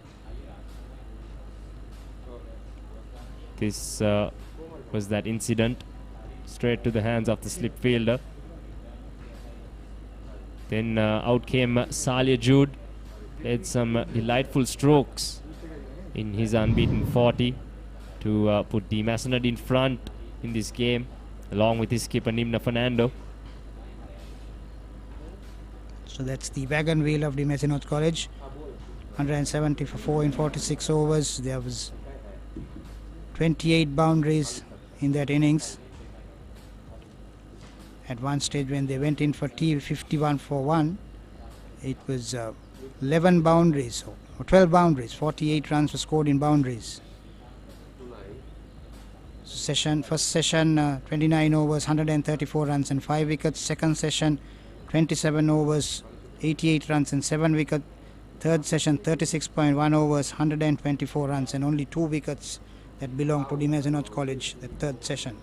This was that incident, straight to the hands of the slip fielder. Then out came Salia Jude, played some delightful strokes in his unbeaten 40 to put the Mazenod in front in this game, along with his skipper Nimna Fernando. So that's the wagon wheel of the Mazenod College. 170 for 4 in 46 overs. There was 28 boundaries in that innings. At one stage when they went in for tea 51 for 1, it was 11 boundaries, or 12 boundaries. 48 runs were scored in boundaries. First session 29 overs, 134 runs and 5 wickets. Second session 27 overs, 88 runs and 7 wickets. Third session 36.1 overs, 124 runs and only 2 wickets that belong to the Mazenod College, the third session.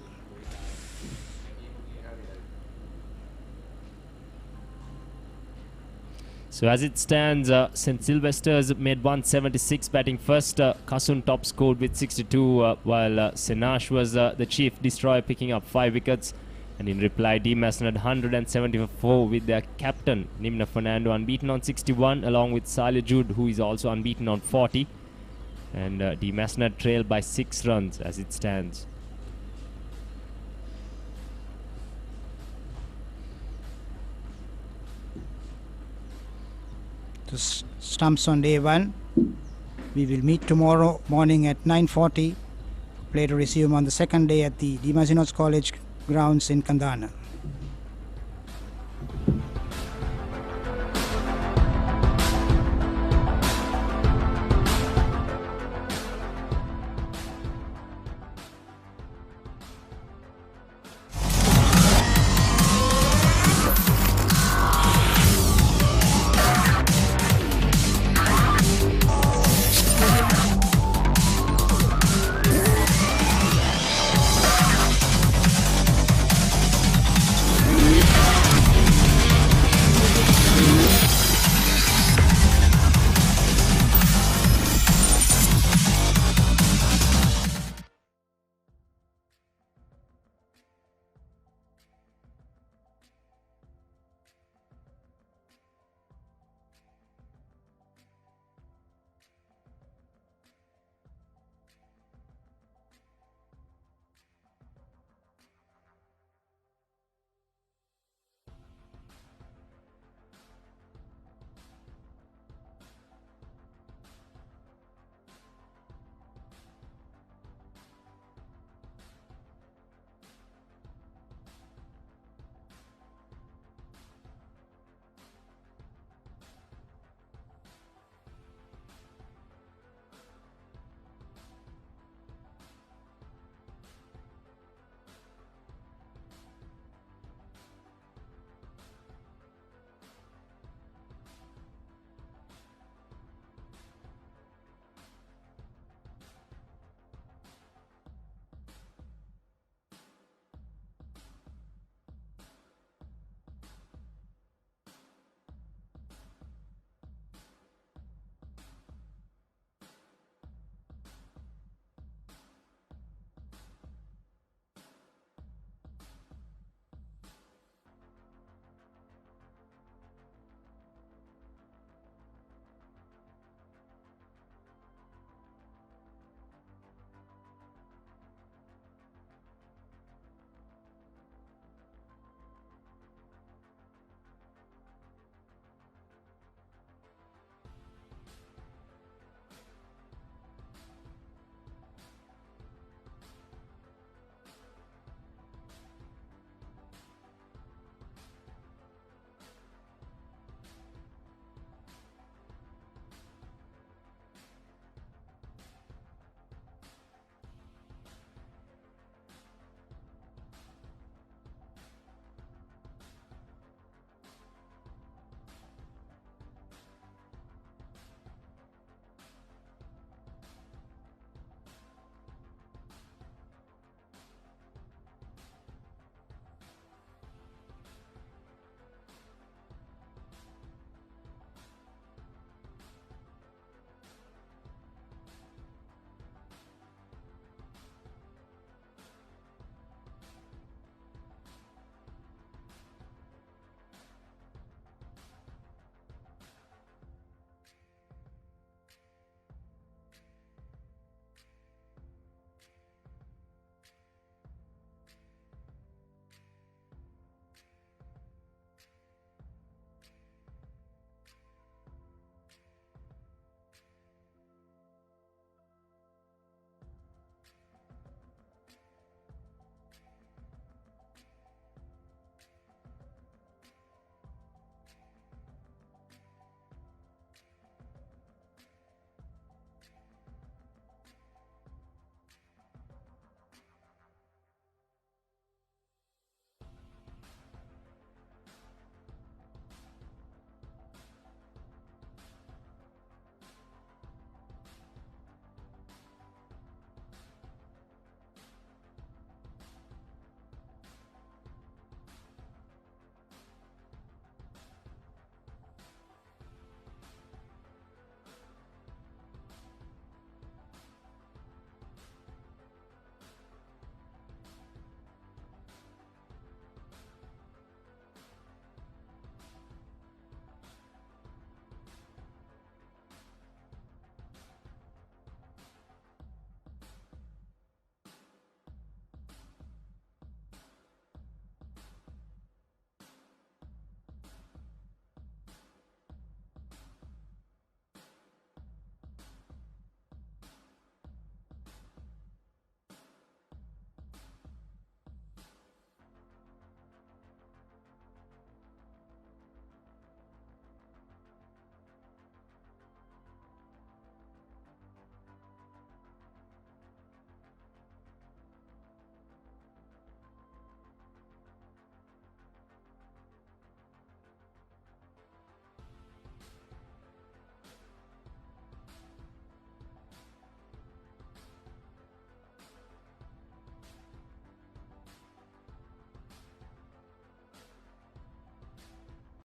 So as it stands, St. Sylvester's made 176 batting first. Kasun top scored with 62, while Senash was the chief destroyer, picking up 5 wickets. And in reply, D. Mazenod 174 with their captain, Nimna Fernando, unbeaten on 61, along with Salia Jude, who is also unbeaten on 40. And D. Mazenod trailed by 6 runs as it stands. The stumps on day 1. We will meet tomorrow morning at 9:40. Play to resume on the second day at the Mazenod College grounds in Kandana.